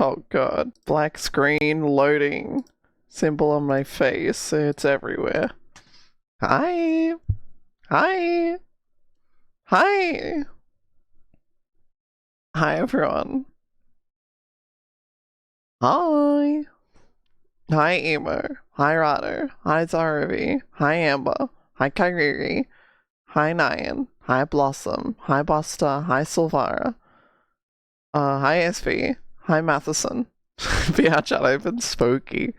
Oh god. Black screen loading. Symbol on my face. It's everywhere. Hi. Hi. Hi. Hi everyone. Hi. Hi Emo. Hi Rado. Hi Zaravi. Hi Amber. Hi Kairiri. Hi Nyan. Hi Blossom. Hi Buster. Hi Silvara. Hi SV. Hi Matheson. VR chat open spooky.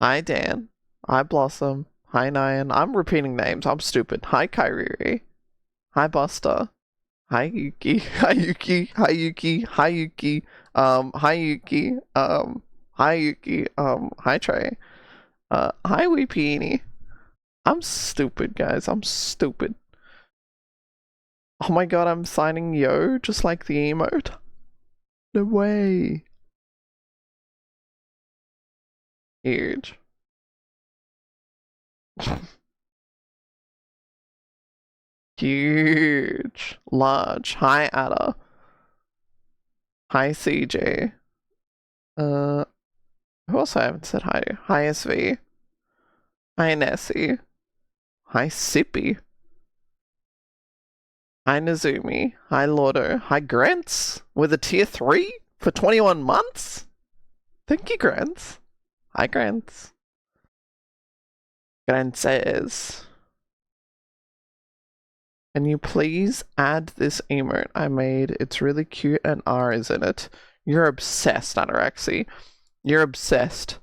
Hi Dan. Hi Blossom. Hi Nyan. I'm repeating names. I'm stupid. Hi Kairiri. Hi Buster. Hi Yuki. Hi Yuki. Hi Yuki. Hi Yuki. Hi Yuki. Hi Yuki. Hi Trey. Hi Weepeenie. I'm stupid, guys. I'm stupid. Oh my god, I'm signing yo just like the emote. No way. Huge. Huge. Large. Hi Ada. Hi CJ. Who else I haven't said hi to? Hi SV. Hi Nessie. Hi Sippy. Hi Nazumi. Hi Lordo. Hi Grants with a tier 3 for 21 months? Thank you, Grants. Hi Grants. Grants says, can you please add this emote I made? It's really cute and R is in it. You're obsessed, Anorexy. You're obsessed.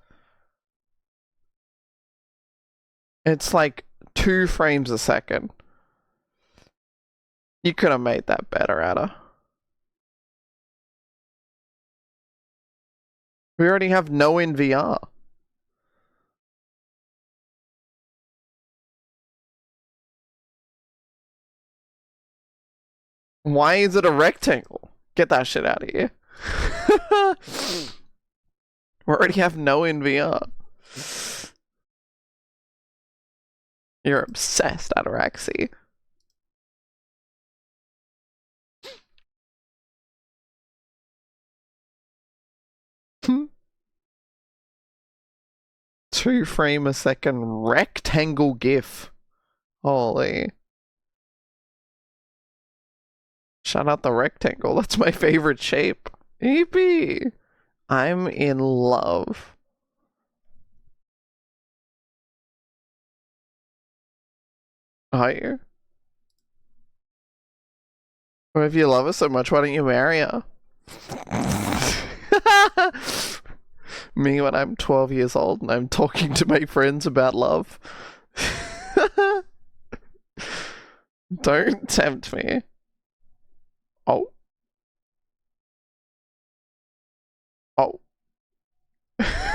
It's like 2 frames a second. You could have made that better, Ada. We already have no in VR. Why is it a rectangle? Get that shit out of here. We already have no in VR. You're obsessed, Ataraxy. Two frame a second rectangle GIF. Holy. Shout out the rectangle. That's my favorite shape. EP. I'm in love. Are you? Well, if you love her so much, why don't you marry her? Me when I'm 12 years old and I'm talking to my friends about love. Don't tempt me. Oh. Oh.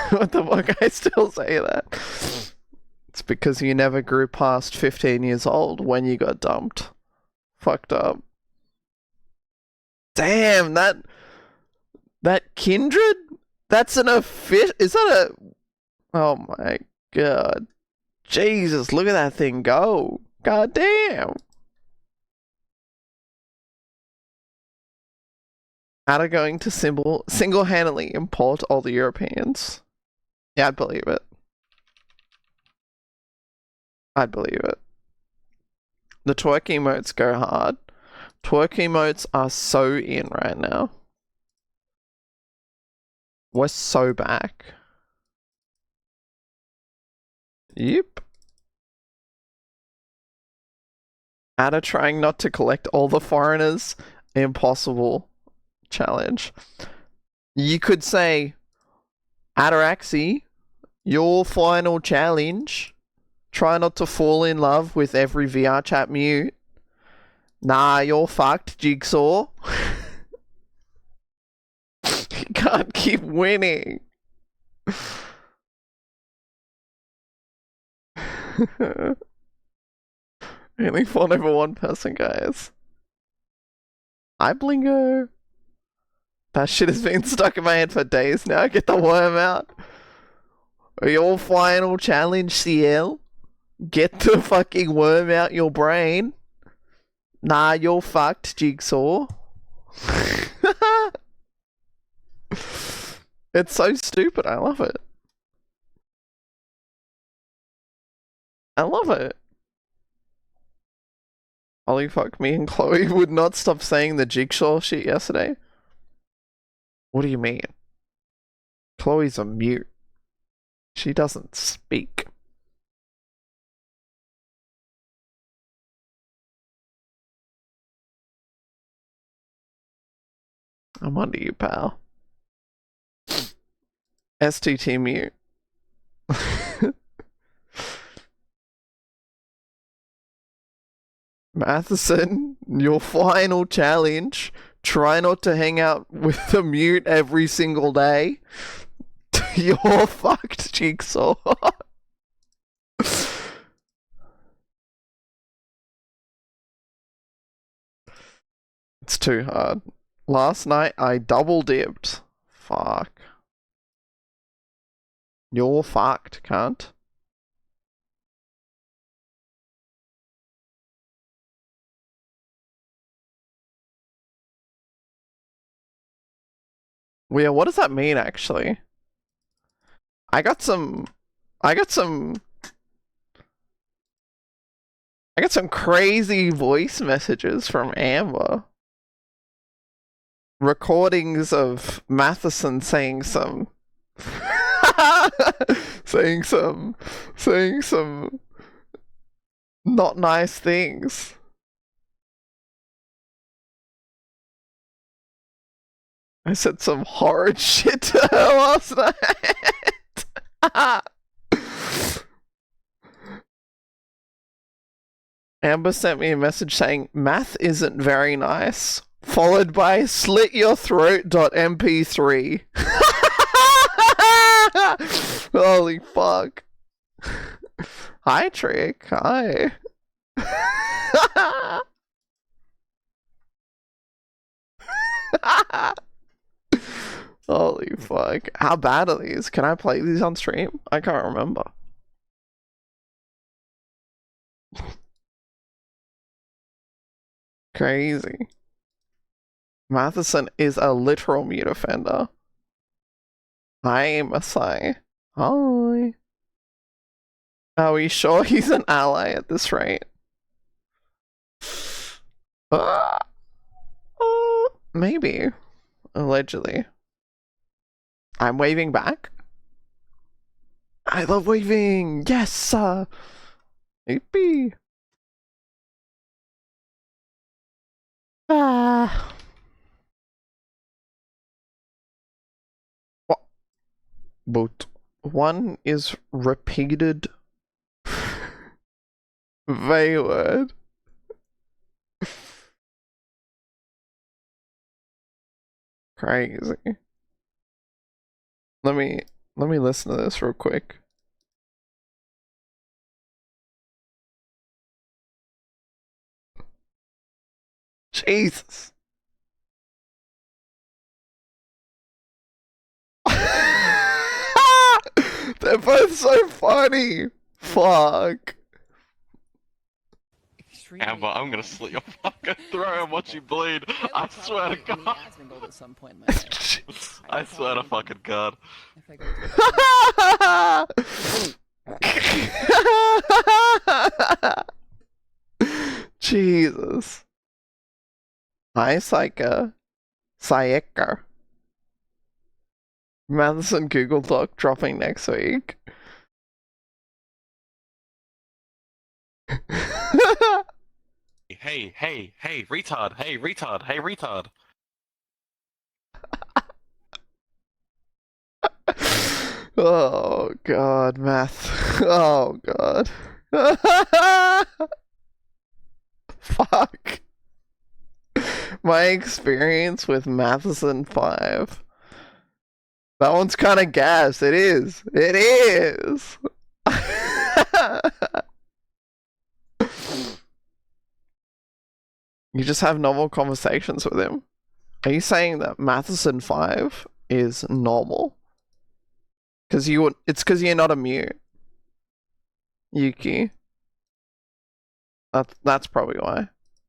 What the fuck? I still say that. It's because you never grew past 15 years old when you got dumped. Fucked up. Damn, that kindred? That's an official. Is that a? Oh my god. Jesus, look at that thing go. God damn. Ada going to single-handedly import all the Europeans. Yeah, I'd believe it. I'd believe it. The twerk emotes go hard. Twerk emotes are so in right now. We're so back. Yep. Ada trying not to collect all the foreigners. Impossible challenge. You could say, Ataraxi, your final challenge. Try not to fall in love with every VR chat mute. Nah, you're fucked, Jigsaw. You can't keep winning. Only fought over one person, guys. Hi, Blingo. That shit has been stuck in my head for days now. Get the worm out. Your final challenge, CL. Get the fucking worm out your brain. Nah, you're fucked, Jigsaw. It's so stupid. I love it. I love it. Holy fuck, me and Chloe would not stop saying the Jigsaw shit yesterday. What do you mean? Chloe's a mute. She doesn't speak. I'm onto you, pal. STT mute. Matheson, your final challenge. Try not to hang out with the mute every single day. You're fucked, Jigsaw. It's too hard. Last night I double dipped. Fuck. You're fucked, cunt. Well, yeah, what does that mean actually? I got some crazy voice messages from Amber. Recordings of Matheson saying some saying some not nice things. I said some horrid shit to her last night. Amber sent me a message saying, math isn't very nice, followed by slit your throat.mp3. Holy fuck. Hi, Trick. Hi. Holy fuck. How bad are these? Can I play these on stream? I can't remember. Crazy. Matheson is a literal mute offender. Hi, Masai. Hi. Are we sure he's an ally at this rate? Maybe. Allegedly. I'm waving back. I love waving. Yes. Yippee. What? But one is repeated Wayward. Crazy. Let me listen to this real quick. Jesus. They're both so funny. Fuck. Amber, I'm gonna slit your fucking throat and watch you bleed. I swear to God. I swear to fucking God. Jesus. Hi, Psycho. Psycho. Matheson Google Doc dropping next week. Hey, retard, hey, retard. Oh god, math. Oh god. Fuck. My experience with Matheson 5. That one's kind of gas. It is. It is. You just have normal conversations with him. Are you saying that Matheson 5 is normal? It's because you're not a mute. Yuki. That's probably why.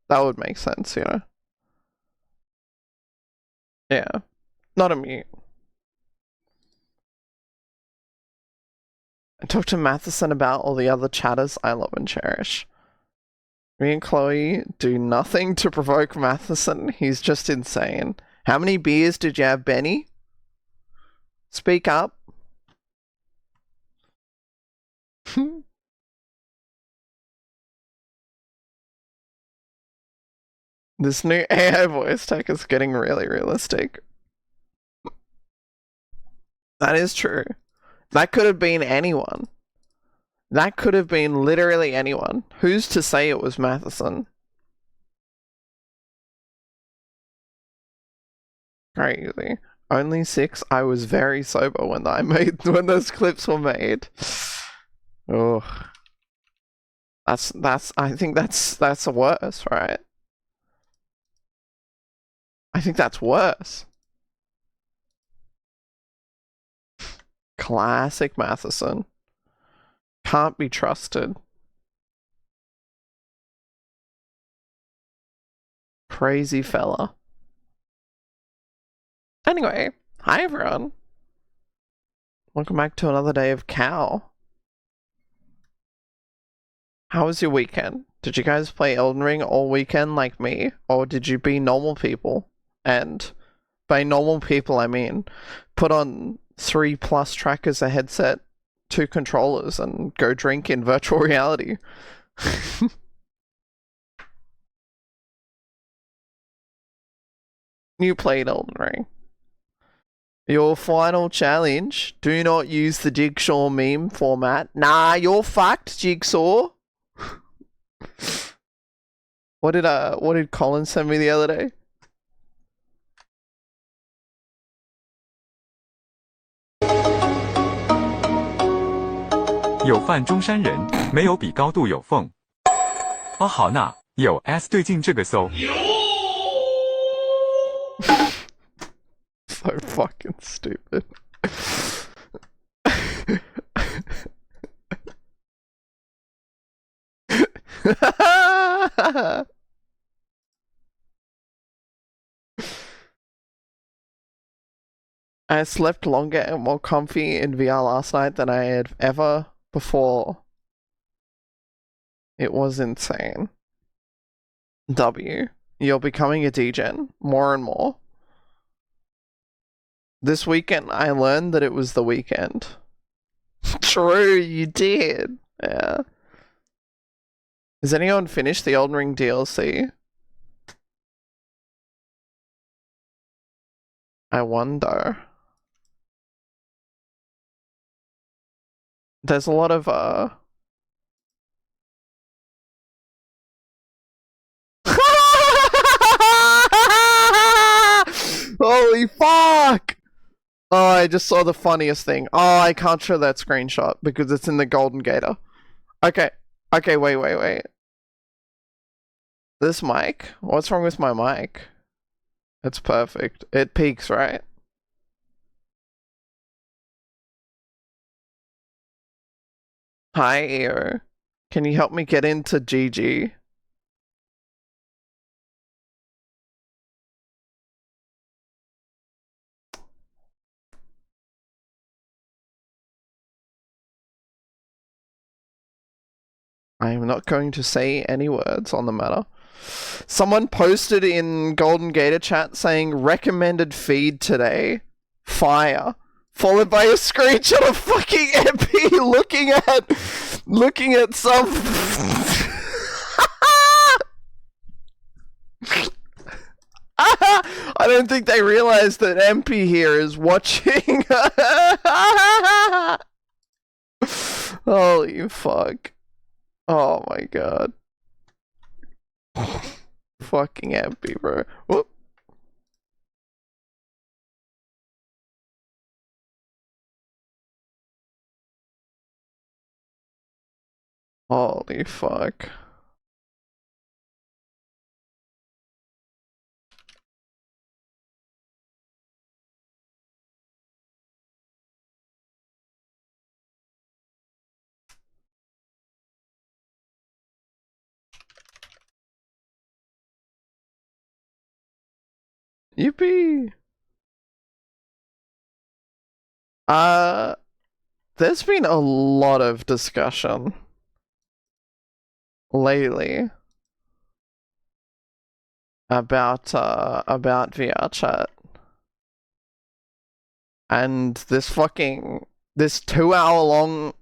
That would make sense, you know? Yeah. Not a mute. I talked to Matheson about all the other chatters I love and cherish. Me and Chloe do nothing to provoke Matheson. He's just insane. How many beers did you have, Benny? Speak up. This new AI voice tech is getting really realistic. That is true. That could have been anyone. That could have been literally anyone. Who's to say it was Matheson? Crazy. Only 6. I was very sober when those clips were made. Oh. I think that's worse, right? I think that's worse. Classic Matheson. Can't be trusted. Crazy fella. Anyway, hi everyone. Welcome back to another day of Cow. How was your weekend? Did you guys play Elden Ring all weekend like me? Or did you be normal people? And by normal people, I mean put on 3+ trackers, a headset, 2 controllers, and go drink in virtual reality. You played Elden Ring. Your final challenge, do not use the Jigsaw meme format. Nah, you're fucked, Jigsaw. What did Colin send me the other day? 有饭中山人，没有比高度有缝。哦，好呢，有 S 对镜这个搜。So fucking stupid. I slept longer and more comfy in VR last night than I had ever before. It was insane. W, you're becoming a degen more and more. This weekend I learned that it was the weekend. True, you did. Yeah. Has anyone finished the Elden Ring DLC? I wonder. There's a lot of Holy fuck! Oh, I just saw the funniest thing. Oh, I can't show that screenshot because it's in the Golden Gator. Okay, wait. This mic? What's wrong with my mic? It's perfect. It peaks, right? Hi, EO. Can you help me get into GG? I am not going to say any words on the matter. Someone posted in Golden Gator chat saying recommended feed today. Fire. followed by a screenshot of fucking MP looking at some. I don't think they realize that MP here is watching. Holy fuck. Oh my god. Fucking MP, bro. Whoop. Holy fuck. Yippee. There's been a lot of discussion lately about VR chat. And this 2-hour long,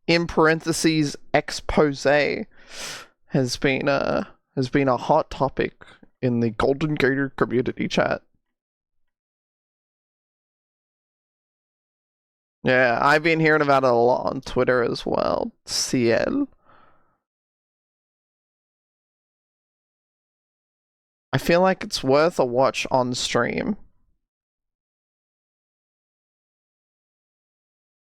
in parentheses, expose has been a hot topic in the Golden Gator community chat. Yeah, I've been hearing about it a lot on Twitter as well. CL. I feel like it's worth a watch on stream.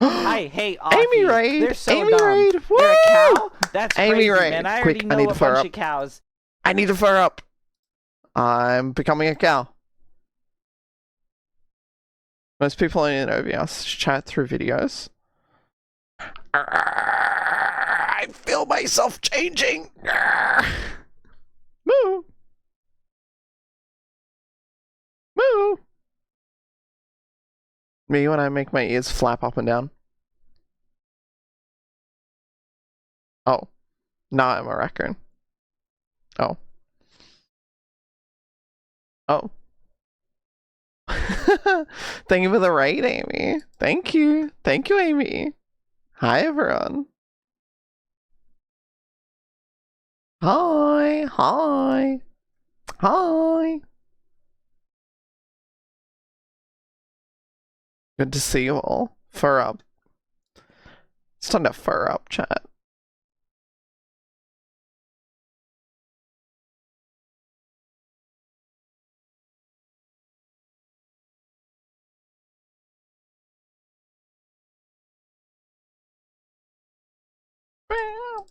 Hey, Amy Raid! They're so Amy dumb. Raid! Woo! They're a cow? That's Amy crazy, Raid! man. I Quick, already I know need a to fur bunch up. of cows. I need to fur up. I'm becoming a cow. Most people only know VR chat through videos. I feel myself changing. Moo. Moo. Me when I make my ears flap up and down. Oh. No, I'm a raccoon. Oh. Oh. Thank you for the raid, Amy. Thank you. Thank you, Amy. Hi, everyone. Hi. Hi. Hi. Good to see you all. Fur up. It's time to fur up, chat.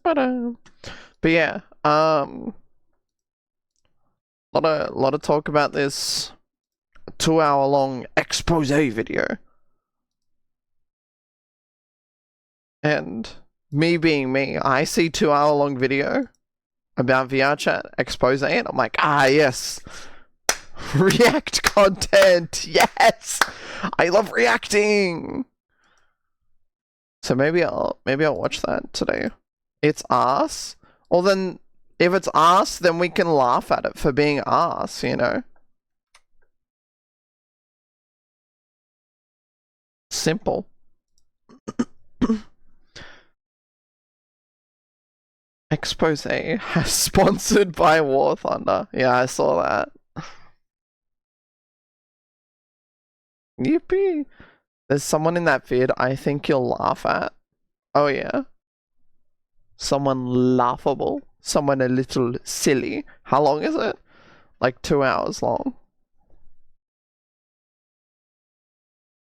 But yeah, lot of talk about this 2-hour long expose video. And me being me, I see 2-hour long video about VR chat expose and I'm like, ah yes. React content, yes! I love reacting. So maybe I'll watch that today. It's ass. Well then, if it's ass, then we can laugh at it for being ass, you know? Simple. Expose has sponsored by War Thunder. Yeah, I saw that. Yippee. There's someone in that vid I think you'll laugh at. Oh yeah. Someone laughable. Someone a little silly. How long is it? Like 2 hours long.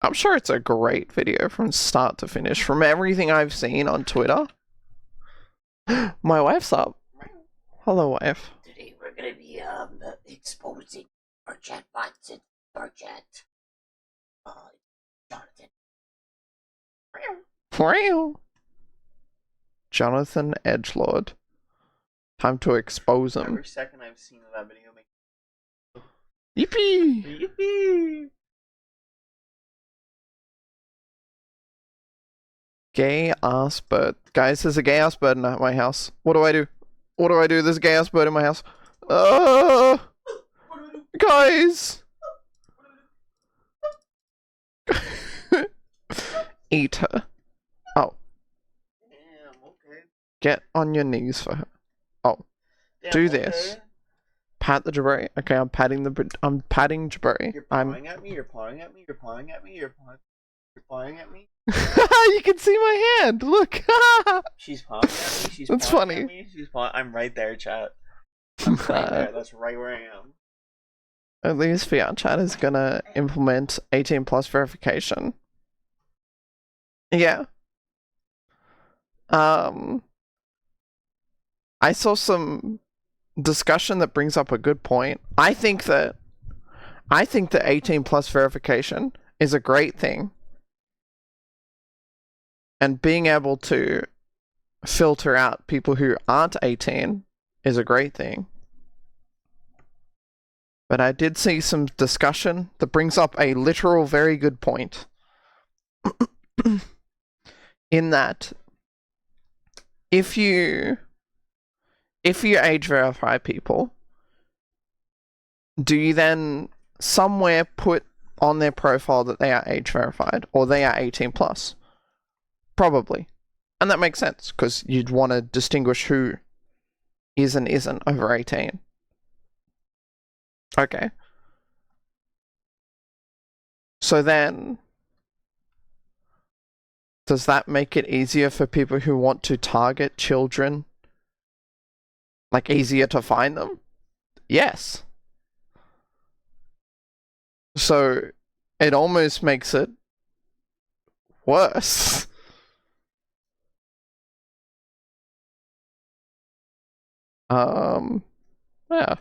I'm sure it's a great video from start to finish. From everything I've seen on Twitter. My wife's up. Hello, wife. Today we're gonna be exposing our chatbots and our chat. Jonathan. Jonathan Edgelord. Time to expose him. Every second I've seen of that video makes Yippee! yippee! Gay ass bird. Guys, there's a gay ass bird in my house. What do I do? What do I do? There's a gay ass bird in my house. Guys! eat her. Oh, Damn, okay. get on your knees for her. Oh, Damn, do okay. this. Pat the Jabari. Okay, I'm patting Jabari. You're I'm. pawing at me, you're pawing at me, you're pawing at me, you're pawing at me. You can see my hand. Look. She's pawing at me, she's That's pawing funny. at me, she's pawing. I'm right there, chat. I'm right there, that's right where I am. At least Fiat Chat is gonna implement 18 plus verification. Yeah. I saw some discussion that brings up a good point. I think that 18 plus verification is a great thing. And being able to filter out people who aren't 18 is a great thing. But I did see some discussion that brings up a literal very good point. In that, if you age verify people, do you then somewhere put on their profile that they are age verified or they are 18 plus? Probably. And that makes sense because you'd want to distinguish who is and isn't over 18. Okay. So then, does that make it easier for people who want to target children? Like, easier to find them? Yes. So, it almost makes it worse. Yeah.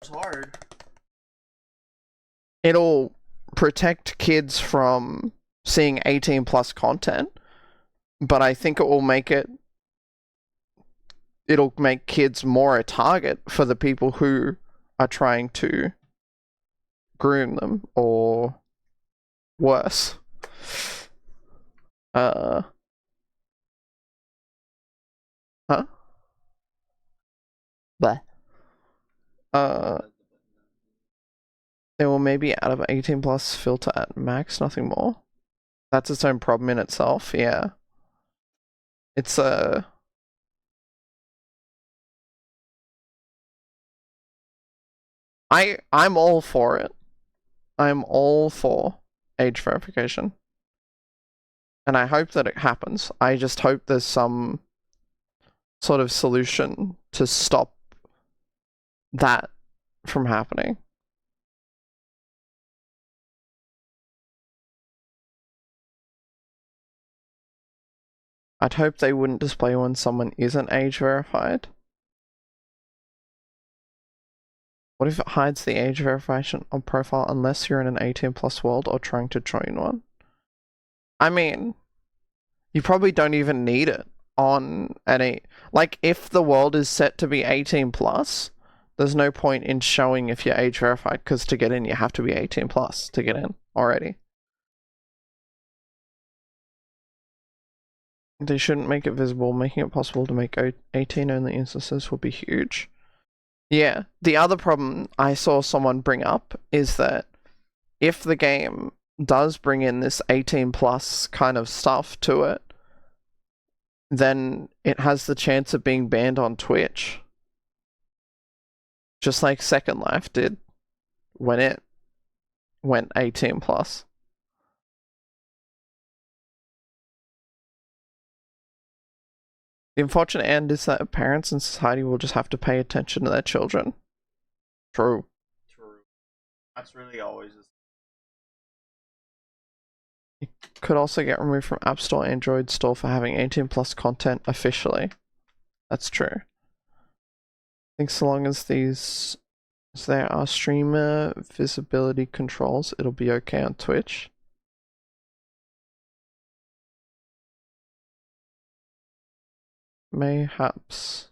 It's hard. It'll protect kids from seeing 18 plus content, but I think it'll make kids more a target for the people who are trying to groom them or worse. Huh? Bleh. They will maybe out of 18 plus filter at max, nothing more. That's its own problem in itself, yeah. It's I'm all for it. I'm all for age verification. And I hope that it happens. I just hope there's some sort of solution to stop that from happening. I'd hope they wouldn't display when someone isn't age verified. What if it hides the age verification on profile unless you're in an 18 plus world or trying to join one? I mean, you probably don't even need it on any... Like, if the world is set to be 18 plus, there's no point in showing if you're age verified, because to get in, you have to be 18 plus to get in already. They shouldn't make it visible. Making it possible to make 18 only instances would be huge. Yeah, the other problem I saw someone bring up is that if the game does bring in this 18 plus kind of stuff to it, then it has the chance of being banned on Twitch. Just like Second Life did when it went 18 plus. The unfortunate end is that parents and society will just have to pay attention to their children. True. True. That's really always Could also get removed from App Store, Android Store for having 18 plus content officially. That's true. I think so long as there are streamer visibility controls, it'll be okay on Twitch. Mayhaps.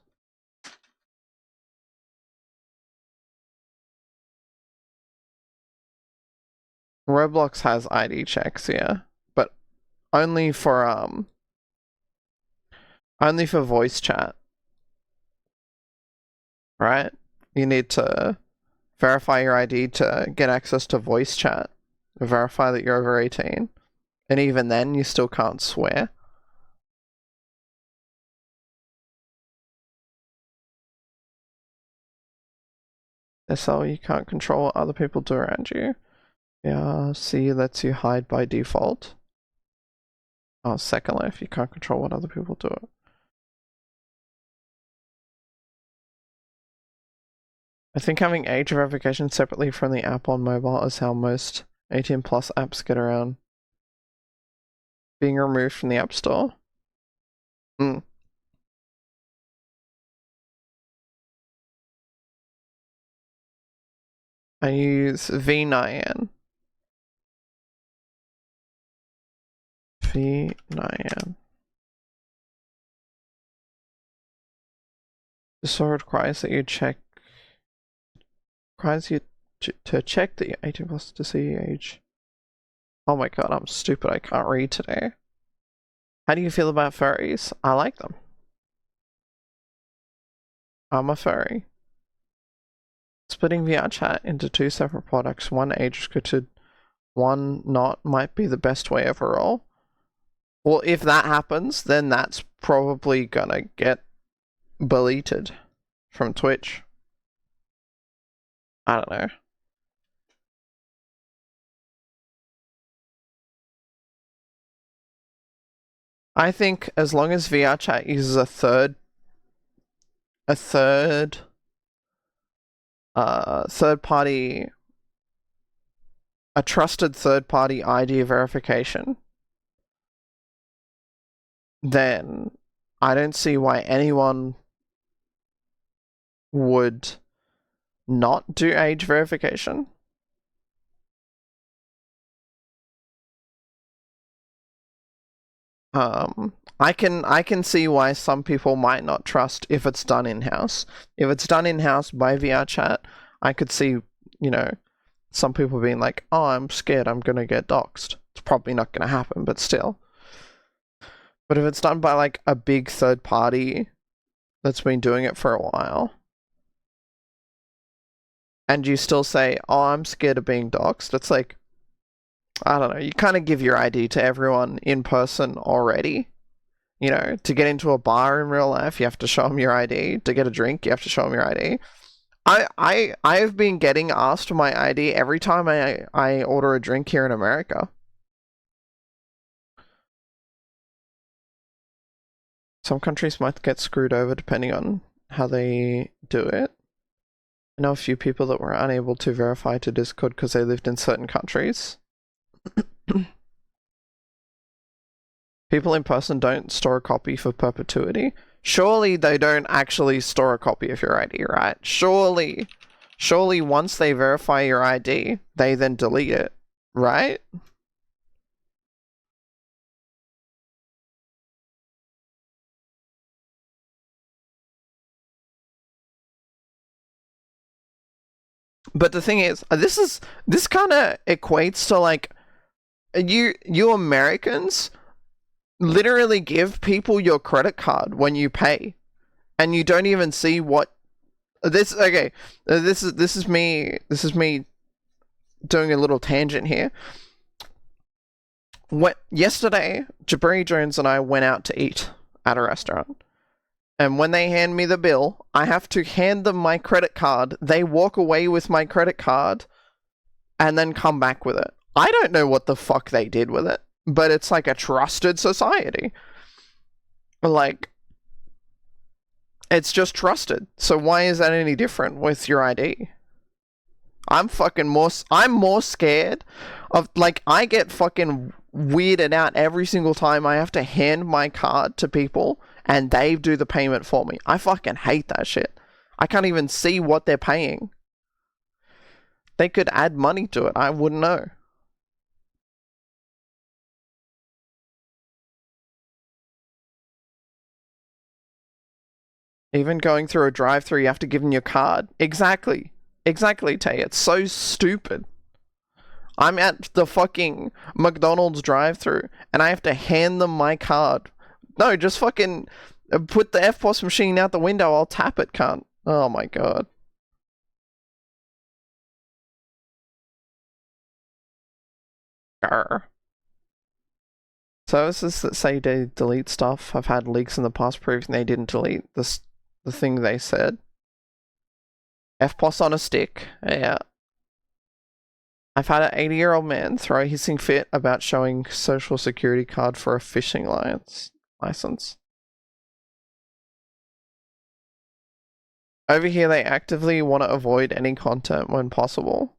Roblox has ID checks, yeah, but only for voice chat. Right? You need to verify your ID to get access to voice chat verify that you're over 18. And even then, you still can't swear. SL, you can't control what other people do around you. Yeah, C lets you hide by default. Oh, Second Life, you can't control what other people do. I think having age verification separately from the app on mobile is how most 18 plus apps get around being removed from the App Store. I use V9. V9. This sort requires that you check. Requires you to check that you're 18 plus to see your age. Oh my god, I'm stupid. I can't read today. How do you feel about furries? I like them. I'm a furry. Splitting VR chat into 2 separate products, one age restricted, one not, might be the best way overall. Well, if that happens, then that's probably gonna get deleted from Twitch. I don't know. I think as long as VR chat uses a third party, a trusted third party ID verification, then I don't see why anyone would not do age verification. I can see why some people might not trust if it's done in-house. If it's done in-house by VR chat, I could see, you know, some people being like, oh, I'm scared I'm gonna get doxxed. It's probably not gonna happen, but still. But if it's done by like a big third party that's been doing it for a while, and you still say, oh, I'm scared of being doxxed, it's like, I don't know, you kind of give your ID to everyone in person already. You know, to get into a bar in real life, you have to show them your ID. To get a drink, you have to show them your ID. I've been getting asked for my ID every time I order a drink here in America. Some countries might get screwed over depending on how they do it. I know a few people that were unable to verify to Discord because they lived in certain countries. People in person don't store a copy for perpetuity. Surely they don't actually store a copy of your ID, right? Surely once they verify your ID, they then delete it, right? But the thing is, this kind of equates to like, you Americans literally give people your credit card when you pay, and you don't even see what this. Okay, this is me doing a little tangent here. Yesterday, Jabari Jones and I went out to eat at a restaurant. And when they hand me the bill, I have to hand them my credit card. They walk away with my credit card and then come back with it. I don't know what the fuck they did with it, but it's like a trusted society. Like, it's just trusted. So why is that any different with your ID? I'm more scared of, like, I get fucking weirded out every single time I have to hand my card to people and they do the payment for me. I fucking hate that shit. I can't even see what they're paying. They could add money to it. I wouldn't know. Even going through a drive-thru, you have to give them your card. Exactly, Tay. It's so stupid. I'm at the fucking McDonald's drive-thru and I have to hand them my card. No, just fucking put the FPOS machine out the window. I'll tap it, cunt. Oh my god. Grr. Services that say they delete stuff have had leaks in the past proving they didn't delete the thing they said. FPOS on a stick. Yeah. I've had an 80-year-old man throw a hissing fit about showing social security card for a fishing license. Over here, they actively want to avoid any content when possible.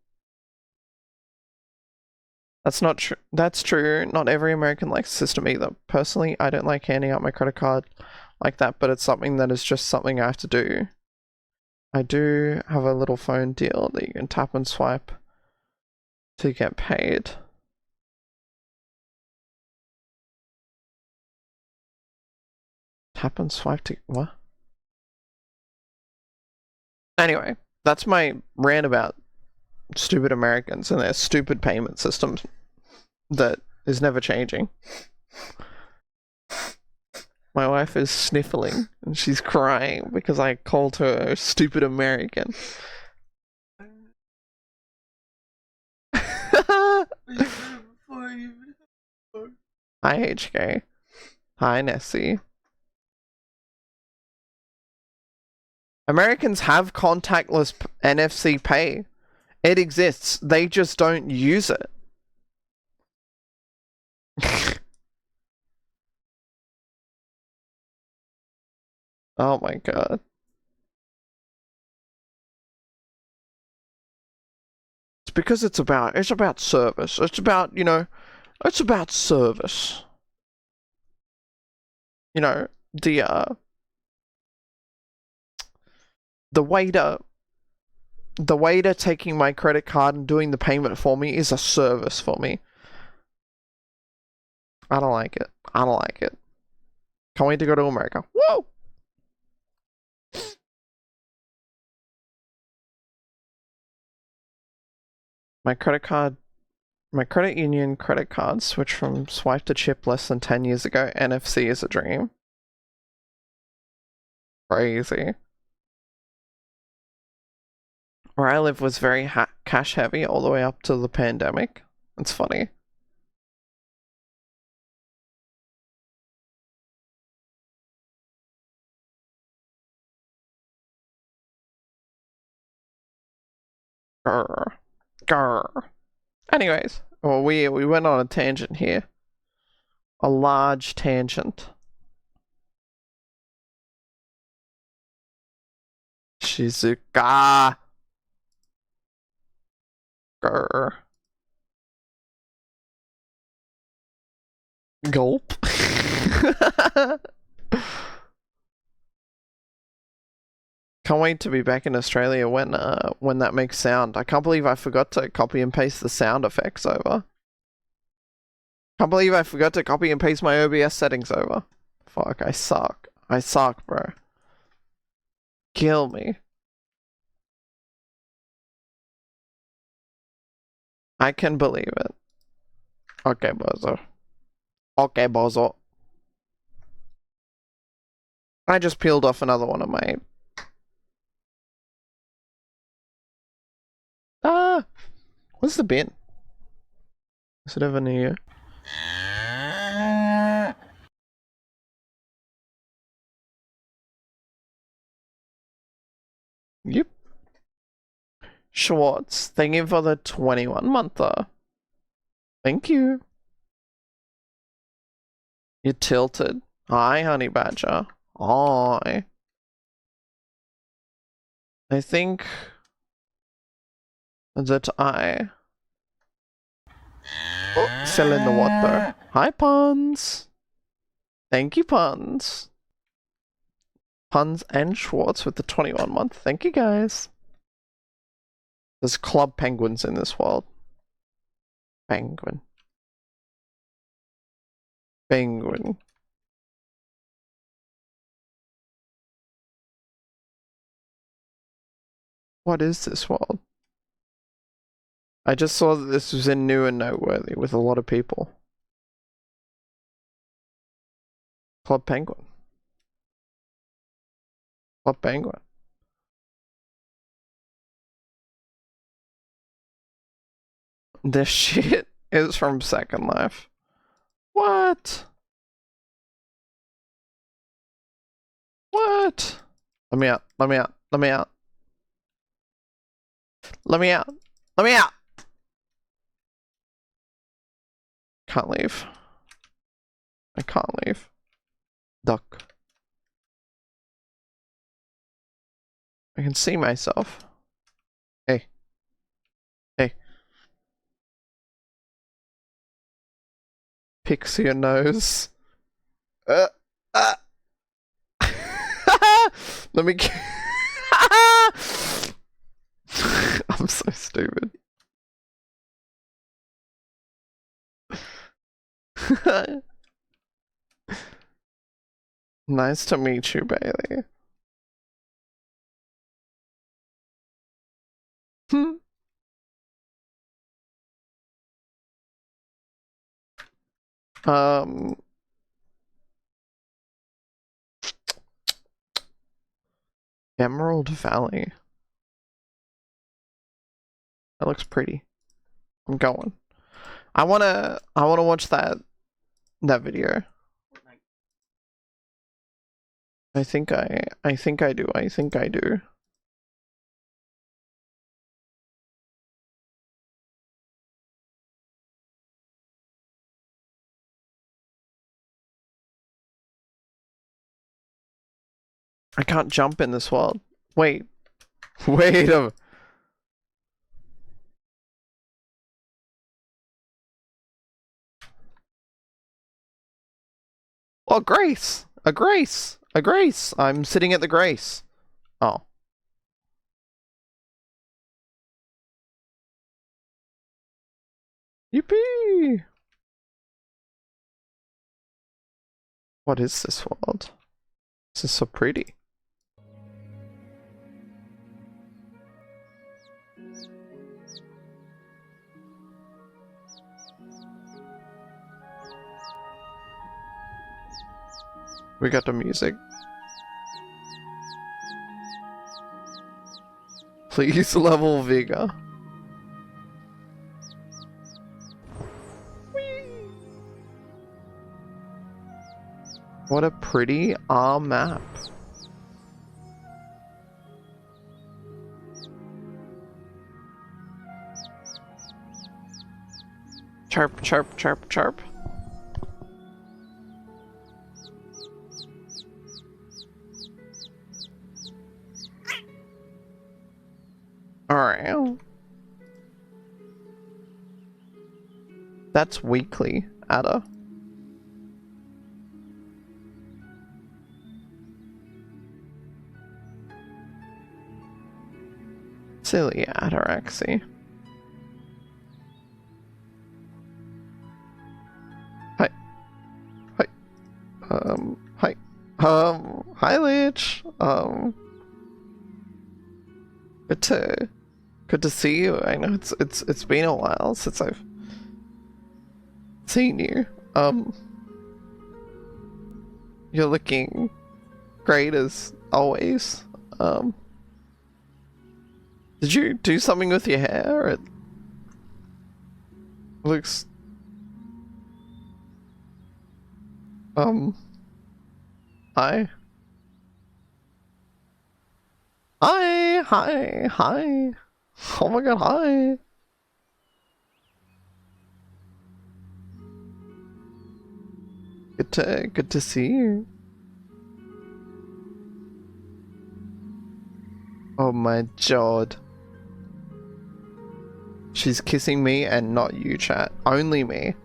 That's not true. That's true. Not every American likes the system either. Personally, I don't like handing out my credit card like that, but it's something that is just something I have to do. I do have a little phone deal that you can tap and swipe to get paid. Tap and swipe to what? Anyway, that's my rant about stupid Americans and their stupid payment systems that is never changing. My wife is sniffling and she's crying because I called her a stupid American. Hi HK. Hi Nessie. Americans have contactless NFC pay. It exists. They just don't use it. Oh my god. It's because it's about service. It's about, you know, it's about service. You know, the waiter taking my credit card and doing the payment for me is a service for me. I don't like it. I don't like it. Can't wait to go to America. Whoa! My credit union credit card switched from swipe to chip less than 10 years ago. NFC is a dream. Crazy. Where I live was very cash heavy all the way up to the pandemic. It's funny. Grr. Grr. Anyways, well, we went on a tangent here. A large tangent. Shizuka. Grr. Gulp. Can't wait to be back in Australia when that makes sound. I can't believe I forgot to copy and paste the sound effects over. Can't believe I forgot to copy and paste my OBS settings over. Fuck, I suck. I suck, bro. Kill me. I can believe it. Okay, bozo. Okay, bozo. I just peeled off another one of my... Ah! What's the bin? Is it over near you? Yep. Schwartz, thank you for the 21-monther. Thank you. You're tilted. Hi, honey badger. Hi. I think that I... Oh, fell in the water. Hi, Puns. Thank you, Puns. Puns and Schwartz with the 21-month. Thank you, guys. There's club penguins in this world. Penguin. Penguin. What is this world? I just saw that this was in New and Noteworthy with a lot of people. Club Penguin. Club Penguin. This shit. is from Second Life. What? What? Let me out. Let me out. Let me out. Let me out. Let me out. Can't leave. I can't leave. Duck. I can see myself. Hey. Hey. Pixie your nose. Let me. I'm so stupid. Nice to meet you, Bailey. Um. Emerald Valley. That looks pretty. I'm going. I wanna watch that video. I think I do. I think I do. I can't jump in this world. Wait. Wait a... Oh, Grace! A Grace! A Grace! I'm sitting at the Grace. Oh. Yippee! What is this world? This is so pretty. We got the music. Please level Vigor. Whee! What a pretty map. Chirp, chirp, chirp, chirp. Alright. That's weekly, Ada. Silly Ataraxy. Hi. Hi. Hi. Hi Lich. Good to see you. I know it's been a while since I've seen you. You're looking great as always. Did you do something with your hair? It looks hi. Hi. Oh my god, hi. Good to see you. Oh my god. She's kissing me and not you, chat. Only me.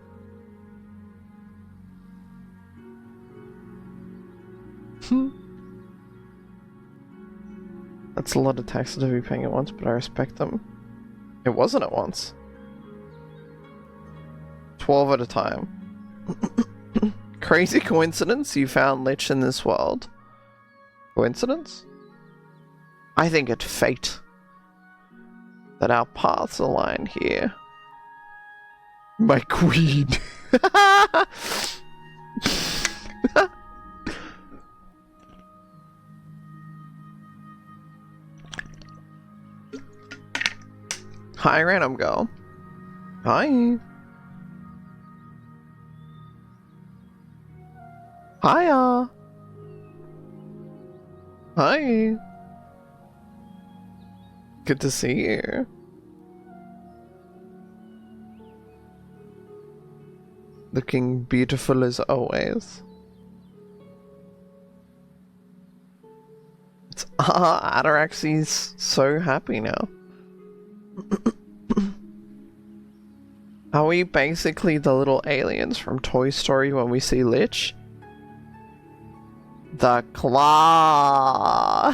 That's a lot of taxes to be paying at once, but I respect them. It wasn't at once. 12 at a time. Crazy coincidence you found Lich in this world. Coincidence? I think it's fate that our paths align here. My queen. Hi, random girl. Hi. Hiya. Hi. Good to see you. Looking beautiful as always. It's Ataraxi's so happy now. Are we basically the little aliens from Toy Story when we see Lich? The claw.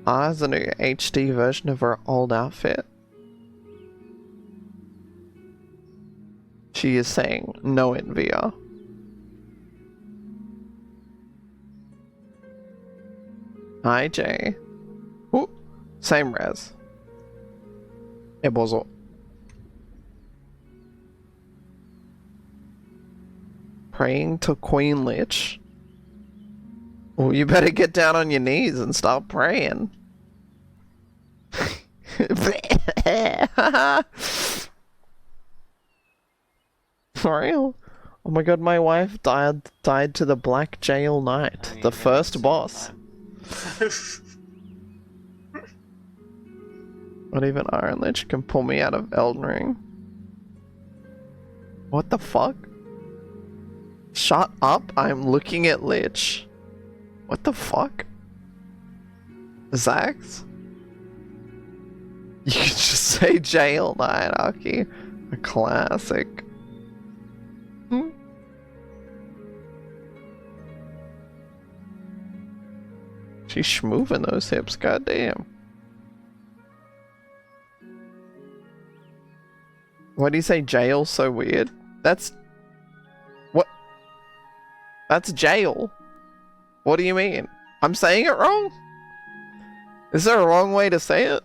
Has a new HD version of her old outfit. She is saying no in VR. Hi Jay. Ooh, same res. Ebozo. Praying to Queen Lich. Well, you better get down on your knees and start praying. For real? Oh my god, my wife died to the Black Jail Knight, the first boss. Not even Iron Lich can pull me out of Elden Ring. What the fuck? Shut up, I'm looking at Lich. What the fuck? Zax? You can just say Jail Knight, Aki. A classic. She's schmooving those hips, goddamn. Why do you say jail so weird? That's... What? That's jail. What do you mean? I'm saying it wrong? Is there a wrong way to say it?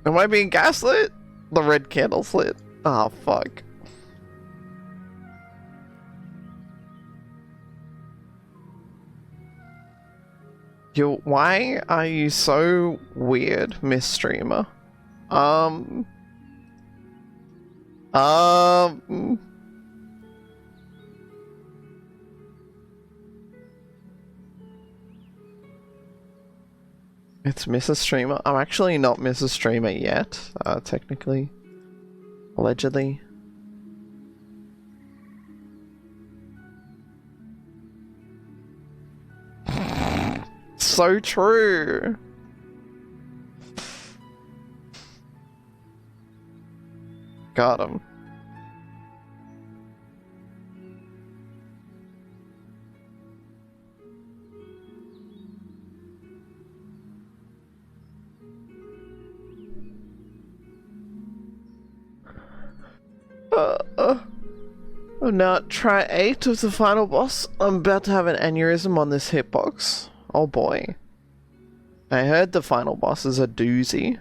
Am I being gaslit? The red candle's lit. Oh, fuck. Yo, why are you so weird, Miss Streamer? It's Mrs. Streamer. I'm actually not Mrs. Streamer yet, technically. Allegedly. So true. Got him. I'm now at try 8 of the final boss. I'm about to have an aneurysm on this hitbox. Oh boy. I heard the final boss is a doozy.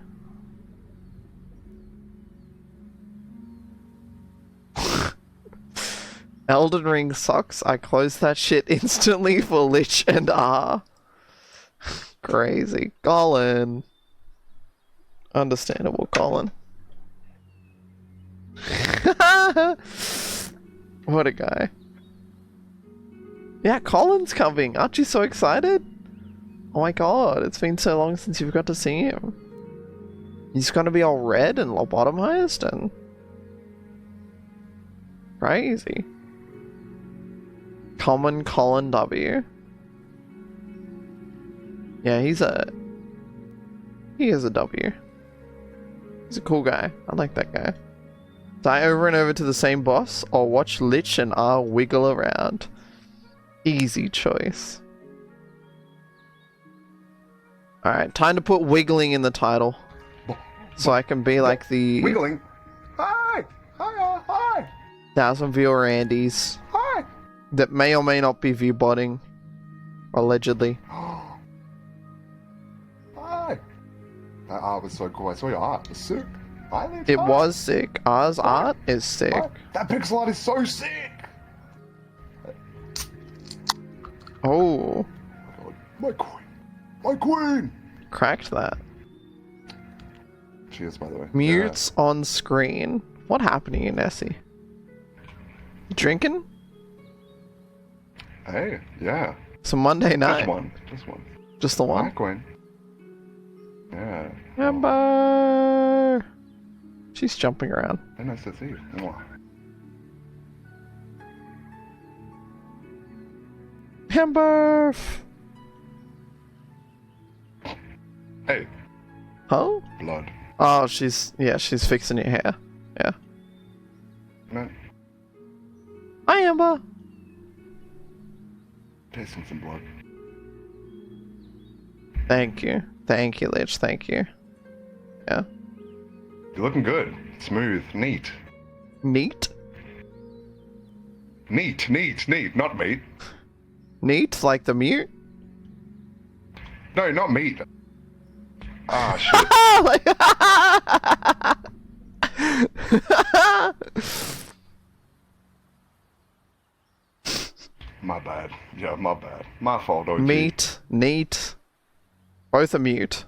Elden Ring sucks. I closed that shit instantly for Lich and R. Crazy. Colin. Understandable, Colin. What a guy. Yeah, Colin's coming. Aren't you so excited? Oh my god, it's been so long since you've got to see him. He's gonna be all red and lobotomized and... crazy. Common Colin W. Yeah, he is a W. He's a cool guy. I like that guy. Die over and over to the same boss, or watch Lich and R wiggle around. Easy choice. Alright, time to put wiggling in the title. So I can be like the... Wiggling? Hi! Hi! Hi! 1,000 viewer Andes. Hi! That may or may not be view botting. Allegedly. Hi! That art was so cool. I saw your art. It was sick. Hi, Lich. It Hi. was sick. Ours art is sick. Hi. That pixel art is so sick! Oh. God. My queen! My queen! Cracked that. She is, by the way. Mutes on screen. What happened to you, Nessie? Drinking? Yeah. Hey, yeah. It's a Monday night. Just one. Just one. Just the Hi, one? Queen. Yeah. Amber! She's jumping around. Very nice to see you. Mwah. Amber! Hey, Huh? blood. Oh, she's fixing your hair. Yeah. No, Hi, Amber! tasting some blood. Thank you. Thank you, Lich. Thank you. Yeah. You're looking good. Smooth. Neat. Neat? Neat. Not meat. Neat? Like the mute? No, not meat. Ah, shit. My bad. Yeah, my bad. My fault, OG. Meat, neat. Both are mute.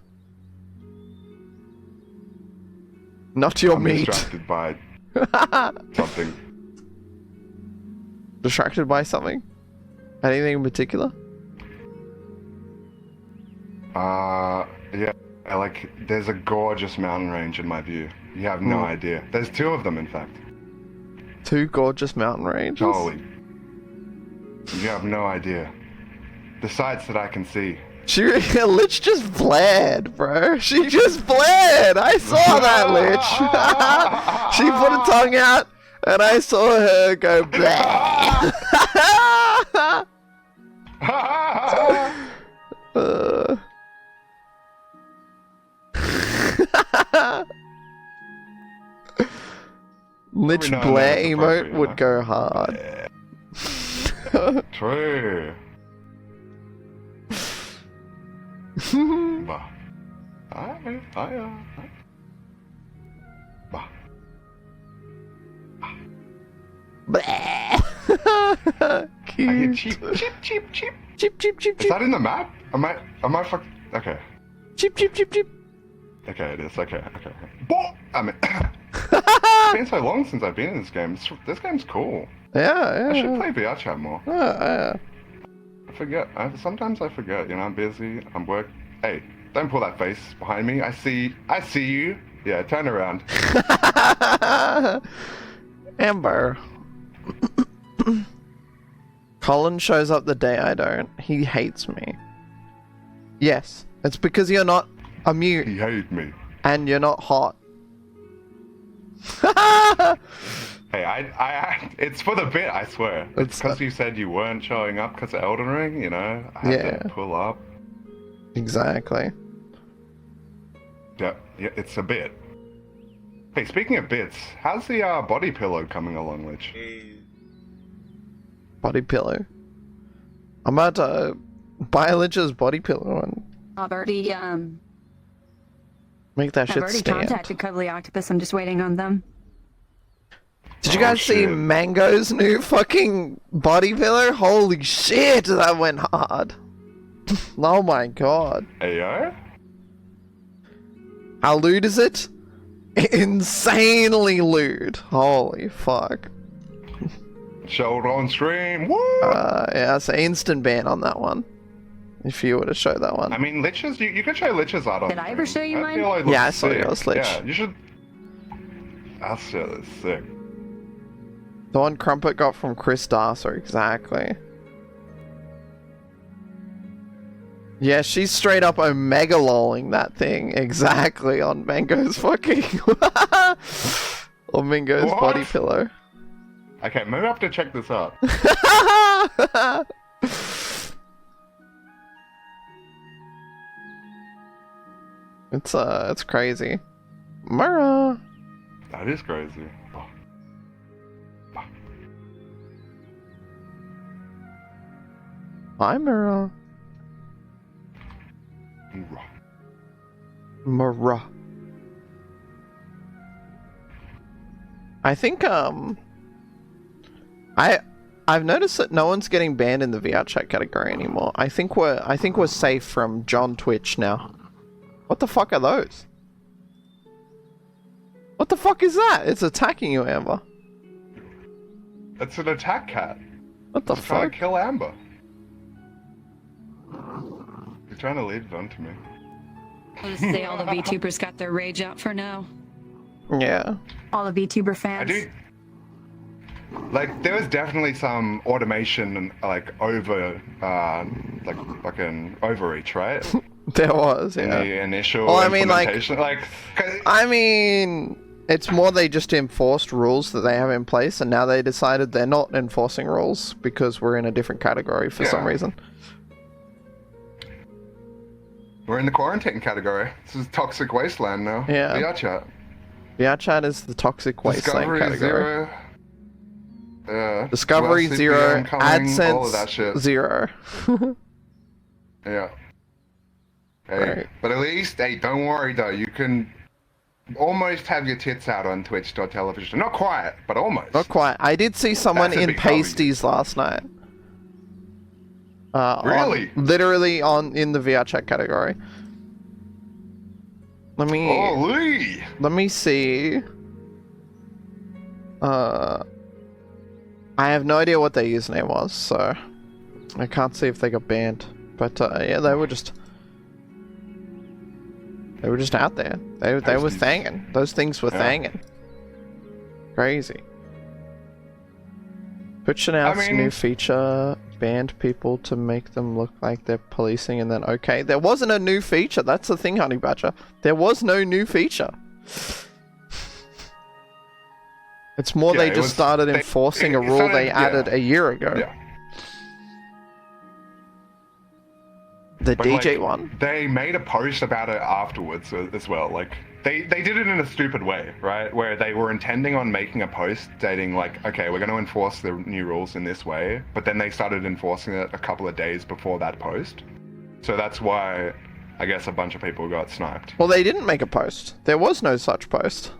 Not your I'm meat. distracted by something. Distracted by something? Anything in particular? Yeah. Like, there's a gorgeous mountain range in my view. You have no idea. There's two of them, in fact. Two gorgeous mountain ranges? Holy. You have no idea. The sights that I can see. Lich just blared, bro. She just blared. I saw that, Lich. She put a tongue out, and I saw her go blah. Lich Every now and then Blair it's emote appropriate, would huh? go hard. True. Bah. Bah. Cute. I hear cheep. Cheep, cheep, cheep, Is cheep. that in the map? Am I fuck? Okay. Cheep, cheep, cheep, cheep. Okay, it is. Okay. I mean, it's been so long since I've been in this game. This game's cool. Yeah, I should yeah. play VR chat more. Yeah. I forget. Sometimes I forget. You know, I'm busy. I'm work. Hey, don't pull that face behind me. I see you. Yeah, turn around. Amber. Colin shows up the day I don't. He hates me. Yes, it's because you're not a mute He hated me. and you're not hot. Hey, I it's for the bit, I swear. It's because you said you weren't showing up because of Elden Ring, you know? I had to pull up. Exactly. Yeah, it's a bit. Hey, speaking of bits, how's the body pillow coming along, Lich? Body pillow. I'm about to buy Lich's body pillow and I've already make that I've shit already stand. contacted Cuddly Octopus. I'm just waiting on them. Did you guys see shit. Mango's new fucking body pillow? Holy shit, that went hard. Oh my god. Ayo? How lewd is it? Insanely lewd. Holy fuck. Show it on stream. Woo! Yeah, it's an instant ban on that one. If you were to show that one. I mean, Lich's, you could show Lich's art on Did I ever stream. show you That mine? pillow looks Yeah, I saw sick. yours, Lich. Yeah, you should. That shit is sick. The one Crumpet got from Chris Darcer, exactly. Yeah, she's straight up omega lolling that thing exactly on Mango's fucking on Mango's What? body pillow. Okay, maybe I have to check this out. It's crazy. Mara. That is crazy. Hi, Mara. Mara. I think I've noticed that no one's getting banned in the VR chat category anymore. I think we're safe from John Twitch now. What the fuck are those? What the fuck is that? It's attacking you, Amber. It's an attack cat. What the It's trying fuck? to kill Amber. You're trying to lead it onto me. I'll just say all the VTubers got their rage out for now. Yeah. All the VTuber I fans. do. Like, there was definitely some automation and like like fucking overreach, right? There was, In yeah. the initial Well, I mean, like- implementation. Like, 'cause- I mean, it's more they just enforced rules that they have in place, and now they decided they're not enforcing rules because we're in a different category for some Yeah. reason. we're in the quarantine category. This is toxic wasteland now. Yeah. VR chat. VR chat is the toxic wasteland Discovery category. 0. Yeah. Discovery Less 0, CPM coming, all of that AdSense shit. 0. Yeah. Hey, Right. but at least, hey, don't worry though. You can almost have your tits out on Twitch.television. Not quite, but almost. Not quite. I did see someone That's a in big W. pasties last night. Really? Literally in the VR chat category. Let me see. I have no idea what their username was, so I can't see if they got banned. But yeah, they were just out there. They were Pasties. thanging. Those things were Yeah. thanging. Crazy. Twitch announced mean- new feature, banned people to make them look like they're policing, and then okay, there wasn't a new feature. That's the thing, Honey Badger. There was no new feature. It's more Yeah, they it just was- started they- enforcing a it rule started- they yeah. added a year ago. Yeah. The But, DJ like, one. They made a post about it afterwards as well. Like, they did it in a stupid way, right? Where they were intending on making a post stating, like, okay, we're going to enforce the new rules in this way. But then they started enforcing it a couple of days before that post. So that's why, I guess, a bunch of people got sniped. Well, they didn't make a post. There was no such post.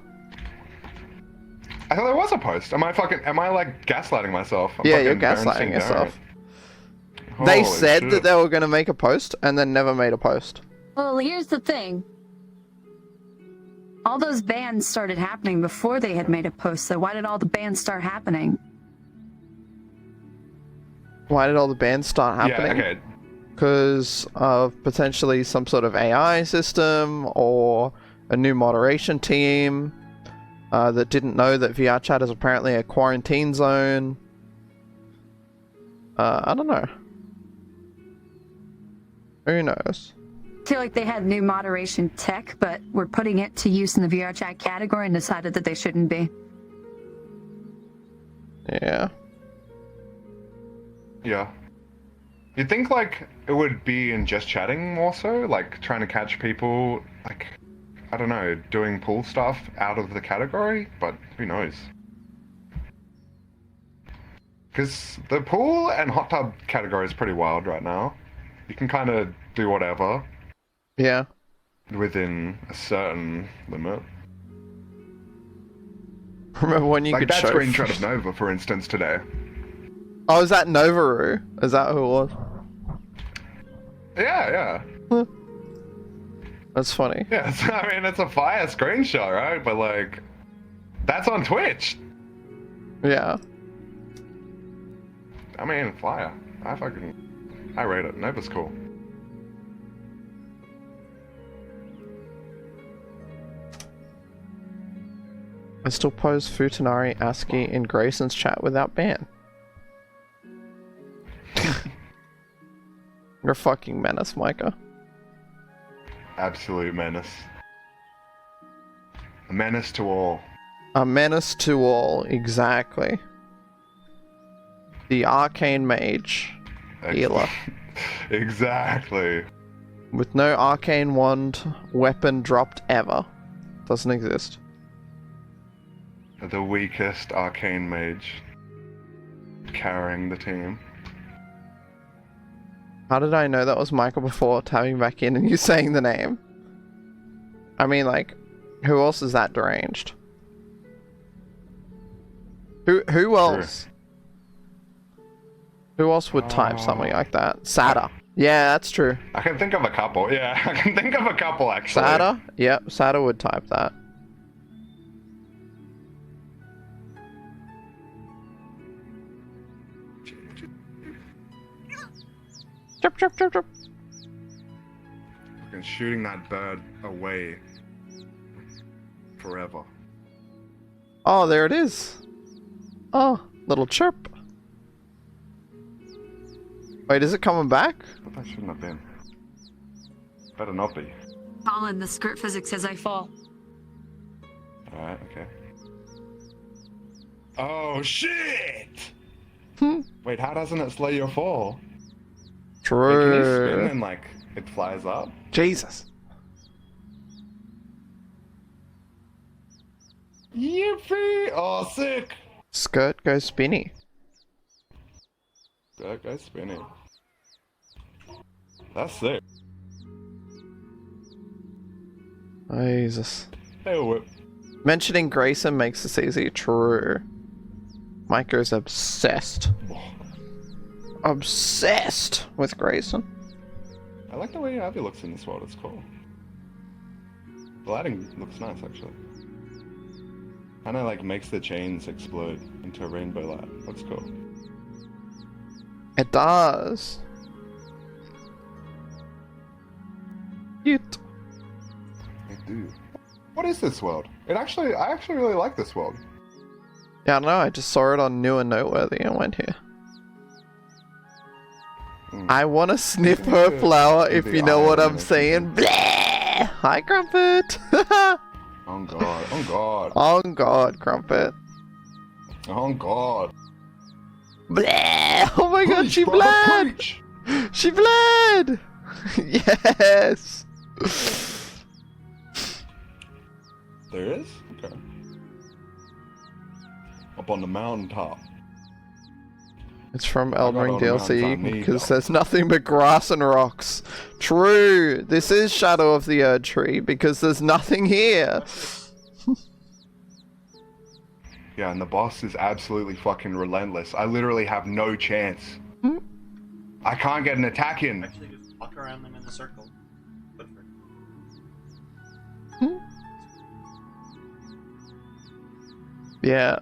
I thought there was a post. Am I like gaslighting myself? I'm Yeah, you're fucking Bernstein gaslighting yourself. Garrett. They Holy said shit. that they were going to make a post and then never made a post. Well, here's the thing. All those bans started happening before they had made a post, so why did all the bans start happening? Why did all the bans start happening? Yeah, okay. Because of potentially some sort of AI system or a new moderation team that didn't know that VR chat is apparently a quarantine zone. I don't know. Who knows? I feel like they had new moderation tech, but were putting it to use in the VR chat category and decided that they shouldn't be. Yeah. Yeah. You'd think, like, it would be in just chatting more so, like, trying to catch people, like, I don't know, doing pool stuff out of the category, but who knows? Because the pool and hot tub category is pretty wild right now. You can kind of do whatever Yeah. within a certain limit. Remember when you Like could that show... screenshot of Nova, for instance, today. Oh, is that Novaru? Is that who it was? Yeah, yeah. That's funny. Yeah, so, I mean, it's a fire screenshot, right? But, like, that's on Twitch. Yeah. I mean, fire. I rate it. Nova's cool. I still pose Futanari, ASCII in Grayson's chat without ban. You're a fucking menace, Micah. Absolute menace. A menace to all. A menace to all, exactly. The arcane mage. Healer. Exactly. With no arcane wand weapon dropped ever. Doesn't exist. The weakest arcane mage. Carrying the team. How did I know that was Michael before tapping back in and you saying the name? I mean, like, who else is that deranged? Who else? Who else would type something like that? Sada. Yeah, that's true. I can think of a couple. Yeah, I can think of a couple actually. Sada? Yep, Sada would type that. Chirp, chirp, chirp, chirp. Fucking shooting that bird away forever. Oh, there it is. Oh, little chirp. Wait, is it coming back? But that shouldn't have been. Better not be. Colin, the skirt physics says I fall. Alright, okay. Oh shit! Wait, how doesn't it slow your fall? Wait, can you spin True. and like it flies up? Jesus. Yippee! Oh, sick! Skirt goes spinny. That guy's spinning. That's sick. Jesus. Hey, whip. Mentioning Grayson makes this easy. True. Micro's obsessed. Obsessed with Grayson. I like the way Abby looks in this world, it's cool. The lighting looks nice, actually. Kinda like makes the chains explode into a rainbow light. Looks cool. It does. Cute. I do. What is this world? I actually really like this world. Yeah, I don't know. I just saw it on New and Noteworthy and went here. I want to sniff her flower if you know what I'm saying. Bleh! Hi, Crumpet. Oh god, oh god, Oh God, Crumpet. oh god. Bleh! Oh my God, Preach, she brother, bled. preach! She bled. Yes. There is? Okay. Up on the mountaintop. It's from got Elden Ring all the mountains I DLC need, because though. there's nothing but grass and rocks. True. This is Shadow of the Erd Tree because there's nothing here. Yeah, and the boss is absolutely fucking relentless. I literally have no chance. I can't get an attack in. Actually, just walk around them in a circle. Good for Yeah.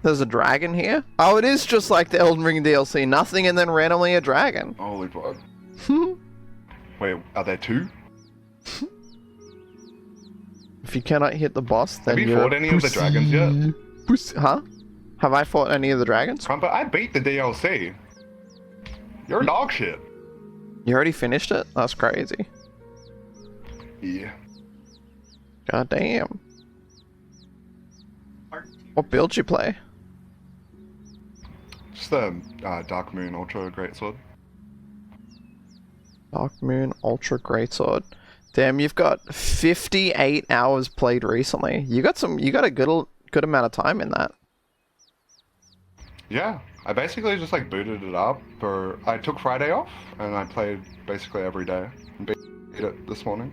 There's a dragon here? Oh, it is just like the Elden Ring DLC. Nothing and then randomly a dragon. Holy fuck. Wait, are there two? If you cannot hit the boss, then Have you you're fought a any of the pussy. dragons yet? Pussy. Huh? Have I fought any of the dragons? Crumpet, I beat the DLC. You're dog shit. You already finished it? That's crazy. Yeah. God damn. Heart What build you play? Just the Dark Moon Ultra Greatsword. Dark Moon Ultra Greatsword. Damn, you've got 58 hours played recently. You got a good amount of time in that. Yeah, I basically just like booted it up for. I took Friday off and I played basically every day. And beat it this morning.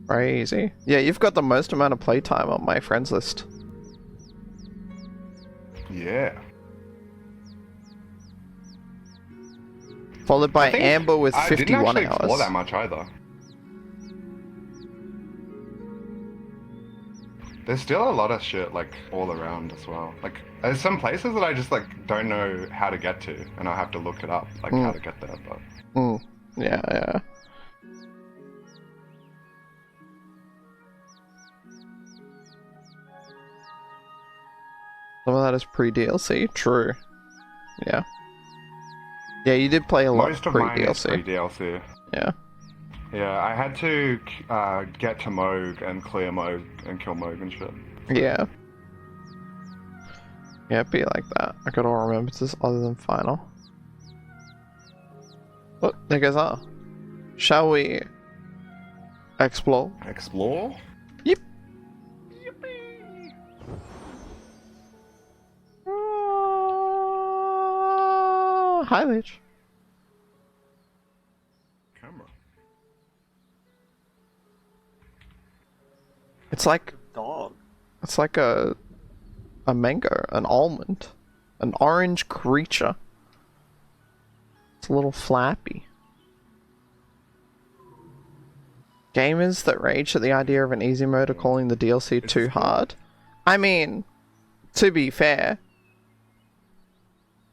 Crazy. Yeah, you've got the most amount of playtime on my friends list. Yeah. Followed by I think Amber with I didn't 51 actually explore hours. that much either. There's still a lot of shit like all around as well. Like there's some places that I just like don't know how to get to, and I'll have to look it up like how to get there. But Yeah. Some of that is pre-DLC. True. Yeah. Yeah, you did play a lot most of mine is pre-DLC. pre-DLC. Yeah. Yeah, I had to get to Moog and clear Moog and kill Moog and shit. Yeah. Yeah, it'd be like that. I gotta remember this other than final. Look, there goes R. Shall we explore? Explore? Yep. Hi, Lich. Camera. It's like dog. it's like a mango, an almond, an orange creature. It's a little flappy. Gamers that rage at the idea of an easy mode are calling the DLC too hard. I mean, to be fair,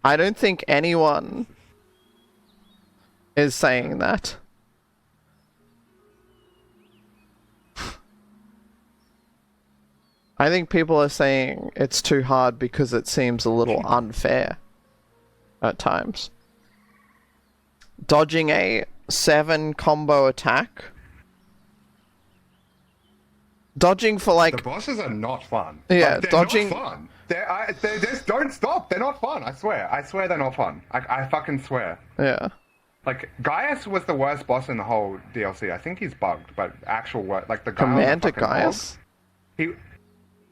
I don't think anyone is saying that. I think people are saying it's too hard because it seems a little unfair at times. Dodging a 7 combo attack. Dodging for like... The bosses are not fun. Yeah, Like, they're dodging... not fun. They just don't stop. They're not fun. I swear. I swear they're not fun. I fucking swear. Yeah. Like, Gaius was the worst boss in the whole DLC. I think he's bugged, but actual work, like the guy on the Commander fucking Gaius? hog,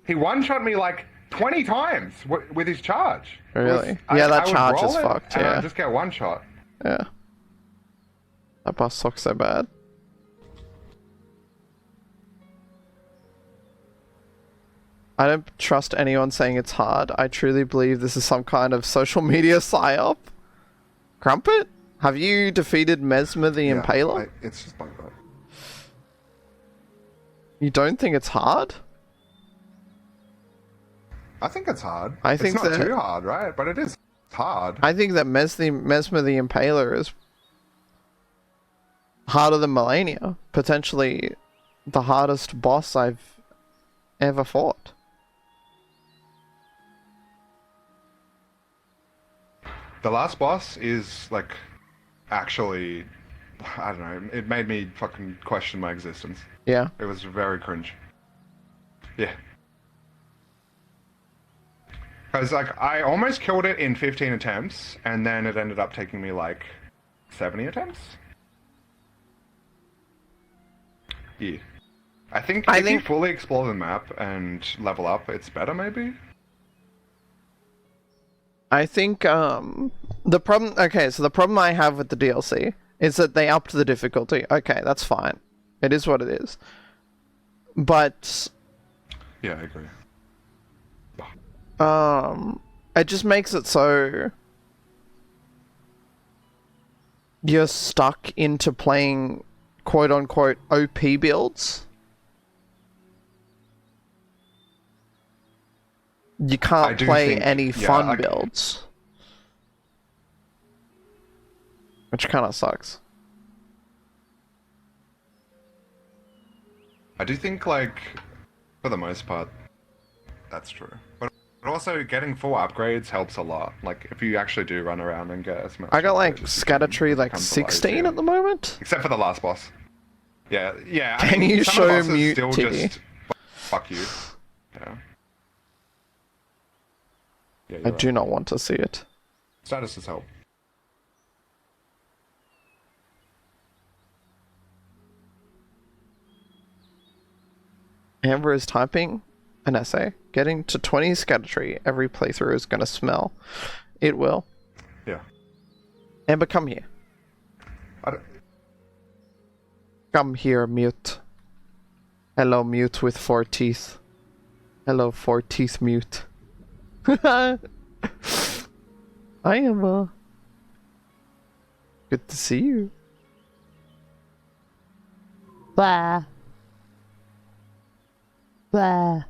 he one-shot me like 20 times with his charge. Really? Yeah, that would charge roll is it, fucked, and yeah. I'd just get one shot. Yeah. That boss sucks so bad. I don't trust anyone saying it's hard. I truly believe this is some kind of social media psyop. Crumpet? Have you defeated Mesmer the Impaler? It's just like that. You don't think it's hard? I think it's hard. I think it's not that- too hard, right? But it is hard. I think that Mesmer the Impaler is harder than Melania. Potentially the hardest boss I've ever fought. The last boss is like actually, I don't know. It made me fucking question my existence. Yeah. It was very cringe. Yeah. Because, like, I almost killed it in 15 attempts, and then it ended up taking me, like, 70 attempts? Yeah. I think if you fully explore the map and level up, it's better, maybe? I think, the problem... Okay, so the problem I have with the DLC is that they upped the difficulty. Okay, that's fine. It is what it is. But... Yeah, I agree. It just makes it so you're stuck into playing quote-unquote OP builds. You can't play any fun builds. Which kind of sucks. I do think, like, for the most part, that's true. But also, getting full upgrades helps a lot. Like, if you actually do run around and get as much. I got, like, upgrades as you Scatter can, Tree, it like, becomes a lot 16 easier. at the moment. Except for the last boss. Yeah, yeah. I Can mean, you some of the show bosses mute still titty? just fuck you. Yeah. Yeah, I do not want to see it. Statuses help. Amber is typing an essay. Getting to 20 Scatter Tree every playthrough is going to smell. It will. Yeah. Amber, come here. Come here, Mute. Hello, Mute with 4 teeth. Hello, 4 teeth Mute. Hi, Amber. Good to see you. Blah. Blah.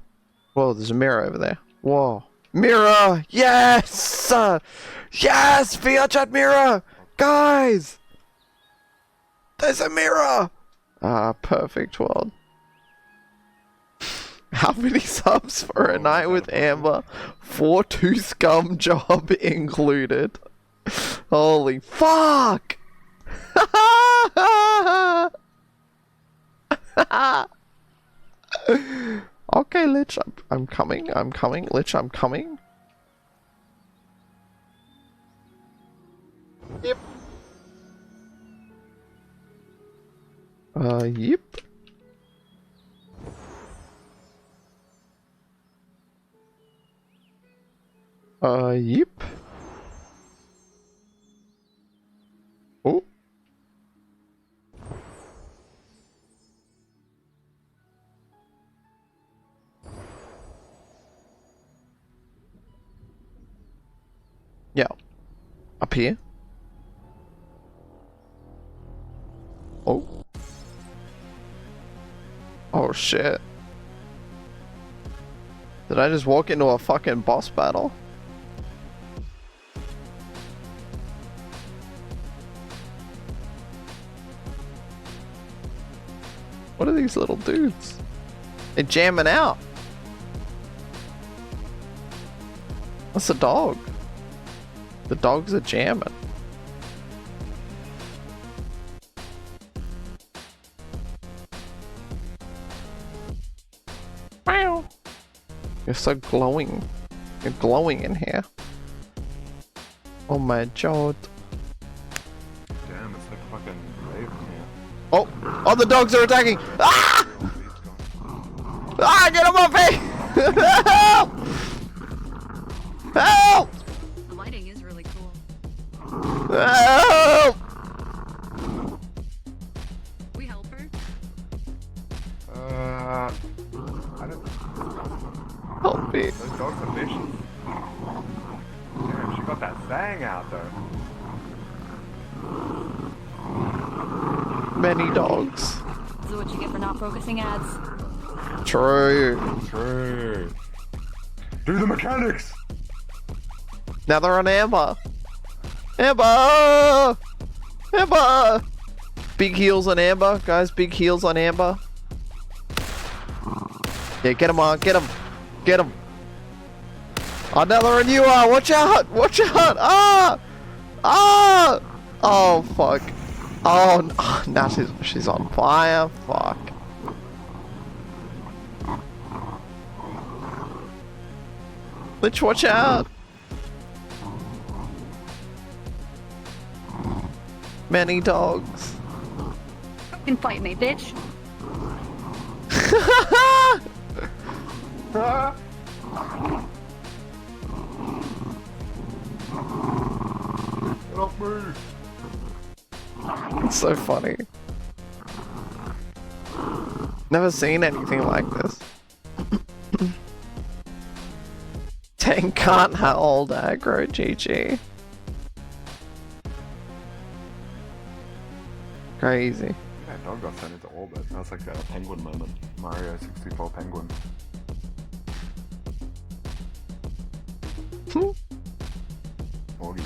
Whoa, there's a mirror over there. Whoa. Mirror! Yes! Yes! VR chat mirror! Guys! There's a mirror! Ah, perfect world. How many subs for a night with Amber? 4 tooth gum job included. Holy fuck! Okay, Lich, I'm coming, Lich, I'm coming. Yep. Yep. Yep. Oh. Yeah. Up here. Oh. Oh shit. Did I just walk into a fucking boss battle? 'Cause What are these little dudes? They're jamming out. That's a dog. The dogs are jamming. Wow. You're so glowing. You're glowing in here. Oh my god. Damn, it's like fucking brave in here. Oh! Oh, the dogs are attacking! Ah! Ah, get them off me! Help! Help! The lighting is really cool. Help! We help her? I don't. Help me. Those dogs are vicious. Damn, she got that thing out though. Many dogs. This is what you get for not focusing ads. True. True. Do the mechanics! Now they're on Amber. Amber! Amber! Big heels on Amber, guys. Big heels on Amber. Yeah, get him on. Get him. Get him. Oh, now they're on you. Watch out. Watch out. Ah! Ah! Oh, fuck. Oh, now she's on fire. Fuck. Lich, watch out. Many dogs. You can fight me, bitch. Get off me! It's so funny. Never seen anything like this. Tank can't hold aggro, GG. Crazy. That dog got sent into orbit. That was like a penguin moment. Mario 64 penguin. Corgis.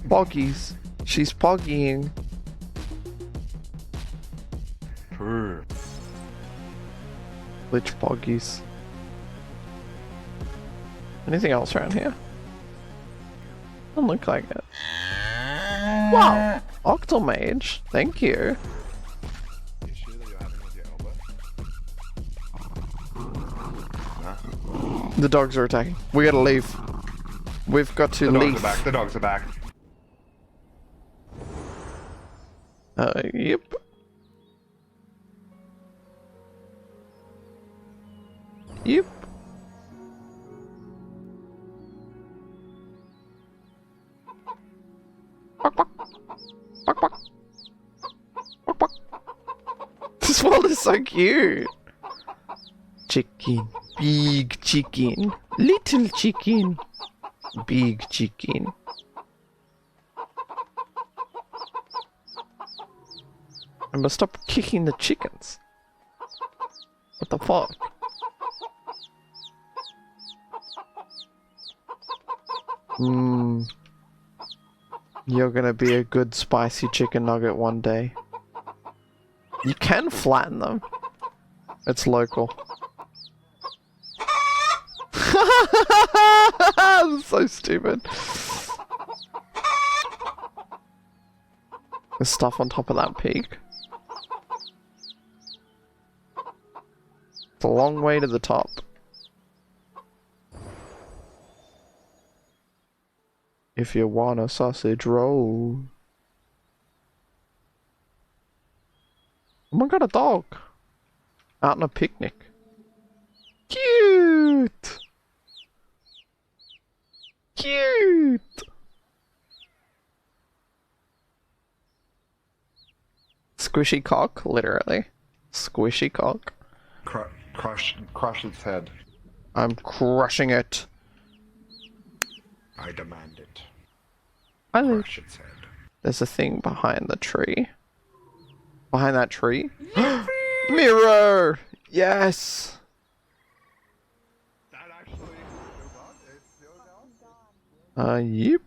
Poggies. She's poggying. True. Lich poggies. Anything else around here? Doesn't look like it. Wow! Octomage. Thank you. Issue that you're having with your elbow? Nah. The dogs are attacking. We gotta leave. We've got to The dogs leave. are back. The dogs are back. Yep. Yep. Bark, bark. Bark, bark. Bark, bark. This world is so cute. Chicken. Big chicken. Little chicken. Big chicken. I must stop kicking the chickens. What the fuck? You're gonna be a good spicy chicken nugget one day. You can flatten them. It's local. That's so stupid. There's stuff on top of that peak. It's a long way to the top. If you want a sausage roll. Oh my god, a dog! Out on a picnic. Cute! Cute! Squishy cock, literally. Squishy cock. Crush its head. I'm crushing it. I demand it. I think Crush its head. there's a thing behind the tree. Behind that tree? Mirror! Yes! That actually it's still gone? Yep.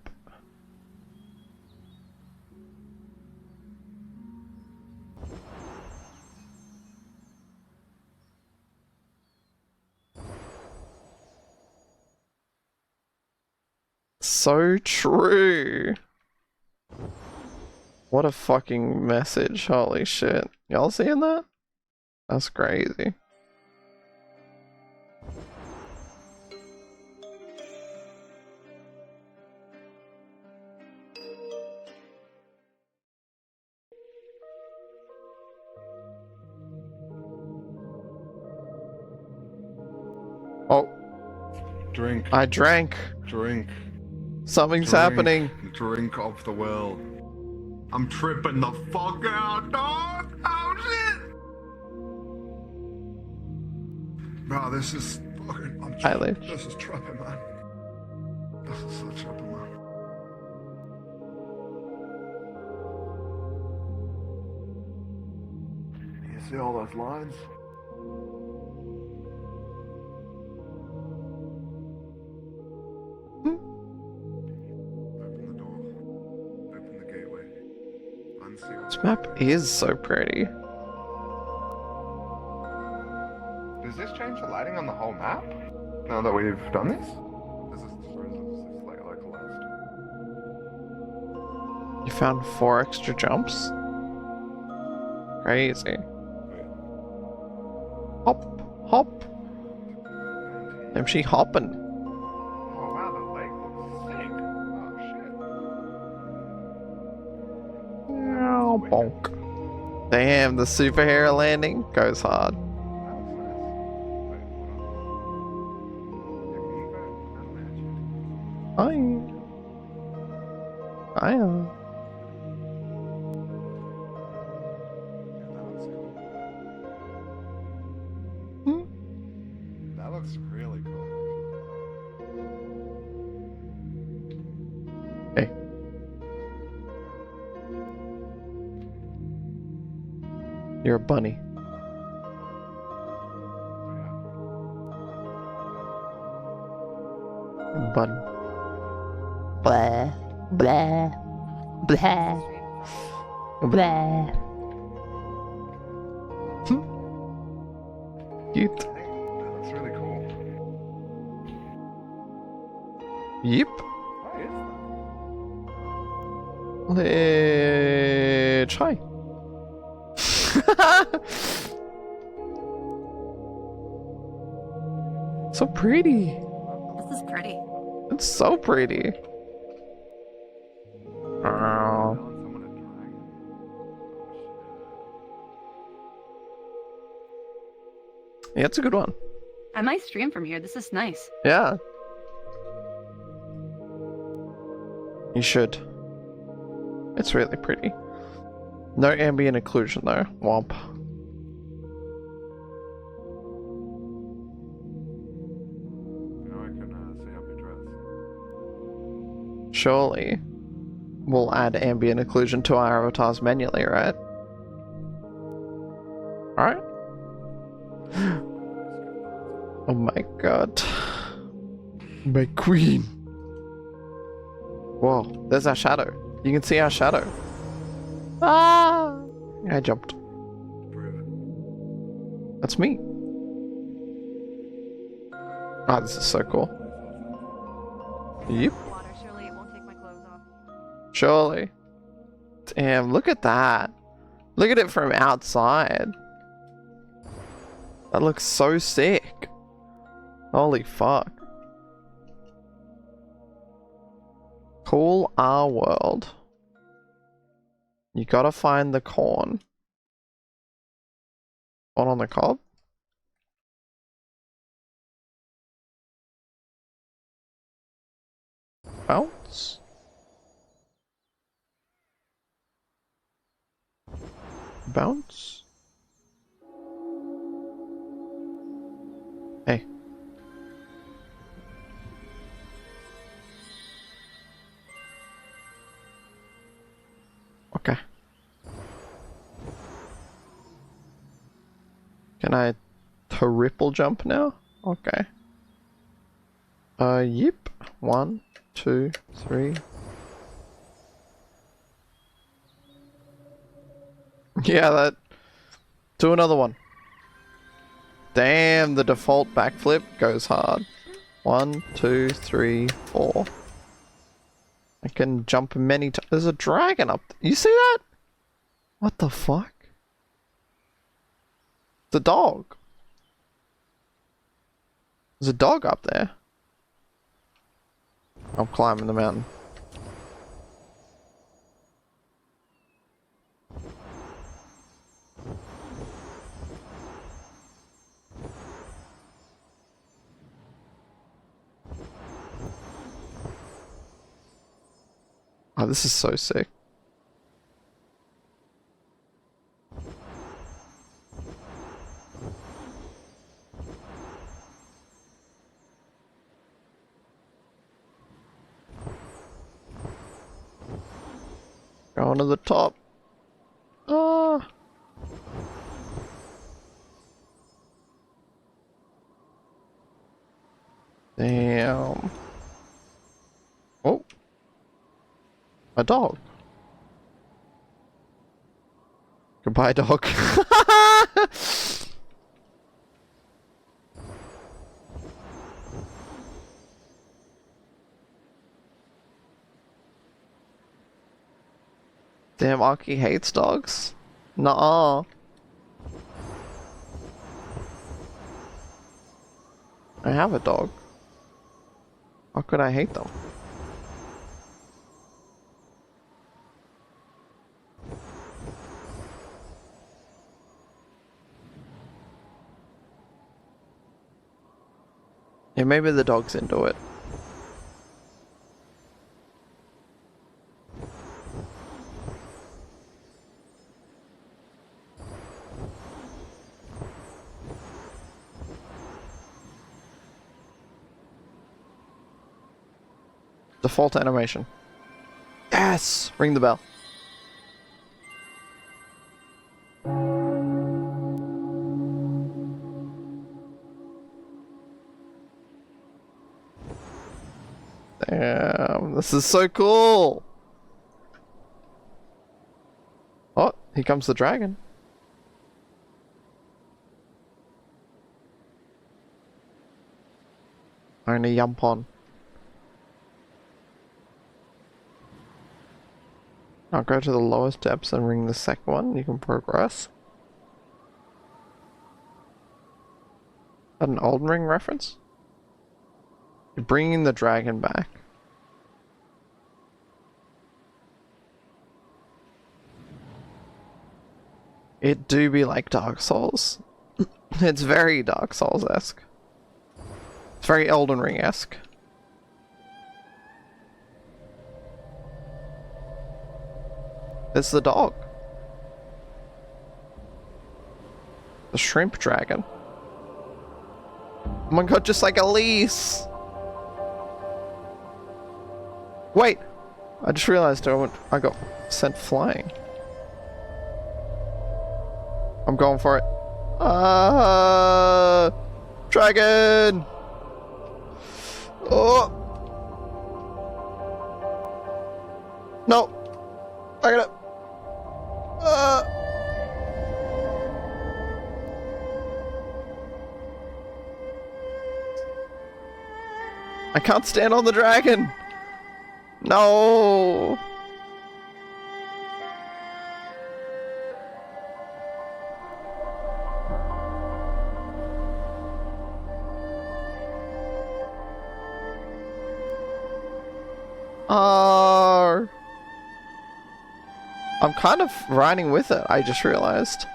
so true. What a fucking message. Holy shit. Y'all seeing that? That's crazy. Oh, Drink. I drank. Drink. Something's Drink. happening. Drink of the well. I'm tripping the fuck out, dog! Oh shit! Bro, this is fucking. I'm Highly. This is tripping, man. This is so tripping, man. You see all those lines? Open the door. Open the gateway. Unseal. This map is so pretty. Does this change the lighting on the whole map? Now that we've done this? This is like localized. You found 4 extra jumps? Crazy. Hop, hop. Am she hopping? Oh wow, the lake looks sick. Oh shit. Oh, bonk. Damn, the superhero landing goes hard. Hi. Hiya. That looks really cool. Hey. You're a bunny. Bun. Blah, blah, blah, blah. Cute. That looks really cool. Yep. What is Let's try. So pretty. This is pretty. It's so pretty. Oh. Yeah, it's a good one. I might stream from here. This is nice. Yeah. You should. It's really pretty. No ambient occlusion though. Womp. Now I can see up your dress. Surely we'll add ambient occlusion to our avatars manually, right? Alright. Oh my god. My queen. Whoa, there's our shadow. You can see our shadow. Ah! I jumped. Prove it. That's me. Ah, this is so cool. Yep. Water, surely it won't take my clothes off. Surely. Damn, look at that. Look at it from outside. That looks so sick. Holy fuck. Cool our world. You gotta find the corn. Corn on the cob? Bounce? Bounce? Hey. Okay. Can I triple jump now? Okay. Yep. 1, 2, 3. Yeah, that. Do another one. Damn, the default backflip goes hard. 1, 2, 3, 4. I can jump many times. There's a dragon up there. You see that? What the fuck? The dog. There's a dog up there. I'm climbing the mountain. Oh, this is so sick. Going to the top. Ah. Damn. Oh. A dog. Goodbye, dog. Damn, Aki hates dogs? Nuh-uh. I have a dog. How could I hate them? Yeah, maybe the dog's into it. Default animation. Yes! Ring the bell. Damn, this is so cool! Oh, here comes the dragon. I'm gonna jump on. I'll go to the lowest depths and ring the second one. You can progress. Is that an Elden Ring reference? You're bringing the dragon back. It do be like Dark Souls. It's very Dark Souls-esque. It's very Elden Ring-esque. It's the dog. The shrimp dragon. Oh my god, just like Elise! Wait! I just realized I got sent flying. I'm going for it. Dragon! Oh! No! I got it! I can't stand on the dragon! No! I'm kind of riding with it, I just realized.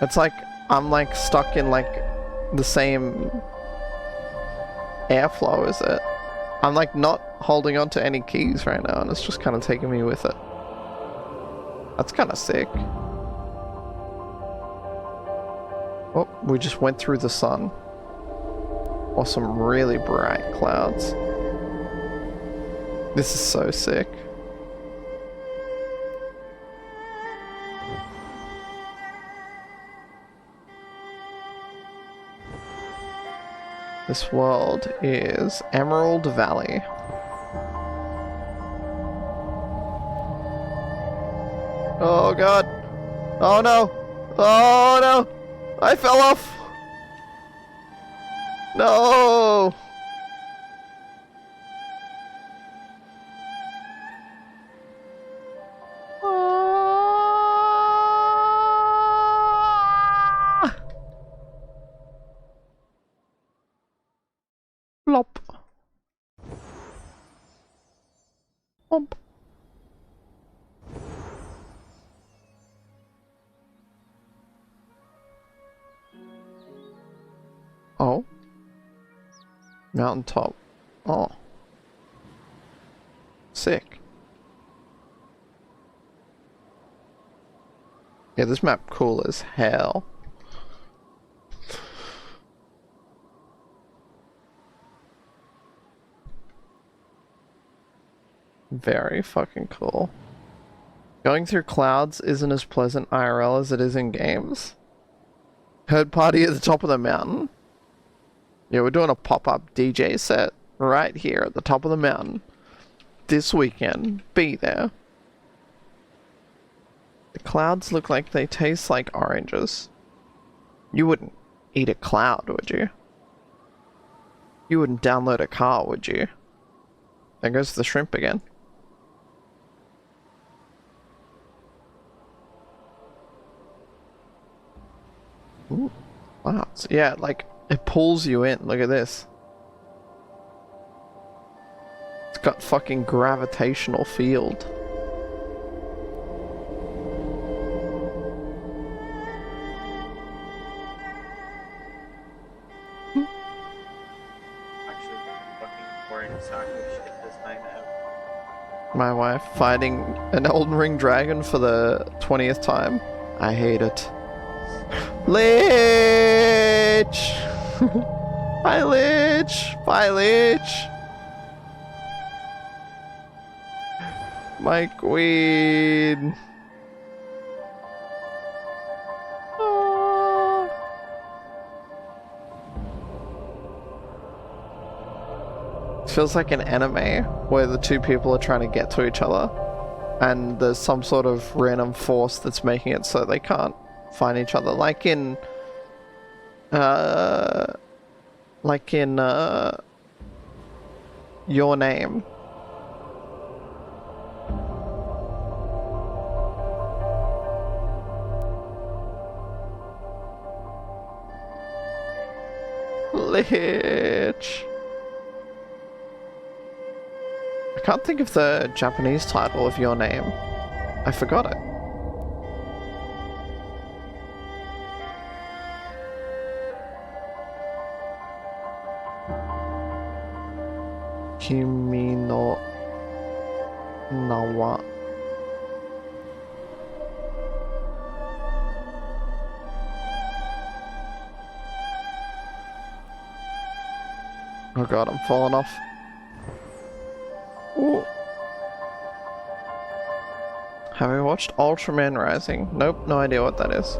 It's like, I'm like stuck in like the same airflow as it. I'm like not holding on to any keys right now and it's just kind of taking me with it. That's kind of sick. Oh, we just went through the sun. Or some really bright clouds. This is so sick. This world is Emerald Valley. Oh god. Oh no. Oh no. I fell off. No. Flop. Bump. Oh. Mountaintop. Oh. Sick. Yeah, this map cool as hell. Very fucking cool. Going through clouds isn't as pleasant IRL as it is in games. Heard party at the top of the mountain. Yeah, we're doing a pop-up DJ set right here at the top of the mountain. This weekend. Be there. The clouds look like they taste like oranges. You wouldn't eat a cloud, would you? You wouldn't download a car, would you? There goes the shrimp again. Ooh, wow. So yeah, like, it pulls you in. Look at this. It's got fucking gravitational field. Actually, fucking boring sack of shit this night now. My wife fighting an Elden Ring dragon for the 20th time. I hate it. Lich! Bye, Lich! Bye, Lich! My queen! Ah. It feels like an anime where the two people are trying to get to each other and there's some sort of random force that's making it so they can't find each other, like in Your Name. Lich. I can't think of the Japanese title of Your Name. I forgot it. Kimi no Nawa. Oh god, I'm falling off. Ooh. Have you watched Ultraman Rising? Nope, no idea what that is.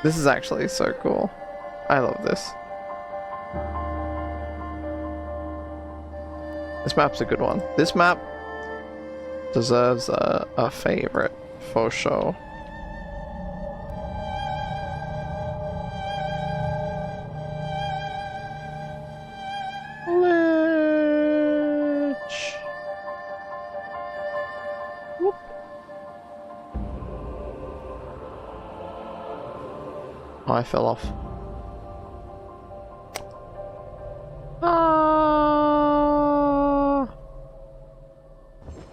This is actually so cool. I love this. This map's a good one. This map deserves a favorite, for sure. Lich. Whoop. Oh, I fell off.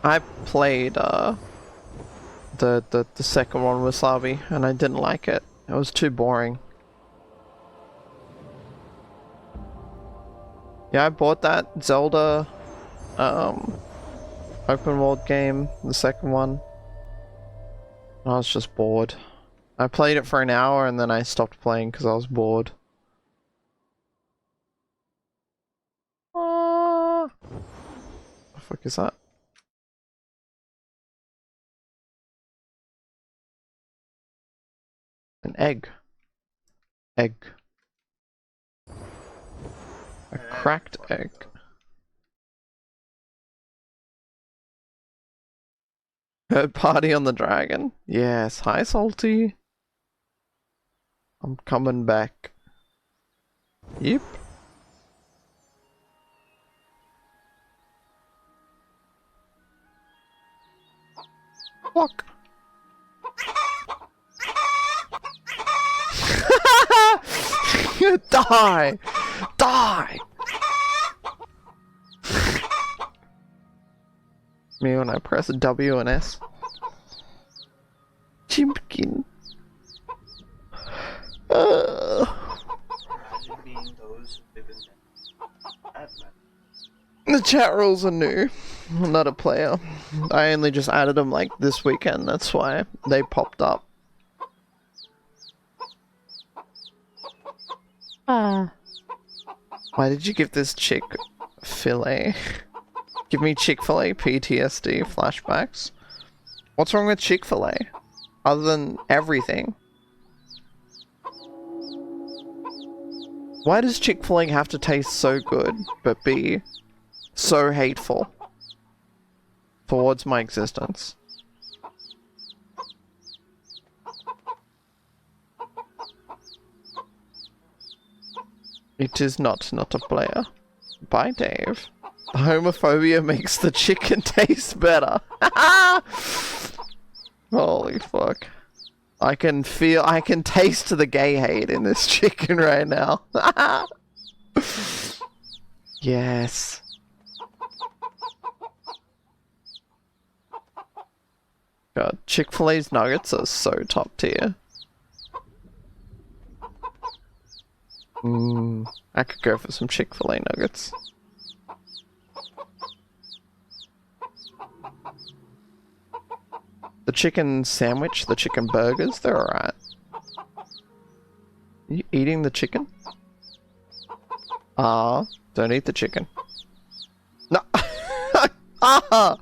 I played the second one with Wasabi and I didn't like it. It was too boring. Yeah, I bought that Zelda open world game, the second one. I was just bored. I played it for an hour and then I stopped playing because I was bored. What the fuck is that? An egg. Egg. A cracked egg. Third party on the dragon. Yes. Hi, Salty. I'm coming back. Yep. Fuck. Die! Die! Me when I press W and S. Chimpkin. Imagine being those who live in that. The chat rules are new. I'm not a player. I only just added them like this weekend, that's why they popped up. Why did you give this chick fillet? Give me Chick-fil-A PTSD flashbacks. What's wrong with Chick-fil-A? Other than everything. Why does Chick-fil-A have to taste so good, but be so hateful towards my existence? It is not a player. Bye, Dave. Homophobia makes the chicken taste better. Holy fuck. I can taste the gay hate in this chicken right now. Yes. God, Chick-fil-A's nuggets are so top tier. I could go for some Chick-fil-A nuggets. The chicken sandwich, the chicken burgers, they're alright. You eating the chicken? Don't eat the chicken. No! Ah!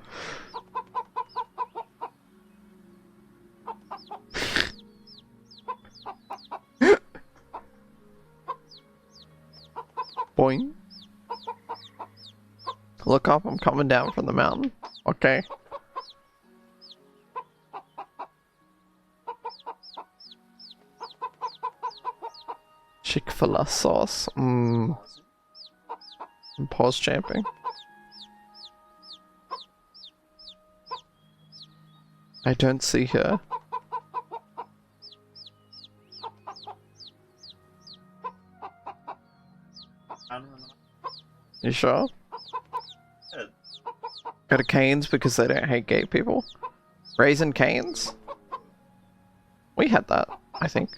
Boing. Look up, I'm coming down from the mountain. Okay. Chick-fil-A sauce. I'm pause champing. I don't see her. I don't know. You sure? Yeah. Go to Cane's because they don't hate gay people. Raisin Cane's? We had that, I think.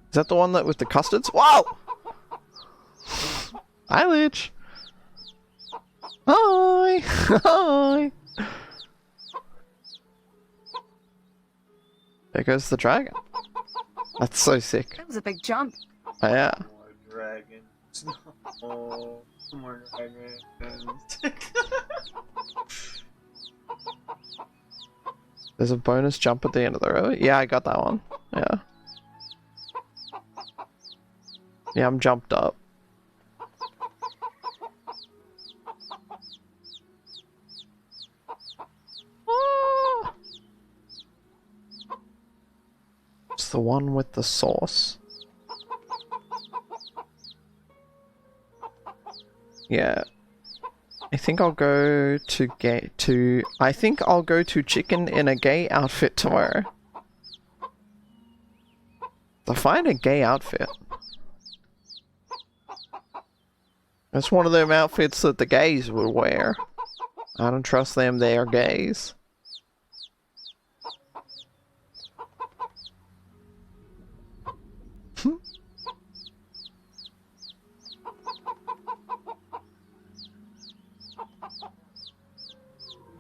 Is that the one that with the custards? Wow! Hi, Lich! Hi! Hi! There goes the dragon. That's so sick. That was a big jump. Oh, yeah. More dragons. No. More dragons. There's a bonus jump at the end of the road. Yeah, I got that one. Yeah. Yeah, I'm jumped up. Ah! It's the one with the sauce. Yeah. I think I'll go to I think I'll go to chicken in a gay outfit tomorrow. To find a gay outfit. That's one of them outfits that the gays would wear. I don't trust them, they are gays.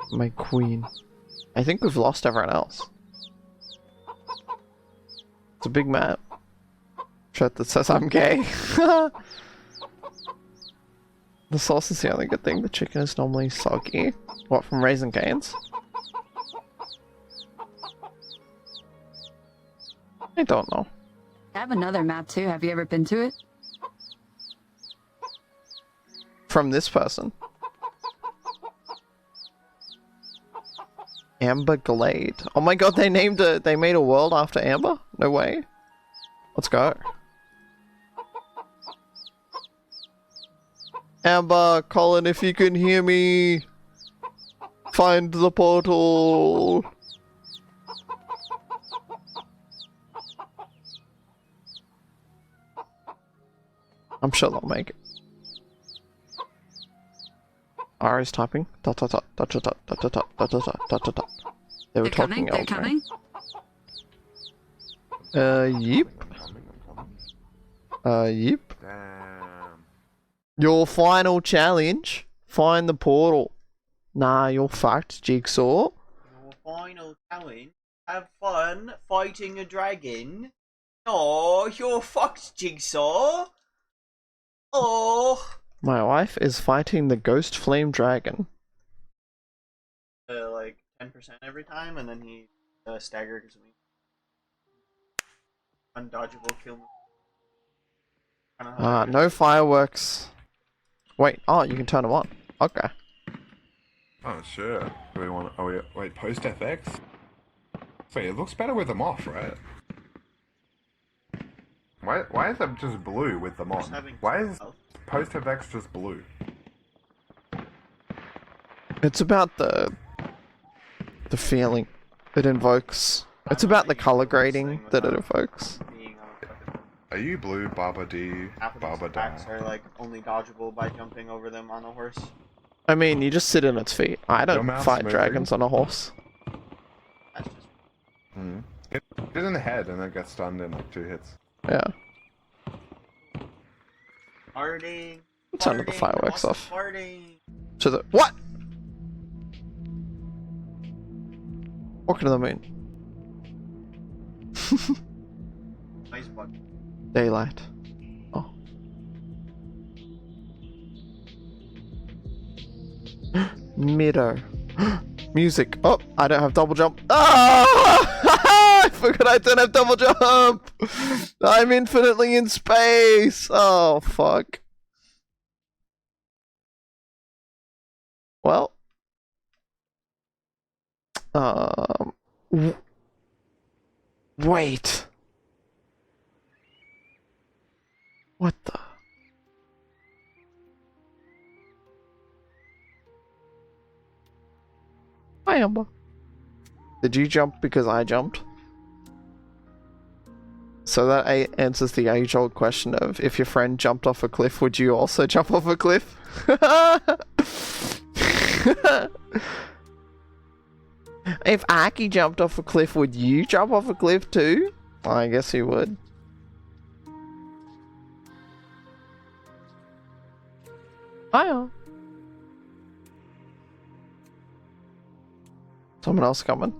My queen. I think we've lost everyone else. It's a big map. Chat that says I'm gay. The sauce is the only good thing. The chicken is normally soggy. What, from Raisin Cane's? I don't know. I have another map too. Have you ever been to it? From this person. Amber Glade. Oh my god, they made a world after Amber? No way. Let's go. Amber, Colin, if you can hear me, find the portal. I'm sure they'll make it. Ari's typing. Dot dot dot dot dot dot dot dot dot dot dot dot dot. They were talking. They're coming. Yep. Yep. Damn. Your final challenge. Find the portal. Nah, you're fucked, Jigsaw. Your final challenge. Have fun fighting a dragon. Oh, you're fucked, Jigsaw. Oh. My wife is fighting the ghost flame dragon. Like 10% every time, and then he staggered or something. Undodgeable kill. No fireworks. Wait, oh, you can turn them on. Okay. Oh, sure. Do we want? Oh, wait. Post FX. Wait, it looks better with them off, right? Why is it just blue with them on? Why is post FX just blue? It's about the feeling it invokes. It's about the color grading that it evokes. Are you blue, Baba D, Half of Baba these attacks are like only dodgeable by jumping over them on a horse. I mean, you just sit in its feet. I Your don't mouse fight moving? dragons on a horse. That's just Hit it in the head and then get stunned in like 2 hits. Yeah. farting. Turn the fireworks lots of off. Farting. To the what? Walking to the moon. Nice button. Daylight. Oh. Mido. Music. Oh, I don't have double jump. Ah! I forgot I don't have double jump. I'm infinitely in space. Oh, fuck. Well. Wait. What the? Hi, Amber. Did you jump because I jumped? So that answers the age-old question of, if your friend jumped off a cliff, would you also jump off a cliff? If Aki jumped off a cliff, would you jump off a cliff too? I guess you would. Hiya. Someone else coming?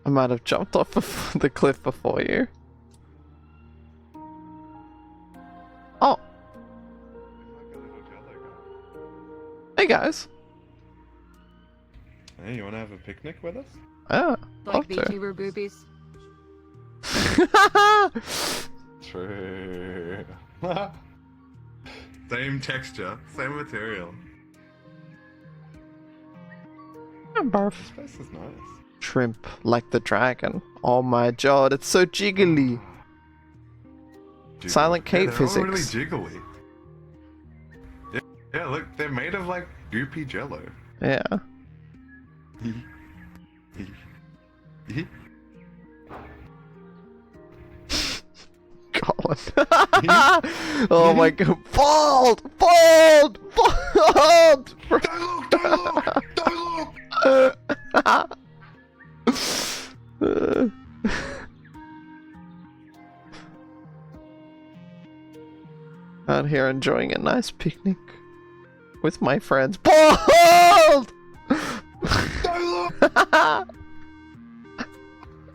I might have jumped off the cliff before you. Oh. Hey guys. Hey, you wanna have a picnic with us? Yeah. Like VTuber boobies. True. Same texture, same material. Barf. This space is nice. Shrimp like the dragon. Oh my god, it's so jiggly. Jiggly. Silent Kate they're all physics. really jiggly. Yeah, look, they're made of like goopy jello. Yeah. Colin. Oh my god. Bald! Bald! Bald! Don't look! Out here enjoying a nice picnic with my friends. Bald! Don't look!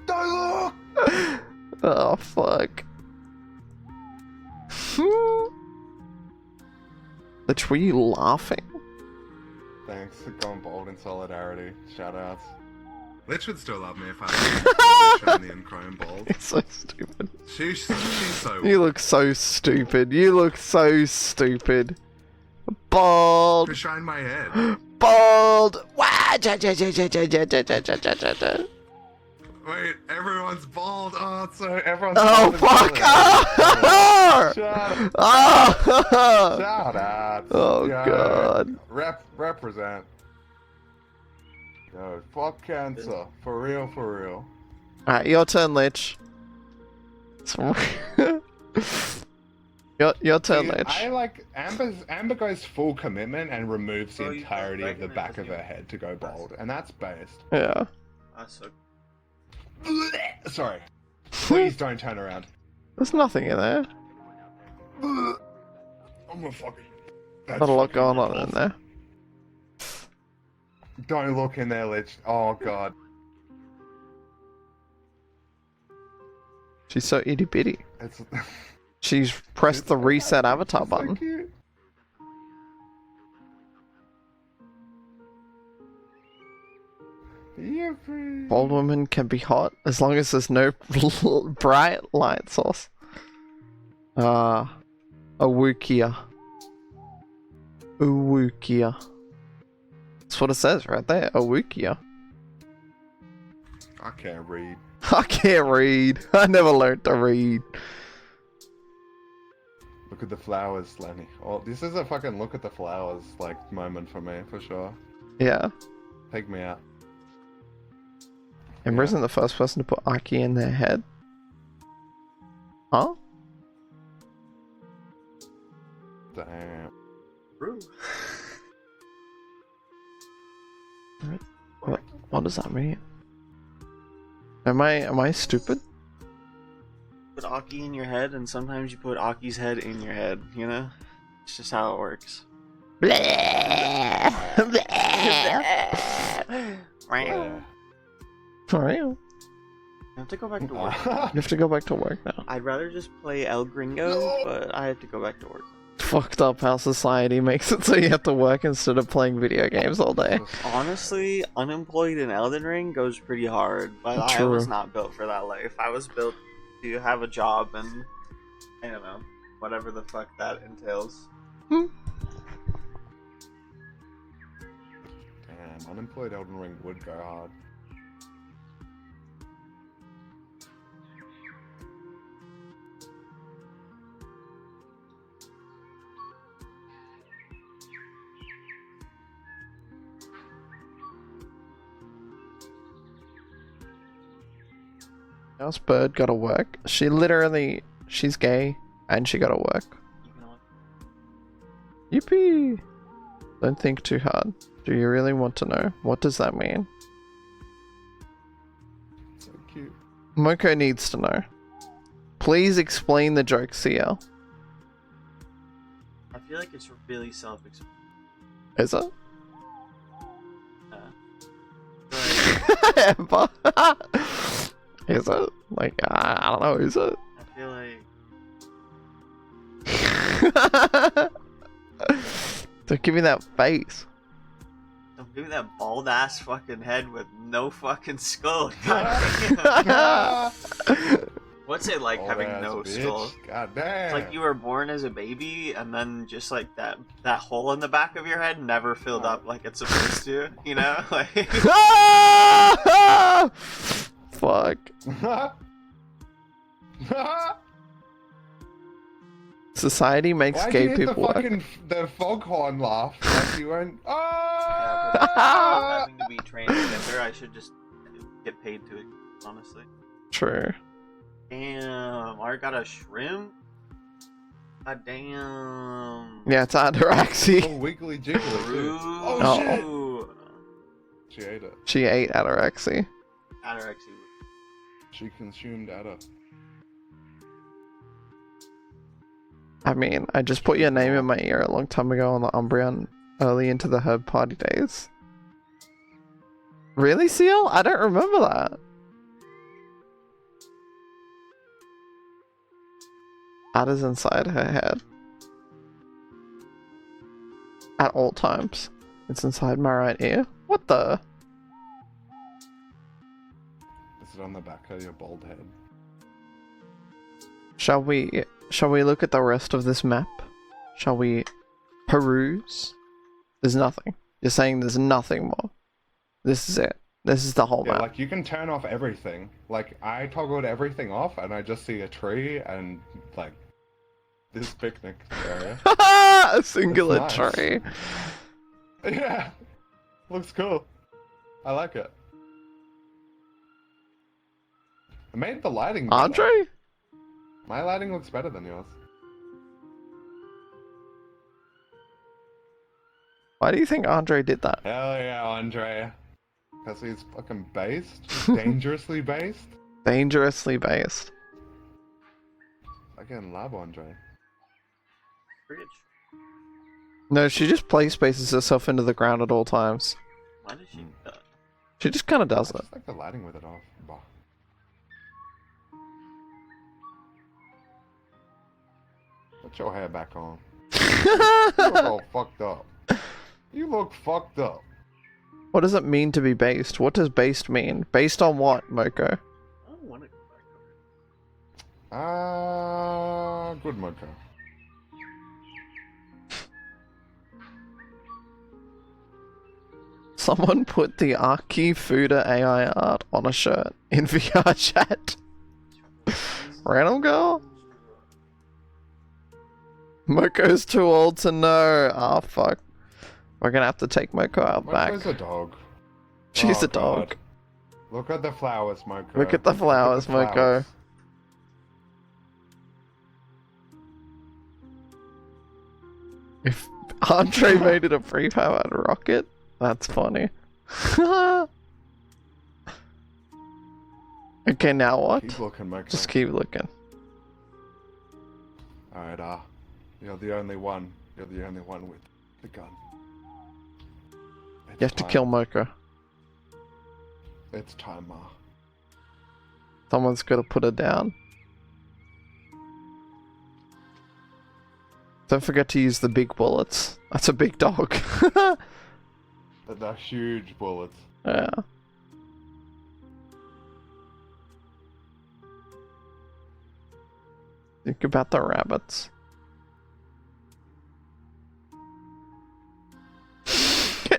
Don't look! Oh fuck. Lich, were you laughing? Thanks for going bold in solidarity. Shoutouts. Lich would still love me if I was shiny and chrome bald. You're so stupid. She's so You look so stupid. You look so stupid. Bald. To shine my head. Bald. Wah! Wait, everyone's bald. Oh, so everyone's Oh, bald. fuck! Ah! Shut up. Ah! Shut up. Oh, Yo, God. Represent. Yo, fuck cancer. For real, for real. Alright, your turn, Lich. your turn, See, Lich. I like Amber goes full commitment and removes the So you entirety of the recommend back of you- her head to go bald, and that's based. Yeah. So Sorry. Please don't turn around. There's nothing in there. I'm gonna fucking. Not a lot going on in there. Don't look in there, Lich. Oh god. She's so itty bitty. It's She's pressed the reset avatar so button. cute. Yeah, pretty. Bald women can be hot as long as there's no bright light source. Awukia. Awukia. That's what it says right there. Awukia. I can't read. I can't read. I never learned to read. Look at the flowers, Lenny. Oh, this is a fucking look at the flowers like moment for me, for sure. Yeah. Take me out. Ember isn't the first person to put Aki in their head. Huh? Damn. What does that mean? Am I stupid? put Aki in your head, and sometimes you put Aki's head in your head. You know, it's just how it works. For real? I have to go back to work. You have to go back to work now. I'd rather just play El Gringo, but I have to go back to work. Fucked up how society makes it so you have to work instead of playing video games all day. Honestly, unemployed in Elden Ring goes pretty hard, but I True. was not built for that life. I was built to have a job and, I don't know, whatever the fuck that entails. Damn, unemployed Elden Ring would go hard. House Bird gotta work. She's gay and she gotta work. Yippee! Don't think too hard. Do you really want to know? What does that mean? So cute. Moko needs to know. Please explain the joke, CL. I feel like it's really self-explanatory. Is it? But Emma. Is it? Like, I don't know, is it? I feel like Don't give me that face. don't give me that bald ass fucking head with no fucking skull. God damn. What's it like having Old-ass no bitch. skull? God damn. It's like you were born as a baby, and then just like that hole in the back of your head never filled up like it's supposed to. You know, like Fuck. Society makes Why'd gay you hit people the work. fucking the foghorn laugh? Like you went. yeah, for Ah! having to be transgender, I should just get paid to it. Honestly. True. Damn, I got a shrimp. God damn. Yeah, it's Ataraxy. Oh, wiggly jiggly too. Oh, shit. shit. She ate it. She ate Ataraxy. Anorexia. She consumed Ada. I mean, I just put your name in my ear a long time ago on the Umbreon early into the Herb Party days. Really, Seal? I don't remember that. Ada's inside her head. At all times. It's inside my right ear. What the? Is it on the back of your bald head? Shall we look at the rest of this map? Shall we Peruse? There's nothing. You're saying there's nothing more. This is it. This is the whole Yeah, map. like you can turn off everything. Like I toggled everything off, and I just see a tree and like this picnic area. A singular That's nice. tree. Yeah, looks cool. I like it. I made the lighting better. Andre? My lighting looks better than yours. Why do you think Andre did that? Hell yeah, Andre. Because he's fucking based. Dangerously based. Dangerously based. Fucking love Andre. Bridge. No, she just play spaces herself into the ground at all times. Why does she do that? She just kind of does I it. just like the lighting with it off. Bah. Put your hair back on. You look all fucked up. You look fucked up. What does it mean to be based? What does based mean? Based on what, Moko? I don't want to go back. Good Moko. Someone put the Akiwoo AI art on a shirt in VR chat. Random girl? Moko's too old to know. Oh fuck. We're gonna have to take Moko out back. Moko's a dog. She's Oh, a dog. God. Look at the flowers, Moko. Look at the flowers, Moko. If Andre made it a pre-powered rocket, that's funny. Okay, now what? Keep looking, Moko. Just keep looking. Alright, you're the only one. You're the only one with the gun. You have to kill Moko. It's time, Ma. Someone's got to put her down. Don't forget to use the big bullets. That's a big dog. They're huge bullets. Yeah. Think about the rabbits.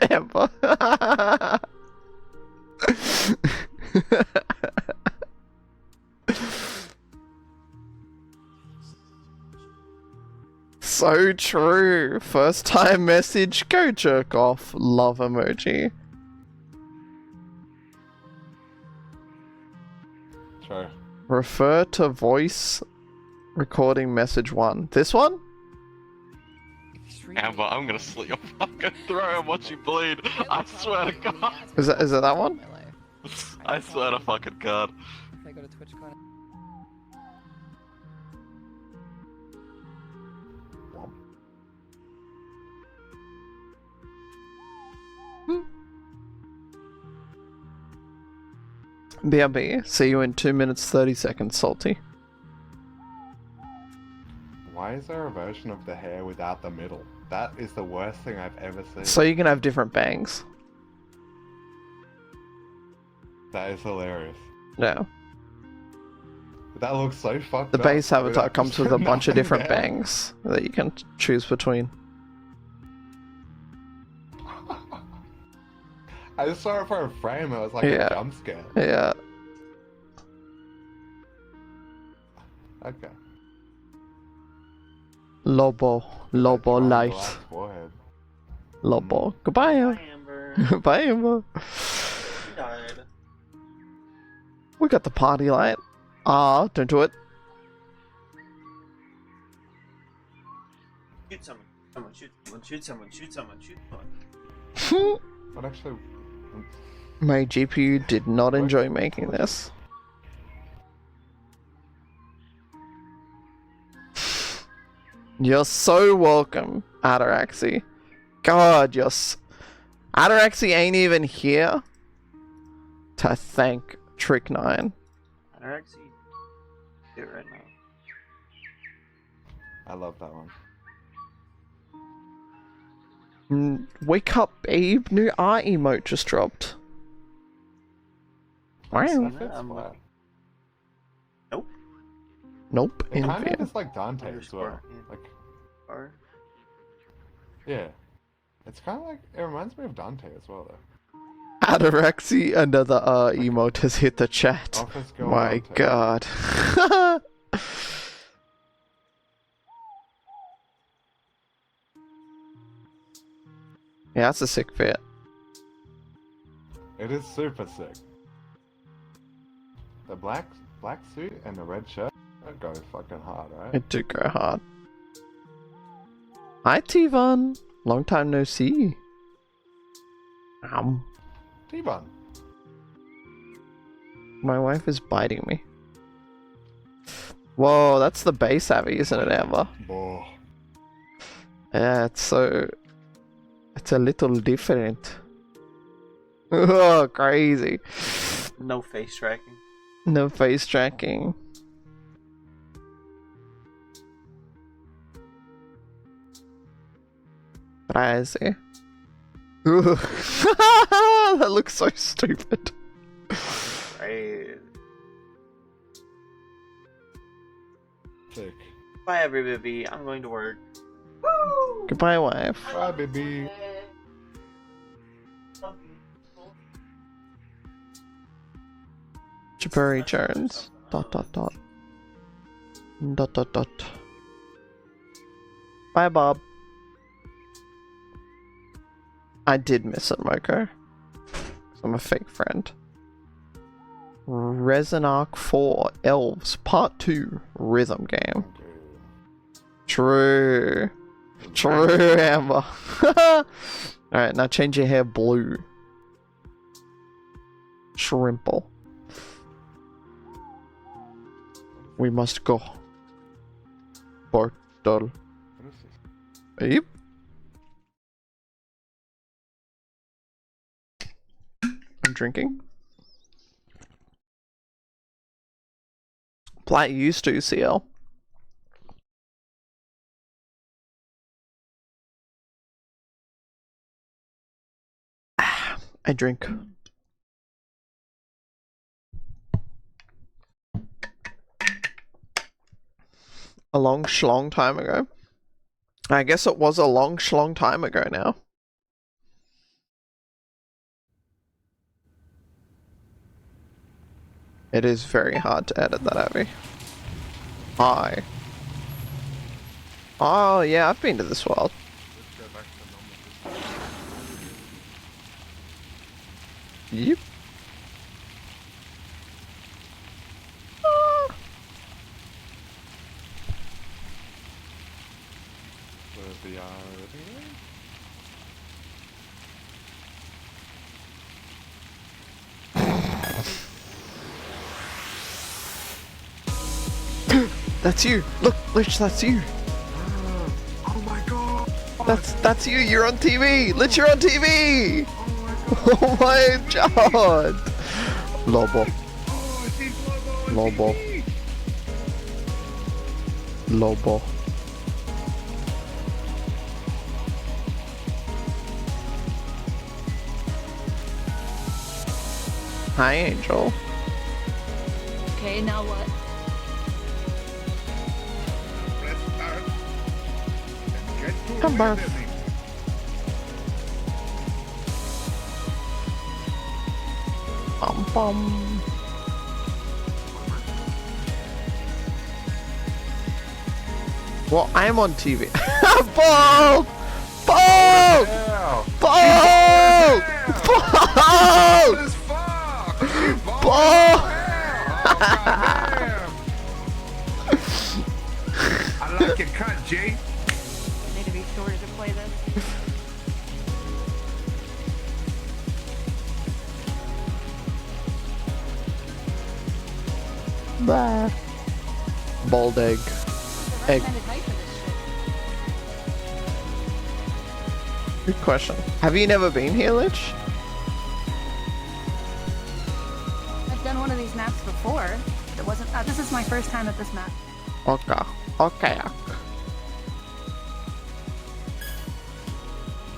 Amber. So true. First time message, go jerk off. Love emoji. True. Refer to voice recording message 1. This one? Amber, I'm gonna slit your fucking throat and watch you bleed. I swear to God. Is it that one? I swear to fucking God. If I go to TwitchCon. BRB, see you in 2 minutes 30 seconds, Salty. Why is there a version of the hair without the middle? That is the worst thing I've ever seen. So you can have different bangs. That is hilarious. Yeah. That looks so fucked The up. base avatar without comes just with a bunch of nothing different there. bangs that you can choose between. I just saw it for a frame, it was like Yeah. a jump scare. Yeah. Okay. Lobo. Lobo Triangle light. ass forehead. Lobo. Goodbye, Amber. Hi, Amber. Bye, Amber. She died. We got the party light. Ah, don't do it. Shoot someone. Someone shoot someone. Shoot someone. Shoot someone. Shoot someone. But actually, My GPU did not enjoy making this. You're so welcome, Ataraxy. God, Ataraxy ain't even here to thank Trick 9. I'd actually do it right now. I love that one. Wake up, babe. New art emote just dropped. Wow. Seen that? That's I'm flat. Nope. Nope. It kind Envy. of is like Dante as well. Underscore, yeah. Like, Or Yeah. It's kind of like, it reminds me of Dante as well, though. Anorexia, another emote has hit the chat. Office girl My Dante. god. Yeah, that's a sick fit. It is super sick. The black suit and the red shirt go fucking hard, right? It did go hard. Hi, T-Von. Long time no see. T-Bun. My wife is biting me. Whoa, that's the base Abby, isn't it, Amber? Boah. Yeah, it's a little different. Oh, crazy. No face tracking. No face tracking. Crazy. Ooh. That looks so stupid. Right. Sick. Bye, everybody. I'm going to work. Goodbye, wife. Bye, baby. Jabari Jones. Dot dot dot. Dot dot dot. Bye, Bob. I did miss it, Moko. 'Cause I'm a fake friend. Resin Arc 4 Elves Part 2 Rhythm Game. True. True, Amber. Alright, now change your hair blue. Shrimple. We must go. Portal. Yep. I'm drinking. Plat used to CL. I drink. A long schlong time ago. I guess it was a long schlong time ago now. It is very hard to edit that, Abby. Hi. Oh, yeah, I've been to this world. Yep. The That's you. Look, Lich, that's you. Oh my god. That's you. You're on TV. Lich, you're on TV. Oh my god. Lobo. Oh, it's Lobo. Lobo. Lobo. Hi, Angel. Okay, now what? Come back. Bum bum. Well, I'm on TV. Ball! Ball! Ball! Ball! Ball! I like your cut, Jay. Need to be shorter to play this. Bah. Bald egg. Egg. Good question. Have you never been here, Lich? I've done one of these maps before, but it wasn't. This is my first time at this map. Okay. Okay.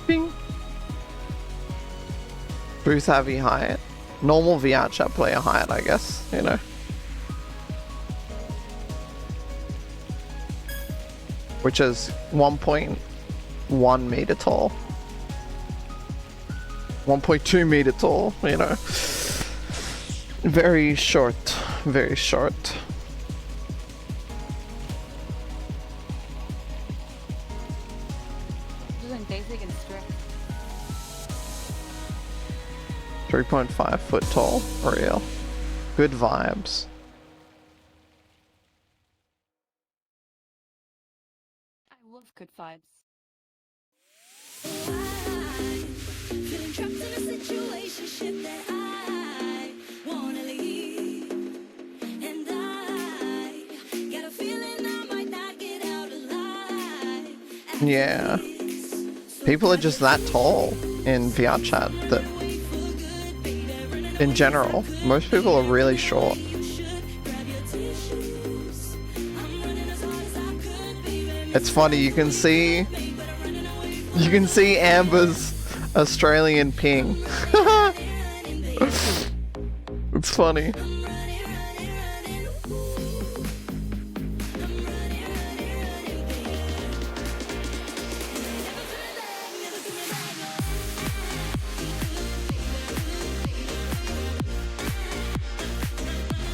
Bing. Booth heavy Hyatt. Normal VR chat player Hyatt, I guess, you know. Which is 1.1 1 meter tall. 1.2 meter tall, you know. Very short, very short. Doing basic and strict. 3.5 foot tall, for real. Good vibes. I love good vibes. Feeling trapped in a situationship that I wanna leave, and I got a feeling I might not get out alive. Yeah. People are just that tall in VR chat that, in general, most people are really short. It's funny, you can see Amber's Australian ping. It's funny.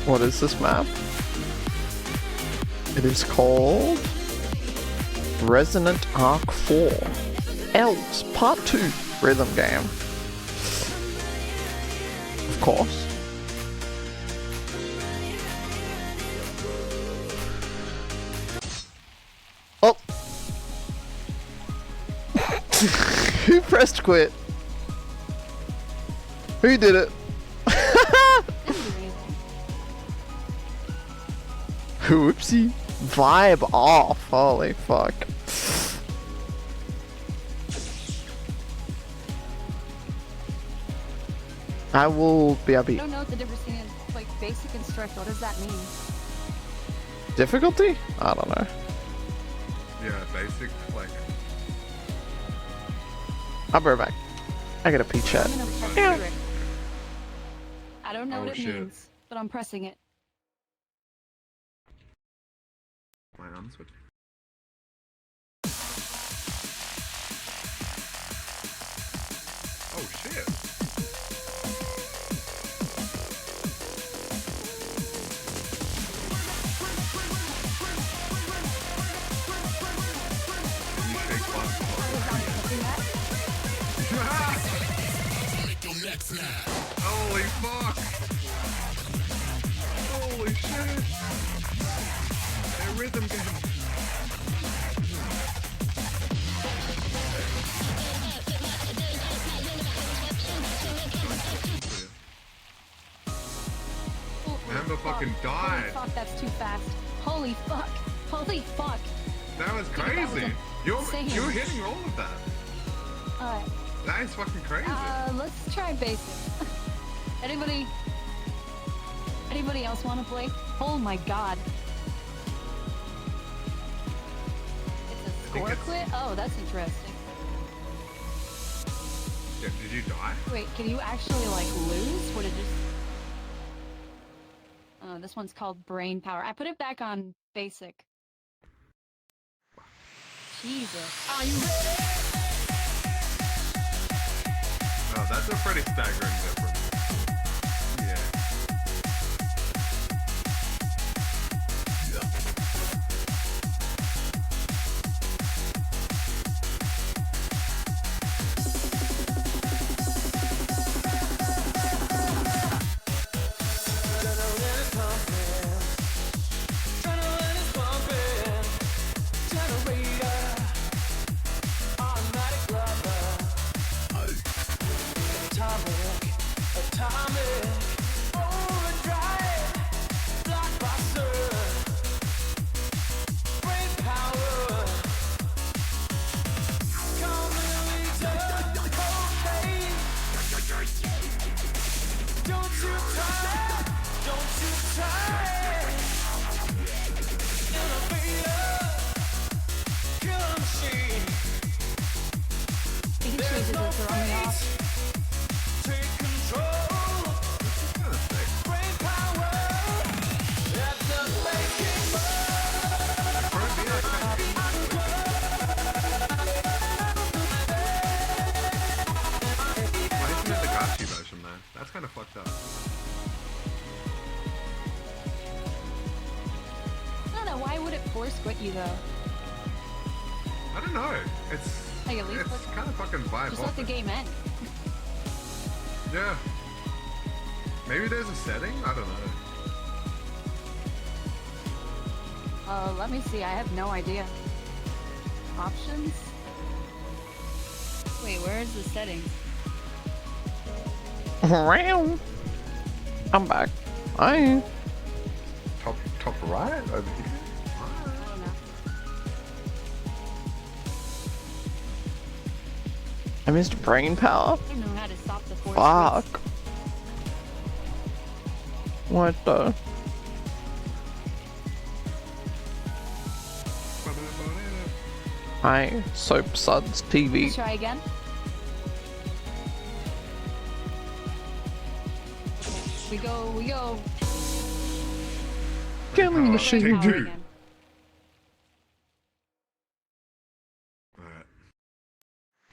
What is this map? It is called Resonant Arc 4. Elves Part 2 rhythm game. Of course. Oh! Who pressed quit? Who did it? Whoopsie. Vibe off. Holy fuck. I will be I don't know what the difference is. Like basic and strict. What does that mean? difficulty? I don't know. Yeah, basic, like... I'll be right back. I gotta pee chat. I'm gonna press strict. I don't know Oh, what it shit. means, but I'm pressing it. My arms switch. Oh shit! Can you shake buttons? Holy fuck! Holy shit! They're rhythm games. Amber fucking died. Holy fuck, that's too fast. Holy fuck. Holy fuck. That was Dude, crazy. that was You're insane. hitting all of that. Alright. That is fucking crazy. Let's try basic. Anybody else want to play? Oh my god. It's a score quit? Oh, that's interesting. Yeah, did you die? Wait, can you actually like lose? Would it just... Oh, this one's called Brain Power. I put it back on basic. Jesus. Are you ready? Oh, that's a pretty staggering difference. Yeah. kind of fucked up. I don't know, why would it force quit you though? I don't know. It's Like, at least it's kind of fucking vibe. just let the game end. Yeah. Maybe there's a setting? I don't know. Let me see, I have no idea. Options? Wait, where's the settings? I'm back. Hi. Top right over here. I don't know. I missed brain power. I don't know how to stop the force. Fuck. What the? Hi, Soap Suds TV. Let's try again. We go. Killing the Power shit. again. Alright.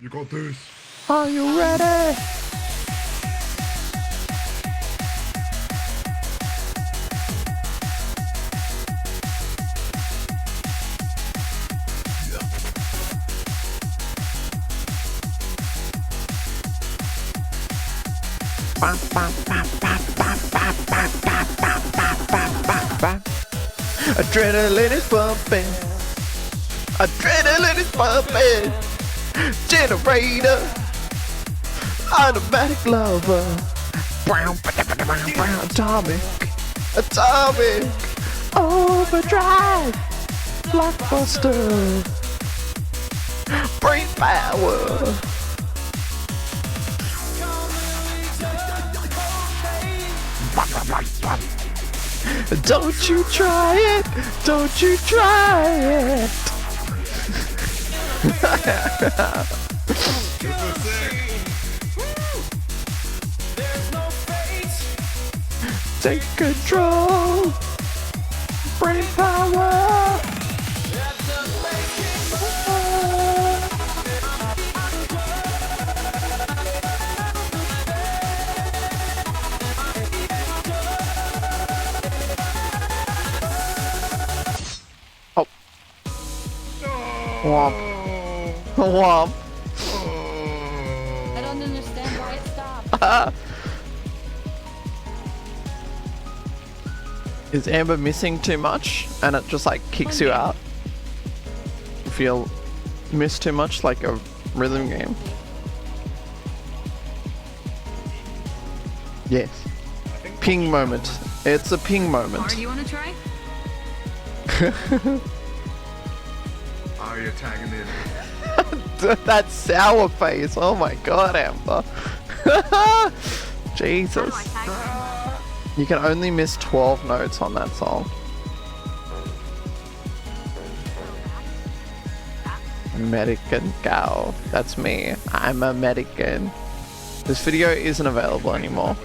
You got this. Are you ready? Adrenaline is pumping. Adrenaline is pumping. Generator. Automatic lover. Atomic. Atomic. Overdrive. Blockbuster. Brain power. Don't you try it! Don't you try it! Take control! Brain power! Womp. Womp. I don't understand why it stopped. Is Amber missing too much and it just like kicks you out? If you miss too much like a rhythm game? Yes. Ping moment. It's a ping moment. Do you want to try? Oh, you're tagging in. That sour face. Oh my god, Amber. Jesus. You can only miss 12 notes on that song. American cow. That's me. I'm American. This video isn't available anymore.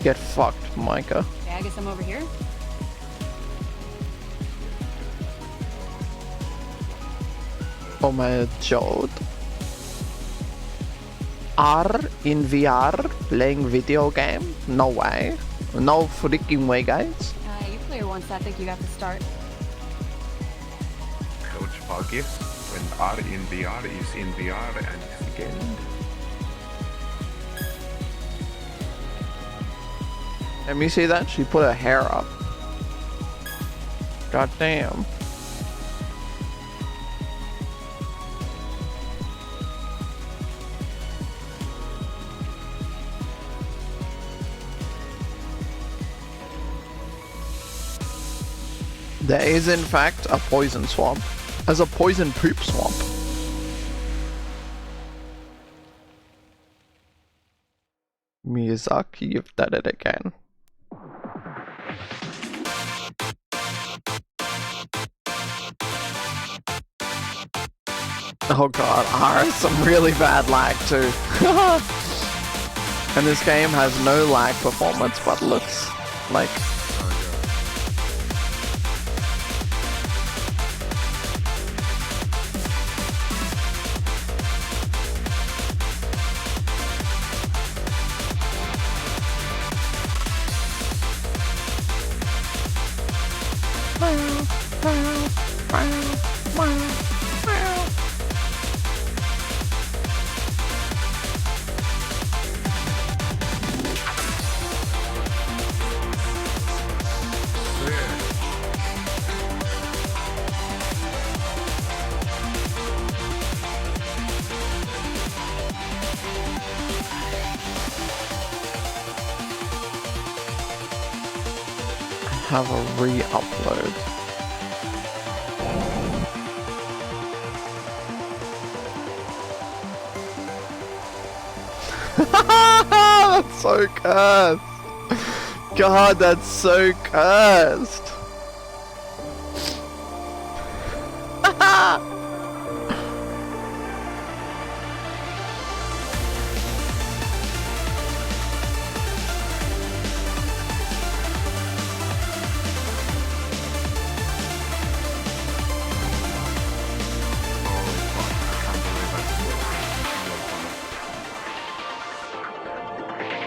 Get fucked, Micah. Okay, I guess I'm over here. Oh my god. R in VR playing video game? No way. No freaking way, guys. You clear once, I think you got to start. Coach forgives when R in VR is in VR and is again. Let me see that. She put her hair up. God damn. There is in fact a poison swamp. As a poison poop swamp. Miyazaki, you've done it again. Oh god, R has some really bad lag too. And this game has no lag performance but looks like... have a re-upload. That's so cursed. God, that's so cursed.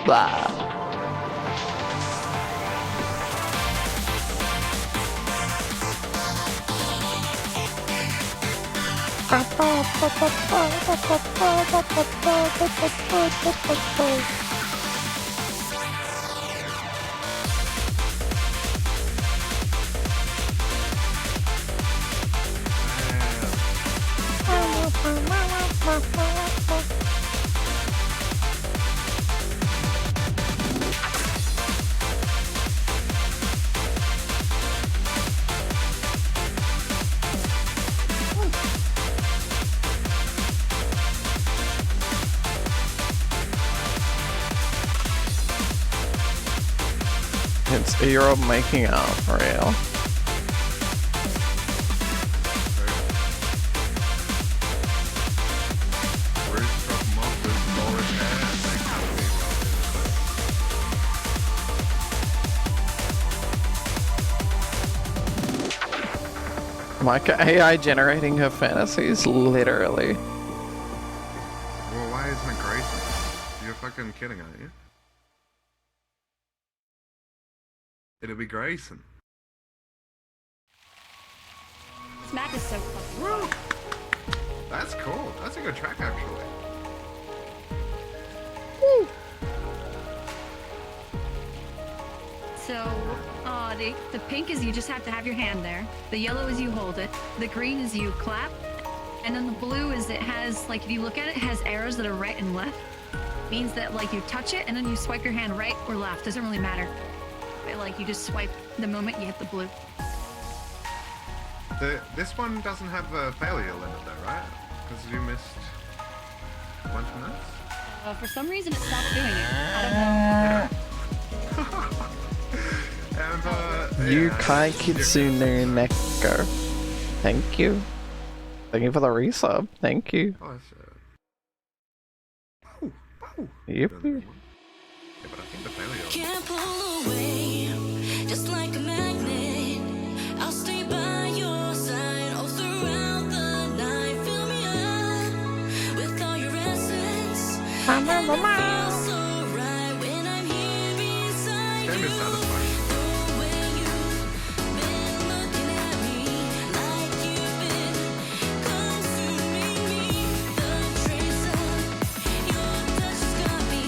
Blah. It's Europe making out for real. Like AI generating her fantasies, literally. Well, why isn't it Grayson? You're fucking kidding, aren't you? It'll be Grayson. Smack is so fucking cool. That's cool. That's a good track, actually. So, the pink is you just have to have your hand there. The yellow is you hold it. The green is you clap. And then the blue is it has, like, if you look at it, it has arrows that are right and left. Means that, like, you touch it and then you swipe your hand right or left. Doesn't really matter. But, like, you just swipe the moment you hit the blue. This one doesn't have a failure limit, though, right? Because you missed a bunch of notes? For some reason, it stopped doing it. I don't know. And, Yukai Kitsune Neko. Thank you. Thank you for the resub. Thank you. Oh, Yep. yeah, but I think the failure. Can't pull away, just like a magnet. I'll stay by your side all throughout the night. Fill me up with all your essence. And it feels so right when I'm here beside This game is you. satisfying. The way you've been looking at me, like you've been consuming me. The trace of your touch has got me.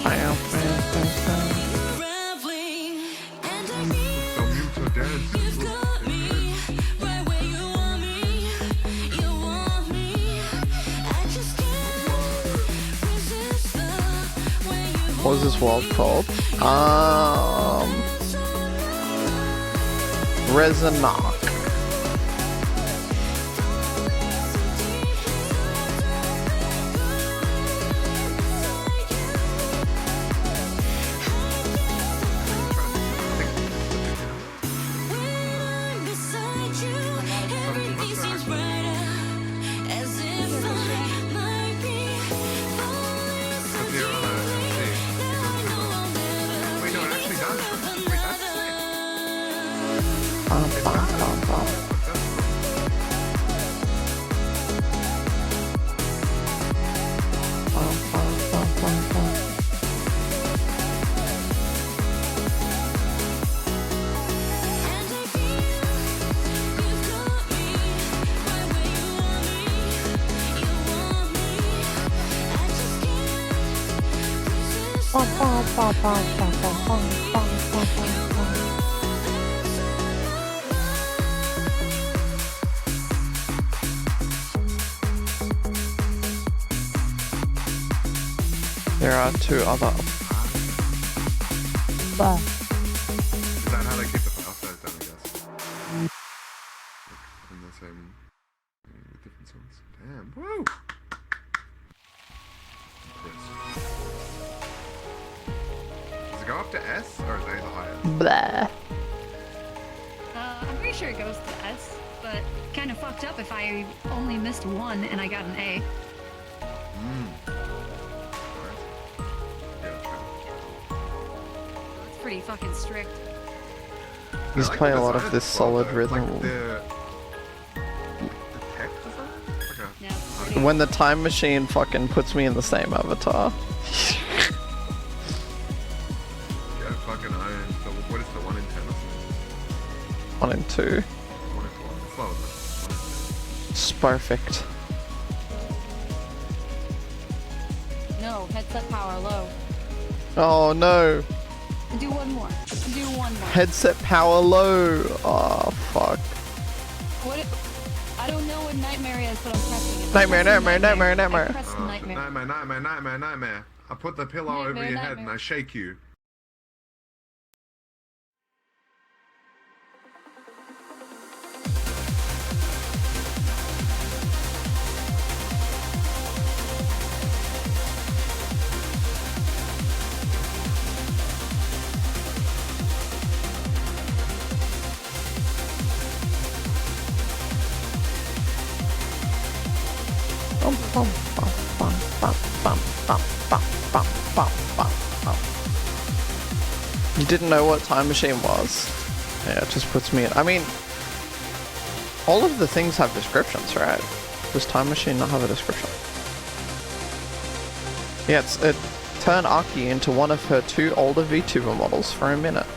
Unraveling, and I feel So mute or dance. you've got me right where you want me. You want me. I just can't resist the way you What was this world called? Resonok. When I'm beside you, everything seems brighter, as if I might be falling so Because you're on a deeply. MC. Now I know I'll never Wait, no, it actually does. love Wait, that's sick. Bum, bum, bum, bum. Bum, bum, bum, bum, bum. And I feel you've got me right where you want me. You want me. I just can't resist Bum, bum, bum, bum, bum, bum, bum, bum, bum, bum. There are two other. Is that how they keep the file size down, I guess? go up to S, or is A the highest? Blah. I'm pretty sure it goes to S, but kind of fucked up if I only missed one and I got an A. It's pretty fucking strict. He's like playing the a lot of design this as well, solid though. rhythm. Like the tech design? Okay. Yeah, it's pretty. When the time machine fucking puts me in the same avatar. Yeah, fucking own. So what is the 1 in 10 or something? 1 and 2. 1 in 4. It's lower than 1 in 10. It's perfect. No, headset power low. Oh no. Do one more. Do one more. Headset power low. Oh fuck. What? I don't know what nightmare is, but I'm pressing it. Nightmare, I'm pressing nightmare, nightmare, I nightmare. pressed nightmare. Nightmare, nightmare, nightmare, nightmare. I put the pillow over Nightmare, your head and nightmare. I shake you. Bum, bum, bum, bum, bum, bum, bum, bum, bum, bum, bum, bum. You didn't know what Time Machine was? Yeah, it just puts me in. I mean, all of the things have descriptions, right? Does Time Machine not have a description? Yeah, it turned Aki into one of her 2 older VTuber models for a minute.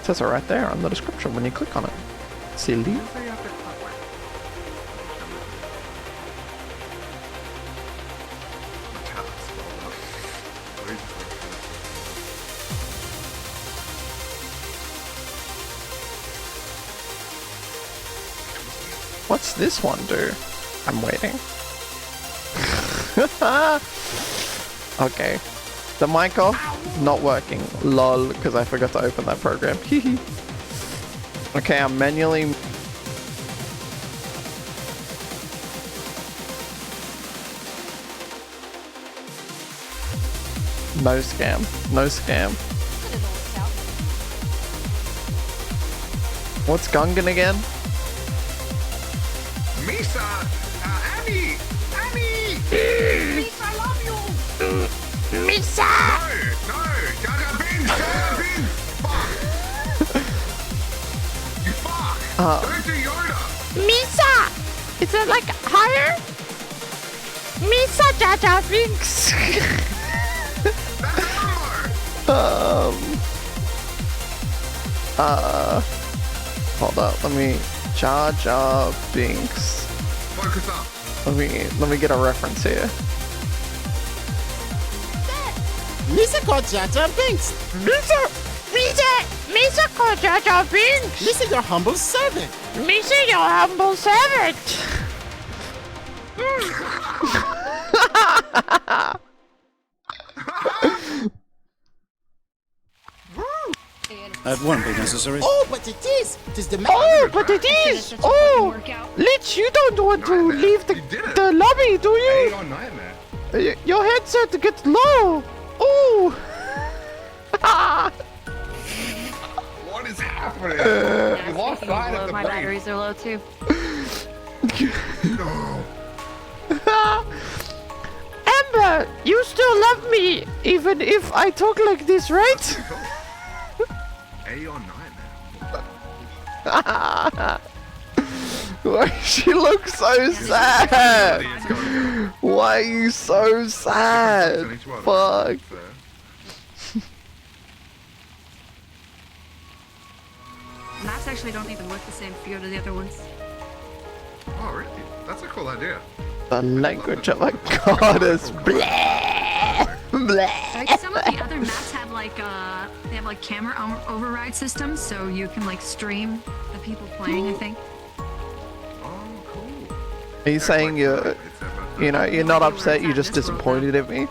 It says it right there on the description when you click on it. Silly. What's this one do? I'm waiting. Okay. The mic off, not working. Lol, because I forgot to open that program. Okay, I'm manually... No scam. No scam. What's Gungan again? Misa! Annie! Annie! Misa, I love you! Misa! No! Gaga Bins! Gaga Bins! Fuck! You fuck! Don't do Yoda! Misa! Is it like higher? Misa Jaja Binks! Hold up, let me... Jar Jar Binks. Focus up! Let me get a reference here. Misa called Jaja Binks. Misa called Jaja Binks! Misa, your humble servant. Misa, your humble servant! That won't be necessary. Oh, but it is. It is the man. Oh, but it is! Oh! Lich, you don't want to leave the lobby, do you? Aeon Nightmare. Your headset gets low! Oh! What is happening? You lost sight of the My break. batteries are low too. No. Amber, you still love me, even if I talk like this, right? Aeon Nightmare. Why she looks so sad? Why are you so sad? Fuck. Maps actually don't even look the same if you go to the other ones. Oh, really? That's a cool idea. The language of a goddess. Blah. Blah. Like some of the other maps have like they have like camera override systems, so you can like stream the people playing. I think. Oh, cool. Are you saying you're not upset, you're just disappointed at me?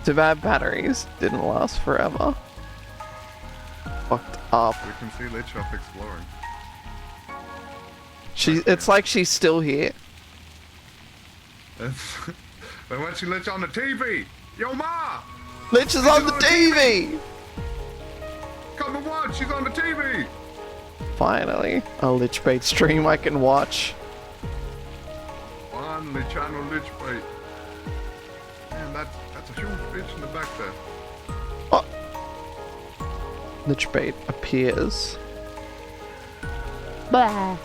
Too bad batteries didn't last forever. Fucked up. We can see Lich off exploring. It's like she's still here. They're watching Lich on the TV. Yo, Ma! Lich is on the TV! Come and watch. She's on the TV. Finally, a Lich Bait stream I can watch. Finally, channel Lich Bait. Man, that's a huge bitch in the back there. Oh. Lich Bait appears. Blah.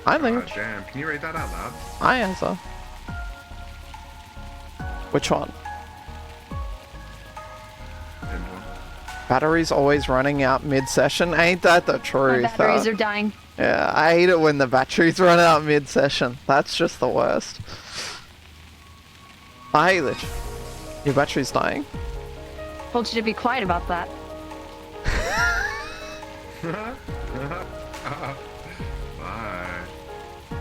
Hi, Lich. Damn, can you read that out loud? Hi, Ezra. Which one? Batteries always running out mid-session. Ain't that the truth? My batteries are dying. Yeah, I hate it when the batteries run out mid-session. That's just the worst. I hate Lich. Your battery's dying. Told you to be quiet about that. Bye.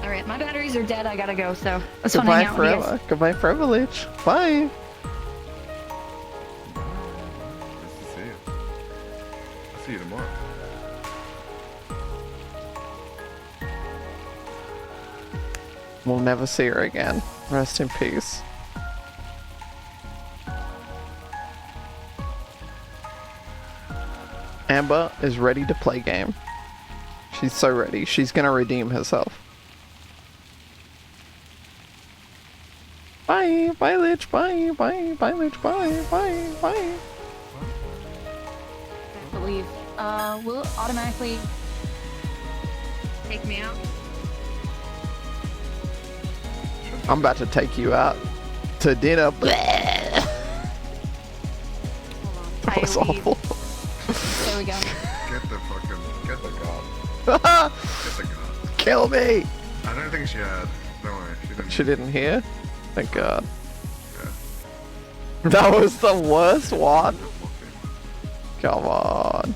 Alright, my batteries are dead. I gotta go, so it's fun Goodbye hanging out with you guys. forever. Goodbye forever, Lich. Bye. Nice to see you. I'll see you tomorrow. We'll never see her again. Rest in peace. Amber is ready to play game. She's so ready. She's gonna redeem herself. Bye, bye, Lich, bye, bye, bye, Lich, bye, bye, bye. I believe. Will it automatically take me out? I'm about to take you out to dinner. That was awful. There we go. Get the god. Get the god. Kill me! I don't think she had. Don't worry, she didn't. She didn't hear? Thank God. That was the worst one. Come on.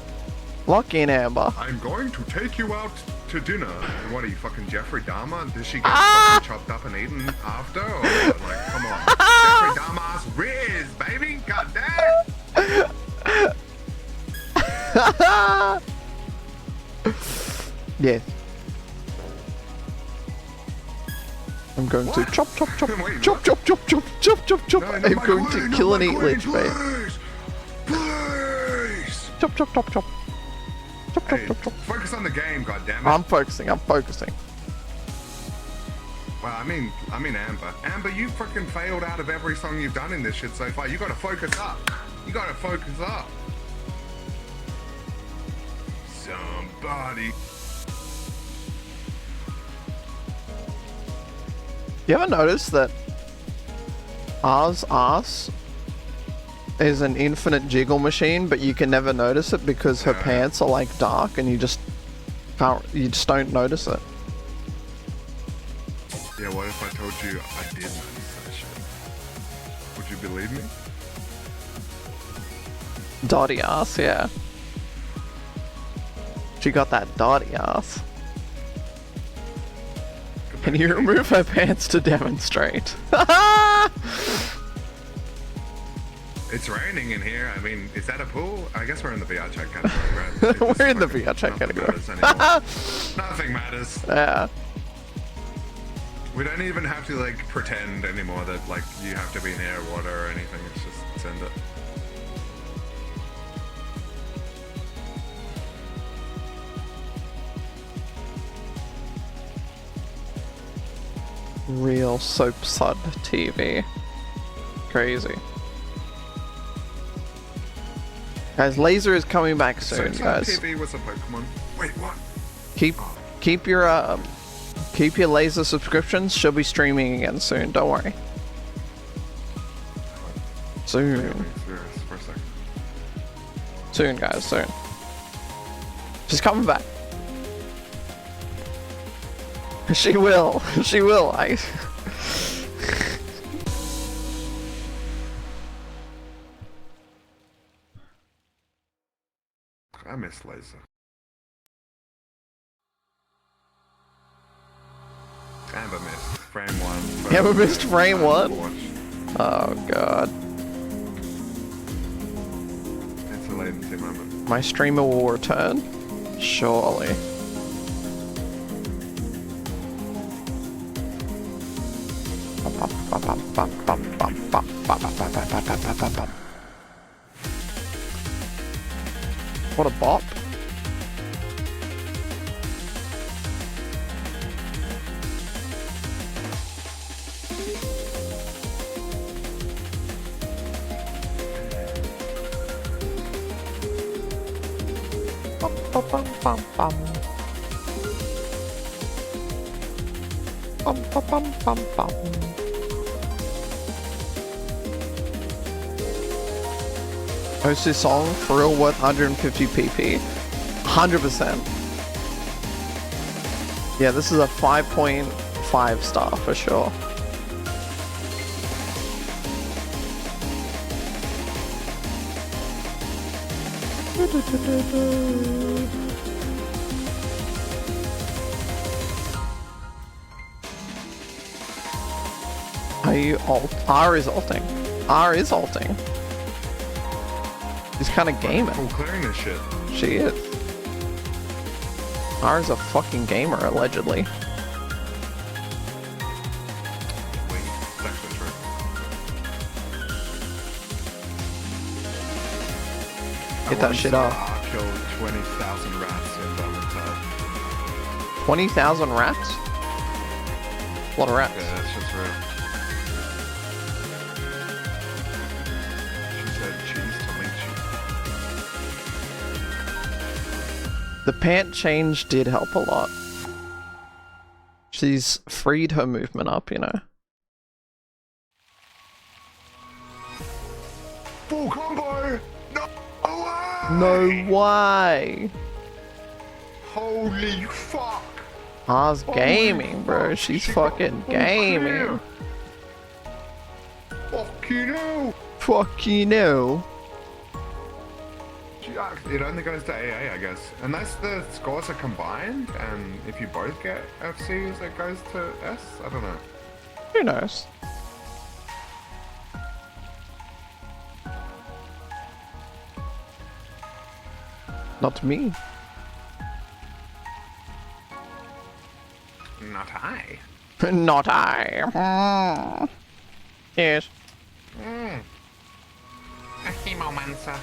Lock in, Amber. I'm going to take you out to dinner. And what are you, fucking Jeffrey Dahmer? Did she get fucking chopped up and eaten after? Or what? Like, come on. Jeffrey Dahmer's Riz, baby! God damn! Yes. I'm going to chop, chop, chop, Wait, chop, chop, chop, chop, chop, chop, chop. I'm going to kill and eat Lich, babe. Please! Chop, chop, chop, chop. Chop, chop, Hey, chop, chop. focus on the game, goddammit. I'm focusing, I'm focusing. Well, I mean Amber. Amber, you freaking failed out of every song you've done in this shit so far. You gotta focus up. You gotta focus up. Somebody. You ever notice that ours ass is an infinite jiggle machine, but you can never notice it because her pants are like dark and you just don't notice it. Yeah, what if I told you I did notice that shit? Would you believe me? Dotty ass, yeah. She got that dotty ass. Can you remove her pants to demonstrate? It's raining in here. I mean, is that a pool? I guess we're in the VR chat category, right? We're in the VR chat category. Nothing matters. Yeah. We don't even have to like pretend anymore that like you have to be in air, water, or anything. It's just send it. Real soap sud TV. Crazy. Guys, Laser is coming back soon, guys. TV was a Pokemon. Wait, what? Keep your Laser subscriptions. She'll be streaming again soon. Don't worry. Soon. For a second. Soon, guys. Soon. She's coming back. She will. She will. I miss Laser. Amber missed frame 1. Amber missed frame 1? Oh god. It's a latency moment. My streamer will return? Surely. What a bop. Bum, bum, bum, bum. Bum, bum, bum, bum, bum. Post this song for real worth 150 pp. 100%. Yeah, this is a 5.5 star for sure. Are you alt? R is alting. R is alting. She's kind of gaming. Full clearing this shit. She is. R is a fucking gamer, allegedly. Wait, it's actually true. Get that shit up. I killed 20,000 rats in Valentine. 20,000 rats? A lot of rats. Yeah, that's just real. She said cheese to meet you. The pant change did help a lot. She's freed her movement up, you know. Full combo! No way! No way! Holy fuck! R's gaming, bro. She's fucking gaming. Fucking hell! Fucking hell. It only goes to AA, I guess. Unless the scores are combined, and if you both get FCs, it goes to S? I don't know. Who knows? Not me. Not I. Not I. Yes. A hemomancer.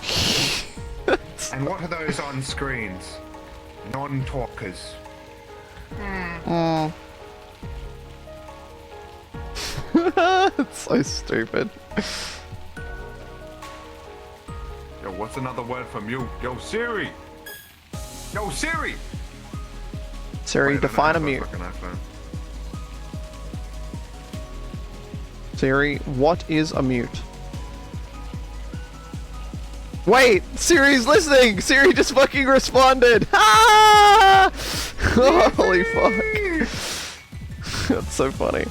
And what are those on screens? Non-talkers. It's so stupid. Yo, what's another word from you? Yo, Siri! Yo, Siri! Siri, Wait, define a I don't mute. have a fucking iPhone. Siri, what is a mute? Wait! Siri's listening! Siri just fucking responded! Ah! Holy fuck. That's so funny.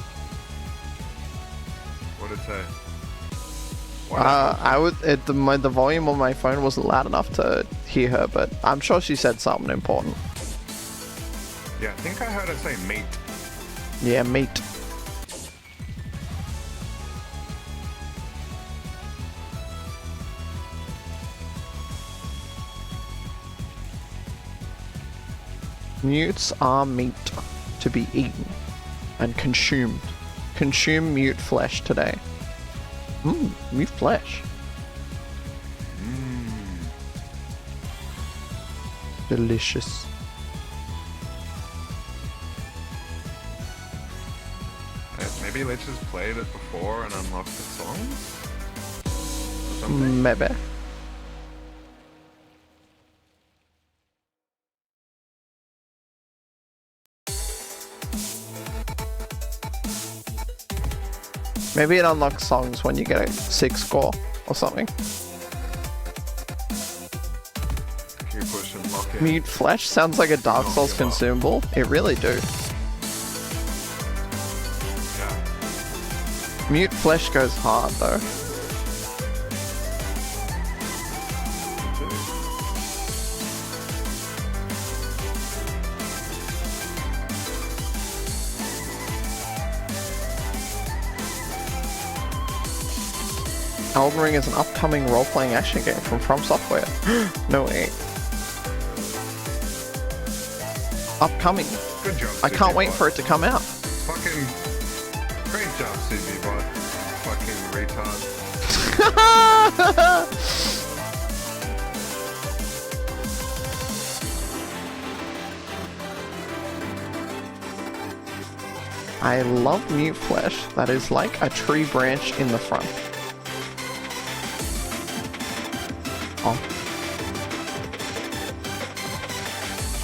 What did it say? The volume on my phone wasn't loud enough to hear her, but I'm sure she said something important. Yeah, I think I heard her say meat. Yeah, meat. Mutes are meat to be eaten and consumed. Consume mute flesh today. Mute flesh. Delicious. Maybe let's just play it before and unlock the songs? Or something? Maybe. Maybe it unlocks songs when you get a 6 score or something. Keep pushing, lock it. Mute flesh sounds like a Dark Souls consumable. It really do. Yeah. Mute flesh goes hard though. Elden Ring is an upcoming role-playing action game from Software. No way. Upcoming. Good job. I can't wait for it to come out. Fucking great job, CB bot. fucking retard. I love mute flesh that is like a tree branch in the front. Oh.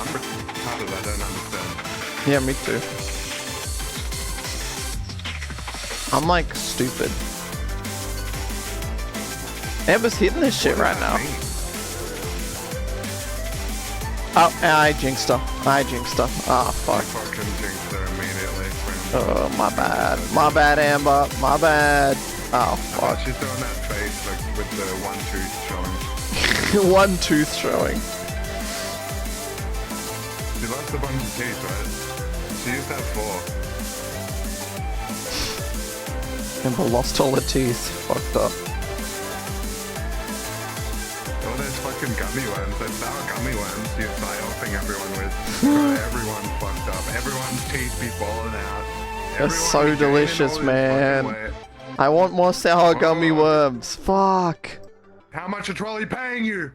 I'm retarded, I don't understand. Yeah, me too. I'm like stupid. Amber's hitting this shit right now. Oh, I jinxed her. I jinxed her. Ah, fuck. I fucking jinxed her immediately. Oh, my bad. My bad, Amber. My bad. Oh, fuck. She's doing that face like with the one tooth showing. One tooth showing. She lost a bunch of teeth, right? She used to have 4. Amber lost all her teeth. Fucked up. All those fucking gummy worms, those sour gummy worms you start helping everyone with. Got everyone fucked up. Everyone's teeth be falling out. They're so delicious, man. I want more sour gummy worms. Fuck. How much a trolley paying you?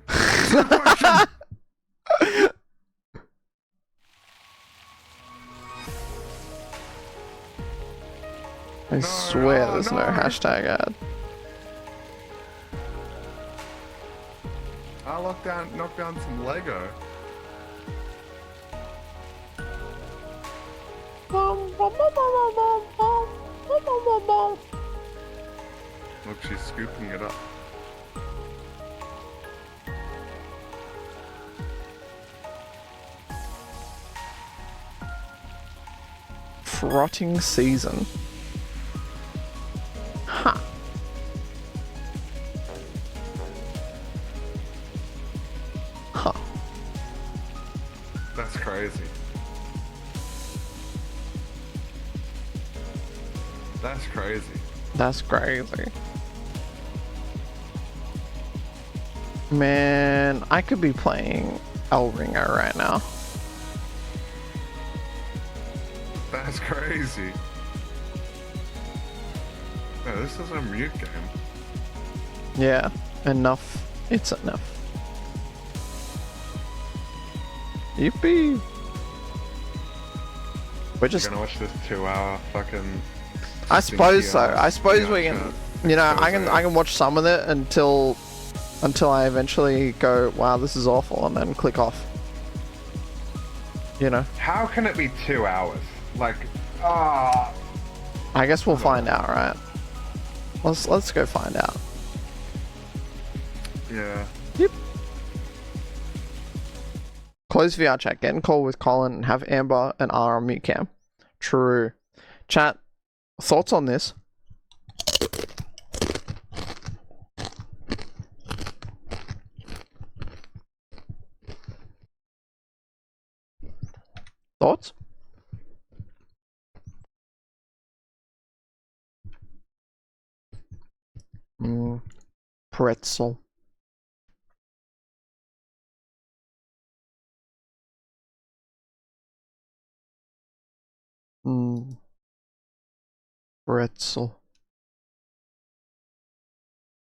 I swear there's no hashtag ad. I knocked down some Lego. Look, she's scooping it up. Frotting season. Huh. Huh. That's crazy. That's crazy. That's crazy. Man, I could be playing El Ringo right now. That's crazy. No, this is a mute game. Yeah, enough. It's enough. Yippee! We're just gonna watch this 2-hour fucking. I suppose so. I suppose yeah, we can. You know, I can watch some of it until I eventually go, wow, this is awful, and then click off. You know. How can it be 2 hours? Like, ah. I guess we'll find out, right? Let's go find out. Yeah. Yep. Close VR chat. Get in call with Colin and have Amber and R on mute cam. True. Chat. Thoughts on this? Thoughts? Pretzel. Pretzel.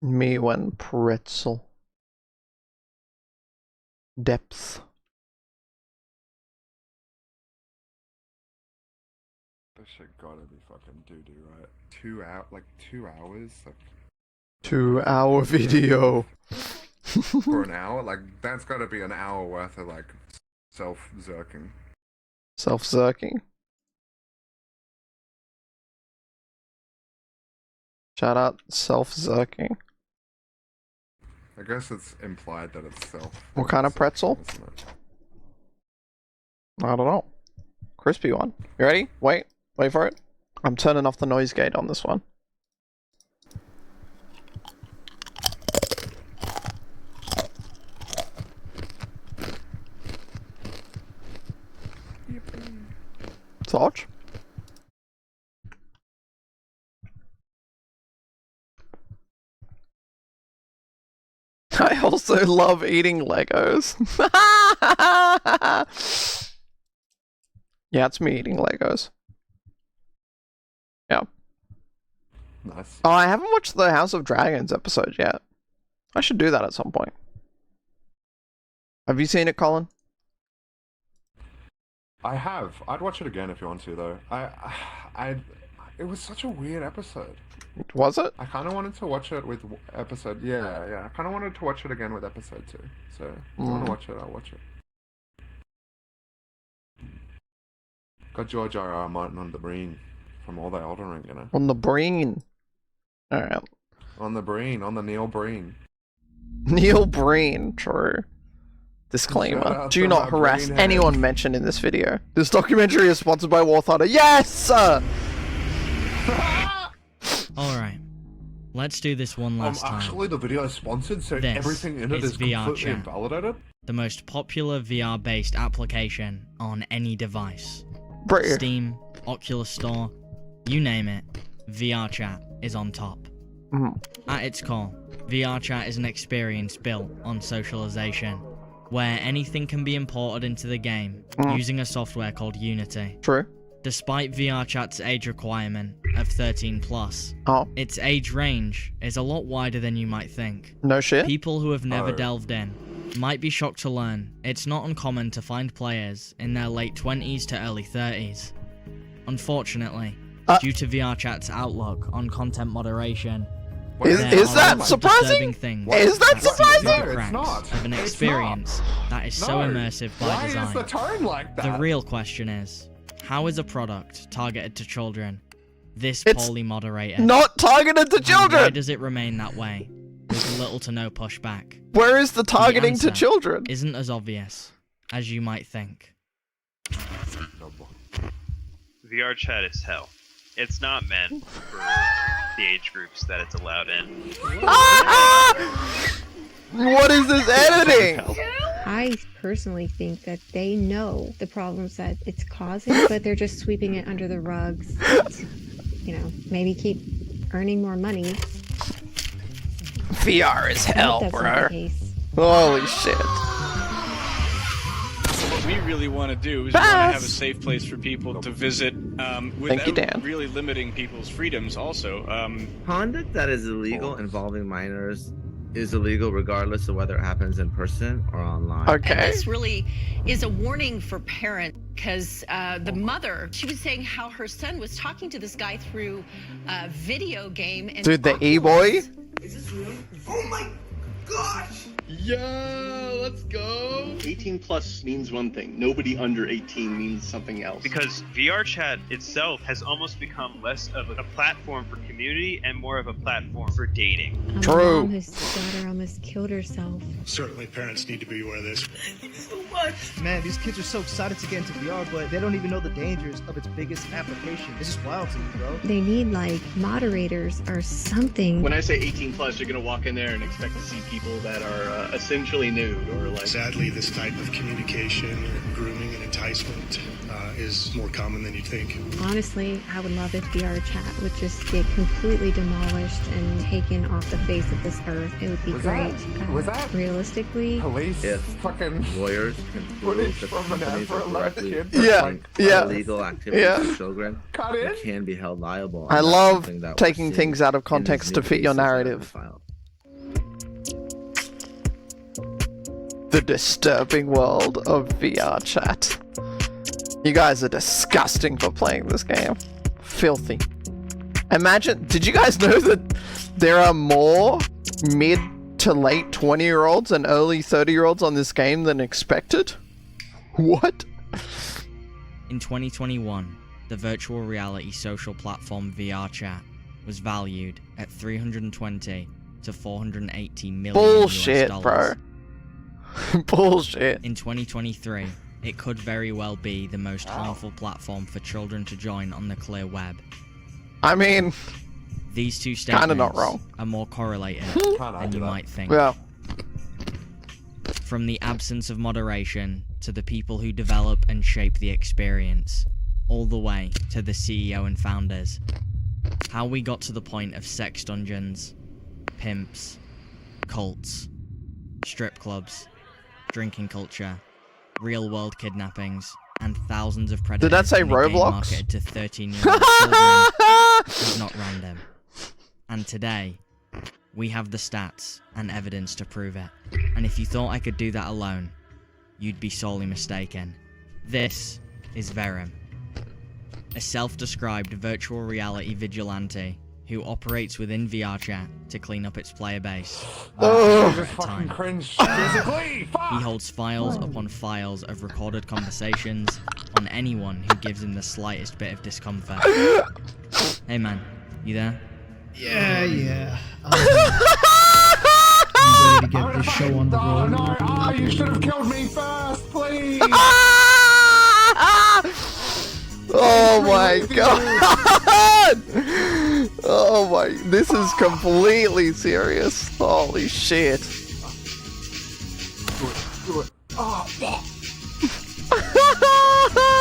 Me when pretzel. Depth. This shit gotta be fucking doo-doo, right? 2 hours? Like 2 hour video. for an hour? Like, that's gotta be an hour worth of, like, self-zerking. Self-zerking. Shout out self-zerking. I guess it's implied that it's self. What kind of pretzel? Isn't it? I don't know. Crispy one. You ready? Wait for it. I'm turning off the noise gate on this one. Thoughts? I also love eating Legos. Yeah, it's me eating Legos. Yeah. Nice. Oh, I haven't watched the House of Dragons episode yet. I should do that at some point. Have you seen it, Colin? I have. I'd watch it again if you want to, though. It was such a weird episode. Was it? I kind of wanted to watch it with episode. Yeah. I kind of wanted to watch it again with episode 2. So if you want to watch it, I'll watch it. Got George R.R. Martin on the brain from all the Elden Ring, you know. On the brain. All right. On the brain, on the Neil Breen. Neil Breen, true. Disclaimer: do not harass anyone mentioned in this video. This documentary is sponsored by War Thunder. Yes! Alright. Let's do this one last time. Actually, the video is sponsored, so This everything in it is is VR completely chat. invalidated. The most popular VR-based application on any device. Bro. Steam, Oculus Store, you name it, VR chat is on top. At its core, VR chat is an experience built on socialization, where anything can be imported into the game using a software called Unity. True. Despite VR chat's age requirement of 13+, its age range is a lot wider than you might think. No shit. People who have never delved in might be shocked to learn it's not uncommon to find players in their late 20s to early 30s. Unfortunately, due to VR chat's outlook on content moderation, is that surprising? Is that surprising? No, it's not. Of an experience that is so immersive by design. Why is the tone like that? The real question is, how is a product targeted to children this It's poorly moderated? Not targeted to And children! why does it remain that way, with little to no pushback? Where is the targeting to answer children? Isn't as obvious as you might think. VR chat is hell. It's not meant for the age groups that it's allowed in. What is this editing? I personally think that they know the problems that it's causing, but they're just sweeping it under the rugs. You know, maybe keep earning more money. VR is hell, That's not bro. the case. Holy shit. What we really want to do is we want to have a safe place for people to visit without Dan. really limiting people's freedoms also. Conduct that is illegal involving minors is illegal regardless of whether it happens in person or online. And this really is a warning for parents because the mother, she was saying how her son was talking to this guy through a video game. And Dude, the E-boy? Is this real? Oh my gosh! Yeah, let's go. 18 plus means one thing. Nobody under 18 means something else. Because VR chat itself has almost become less of a platform for community and more of a platform for dating. My mom, whose daughter almost killed herself. Certainly parents need to be aware of this. Man, these kids are so excited to get into VR, but they don't even know the dangers of its biggest application. This is wild to me, bro. They need, like, moderators or something. When I say 18 plus, you're gonna walk in there and expect to see people that are essentially nude or like. Sadly, this type of communication, grooming, and enticement is more common than you'd think. Honestly, I would love if VR chat would just get completely demolished and taken off the face of this earth. It would be great. Was that realistically? Police fucking lawyers can prove that companies are directly illegal activities with children, you can be held liable. I And that's love something that we're taking seeing things out of in these context new to fit your cases that have been narrative. filed. The disturbing world of VR chat. You guys are disgusting for playing this game. Filthy. Imagine, did you guys know that there are more mid to late 20-year-olds and early 30-year-olds on this game than expected? What? In 2021, the virtual reality social platform VR chat was valued at $320 to $480 million. Bullshit, bro. Bullshit. In 2023, it could very well be the most harmful platform for children to join on the clear web. I mean, these two statements kinda not wrong. are more correlated than you might think. Yeah. From the absence of moderation to the people who develop and shape the experience, all the way to the CEO and founders. How we got to the point of sex dungeons, pimps, cults, strip clubs, drinking culture, real-world kidnappings, and thousands of predators Did that say in the game Roblox? marketed to 13-year-old children is not random. And today, we have the stats and evidence to prove it. And if you thought I could do that alone, you'd be sorely mistaken. This is Verum, a self-described virtual reality vigilante who operates within VRChat to clean up its player base. Fucking cringe. Physically. He holds files upon files of recorded conversations on anyone who gives him the slightest bit of discomfort. Hey man, you there? Yeah. I'm ready to get this show on the road. No, you should have killed me first, please. Oh my god! Oh my, this is completely serious. Holy shit.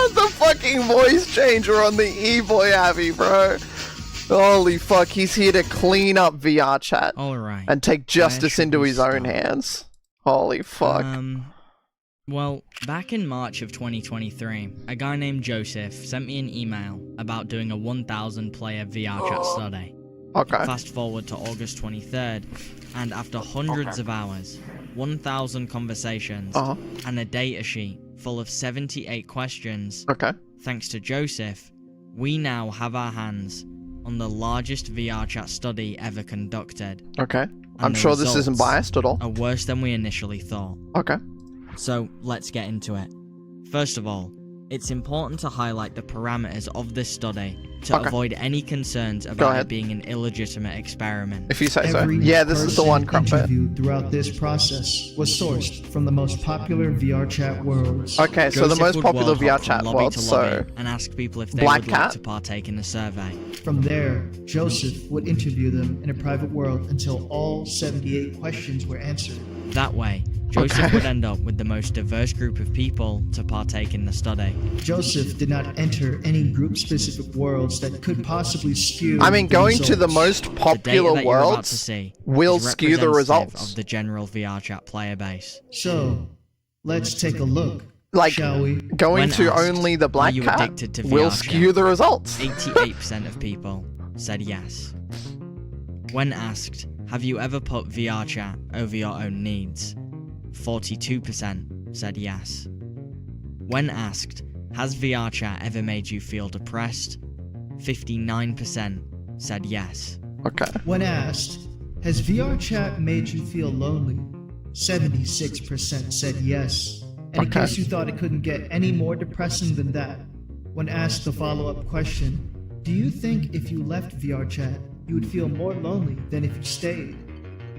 The fucking voice changer on the E-Boy Abby, bro. Holy fuck, he's here to clean up VR chat. Alright. And take justice into his own hands. Holy fuck. Well, back in March of 2023, a guy named Joseph sent me an email about doing a 1,000 player VR chat study. Okay. Fast forward to August 23rd, and after hundreds of hours, 1,000 conversations, and a data sheet full of 78 questions, thanks to Joseph, we now have our hands on the largest VR chat study ever conducted. Okay. I'm sure this isn't biased at all. Are worse than we initially thought. Okay. So let's get into it. First of all, it's important to highlight the parameters of this study to avoid any concerns about it being an illegitimate experiment. If you say so. Yeah, this is the one, Crumpet. Interviewed throughout this process was sourced from the most popular VR chat worlds. Okay, so the most popular VR chat worlds, so and ask people if they would like to partake in the survey. From there, Joseph would interview them in a private world until all 78 questions were answered. That way, Joseph would end up with the most diverse group of people to partake in the study. Joseph did not enter any group-specific worlds that could possibly skew. I mean, going to the most popular worlds will skew the results of the general VR chat player base. So, let's take a look. Like, shall we? Going to only the black cat will skew the results. 88% of people said yes. When asked, have you ever put VR chat over your own needs? 42% said yes. When asked, has VR chat ever made you feel depressed? 59% said yes. Okay. When asked, has VR chat made you feel lonely? 76% said yes. And in case you thought it couldn't get any more depressing than that, when asked the follow-up question, do you think if you left VR chat, you would feel more lonely than if you stayed?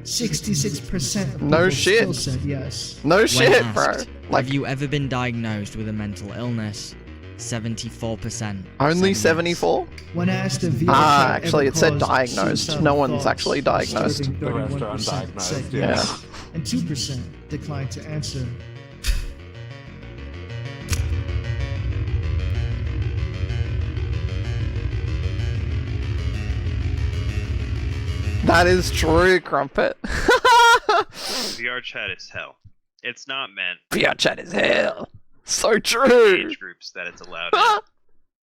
66% of people still said yes. No shit, bro. Like, have you ever been diagnosed with a mental illness? 74%. Only 74? When asked if VR actually, it said diagnosed. No one's actually diagnosed. The rest are undiagnosed. Yeah. And 2% declined to answer. That is true, Crumpet. VR chat is hell. It's not meant. VR chat is hell. So true. Age groups that it's allowed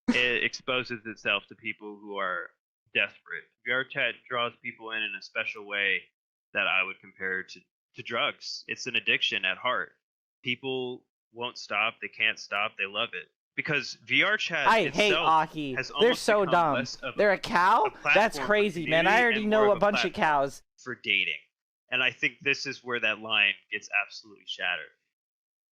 in. It exposes itself to people who are desperate. VR chat draws people in a special way that I would compare to drugs. It's an addiction at heart. People won't stop. They can't stop. They love it. Because VR chat I hate Aki. They're so dumb. They're a cow? That's crazy, man. I already know a bunch of cows. For dating. And I think this is where that line gets absolutely shattered.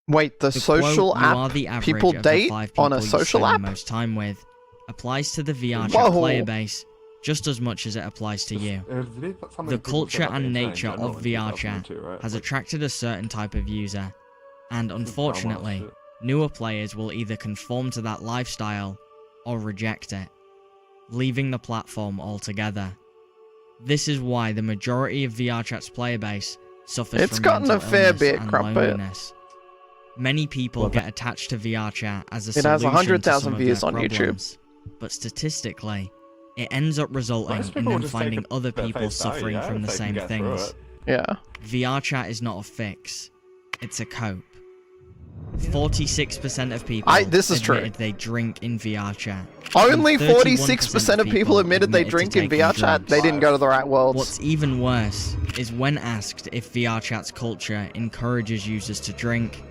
Wait, the social app people date on a social app? Most time with applies to the VR chat player base just as much as it applies to you. The culture and nature of VR chat has attracted a certain type of user, and unfortunately, newer players will either conform to that lifestyle or reject it, leaving the platform altogether. This is why the majority of VRChat's player base suffers from gotten a fair bit, and Crumpet. loneliness. Many people get attached to VRChat as a it has solution 100,000 to views some on of their YouTube. problems, but statistically, it ends up resulting in them finding other people suffering from the same things. Yeah. VRChat is not a fix, it's a cope. 46% of people this is admitted true. they drink in VRChat. Only And 31% 46% of people admitted they admitted drink to in taking VR chat. drugs. They didn't go to the right worlds. What's even worse is when asked if VR chat's culture encourages users to drink,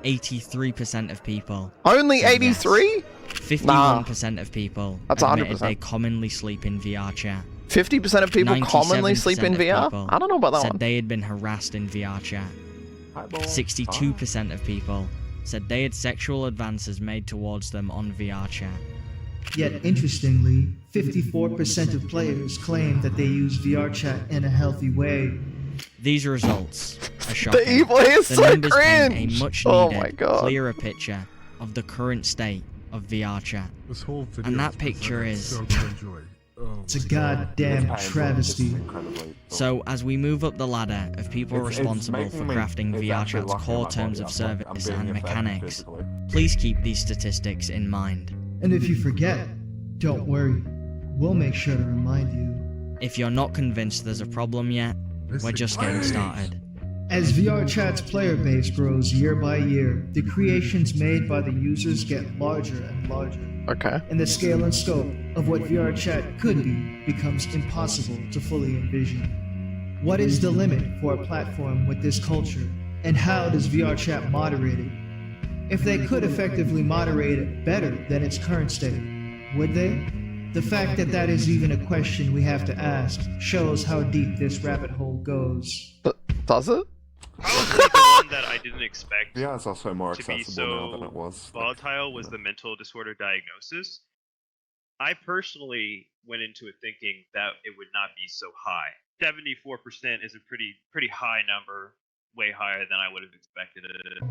83% of people. Only said yes. 83? 51% of people That's admitted 100%. they commonly sleep in VR chat. 50% of people commonly sleep in 97% of VR? people I don't know about that said one. they had been harassed in VR chat. 62% of people said they had sexual advances made towards them on VR chat. Yet, interestingly, 54% of players claim that they use VR chat in a healthy way. These results are shocking. The evil is The so numbers paint cringe. a much Oh needed, my God. clearer picture of the current state of VR chat. And that picture is... It's a goddamn travesty. So, as we move up the ladder of people It's responsible for making me- crafting it's VR actually chat's locking core my terms body. of I'm service being and affected mechanics, physically. please keep these statistics in mind. And if you forget, don't worry. We'll make sure to remind you. If you're not convinced there's a problem yet, we're just getting started. As VR chat's player base grows year by year, the creations made by the users get larger and larger. Okay. And the scale and scope of what VR chat could be becomes impossible to fully envision. What is the limit for a platform with this culture, and how does VR chat moderate it? If they could effectively moderate it better than its current state, would they? The fact that that is even a question we have to ask shows how deep this rabbit hole goes. Does it? Probably the one that I didn't expect Yeah, it's also more to be accessible now than so it was. volatile was the mental disorder diagnosis. I personally went into it thinking that it would not be so high. 74% is a pretty high number, way higher than I would have expected it.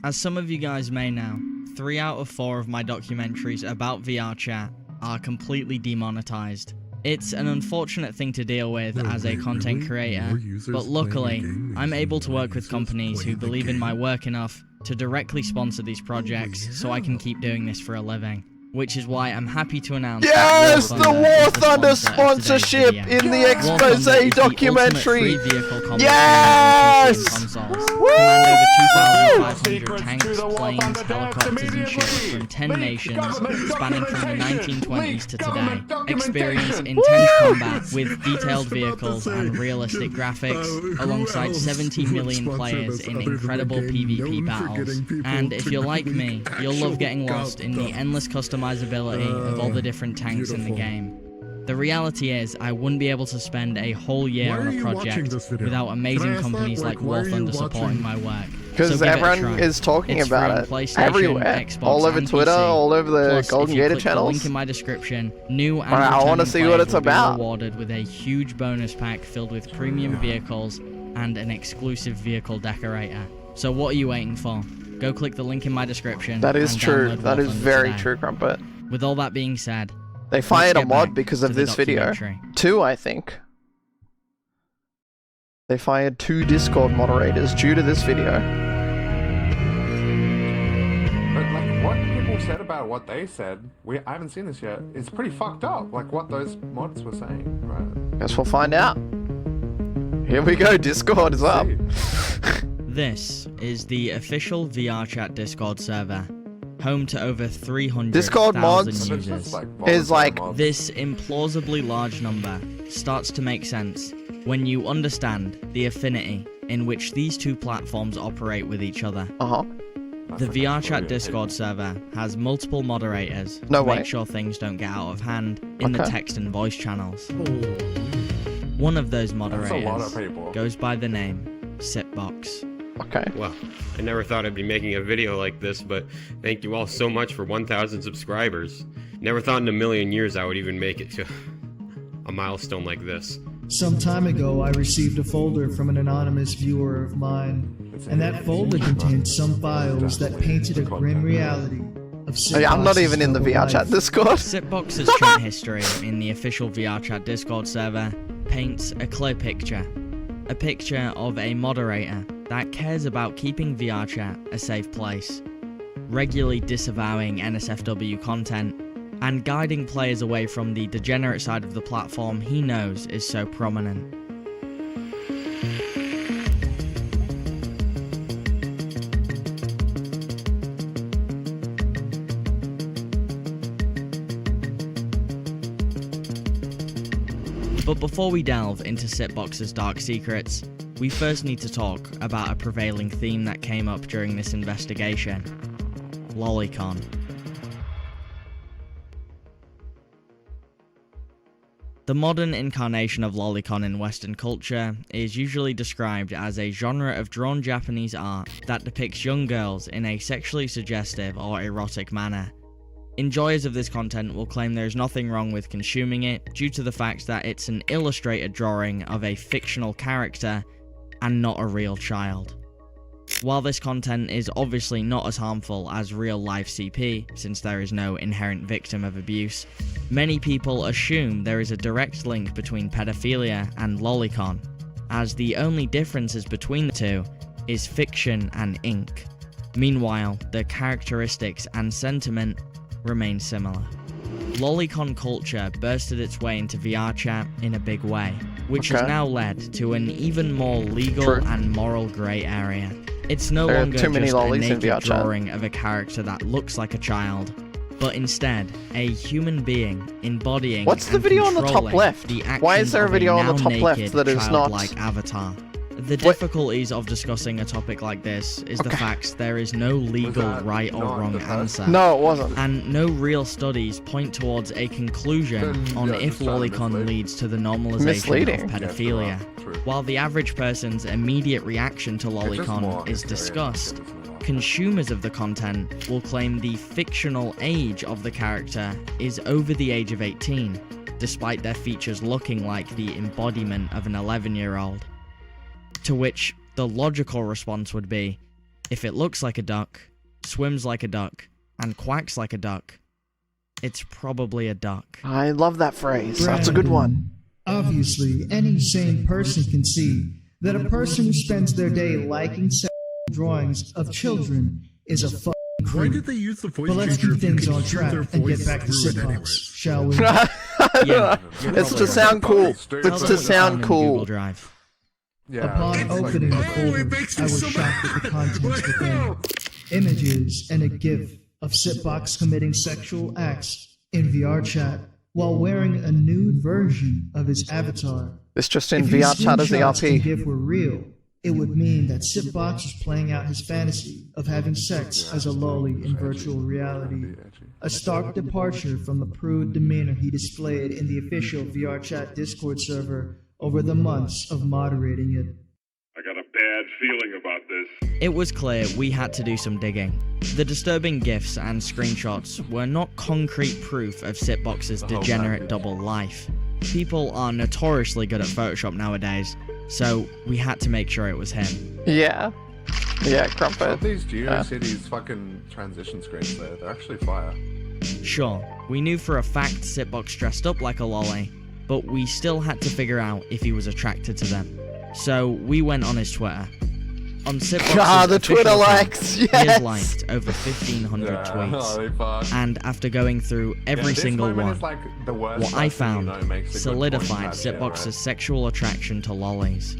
As some of you guys may know, 3 out of 4 of my documentaries about VR chat are completely demonetized. It's an unfortunate thing to deal with as a content creator, but luckily, I'm able to work with companies who believe in my work enough to directly sponsor these projects so I can keep doing this for a living. Which is why I'm happy to announce Yes, that the War Thunder sponsor of today's sponsorship video. in the War expose Thunder is the ultimate documentary. free vehicle combat Yes! on consoles. Command over 2,500 tanks, planes, helicopters, and ships from 10 nations, spanning from the 1920s to today. Experience intense combat with detailed vehicles and realistic graphics, alongside 70 million players in incredible PvP battles. And if you're like me, you'll love getting lost in the endless customizability of all the different tanks in the game. The reality is, I wouldn't be able to spend a whole year on a project without amazing companies like War Thunder supporting my work. Because So give it a everyone try. is talking It's about free on it PlayStation, everywhere, Xbox, all over and Twitter, PC. all over the Plus, Golden if you Gator click the channels. link in my description, new and Alright, I wanna returning see what players it's will be about. rewarded with a huge bonus pack filled with premium vehicles and an exclusive vehicle decorator. So what are you waiting for? Go click the link in my description. That is and true. download That War is Thunder very today. true, Crumpet. With all that being said, They let's fired a get mod back because to of the this video. documentary. 2, I think. They fired 2 Discord moderators due to this video. But like what people said about what they said, I haven't seen this yet. It's pretty fucked up. Like what those mods were saying, right? Guess we'll find out. Here we go, Discord is up. This is the official VR chat Discord server, home to over 300,000 Discord mods users. is like This implausibly large number starts to make sense when you understand the affinity in which these two platforms operate with each other. The VR chat Discord server has multiple moderators No to way. make sure things don't get out of hand in the Okay. text and voice channels. One of those That's a lot moderators of people. goes by the name Sitbox. Okay. Well, I never thought I'd be making a video like this, but thank you all so much for 1,000 subscribers. Never thought in a million years I would even make it to a milestone like this. Some time ago, I received a folder from an anonymous viewer of mine, and that folder contained some files that painted a grim reality of Oh, yeah, I'm not even in the double VR life. chat Discord. Sitbox's chat history in the official VR chat Discord server paints a clear picture. A picture of a moderator that cares about keeping VR chat a safe place, regularly disavowing NSFW content, and guiding players away from the degenerate side of the platform he knows is so prominent. But before we delve into Sitbox's dark secrets, we first need to talk about a prevailing theme that came up during this investigation: Lolicon. The modern incarnation of lolicon in Western culture is usually described as a genre of drawn Japanese art that depicts young girls in a sexually suggestive or erotic manner. Enjoyers of this content will claim there is nothing wrong with consuming it due to the fact that it's an illustrated drawing of a fictional character and not a real child. While this content is obviously not as harmful as real-life CP, since there is no inherent victim of abuse, many people assume there is a direct link between pedophilia and lolicon, as the only differences between the two is fiction and ink. Meanwhile, the characteristics and sentiment remain similar. Lolicon culture bursted its way into VR chat in a big way, which has now led to an even more legal and moral grey area. It's no longer just a naked drawing of a character that looks like a child, but instead a human being embodying What's the video on the top left? Why is there a video on the top left that is not like avatar? The difficulties of discussing a topic like this is the fact there is no legal right or wrong answer. No, it wasn't. And no real studies point towards a conclusion on if lolicon leads to the normalization of pedophilia. While the average person's immediate reaction to lolicon is disgust, consumers of the content will claim the fictional age of the character is over the age of 18, despite their features looking like the embodiment of an 11-year-old. To which the logical response would be, if it looks like a duck, swims like a duck, and quacks like a duck, it's probably a duck. I love that phrase. That's a good one. Obviously, any sane person can see that a person who spends their day liking drawings of children is a fucking creep. Why did they use the voice But let's changer keep if you things can on hear track their and get voice back to through it sitcoms, anyways? shall we? Yeah, it's to sound cool. It's to sound cool. Upon opening the folder, I was shocked at the contents within. Images and a gif of Sitbox committing sexual acts in VR chat while wearing a nude version of his avatar. It's just in VR chat as the If RP. GIF were real, it would mean that Sitbox was playing out his fantasy of having sex as a lolly in virtual reality. A stark departure from the prude demeanor he displayed in the official VR chat Discord server over the months of moderating it. I got a bad feeling about this. It was clear we had to do some digging. The disturbing GIFs and screenshots were not concrete proof of Sitbox's degenerate double life. People are notoriously good at Photoshop nowadays, so we had to make sure it was him. Yeah. Yeah, Crumpet. These GeoCities fucking transition screens there, they're actually fire. Sure, we knew for a fact Sitbox dressed up like a lolly, but we still had to figure out if he was attracted to them. So we went on his Twitter. On Sitbox's the Twitter likes, He yes! has liked over 1,500 tweets. And after going through every single one, what I found solidified Sitbox's sexual attraction to lollies.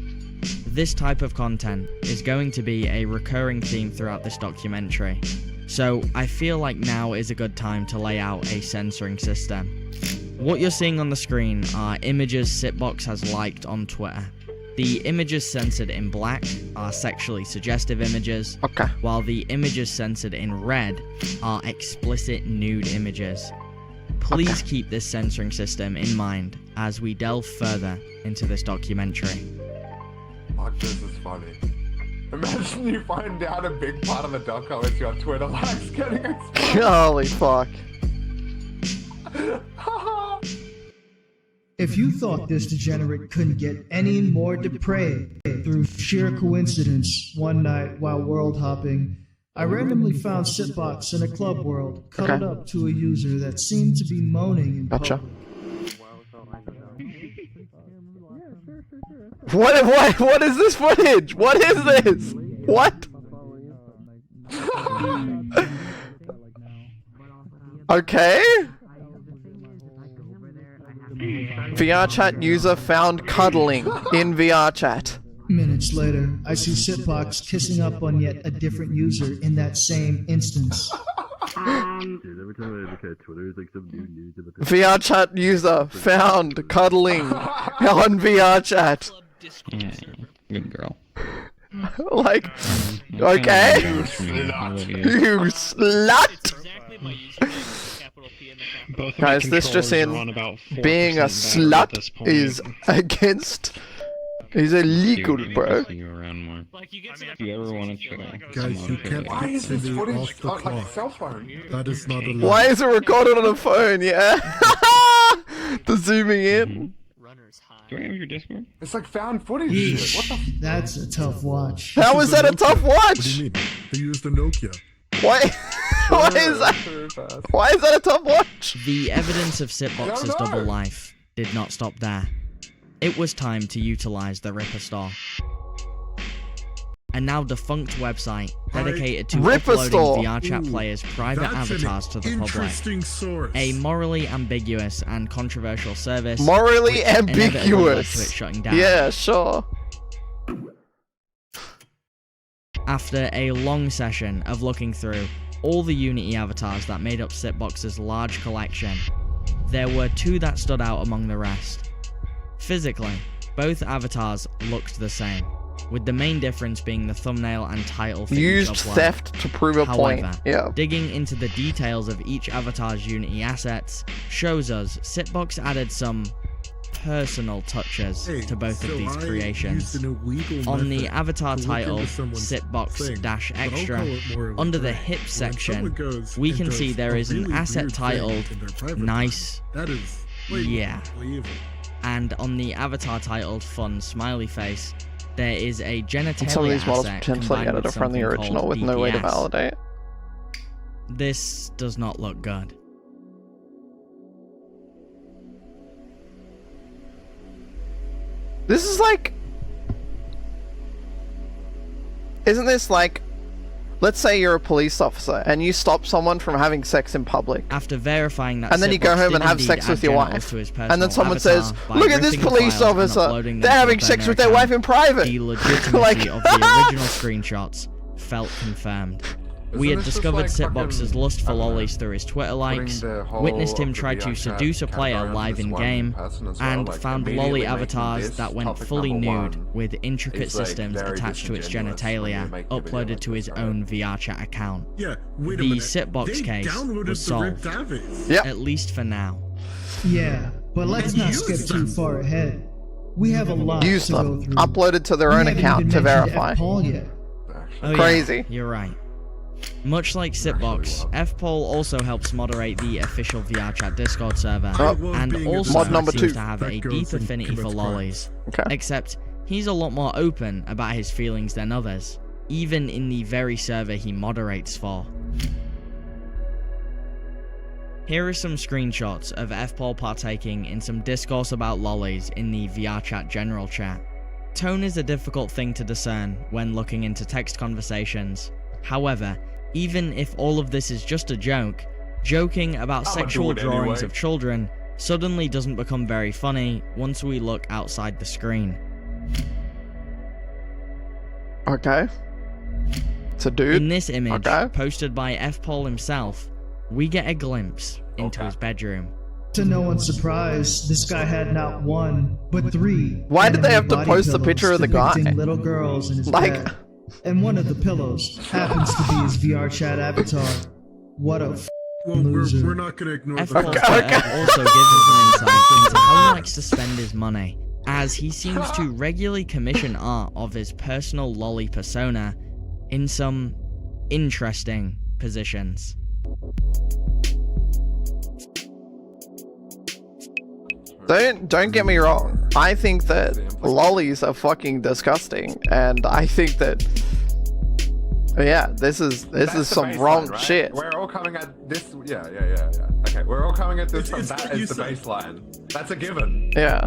This type of content is going to be a recurring theme throughout this documentary, so I feel like now is a good time to lay out a censoring system. What you're seeing on the screen are images Sitbox has liked on Twitter. The images censored in black are sexually suggestive images, while the images censored in red are explicit nude images. Please keep this censoring system in mind as we delve further into this documentary. Fuck, this is funny. Imagine you find out a big part of the doco is your Twitter likes getting exposed. Holy fuck. If you thought this degenerate couldn't get any more depraved, through sheer coincidence, one night while world hopping, I randomly found Sitbox in a club world, cuddled up to a user that seemed to be moaning in public. What is this footage? What is this? What? Okay. VR chat user found cuddling in VR chat. Minutes later, I see Sitbox kissing up on yet a different user in that same instance. VR chat user found cuddling on VR chat. Yeah, good girl. Like, okay. You slut! Guys, this just in, being a slut is against, is illegal, bro. If you ever want to try, Guys, you can't put Cindy off the clock. That is not allowed. Why is it recorded on a phone, yeah? The zooming in. Do I have your Discord? It's like found footage Yeesh, shit. What the that's a tough watch. How is that a tough watch? What do you mean? They used a Nokia. Why? Why is that? Why is that a tough watch? The evidence of Sitbox's double life did not stop there. It was time to utilize the Ripper Store. A now defunct website dedicated to uploading VRChat players' private avatars to the public. Source. A morally ambiguous and controversial service. Morally ambiguous. To it shutting down. Yeah, sure. After a long session of looking through all the Unity avatars that made up Sitbox's large collection, there were two that stood out among the rest. Physically, both avatars looked the same, with the main difference being the thumbnail and title for Used each upload. theft to prove a point. However, Yeah. digging into the details of each avatar's Unity assets shows us Sitbox added some personal touches to both of these creations. On the avatar title, Sitbox-Extra, under the hip section, we can see there is an asset titled Nice Yeah. And on the avatar titled Fun Smiley Face, there is a genitalia Some of these models asset potentially combined edited with from the something original called with no way to DPS. validate. This does not look good. This is like... Isn't this like... Let's say you're a police officer and you stop someone from having sex in public. After verifying that and then you go Sitbox home did and have indeed sex with add your genitals wife. to his And then personal someone avatar says, by look at this ripping police files and officer. uploading They're them to having a sex burner with their wife in private. The legitimacy Like- of the original screenshots felt confirmed. We had this just discovered like Sitbox's fucking, lust for I don't know, lollies through his Twitter likes, the whole witnessed him of the try to VR chat seduce a player category live into in this game, one person as well, and like, found immediately lolly making avatars this that went topic fully number nude one with intricate is, like, systems very attached to its disingenuous when you genitalia, make a video uploaded like to this, his right? own VRChat account. Yeah, wait a The minute. Sitbox They case downloaded was the ripped solved, avis. Yep. at least for now. Yeah, but let's not skip too far ahead. We have a lot Use to go them. through. Uploaded to their We own haven't account even to mentioned verify. F-Paul yet. Oh, Crazy. Yeah, you're right. Much like Sitbox, FPOL also helps moderate the official VRChat Discord server, and also Mod number seems 2. to have That a goes deep and affinity for commits lollies. Okay. Except, he's a lot more open about his feelings than others, even in the very server he moderates for. Here are some screenshots of FPOL partaking in some discourse about lollies in the VRChat general chat. Tone is a difficult thing to discern when looking into text conversations. However, even if all of this is just a joke, joking about sexual drawings of children suddenly doesn't become very funny once we look outside the screen. Okay. It's a dude. In this image, Okay. posted by FPOL himself, we get a glimpse into his bedroom. To no one's surprise, this guy had not one, but 3. Why did they have to body post the pillows picture of the guy? depicting little girls in his Like- bed. And one of the pillows happens to be his VR chat avatar. What a loser. We're not going to ignore the FPOL's fact Twitter also gives us an insight into how he likes to spend his money, as he seems to regularly commission art of his personal lolly persona in some interesting positions. Don't get me wrong. I think that lollies are fucking disgusting, and I think that yeah, this is That's the some baseline, wrong right? shit. We're all coming at this. Yeah. Okay, we're all coming at this from that is the baseline. That's a given. Yeah.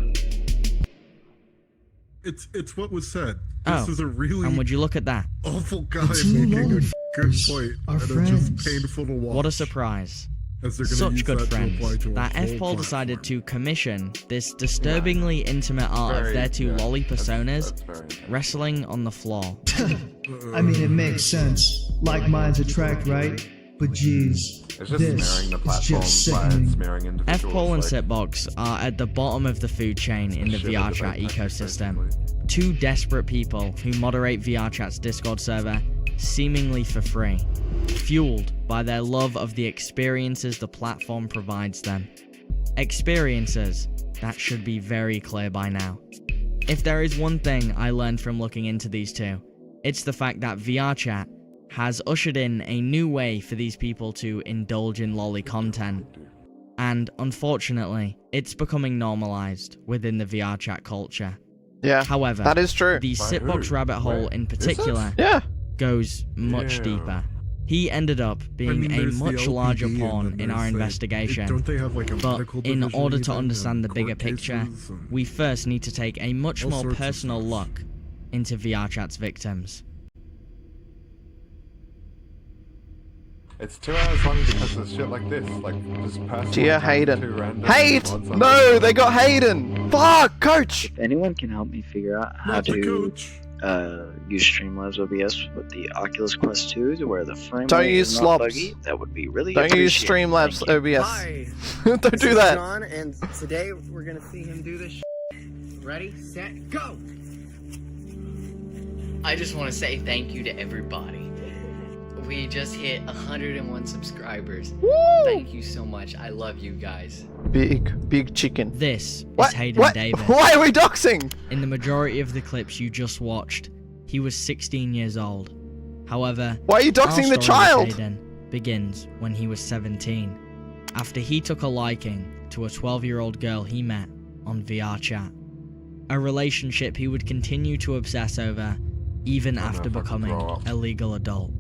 It's what was said. Oh, This is a really and would you look at that? awful guy The two making a lolly good f***ers point, are and it's friends. just painful to watch. What a surprise. As they're gonna Such use good that to apply friends to a that whole FPOL decided to commission this disturbingly intimate art of Very- their two yeah, lolly that's personas very intense. wrestling on the floor. I mean, it makes sense. Like minds attract, right? But geez, It's just this smearing the is platform just by sickening. smearing individuals. F-Paul and like, Sitbox are at the bottom of the food chain in the shit VR with the chat backpack, ecosystem. Two desperate people who moderate VR chat's Discord server seemingly for free, fueled by their love of the experiences the platform provides them. Experiences that should be very clear by now. If there is one thing I learned from looking into these two, it's the fact that VR chat has ushered in a new way for these people to indulge in lolly content. And unfortunately, it's becoming normalized within the VR chat culture. Yeah, however, that is true. The By Sitbox who? rabbit hole Where? in Is particular it? goes much deeper. He ended up being a there's the much larger LPD and pawn then in our there's, like, investigation. don't they have, like, a But medical in division order to even, understand the and bigger court picture, cases and we first need to take a much all more sorts of personal look into VR chat's victims. It's 2 hours long because of shit like this, like just personal. Dear Hayden. Hate! No, they got Hayden! Fuck, coach! If anyone can help me figure out how to use Streamlabs OBS with the Oculus Quest 2 to where the frame Don't rate use is not slobs. buggy, that would be really Don't use appreciated. Streamlabs Thank you. OBS. Don't This do is that. John, and today we're gonna see him do this. Ready, set, go! I just want to say thank you to everybody. We just hit 101 subscribers. Woo! Thank you so much. I love you guys. Big chicken. This What? is Hayden What? Davis. Why are we doxing? In the majority of the clips you just watched, he was 16 years old. However, why are you doxing our the story with child? Hayden begins when he was 17, after he took a liking to a 12-year-old girl he met on VR chat. A relationship he would continue to obsess over even after becoming a legal adult.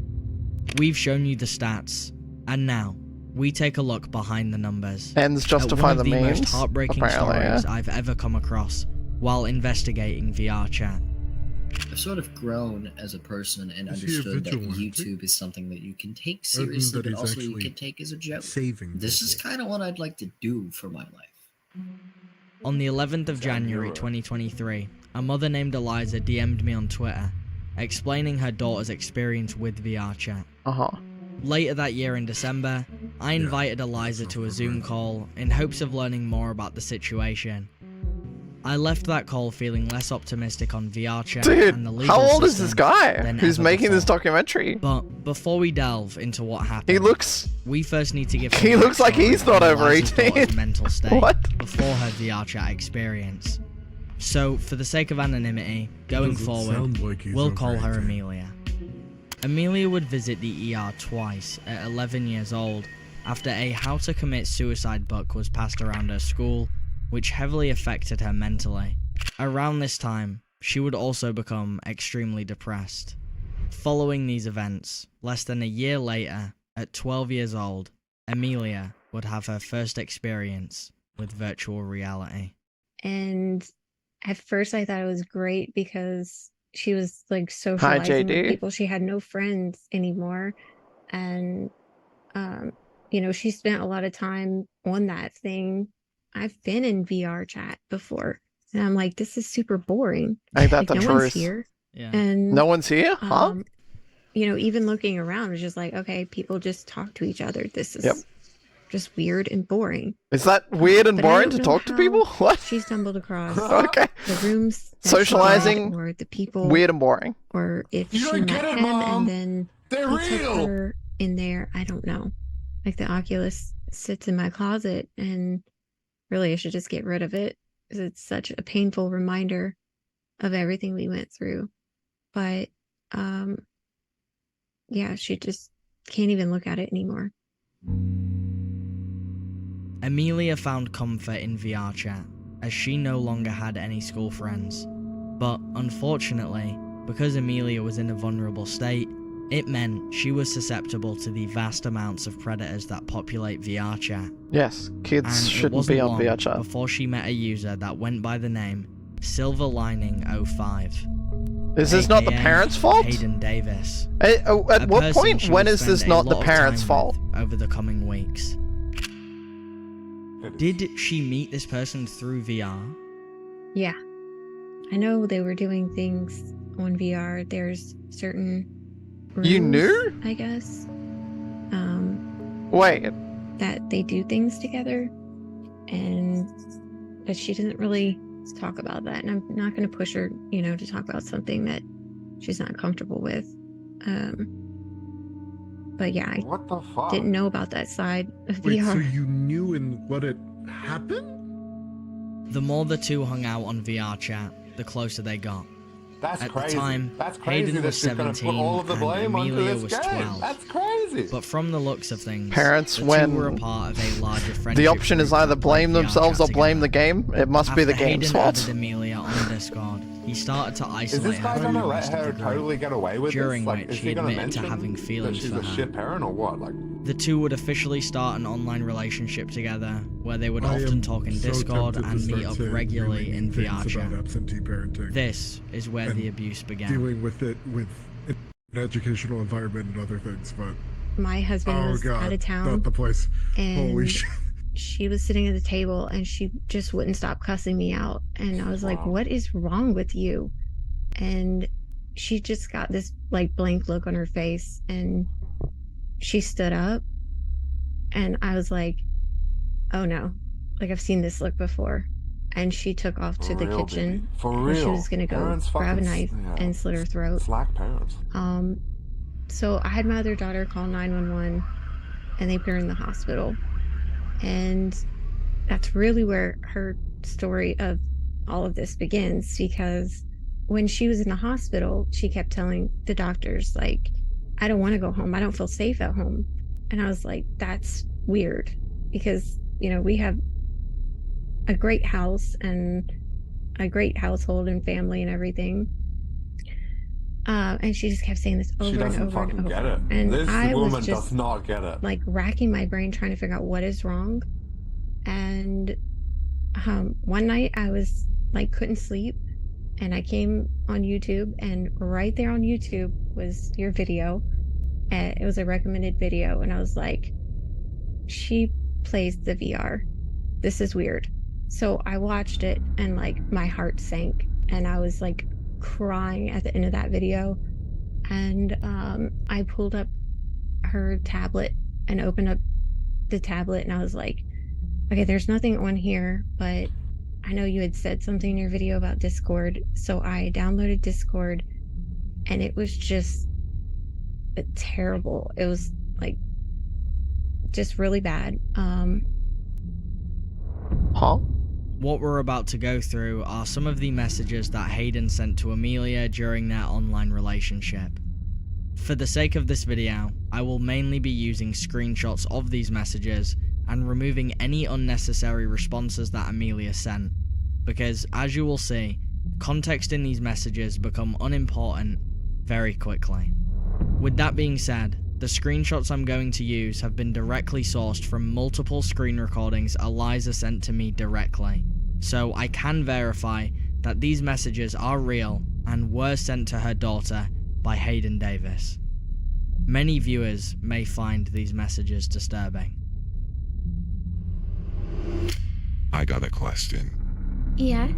We've shown you the stats, and now we take a look behind the numbers. Ends justify at one the of the means, most heartbreaking apparently, stories yeah. I've ever come across while investigating VR chat. I've sort of grown as a person and Is he a understood that vigilante? YouTube is something that you can take That means seriously, that but he's also you actually can take as a joke. saving This is kind of what I'd like to do for my life. On the 11th of January 2023, a mother named Eliza DM'd me on Twitter, explaining her daughter's experience with VR chat. Later that year in December, I invited Eliza to a Zoom call in hopes of learning more about the situation. I left that call feeling less optimistic on VR chat and the Dude, legal how old is system this guy than who's ever making this before. documentary? But before we delve into what happened, we first need to give he some looks like backstory he's not on over Eliza's 18. daughter's mental state What? before her VR chat experience. So, for the sake of anonymity, going Doesn't forward, sound like he's we'll over call her 18. Amelia. Amelia would visit the ER twice at 11 years old after a How to Commit Suicide book was passed around her school, which heavily affected her mentally. Around this time, she would also become extremely depressed. Following these events, less than a year later, at 12 years old, Amelia would have her first experience with virtual reality. And at first I thought it was great because she was like socializing with JD. people. She had no friends anymore. And, you know, she spent a lot of time on that thing. I've been in VR chat before. And I'm like, this is super boring. Ain't that like, the no one's truth? here. Yeah. And No one's here? Huh? you know, even looking around, it's just like, okay, people just talk to each other. This is just weird and boring. Is that weird and But I boring don't to know talk to how people? What? She stumbled across Okay. the rooms that she Socializing, had, or the people, weird and boring. or if You she don't met get it, him Mom. and then They're he took real. her in there. I don't know. Like the Oculus sits in my closet, and really I should just get rid of it because it's such a painful reminder of everything we went through. But yeah, she just can't even look at it anymore. Amelia found comfort in VR chat, as she no longer had any school friends. But unfortunately, because Amelia was in a vulnerable state, it meant she was susceptible to the vast amounts of predators that populate VR chat. Yes, kids And it shouldn't wasn't be on long VR chat. before she met a user that went by the name Silver Lining 05. Is this not the aka parents' fault? Hayden Davis. At A what person point, she when would is this spend a not the lot of parents' time fault? with over the coming weeks. Did she meet this person through VR? Yeah. I know they were doing things on VR. There's certain rooms, You knew? I guess. Wait. That they do things together, but she doesn't really talk about that, and I'm not going to push her, to talk about something that she's not comfortable with. But yeah, I What the fuck? didn't know about that side of Wait, VR. so you knew and let it happen? The more the two hung out on VR chat, the closer they got. That's At crazy. the time, That's crazy Hayden that was she's gonna 17 put all of the and blame onto Amelia this was game. 12. That's crazy. But from the looks of things, Parents, the when two were a part of a larger friendship the option is group either that played blame VR themselves chat or blame together. the game, it must be the After game's Hayden fault. added Amelia on Discord, he started to Is isolate this her guy from gonna the let rest of her the group, totally get away with during this? Like, which is he he gonna admitted to mention having that feelings she's for a her. shit parent or what? Like, The two would officially start an online relationship together, where they would I often am talk in so Discord tempted to and start meet up saying regularly really in mean VR things chat. about absentee parenting. This is where and the abuse began. dealing with it with an educational environment and other things, but My husband was God, out of town, not the place. and Holy shit. she was sitting at the table, and she just wouldn't stop cussing me out. And I was like, "What is wrong with you?" And she just got this like blank look on her face, and she stood up, and I was like, "Oh no, like I've seen this look before." And she took off to the real, kitchen. baby. For and She real. was gonna go Parents grab a fucking knife and slit her throat. Slack parents. So I had my other daughter call 911, and they put her in the hospital. And that's really where her story of all of this begins, because when she was in the hospital, she kept telling the doctors, like, "I don't want to go home. I don't feel safe at home." And I was like, that's weird, because, we have a great house and a great household and family and everything. And she just kept saying this over and over and over. Get it. And This I woman was just does not get it. like racking my brain trying to figure out what is wrong. And one night I was like couldn't sleep, and I came on YouTube, and right there on YouTube was your video. And it was a recommended video, and I was like, she plays the VR. This is weird. So I watched it, and like my heart sank, and I was like crying at the end of that video. And I pulled up her tablet and opened up the tablet, and I was like, okay, there's nothing on here, but I know you had said something in your video about Discord. So I downloaded Discord, and it was just terrible. It was like just really bad. What we're about to go through are some of the messages that Hayden sent to Amelia during their online relationship. For the sake of this video, I will mainly be using screenshots of these messages and removing any unnecessary responses that Amelia sent, because as you will see, context in these messages become unimportant very quickly. With that being said, the screenshots I'm going to use have been directly sourced from multiple screen recordings Eliza sent to me directly, so I can verify that these messages are real and were sent to her daughter by Hayden Davis. Many viewers may find these messages disturbing. I got a question. Yes?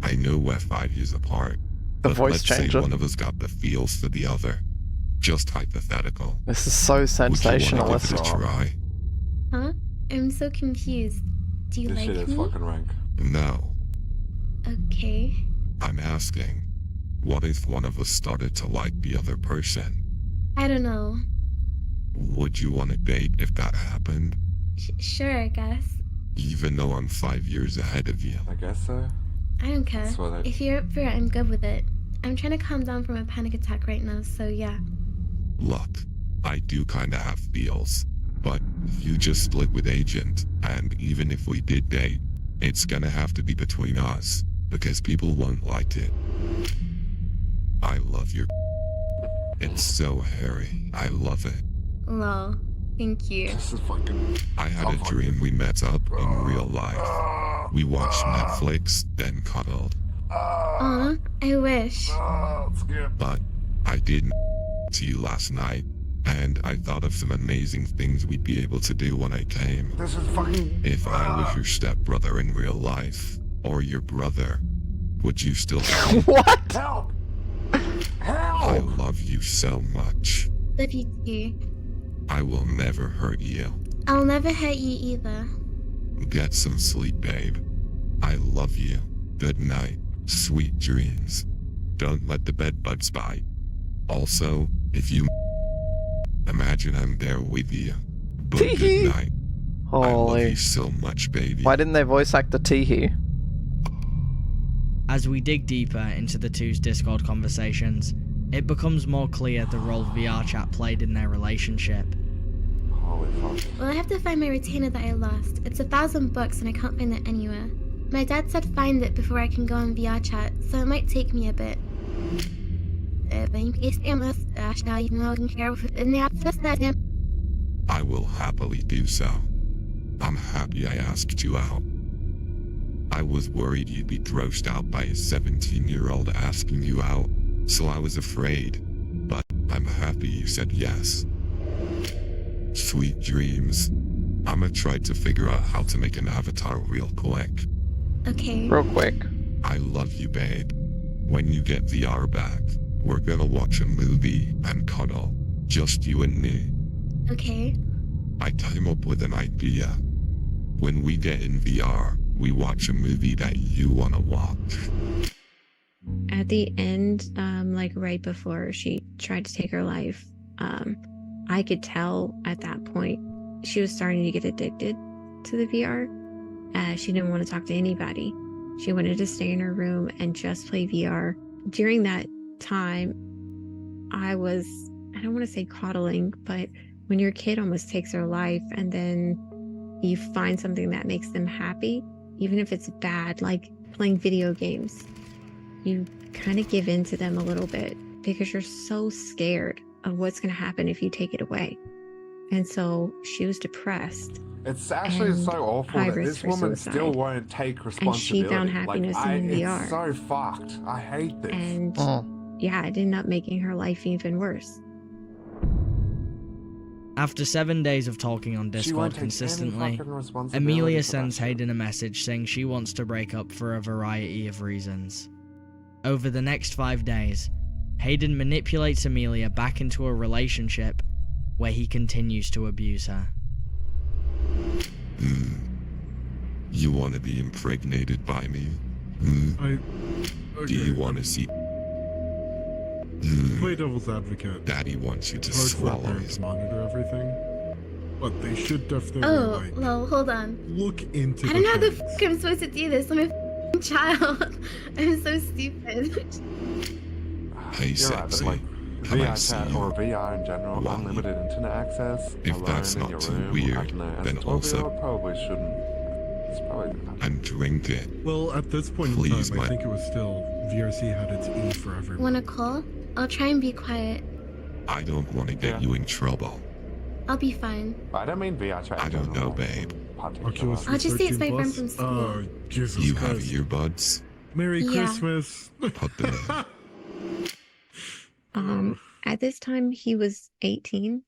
I know we're 5 years apart, The but voice let's say changer. one of us got the feels for the other. Just hypothetical. This is so Would you want to give it a sensationalist. try? Huh? I'm so confused. Do you This like shit is me? fucking rank. No, Okay. I'm asking, what if one of us started to like the other person? I don't know. Would you want to date if that happened? Sure, I guess. Even though I'm 5 years ahead of you. I guess so. I don't care. That's what I- If you're up for it, I'm good with it. I'm trying to calm down from a panic attack right now, so yeah. Look, I do kinda have feels, but you just split with Agent, and even if we did date, it's gonna have to be between us, because people won't like it. I love your It's so hairy. I love it. Lol. Thank you. This is fucking. I had a dream we met up in real life. We watched Netflix, then cuddled. Aw, I wish. But I didn't to you last night, and I thought of some amazing things we'd be able to do when I came. This is fucking. If I was your stepbrother in real life, or your brother, would you still What? Help! I love you so much. Love you too. I will never hurt you. I'll never hurt you either. Get some sleep, babe. I love you. Good night. Sweet dreams. Don't let the bed bugs bite. Also, if you imagine I'm there with you. But good night. Holy. I love you so much, baby. Why didn't they voice act the teehee? As we dig deeper into the two's Discord conversations, it becomes more clear the role VR chat played in their relationship. Well, I have to find my retainer that I lost. It's $1,000 and I can't find it anywhere. My dad said find it before I can go on VR chat, so it might take me a bit. I will happily do so. I'm happy I asked you out. I was worried you'd be grossed out by a 17-year-old asking you out, so I was afraid. But I'm happy you said yes. Sweet dreams. I'ma try to figure out how to make an avatar real quick. Okay. Real quick. I love you, babe. When you get VR back, we're gonna watch a movie and cuddle. Just you and me. Okay. I came up with an idea. When we get in VR, we watch a movie that you wanna watch. At the end, like right before she tried to take her life, I could tell at that point she was starting to get addicted to the VR. She didn't want to talk to anybody. She wanted to stay in her room and just play VR. During that time, I don't want to say coddling, but when your kid almost takes their life and then you find something that makes them happy, even if it's bad, like playing video games, you kind of give in to them a little bit because you're so scared of what's going to happen if you take it away. And so she was depressed. It's actually so awful that this woman still won't take responsibility. And she found happiness in VR. It's so fucked. I hate this. And yeah, it ended up making her life even worse. After 7 days of talking on Discord consistently, Amelia sends Hayden a message saying she wants to break up for a variety of reasons. Over the next 5 days, Hayden manipulates Amelia back into a relationship where he continues to abuse her. You want to be impregnated by me? Do you want to see? Play devil's advocate. Daddy wants you to It's hard for swallow parents to monitor everything, but they should definitely like, well, hold on. look into I don't know how the fuck I'm supposed to do this. I'm a f***ing child. I'm so stupid. Hey, You're right, but sexy. like Can I VR see chat you? or VR in general, unlimited internet access, If alone that's in not your too room, weird, I don't know, as then a 12-year-old also- probably shouldn't. It's probably And drink it. Well, at this point Please, in time, I my- think it was still VRC had its E for everyone. Wanna call? I'll try and be quiet. I don't want to get you in trouble. I'll be fine. I don't mean VR chat. I don't know, babe. Oculus I'll just say it's my 13 friend plus? from school. Oh, Jesus You have Christ. earbuds? Merry Yeah. Christmas. Put them in. At this time, he was 18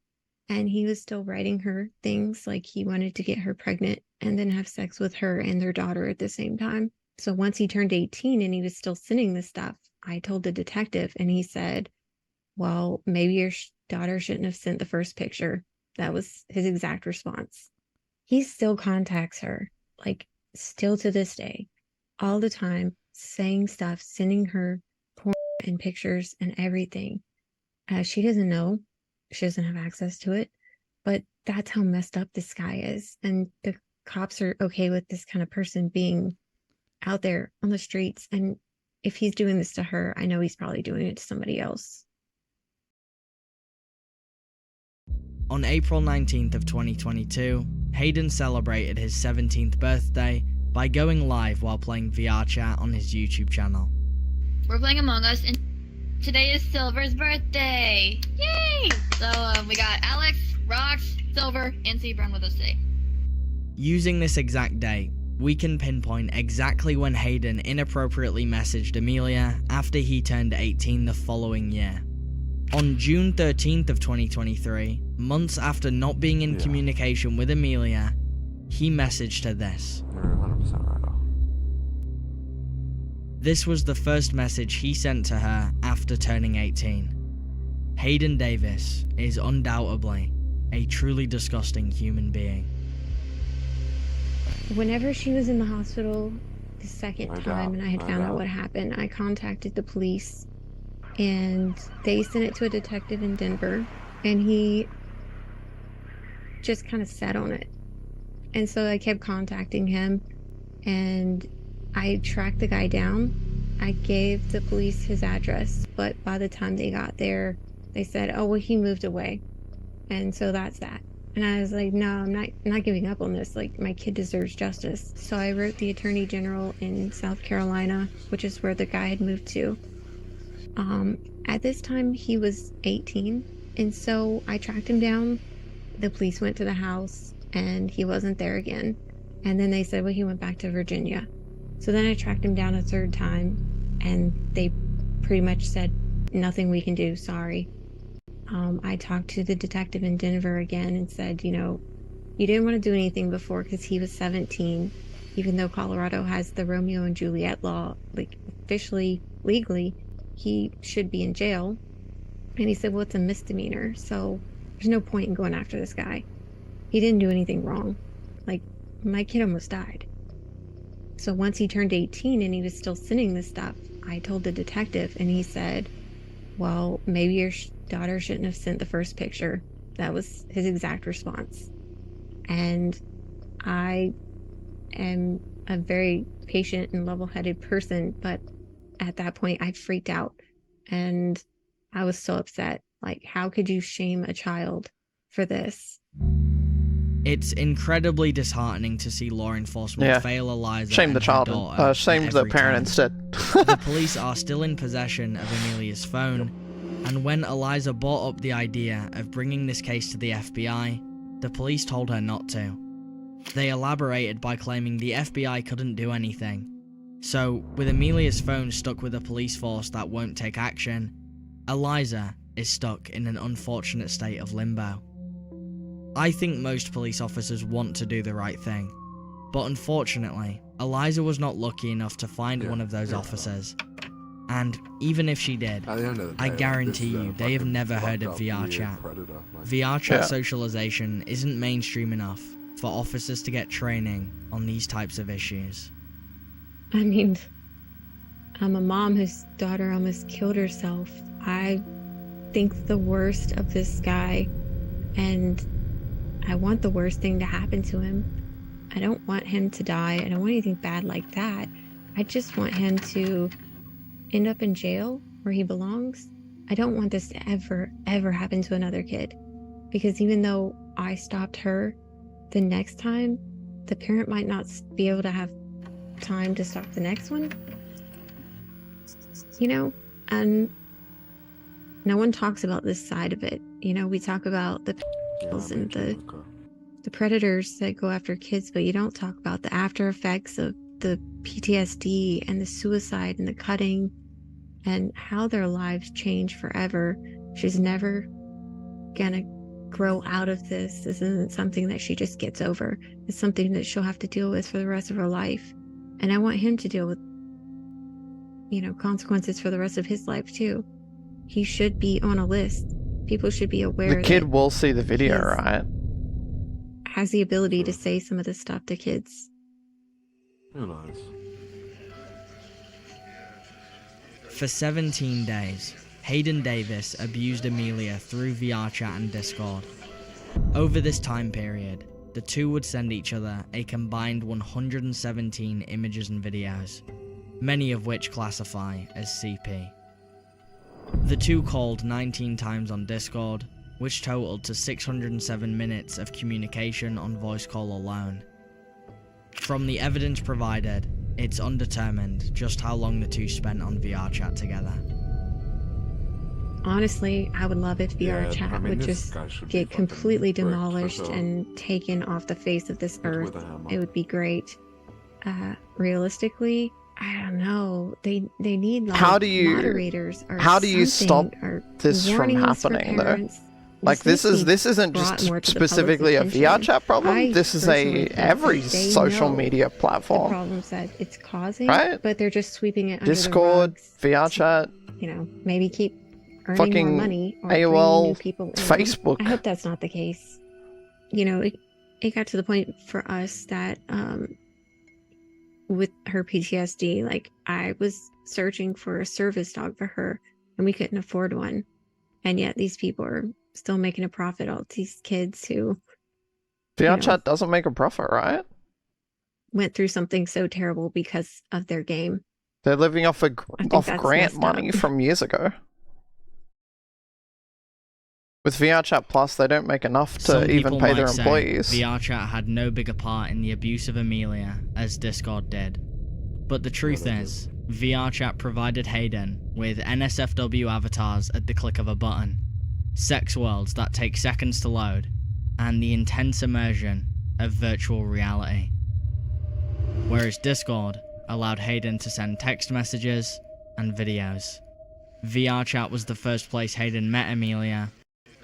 and he was still writing her things like he wanted to get her pregnant and then have sex with her and their daughter at the same time. So once he turned 18 and he was still sending this stuff, I told the detective and he said, well, maybe your daughter shouldn't have sent the first picture. That was his exact response. He still contacts her, like still to this day, all the time, saying stuff, sending her porn and pictures and everything. She doesn't know. She doesn't have access to it. But that's how messed up this guy is. And the cops are okay with this kind of person being out there on the streets. And if he's doing this to her, I know he's probably doing it to somebody else. On April 19th of 2022, Hayden celebrated his 17th birthday by going live while playing VR chat on his YouTube channel. We're playing Among Us, and today is Silver's birthday! Yay! So, we got Alex, Rox, Silver, and Seaburn with us today. Using this exact date, we can pinpoint exactly when Hayden inappropriately messaged Amelia after he turned 18 the following year. On June 13th of 2023, months after not being in communication with Amelia, he messaged her this. You're 100% right off. This was the first message he sent to her after turning 18. Hayden Davis is undoubtedly a truly disgusting human being. Whenever she was in the hospital the second time and I had found out what happened, I contacted the police and they sent it to a detective in Denver and he just kind of sat on it. And so I kept contacting him and I tracked the guy down. I gave the police his address, but by the time they got there, they said, oh, well, he moved away. And so that's that. And I was like, no, I'm not giving up on this. Like, my kid deserves justice. So I wrote the Attorney General in South Carolina, which is where the guy had moved to. At this time, he was 18. And so I tracked him down. The police went to the house and he wasn't there again. And then they said, well, he went back to Virginia. So then I tracked him down a third time and they pretty much said, nothing we can do, sorry. I talked to the detective in Denver again and said, you know, you didn't want to do anything before because he was 17, even though Colorado has the Romeo and Juliet law, like officially, legally, he should be in jail. And he said, well, it's a misdemeanor, so there's no point in going after this guy. He didn't do anything wrong. Like, my kid almost died. So once he turned 18 and he was still sending this stuff, I told the detective and he said, well, maybe your daughter shouldn't have sent the first picture. That was his exact response. And I am a very patient and level-headed person, but at that point I freaked out and I was so upset. Like, how could you shame a child for this? It's incredibly disheartening to see law enforcement fail Eliza Shame and the her child. daughter Shame at the every parent turn. instead. The police are still in possession of Amelia's phone, and when Eliza brought up the idea of bringing this case to the FBI, the police told her not to. They elaborated by claiming the FBI couldn't do anything. So, with Amelia's phone stuck with a police force that won't take action, Eliza is stuck in an unfortunate state of limbo. I think most police officers want to do the right thing, but unfortunately, Eliza was not lucky enough to find one of those officers. And even if she did, I guarantee you they have never heard of VR chat. VR chat socialization isn't mainstream enough for officers to get training on these types of issues. I mean, I'm a mom whose daughter almost killed herself. I think the worst of this guy, and I want the worst thing to happen to him. I don't want him to die. I don't want anything bad like that. I just want him to end up in jail where he belongs. I don't want this to ever happen to another kid. Because even though I stopped her, the next time, the parent might not be able to have time to stop the next one. You know? And no one talks about this side of it. You know, we talk about the and the predators that go after kids, but you don't talk about the after effects of the PTSD and the suicide and the cutting and how their lives change forever. She's never gonna grow out of this. This isn't something that she just gets over. It's something that she'll have to deal with for the rest of her life. And I want him to deal with, you know, consequences for the rest of his life too. He should be on a list. People should be aware. The kid will see the video, right? Has the ability to say some of this stuff to kids. Who knows? For 17 days, Hayden Davis abused Amelia through VR chat and Discord. Over this time period, the two would send each other a combined 117 images and videos, many of which classify as CP. The two called 19 times on Discord, which totaled to 607 minutes of communication on voice call alone. From the evidence provided, it's undetermined just how long the two spent on VR chat together. Honestly, I would love if VR chat would just get completely demolished and taken off the face of this earth. It would be great. Realistically, I don't know. They need like moderators or how do you stop or this from happening though? Like this isn't just specifically a VR chat problem. This is every social media platform. The problems that it's causing, right? But they're just sweeping it under Discord, the rugs. VR chat. You know, maybe keep earning fucking more money or bringing AOL, new people in. Facebook. I hope that's not the case. You know, it got to the point for us that with her PTSD, like I was searching for a service dog for her and we couldn't afford one. And yet these people are still making a profit, all these kids who VR chat doesn't make a profit, right? went through something so terrible because of their game. They're living off that's grant messed money up. from years ago. With VR Chat Plus, they don't make enough Some to even people pay their might say employees. VR Chat had no bigger part in the abuse of Amelia as Discord did. But the truth is, VR Chat provided Hayden with NSFW avatars at the click of a button, sex worlds that take seconds to load, and the intense immersion of virtual reality. Whereas Discord allowed Hayden to send text messages and videos. VR Chat was the first place Hayden met Amelia,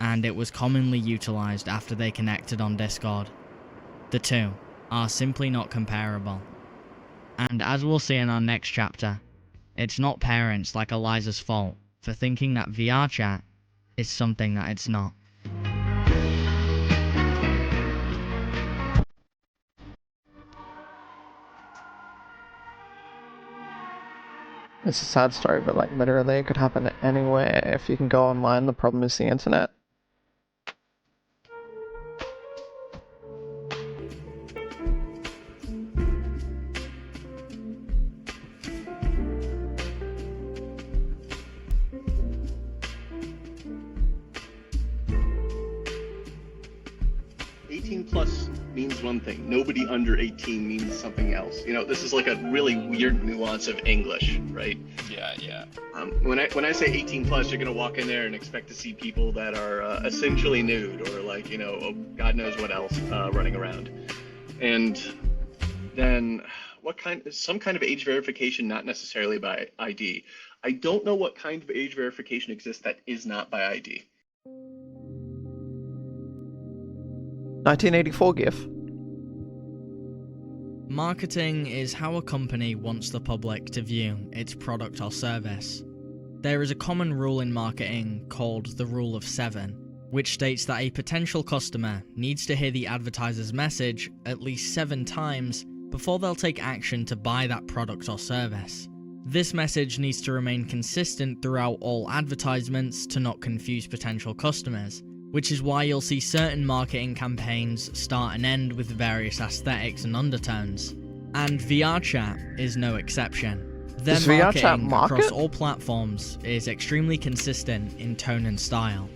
and it was commonly utilized after they connected on Discord. The two are simply not comparable. And as we'll see in our next chapter, it's not parents like Eliza's fault for thinking that VR Chat is something that it's not. It's a sad story, but like literally it could happen anywhere. If you can go online, the problem is the internet. Plus means one thing. Nobody under 18 means something else. You know, this is like a really weird nuance of English, right? Yeah. When I say 18 plus, you're gonna walk in there and expect to see people that are essentially nude or like, you know, God knows what else running around. And then some kind of age verification, not necessarily by ID. I don't know what kind of age verification exists that is not by ID. 1984 GIF. Marketing is how a company wants the public to view its product or service. There is a common rule in marketing called the Rule of 7, which states that a potential customer needs to hear the advertiser's message at least 7 times before they'll take action to buy that product or service. This message needs to remain consistent throughout all advertisements to not confuse potential customers, which is why you'll see certain marketing campaigns start and end with various aesthetics and undertones. And VR Chat is no exception. Their marketing across all platforms is extremely consistent in tone and style.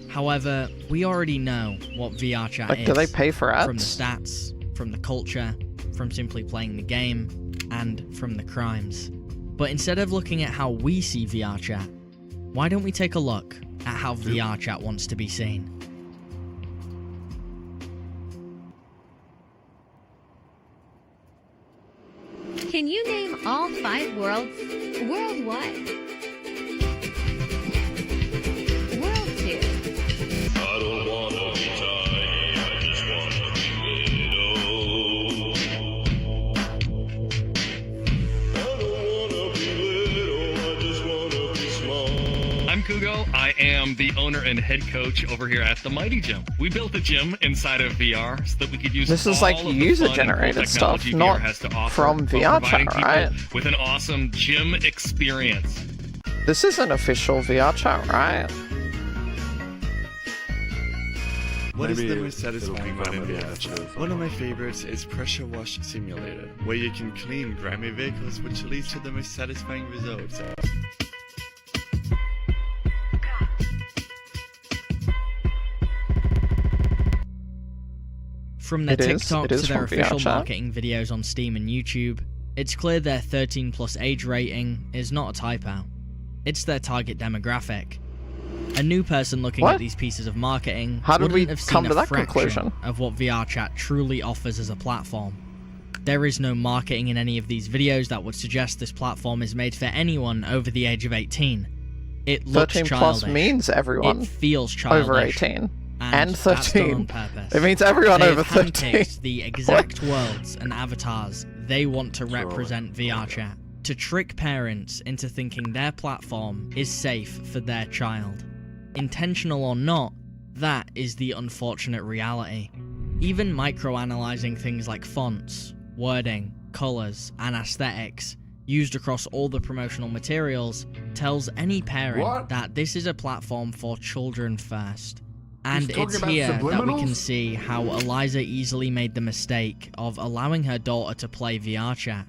However, we already know what VR Chat is. Do they pay for ads? From the stats, from the culture, from simply playing the game, and from the crimes. But instead of looking at how we see VR Chat, why don't we take a look at how VR Chat wants to be seen? Can you name all 5 worlds? World 1. World 2. I don't wanna be tiny, I just wanna be little. I don't wanna be little, I just wanna be small. I'm Kugo. I am the owner and head coach over here at the Mighty Gym. We built the gym inside of VR so that we could use this is like user-generated stuff, not from VR Chat, right? With an awesome gym experience. This isn't official VR Chat, right? What is the most satisfying one in VR Chat? One of my favorites is Pressure Wash Simulator, where you can clean grimy vehicles, which leads to the most satisfying results. From their TikTok to their official marketing videos on Steam and YouTube, it's clear their 13+ age rating is not a typo. It's their target demographic. A new person looking at these pieces of marketing wouldn't have seen a fraction of what VR Chat truly offers as a platform. There is no marketing in any of these videos that would suggest this platform is made for anyone over the age of 18. It looks 13 childish. plus means everyone It feels childish. over 18. And that's done 13. on purpose. It means everyone They've over 13. handpicked the exact worlds and avatars they want to represent VR Chat to trick parents into thinking their platform is safe for their child. Intentional or not, that is the unfortunate reality. Even microanalyzing things like fonts, wording, colours, and aesthetics used across all the promotional materials tells any parent that this is a platform for children first. And it's here that we can see how Eliza easily made the mistake of allowing her daughter to play VR chat.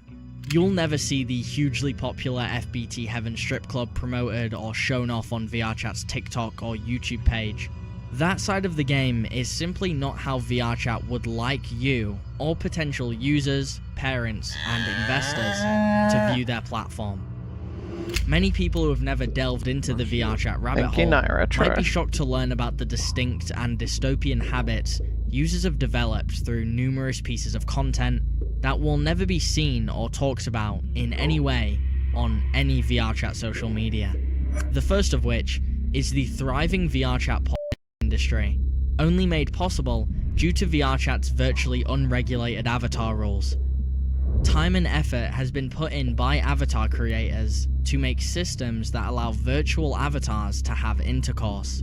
You'll never see the hugely popular FBT Heaven strip club promoted or shown off on VRChat's TikTok or YouTube page. That side of the game is simply not how VRChat would like you, or potential users, parents, and investors to view their platform. Many people who have never delved into the VRChat rabbit hole might be shocked to learn about the distinct and dystopian habits users have developed through numerous pieces of content that will never be seen or talked about in any way on any VRChat social media. The first of which is the thriving VRChat industry, only made possible due to VRChat's virtually unregulated avatar rules. Time and effort has been put in by avatar creators to make systems that allow virtual avatars to have intercourse.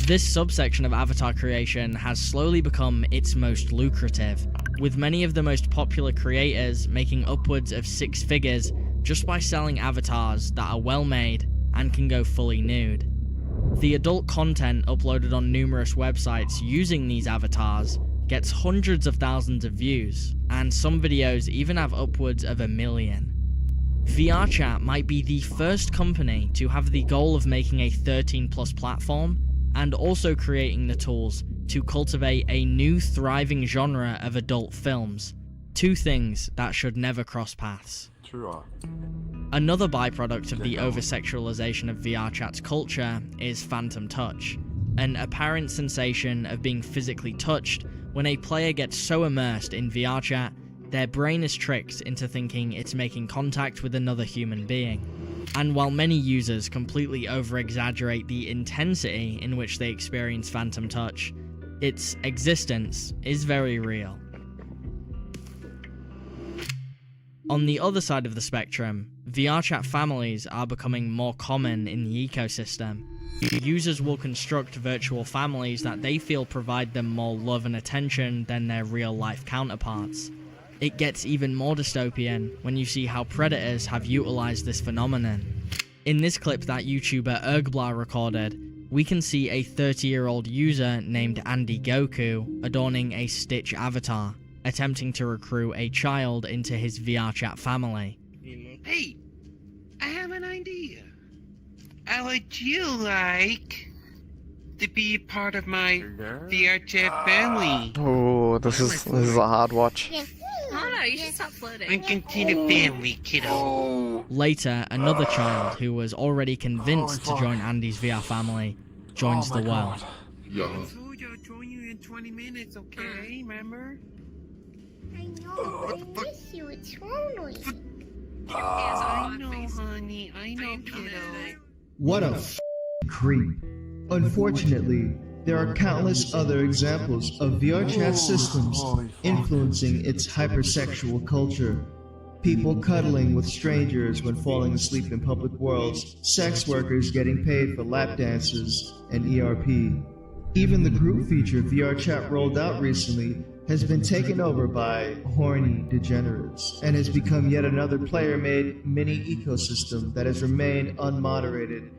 This subsection of avatar creation has slowly become its most lucrative, with many of the most popular creators making upwards of 6 figures just by selling avatars that are well made and can go fully nude. The adult content uploaded on numerous websites using these avatars gets hundreds of thousands of views, and some videos even have upwards of 1 million. VRChat might be the first company to have the goal of making a 13+ platform, and also creating the tools to cultivate a new thriving genre of adult films. Two things that should never cross paths. Another byproduct of the over-sexualization of VRChat's culture is phantom touch, an apparent sensation of being physically touched when a player gets so immersed in VRChat, their brain is tricked into thinking it's making contact with another human being. And while many users completely over-exaggerate the intensity in which they experience phantom touch, its existence is very real. On the other side of the spectrum, VRChat families are becoming more common in the ecosystem. Users will construct virtual families that they feel provide them more love and attention than their real-life counterparts. It gets even more dystopian when you see how predators have utilized this phenomenon. In this clip that YouTuber Ergblar recorded, we can see a 30-year-old user named Andy Goku adorning a Stitch avatar, attempting to recruit a child into his VRChat family. Hey, I have an idea. How would you like to be part of my VRChat family? Oh, this is a hard watch. Oh no, you should stop floating. And continue family, kiddo. Later, another child who was already convinced to join Andy's VR family joins the world. I told you I'll join you in 20 minutes, okay? Remember? I know, I miss you, it's lonely. I know, honey. I know, kiddo. What a creep. Unfortunately, there are countless other examples of VRChat systems influencing its hypersexual culture. People cuddling with strangers when falling asleep in public worlds, sex workers getting paid for lap dances, and ERP. Even the group feature VRChat rolled out recently has been taken over by horny degenerates and has become yet another player-made mini ecosystem that has remained unmoderated.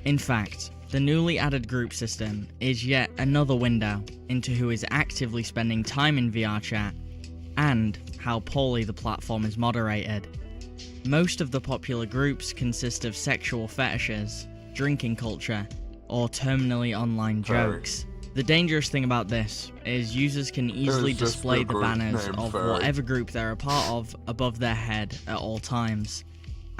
In fact, the newly added group system is yet another window into who is actively spending time in VRChat and how poorly the platform is moderated. Most of the popular groups consist of sexual fetishes, drinking culture, or terminally online jokes. The dangerous thing about this is users can easily display the banners of whatever group they're a part of above their head at all times.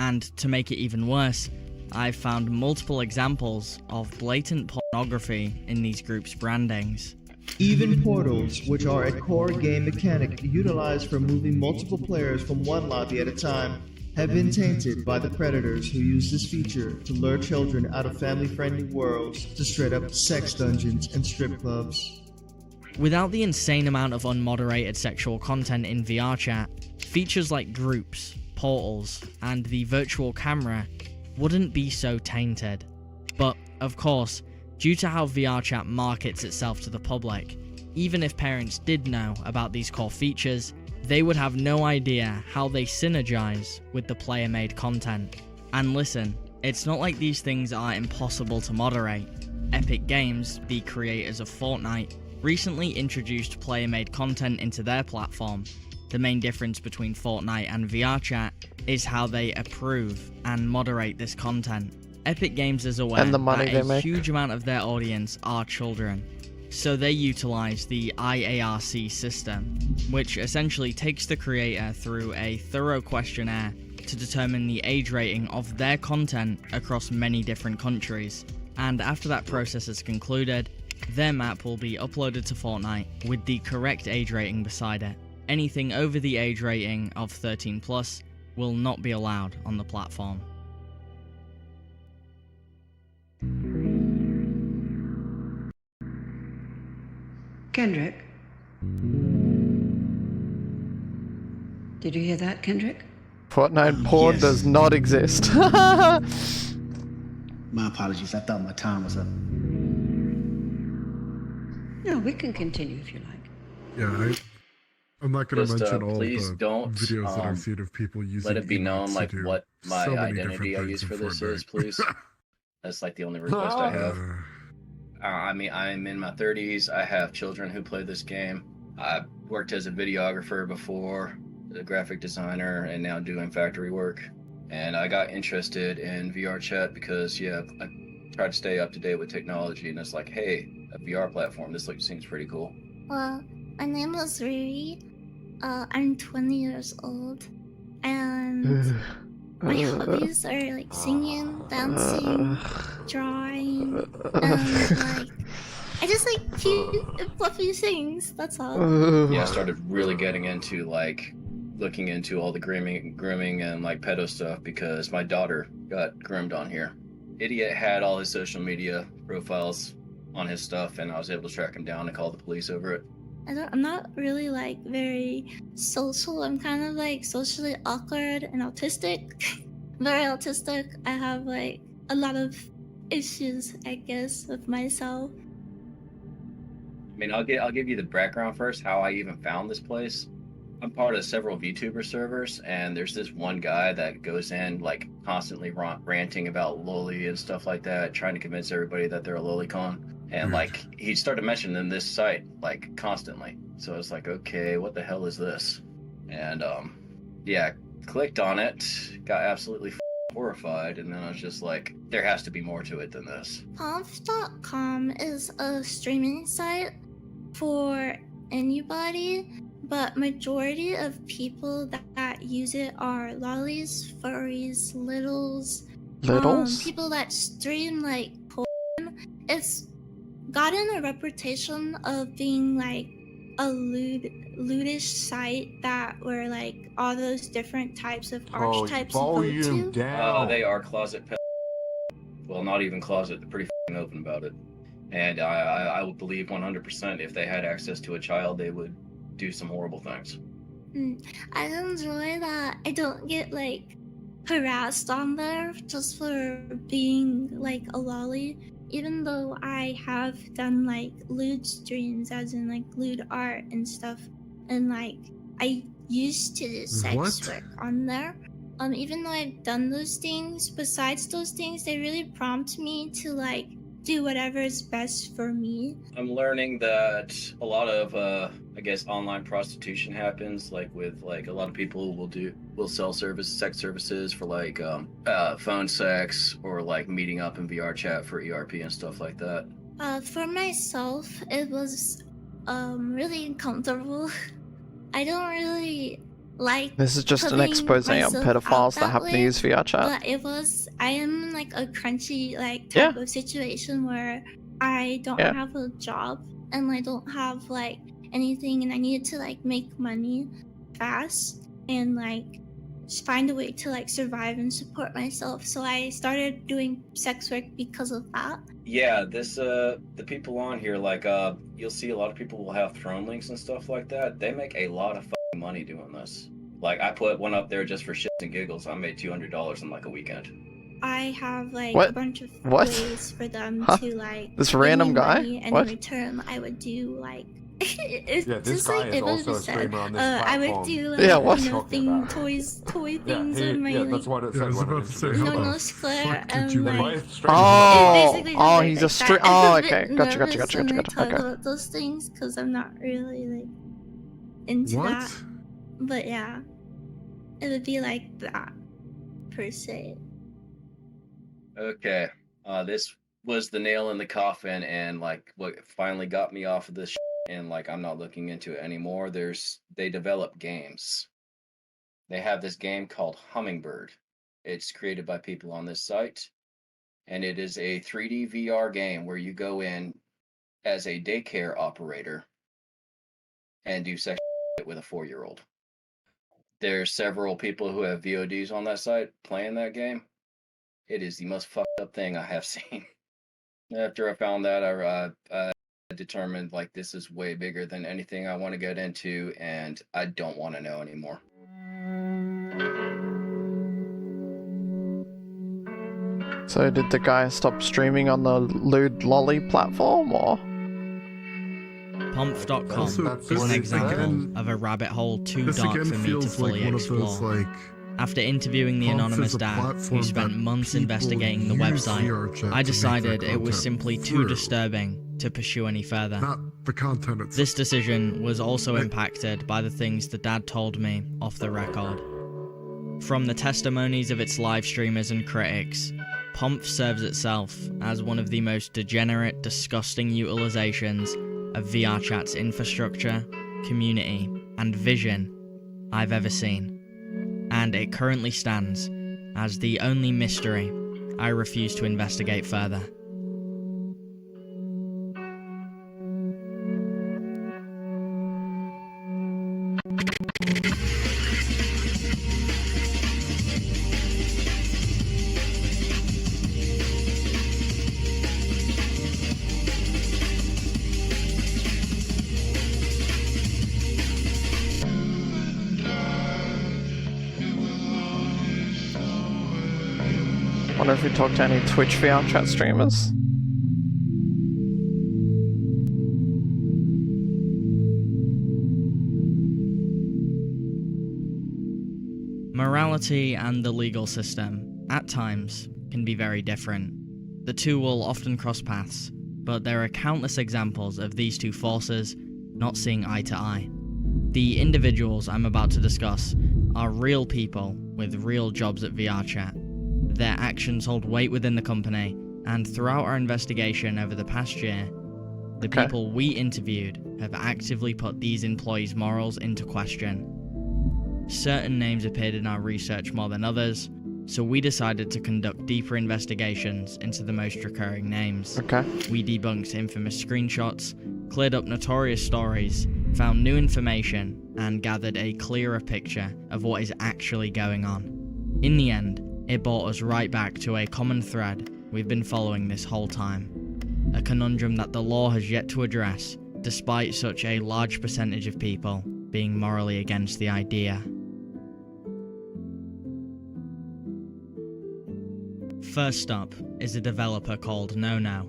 And to make it even worse, I've found multiple examples of blatant pornography in these groups' brandings. Even portals, which are a core game mechanic utilized for moving multiple players from one lobby at a time, have been tainted by the predators who use this feature to lure children out of family-friendly worlds to straight-up sex dungeons and strip clubs. Without the insane amount of unmoderated sexual content in VRChat, features like groups, portals, and the virtual camera wouldn't be so tainted. But, of course, due to how VR chat markets itself to the public, even if parents did know about these core features, they would have no idea how they synergize with the player-made content. And listen, it's not like these things are impossible to moderate. Epic Games, the creators of Fortnite, recently introduced player-made content into their platform. The main difference between Fortnite and VR chat is how they approve and moderate this content. Epic Games is aware And the money that they a make. huge amount of their audience are children, so they utilize the IARC system, which essentially takes the creator through a thorough questionnaire to determine the age rating of their content across many different countries. And after that process is concluded, their map will be uploaded to Fortnite with the correct age rating beside it. Anything over the age rating of 13+ will not be allowed on the platform. Kendrick? Did you hear that, Kendrick? Fortnite porn yes. does not exist. My apologies, I thought my time was up. No, we can continue if you like. Yeah, I'm not going to Just, mention all please the don't, videos that I've seen of people using let it be known emotes like to do what my so many identity different I use things for in this Fortnite. is, please. That's like the only request I have. I mean, I'm in my 30s. I have children who play this game. I've worked as a videographer before, a graphic designer, and now doing factory work. And I got interested in VR chat because, yeah, I try to stay up to date with technology, and it's like, hey, a VR platform. This seems pretty cool. Well, my name is Riri. I'm 20 years old, and my hobbies are like singing, dancing, drawing, and like I just like cute, fluffy things. That's all. Yeah, I started really getting into like looking into all the grooming and like pedo stuff because my daughter got groomed on here. Idiot had all his social media profiles on his stuff, and I was able to track him down and call the police over it. I'm not really like very social. I'm kind of like socially awkward and autistic. Very autistic. I have like a lot of issues, I guess, with myself. I mean, I'll give you the background first, how I even found this place. I'm part of several VTuber servers, and there's this one guy that goes in like constantly ranting about loli and stuff like that, trying to convince everybody that they're a lolicon. And like he started mentioning this site like constantly, so it's like, okay, what the hell is this? And yeah, clicked on it, got absolutely horrified, and then I was just like, there has to be more to it than this. Pomp.com is a streaming site for anybody, but majority of people that use it are lollies, furries, littles, people that stream like porn. It's gotten a reputation of being like a lewdish site that where like all those different types of archetypes go to. Oh, they are closet well, not even closet, they're pretty open about it. And I would believe 100% if they had access to a child, they would do some horrible things. I enjoy that I don't get like harassed on there just for being like a lolly. Even though I have done like lewd streams, as in like lewd art and stuff, and like I used to do sex work on there. Even though I've done those things, besides those things, they really prompt me to like do whatever is best for me. I'm learning that a lot of I guess online prostitution happens, like with like a lot of people will sell sex services for like phone sex or like meeting up in VR chat for ERP and stuff like that. For myself, it was really uncomfortable. I don't really like This is just an putting expose on myself pedophiles out that happen to use VR chat. But I am in like a crunchy like type of situation where I don't have a job and I don't have like anything, and I needed to like make money fast and like just find a way to like survive and support myself. So I started doing sex work because of that. Yeah, this the people on here, like you'll see a lot of people will have throne links and stuff like that. They make a lot of money doing this. Like, I put one up there just for shits and giggles. I made $200 in like a weekend. I have like What? a bunch of What? ways for them Huh? to like This give random me guy? money, and What? in return I would do like it's Yeah, this just guy like is it was also a just said. streamer on this I would platform. do like Yeah, what? you know Talking about. toy things on my that's like what it Yeah, I said. was when it about to say, introduced how no the square fuck did and you Then why like is streamer? Oh, basically just oh, like he's a that. stream. I'm Oh, a okay. bit Gotcha, nervous gotcha, when gotcha, I gotcha. talk Okay. about those things because I'm not really like into What? that. But yeah, it would be like that per se. Okay. This was the nail in the coffin, and like what finally got me off of this shit, and like I'm not looking into it anymore. They develop games. They have this game called Hummingbird. It's created by people on this site, and it is a 3D VR game where you go in as a daycare operator and do sex shit with a 4-year-old. There's several people who have VODs on that site playing that game. It is the most fucked up thing I have seen. After I found that, I determined like this is way bigger than anything I want to get into, and I don't want to know anymore. So did the guy stop streaming on the lewd lolly platform, or? Also, Pomp.com this is an is example again- of a rabbit hole too This dark again for me to feels like fully one explore. of those like. After interviewing the Pomp is anonymous a dad, platform who spent that months people investigating the use website, VRChat to I make decided their it was content simply too through. disturbing to pursue any further. Not the content itself. This decision was also impacted by the things the dad told me off the record. From the testimonies of its live streamers and critics, Pomp serves itself as one of the most degenerate, disgusting utilizations of VRChat's infrastructure, community, and vision I've ever seen. And it currently stands as the only mystery I refuse to investigate further. Wonder if we talked to any Twitch VR chat streamers. Morality and the legal system, at times, can be very different. The two will often cross paths, but there are countless examples of these two forces not seeing eye to eye. The individuals I'm about to discuss are real people with real jobs at VRChat. Their actions hold weight within the company, and throughout our investigation over the past year, the people we interviewed have actively put these employees' morals into question. Certain names appeared in our research more than others, so we decided to conduct deeper investigations into the most recurring names. We debunked infamous screenshots, cleared up notorious stories, found new information, and gathered a clearer picture of what is actually going on. In the end, it brought us right back to a common thread we've been following this whole time. A conundrum that the law has yet to address, despite such a large percentage of people being morally against the idea. First up is a developer called NoNo.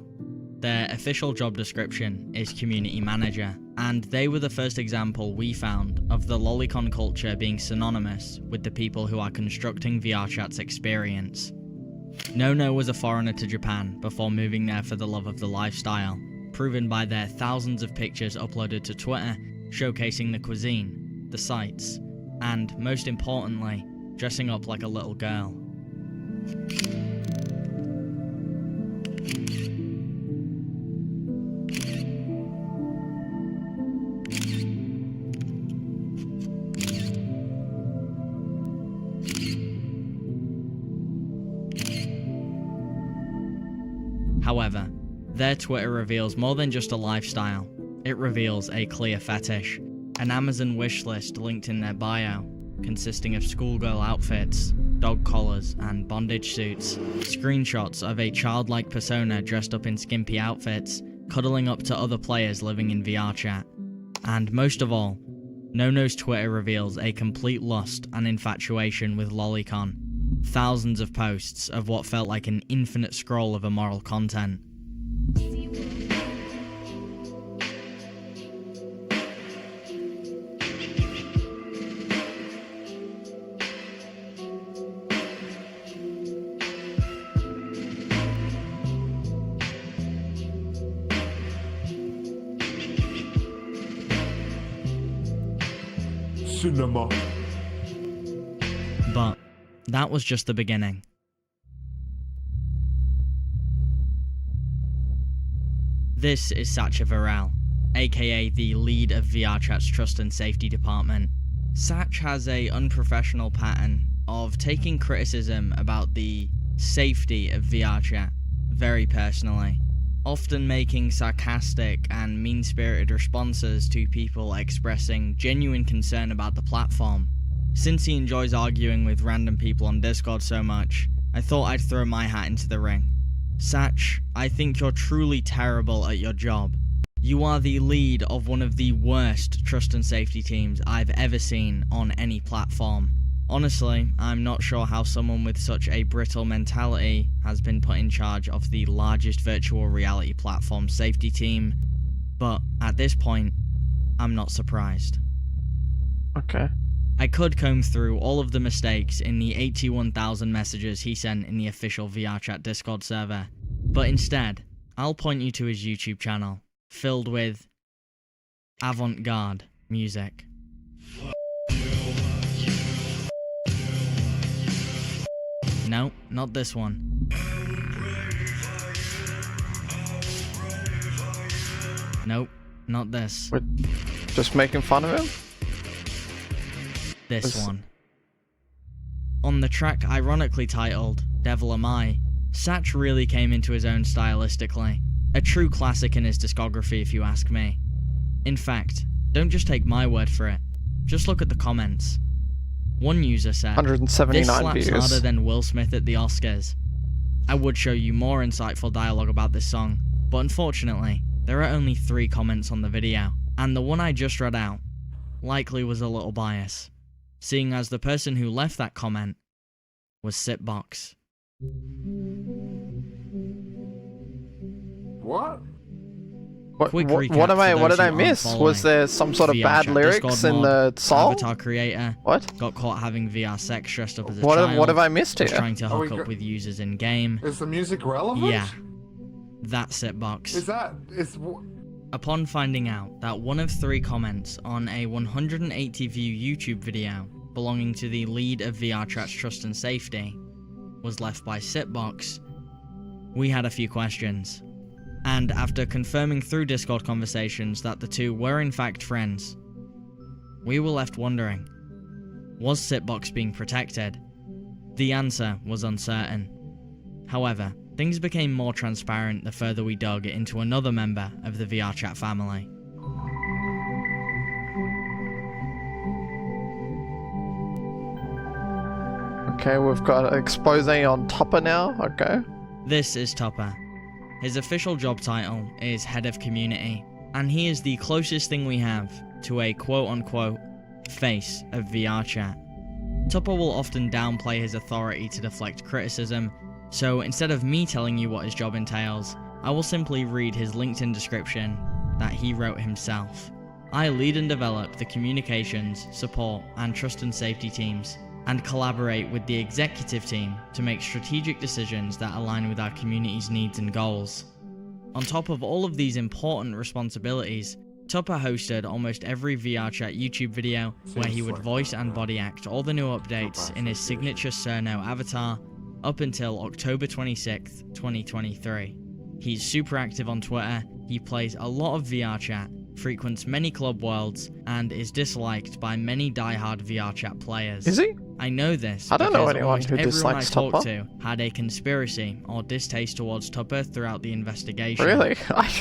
Their official job description is community manager, and they were the first example we found of the lolicon culture being synonymous with the people who are constructing VRChat's experience. NoNo was a foreigner to Japan before moving there for the love of the lifestyle, proven by their thousands of pictures uploaded to Twitter showcasing the cuisine, the sights, and, most importantly, dressing up like a little girl. However, their Twitter reveals more than just a lifestyle. It reveals a clear fetish, an Amazon wishlist linked in their bio, consisting of schoolgirl outfits, dog collars, and bondage suits, screenshots of a childlike persona dressed up in skimpy outfits, cuddling up to other players living in VRChat. And most of all, Nono's Twitter reveals a complete lust and infatuation with Lolicon. Thousands of posts of what felt like an infinite scroll of immoral content. Cinema. But that was just the beginning. This is Sacha Varel, aka the lead of VRChat's Trust and Safety Department. Satch has a unprofessional pattern of taking criticism about the safety of VRChat very personally, often making sarcastic and mean-spirited responses to people expressing genuine concern about the platform. Since he enjoys arguing with random people on Discord so much, I thought I'd throw my hat into the ring. Satch, I think you're truly terrible at your job. You are the lead of one of the worst trust and safety teams I've ever seen on any platform. Honestly, I'm not sure how someone with such a brittle mentality has been put in charge of the largest virtual reality platform safety team, but at this point, I'm not surprised. Okay. I could comb through all of the mistakes in the 81,000 messages he sent in the official VRChat Discord server, but instead, I'll point you to his YouTube channel, filled with avant-garde music. No, not this one. Nope, not this. We're just making fun of him? This one. On the track ironically titled Devil Am I, Satch really came into his own stylistically. A true classic in his discography if you ask me. In fact, don't just take my word for it, just look at the comments. One user said, 179 "This slaps views. harder than Will Smith at the Oscars." I would show you more insightful dialogue about this song, but unfortunately, there are only 3 comments on the video, and the one I just read out likely was a little biased, seeing as the person who left that comment was Sitbox. What? What Quick did recap for I those who miss? aren't Was there some sort of bad VRChat lyrics Discord in mod, the song? Avatar creator What? got caught having VR sex dressed up as a What child. have I missed was here? trying to hook up with users in game. Is the music relevant? Yeah, that's Sitbox. Is that Upon finding out that one of 3 comments on a 180 view YouTube video belonging to the lead of VRChat's Trust and Safety was left by Sitbox, we had a few questions. And after confirming through Discord conversations that the two were in fact friends, we were left wondering, was Sitbox being protected? The answer was uncertain. However, things became more transparent the further we dug into another member of the VRChat family. Okay, we've got an expose on Topper now. Okay. This is Topper. His official job title is Head of Community, and he is the closest thing we have to a quote-unquote face of VRChat. Topper will often downplay his authority to deflect criticism, so instead of me telling you what his job entails, I will simply read his LinkedIn description that he wrote himself. I lead and develop the communications, support, and trust and safety teams, and collaborate with the executive team to make strategic decisions that align with our community's needs and goals. On top of all of these important responsibilities, Topper hosted almost every VRChat YouTube video where he would voice and body act all the new updates in his signature Cerno avatar up until October 26th, 2023. He's super active on Twitter, he plays a lot of VRChat, frequents many club worlds, and is disliked by many die-hard VRChat players. Is he? I know this I don't know because anyone almost who everyone dislikes I talked Topper. to had a conspiracy or distaste towards Topper throughout the investigation. Really?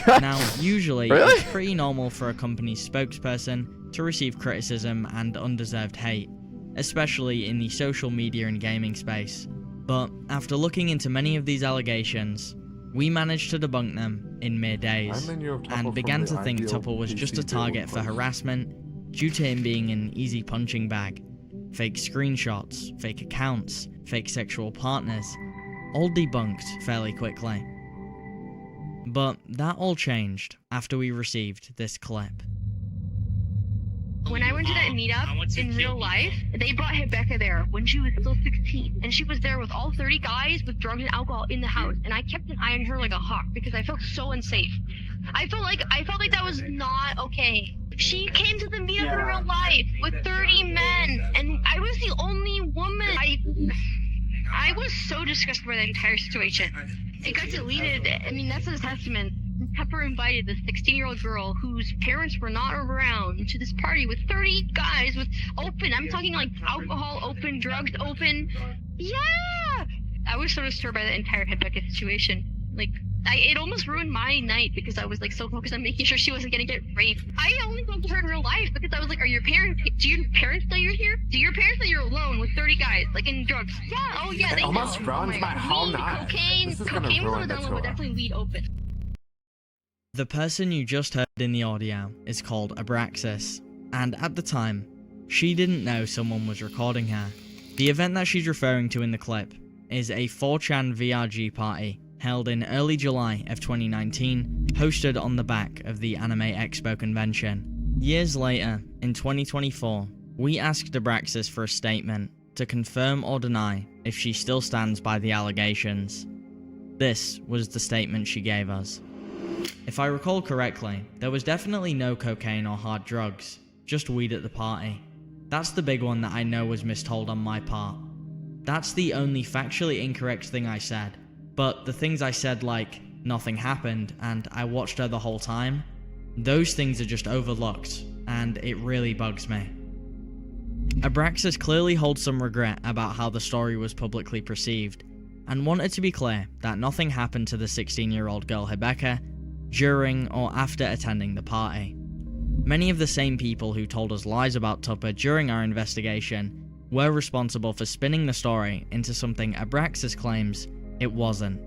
Now, usually, Really? it's pretty normal for a company's spokesperson to receive criticism and undeserved hate, especially in the social media and gaming space. But after looking into many of these allegations, we managed to debunk them in mere days, and began to think Topper was just a target for harassment, due to him being an easy punching bag. Fake screenshots, fake accounts, fake sexual partners, all debunked fairly quickly. But that all changed after we received this clip. When I went to that meetup in real life, they brought Rebecca there when she was still 16. And she was there with all 30 guys with drugs and alcohol in the house. And I kept an eye on her like a hawk because I felt so unsafe. I felt like that was not okay. She came to the meetup in real life with 30 men, and I was the only woman. I was so disgusted by that entire situation. It got deleted. I mean, that's a testament. Pepper invited this 16-year-old girl whose parents were not around to this party with 30 guys with open, I'm talking like alcohol open, drugs open. Yeah! I was so disturbed by the entire Rebecca situation. Like, it almost ruined my night because I was like so focused on making sure she wasn't gonna get raped. I only talked to her in real life because I was like, do your parents know you're here? Do your parents know you're alone with 30 guys, like in drugs? Yeah, oh yeah, they know. Almost ruins my whole Weed, night. cocaine was on the download, but definitely weed open. The person you just heard in the audio is called Abraxas, and at the time, she didn't know someone was recording her. The event that she's referring to in the clip is a 4chan VRG party held in early July of 2019, hosted on the back of the Anime Expo convention. Years later, in 2024, we asked Abraxas for a statement to confirm or deny if she still stands by the allegations. This was the statement she gave us. If I recall correctly, there was definitely no cocaine or hard drugs, just weed at the party. That's the big one that I know was mistold on my part. That's the only factually incorrect thing I said, but the things I said like, nothing happened and I watched her the whole time, those things are just overlooked, and it really bugs me. Abraxas clearly holds some regret about how the story was publicly perceived, and wanted to be clear that nothing happened to the 16-year-old girl Rebecca during or after attending the party. Many of the same people who told us lies about Tupper during our investigation were responsible for spinning the story into something Abraxas claims it wasn't.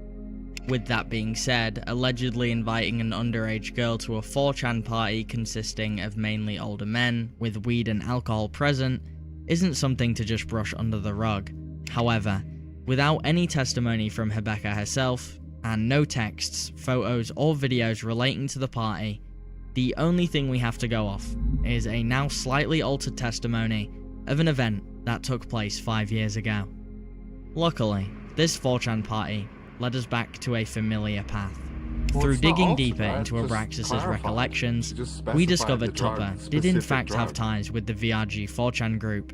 With that being said, allegedly inviting an underage girl to a 4chan party consisting of mainly older men with weed and alcohol present isn't something to just brush under the rug. However, without any testimony from Rebecca herself, and no texts, photos or videos relating to the party, the only thing we have to go off is a now slightly altered testimony of an event that took place 5 years ago. Luckily, this 4chan party led us back to a familiar path. Through digging deeper into Abraxas' recollections, we discovered Tupper did in fact have ties with the VRG 4chan group,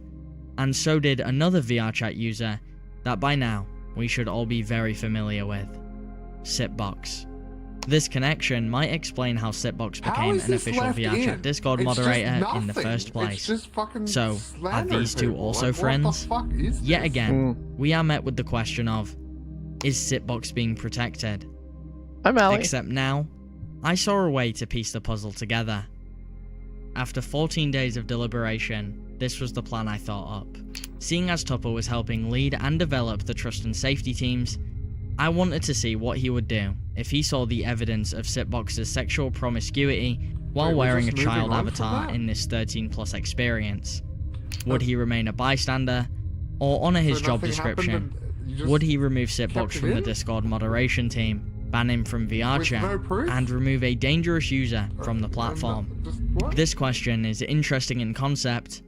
and so did another VRChat user that by now we should all be very familiar with. Sipbox. This connection might explain how Sipbox became an official VRChat Discord moderator in the first place. So, are these two also friends? Yet again, we are met with the question of, is Sipbox being protected? I'm Allie. Except now, I saw a way to piece the puzzle together. After 14 days of deliberation, this was the plan I thought up. Seeing as Tupper was helping lead and develop the trust and safety teams, I wanted to see what he would do if he saw the evidence of Sipbox's sexual promiscuity while wearing a child avatar in this 13+ experience. Would he remain a bystander, or honour his job description? Would he remove Sipbox from the Discord moderation team, ban him from VRChat, and remove a dangerous user from the platform? This question is interesting in concept,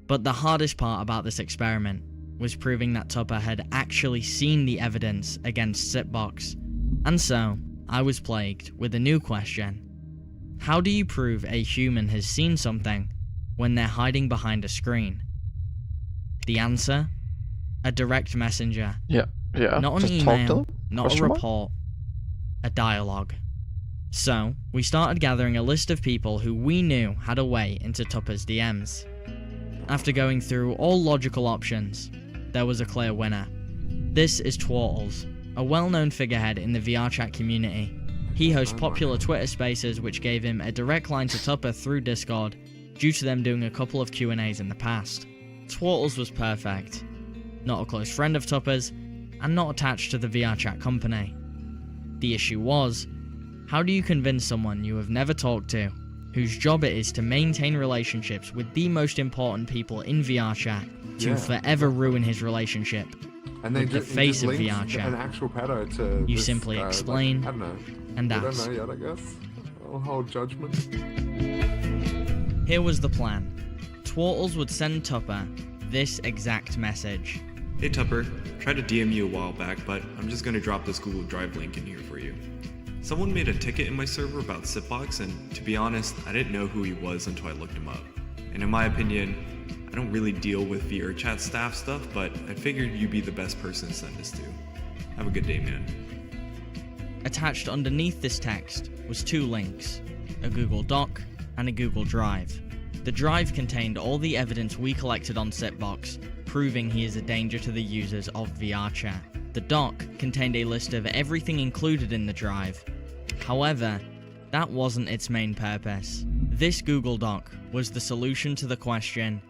but the hardest part about this experiment was proving that Tupper had actually seen the evidence against Sipbox. And so, I was plagued with a new question. How do you prove a human has seen something when they're hiding behind a screen? The answer? A direct messenger. Yeah. Not an Just talk to email, them? not a Question mark? report, a dialogue. So, we started gathering a list of people who we knew had a way into Tupper's DMs. After going through all logical options, there was a clear winner. This is Twartles, a well-known figurehead in the VRChat community. He hosts popular Twitter spaces which gave him a direct line to Tupper through Discord, due to them doing a couple of Q&As in the past. Twartles was perfect. Not a close friend of Tupper's, and not attached to the VRChat company. The issue was, how do you convince someone you have never talked to whose job it is to maintain relationships with the most important people in VR chat, to forever ruin his relationship And with the face of VR an chat. actual pedo to You this, simply explain I don't know. and I ask. don't know yet, I guess. I'll hold judgment. Here was the plan. Twartles would send Tupper this exact message. Hey Tupper, tried to DM you a while back, but I'm just gonna drop this Google Drive link in here for you. Someone made a ticket in my server about Sipbox, and to be honest, I didn't know who he was until I looked him up. And in my opinion, I don't really deal with VR chat staff stuff, but I figured you'd be the best person to send this to. Have a good day, man. Attached underneath this text was 2 links, a Google Doc and a Google Drive. The drive contained all the evidence we collected on Sipbox, proving he is a danger to the users of VR chat. The doc contained a list of everything included in the drive. However, that wasn't its main purpose. This Google Doc was the solution to the question,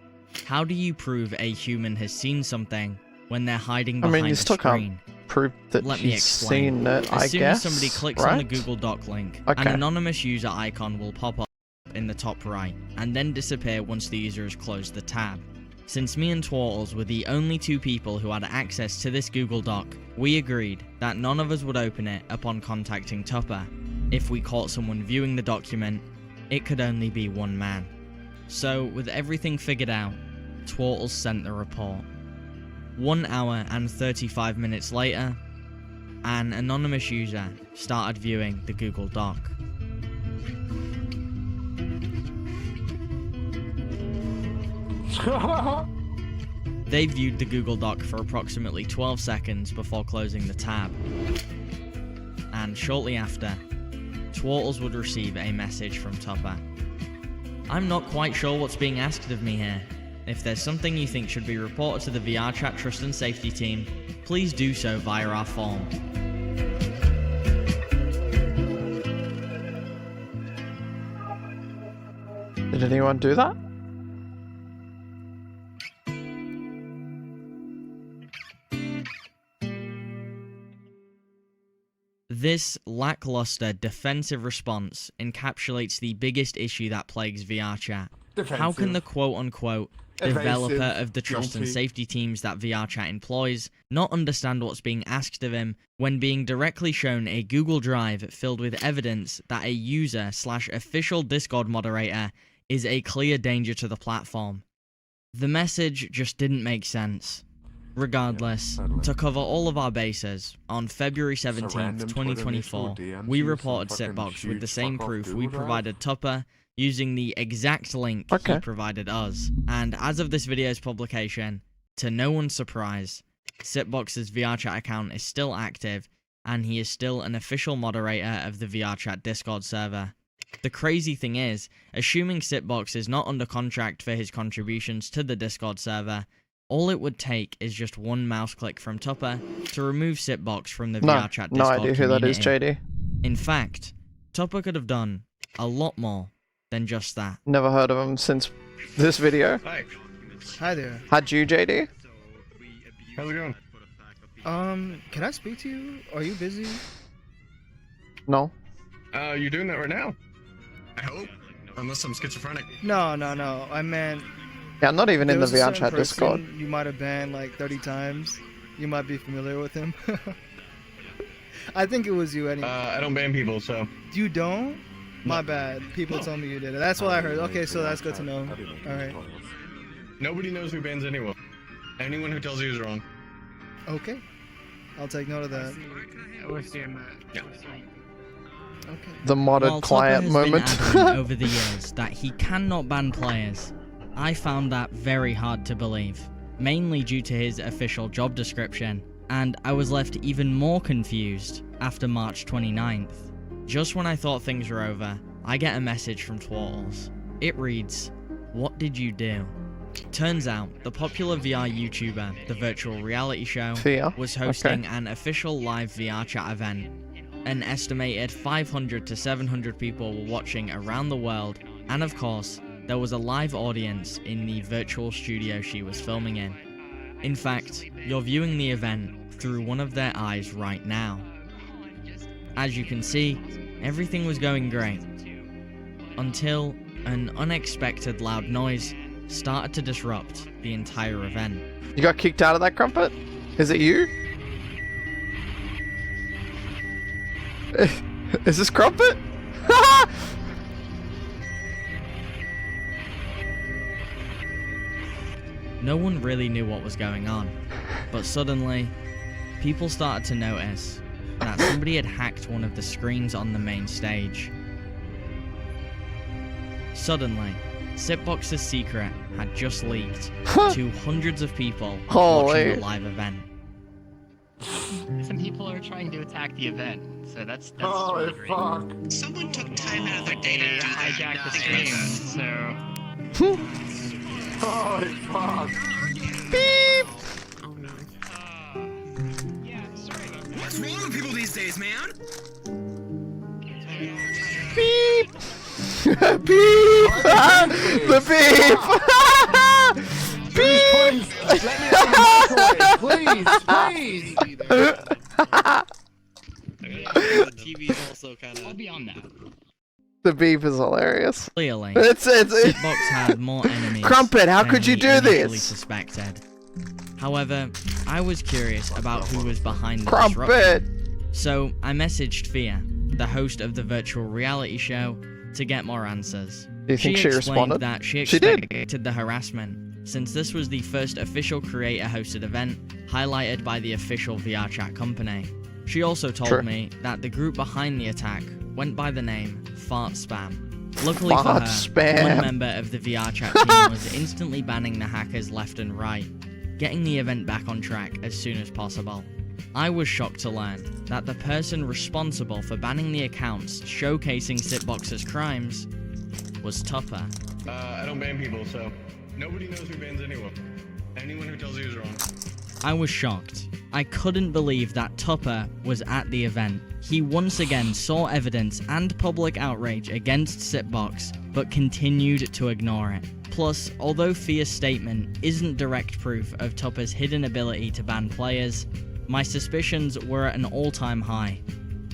how do you prove a human has seen something when they're hiding behind you a still screen? can't prove that Let me he's explain. seen it, I As soon guess, as somebody clicks right? on the Google Doc link, Okay. an anonymous user icon will pop up in the top right, and then disappear once the user has closed the tab. Since me and Twartles were the only 2 people who had access to this Google Doc, we agreed that none of us would open it upon contacting Tupper. If we caught someone viewing the document, it could only be 1 man. So, with everything figured out, Twartles sent the report. 1 hour and 35 minutes later, an anonymous user started viewing the Google Doc. They viewed the Google Doc for approximately 12 seconds before closing the tab. And shortly after, Twartles would receive a message from Tupper. I'm not quite sure what's being asked of me here. If there's something you think should be reported to the VR Chat Trust and Safety team, please do so via our form. Did anyone do that? This lackluster defensive response encapsulates the biggest issue that plagues VR chat. How can the quote-unquote developer Evasive, of the trust and guilty. safety teams that VR chat employs not understand what's being asked of him when being directly shown a Google Drive filled with evidence that a user/official Discord moderator is a clear danger to the platform? The message just didn't make sense. Regardless, to cover all of our bases, on February 17th, random Twitter 2024, mutual DMs we you, some reported fucking Sitbox with the huge same fuck off proof Google we Drive? provided Tupper, using the exact link he provided us. And as of this video's publication, to no one's surprise, Sitbox's VRChat account is still active, and he is still an official moderator of the VRChat Discord server. The crazy thing is, assuming Sitbox is not under contract for his contributions to the Discord server, all it would take is just one mouse click from Tupper to remove Sitbox from the VRChat Discord No idea who that is, community. JD. In fact, Tupper could have done a lot more than just that. Never heard of him since this video. Hi. Hi there. Had you, JD? How's it going? Can I speak to you? Are you busy? No. You're doing that right now? I hope. Unless I'm schizophrenic. No. I meant... Yeah, I'm not even in the there was a VR certain chat Discord. person You might have banned like 30 times. You might be familiar with him. I think it was you anyway. I don't ban people, so... You don't? My bad. People told me you did it. That's what I heard. Okay, so that's good to know. Alright. Nobody knows who bans anyone. Anyone who tells you is wrong. Okay. I'll take note of that. Yeah. Okay. The modded While client Tupper has moment. been adamant over the years that he cannot ban players, I found that very hard to believe, mainly due to his official job description, and I was left even more confused after March 29th. Just when I thought things were over, I get a message from Twartles. It reads, "What did you do?" Turns out, the popular VR YouTuber, The Virtual Reality Show, was hosting an official live VR chat event. An estimated 500 to 700 people were watching around the world, and of course, there was a live audience in the virtual studio she was filming in. In fact, you're viewing the event through one of their eyes right now. As you can see, everything was going great. until an unexpected loud noise started to disrupt the entire event. You got kicked out of that, Crumpet? Is it you? Is this Crumpet? No one really knew what was going on, but suddenly, people started to notice that somebody had hacked one of the screens on the main stage. Suddenly, Sipbox's secret had just leaked to hundreds of people watching the live event. Some people are trying to attack the event, so that's Oh, really great. fuck. Someone took time out of their day They to hijacked the stream, so... Oh, fuck. Beep! Oh no. What's wrong with people these days, man? Beep! Beep! The beep! Beep! Let me out of please, please! The TV's also kind of... I'll be on that. The beep is hilarious. Clearly, It's Sipbox had more enemies. Crumpet, how than could you he do initially this? Suspected. However, I was curious about who was behind the Crumpet! disruption. So I messaged Fia, the host of the virtual reality show, to get more answers. Do you think she explained responded? that she She did. expected the harassment, since this was the first official creator-hosted event highlighted by the official VR chat company. She also told True. me that the group behind the attack went by the name Fart Spam. Luckily for Fart her, Spam. one member of the VR chat team was instantly banning the hackers left and right, getting the event back on track as soon as possible. I was shocked to learn that the person responsible for banning the accounts showcasing Sipbox's crimes was Tupper. I don't ban people, so nobody knows who bans anyone. Anyone who tells you is wrong. I was shocked. I couldn't believe that Tupper was at the event. He once again saw evidence and public outrage against Sipbox, but continued to ignore it. Plus, although Fia's statement isn't direct proof of Tupper's hidden ability to ban players, my suspicions were at an all-time high.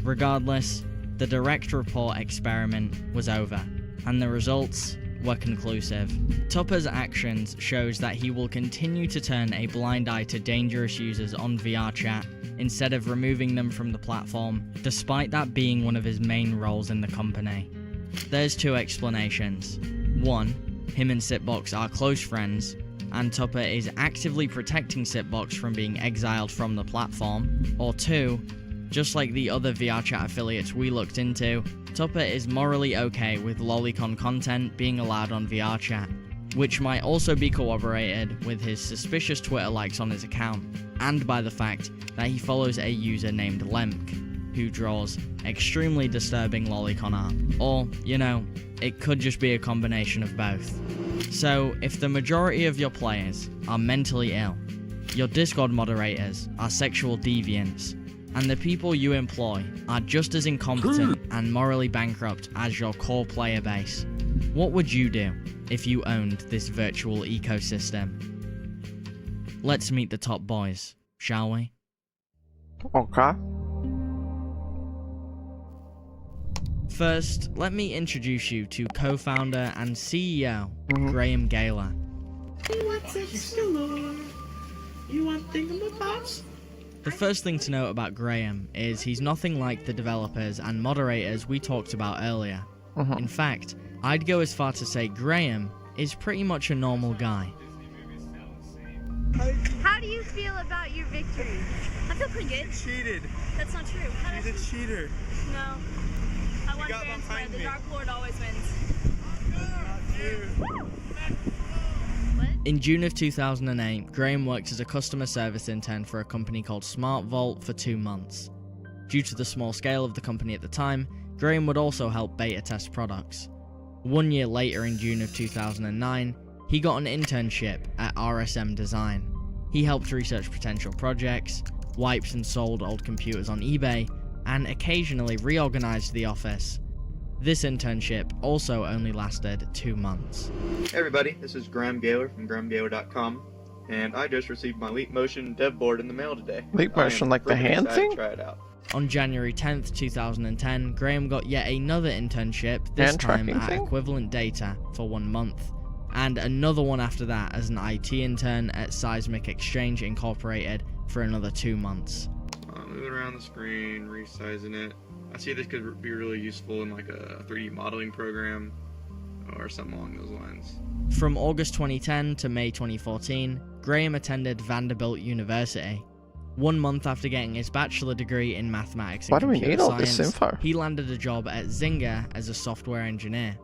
Regardless, the direct report experiment was over, and the results were conclusive. Tupper's actions shows that he will continue to turn a blind eye to dangerous users on VR chat instead of removing them from the platform, despite that being one of his main roles in the company. There's two explanations. One, him and Sipbox are close friends, and Tupper is actively protecting Sipbox from being exiled from the platform. Or two, just like the other VR chat affiliates we looked into, Tupper is morally okay with lolicon content being allowed on VR chat, which might also be corroborated with his suspicious Twitter likes on his account, and by the fact that he follows a user named Lemk, who draws extremely disturbing lolicon art. Or, you know, it could just be a combination of both. So, if the majority of your players are mentally ill, your Discord moderators are sexual deviants, and the people you employ are just as incompetent and morally bankrupt as your core player base, what would you do if you owned this virtual ecosystem? Let's meet the top boys, shall we? Okay. First, let me introduce you to co-founder and CEO, Graham Gaylor. You want sex galore? You want thingamabobs? The first thing to note about Graham is he's nothing like the developers and moderators we talked about earlier. In fact, I'd go as far to say Graham is pretty much a normal guy. How do you feel about your victory? I feel pretty good. Cheated. That's not true. He's a cheater. No. I want got Graham to behind win. The me. Dark Lord always wins. In June of 2008, Graham worked as a customer service intern for a company called Smart Vault for 2 months. Due to the small scale of the company at the time, Graham would also help beta test products. 1 year later, in June of 2009, he got an internship at RSM Design. He helped research potential projects, wiped and sold old computers on eBay, and occasionally reorganized the office. This internship also only lasted 2 months. Hey everybody, this is Graham Gaylor from GrahamGaylor.com, and I just received my Leap Motion dev board in the mail today. Leap I am Motion, like the freaking hand excited thing? to try it out. On January 10th, 2010, Graham got yet another internship, this time at Equivalent Data, for 1 month, and another one after that as an IT intern at Seismic Exchange Incorporated for another 2 months. Moving around the screen, resizing it. I see this could be really useful in like a 3D modeling program or something along those lines. From August 2010 to May 2014, Graham attended Vanderbilt University. 1 month after getting his bachelor degree in mathematics and computer science, he landed a job at Zynga as a software engineer.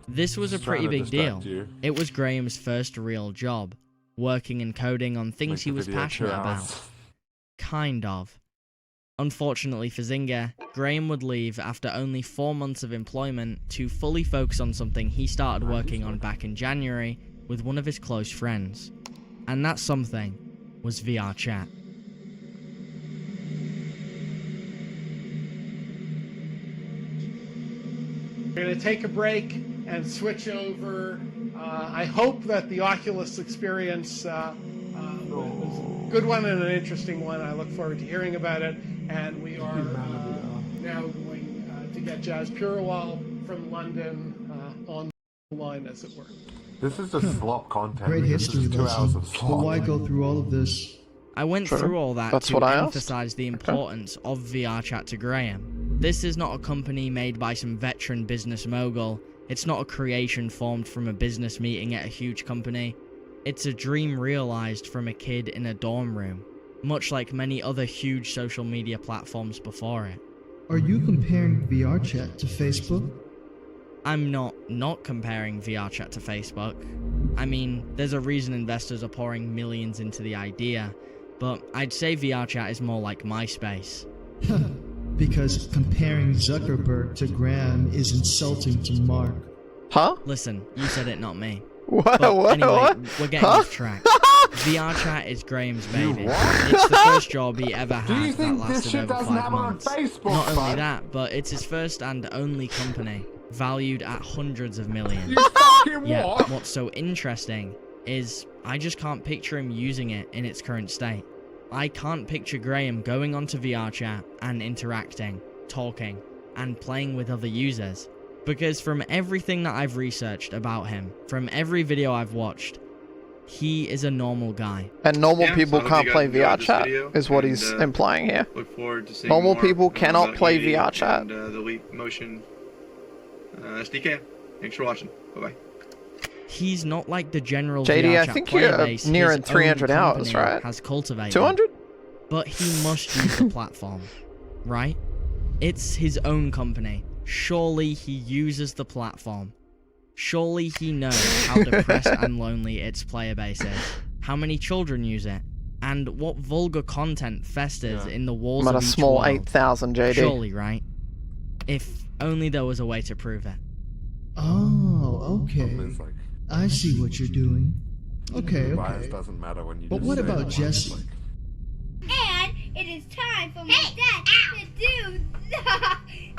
This was a pretty big deal. It was Graham's first real job, working and coding on things he was passionate about. Kind of. Unfortunately for Zynga, Graham would leave after only 4 months of employment to fully focus on something he started working on back in January with one of his close friends. And that something was VR chat. We're going to take a break and switch over. I hope that the Oculus experience was a good one and an interesting one. I look forward to hearing about it. And we are now going to get Jazz Purawal from London on the line, as it were. This is just slop content. Great history This is 2 hours lesson. of slop. But why go through all of this? I went through all that to emphasize the importance of VR chat to Graham. This is not a company made by some veteran business mogul. It's not a creation formed from a business meeting at a huge company. It's a dream realized from a kid in a dorm room, much like many other huge social media platforms before it. Are you comparing VR chat to Facebook? I'm not comparing VR chat to Facebook. I mean, there's a reason investors are pouring millions into the idea, but I'd say VR chat is more like MySpace. Because comparing Zuckerberg to Graham is insulting to Mark. Huh? Listen, you said it, not me. What? Anyway, we're getting off track. VR chat is Graham's baby. It's the first job he ever had that lasted over 5 months. Not only that, but it's his first and only company, valued at hundreds of millions. Yet, what's so interesting is I just can't picture him using it in its current state. I can't picture Graham going onto VR chat and interacting, talking, and playing with other users. Because from everything that I've researched about him, from every video I've watched, he is a normal guy. And normal people can't play VR chat, is what he's implying here. Look forward to seeing normal more people cannot play Unity VR chat. And, the Leap Motion SDK. Thanks for watching. Bye-bye. He's not like the general JD, VR I chat think player you're base nearing his 300 own hours, company right? has cultivated. 200? But he must use the platform, right? It's his own company. Surely he uses the platform. Surely he knows how depressed and lonely its player base is, how many children use it, and what vulgar content festers in the walls I'm of at a each small world. 8,000, JD. Surely, right? If only there was a way to prove it. Oh, okay. I see what you're doing. Okay, Bias okay. doesn't matter when you But just what say about it. Jesse? And it is time for my dad to do the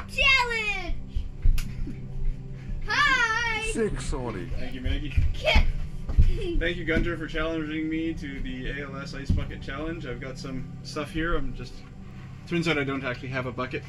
challenge! Hi! 640. Thank you, Maggie. Thank you, Gunter, for challenging me to the ALS Ice Bucket Challenge. I've got some stuff here. Turns out I don't actually have a bucket,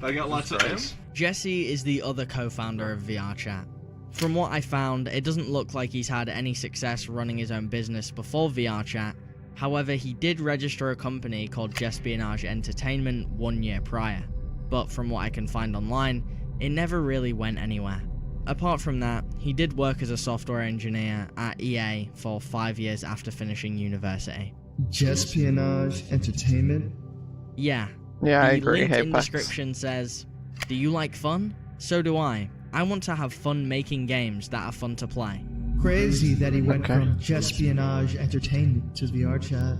but I got lots of ice. Jesse is the other co-founder of VR Chat. From what I found, it doesn't look like he's had any success running his own business before VR Chat. However, he did register a company called Jespionage Entertainment 1 year prior. But from what I can find online, it never really went anywhere. Apart from that, he did work as a software engineer at EA for 5 years after finishing university. Jespionage Entertainment? Yeah. Yeah, I agree. The Hey, LinkedIn description says, "Do you like fun? So do I. I want to have fun making games that are fun to play." Crazy that he went from Jespionage Entertainment to VR Chat.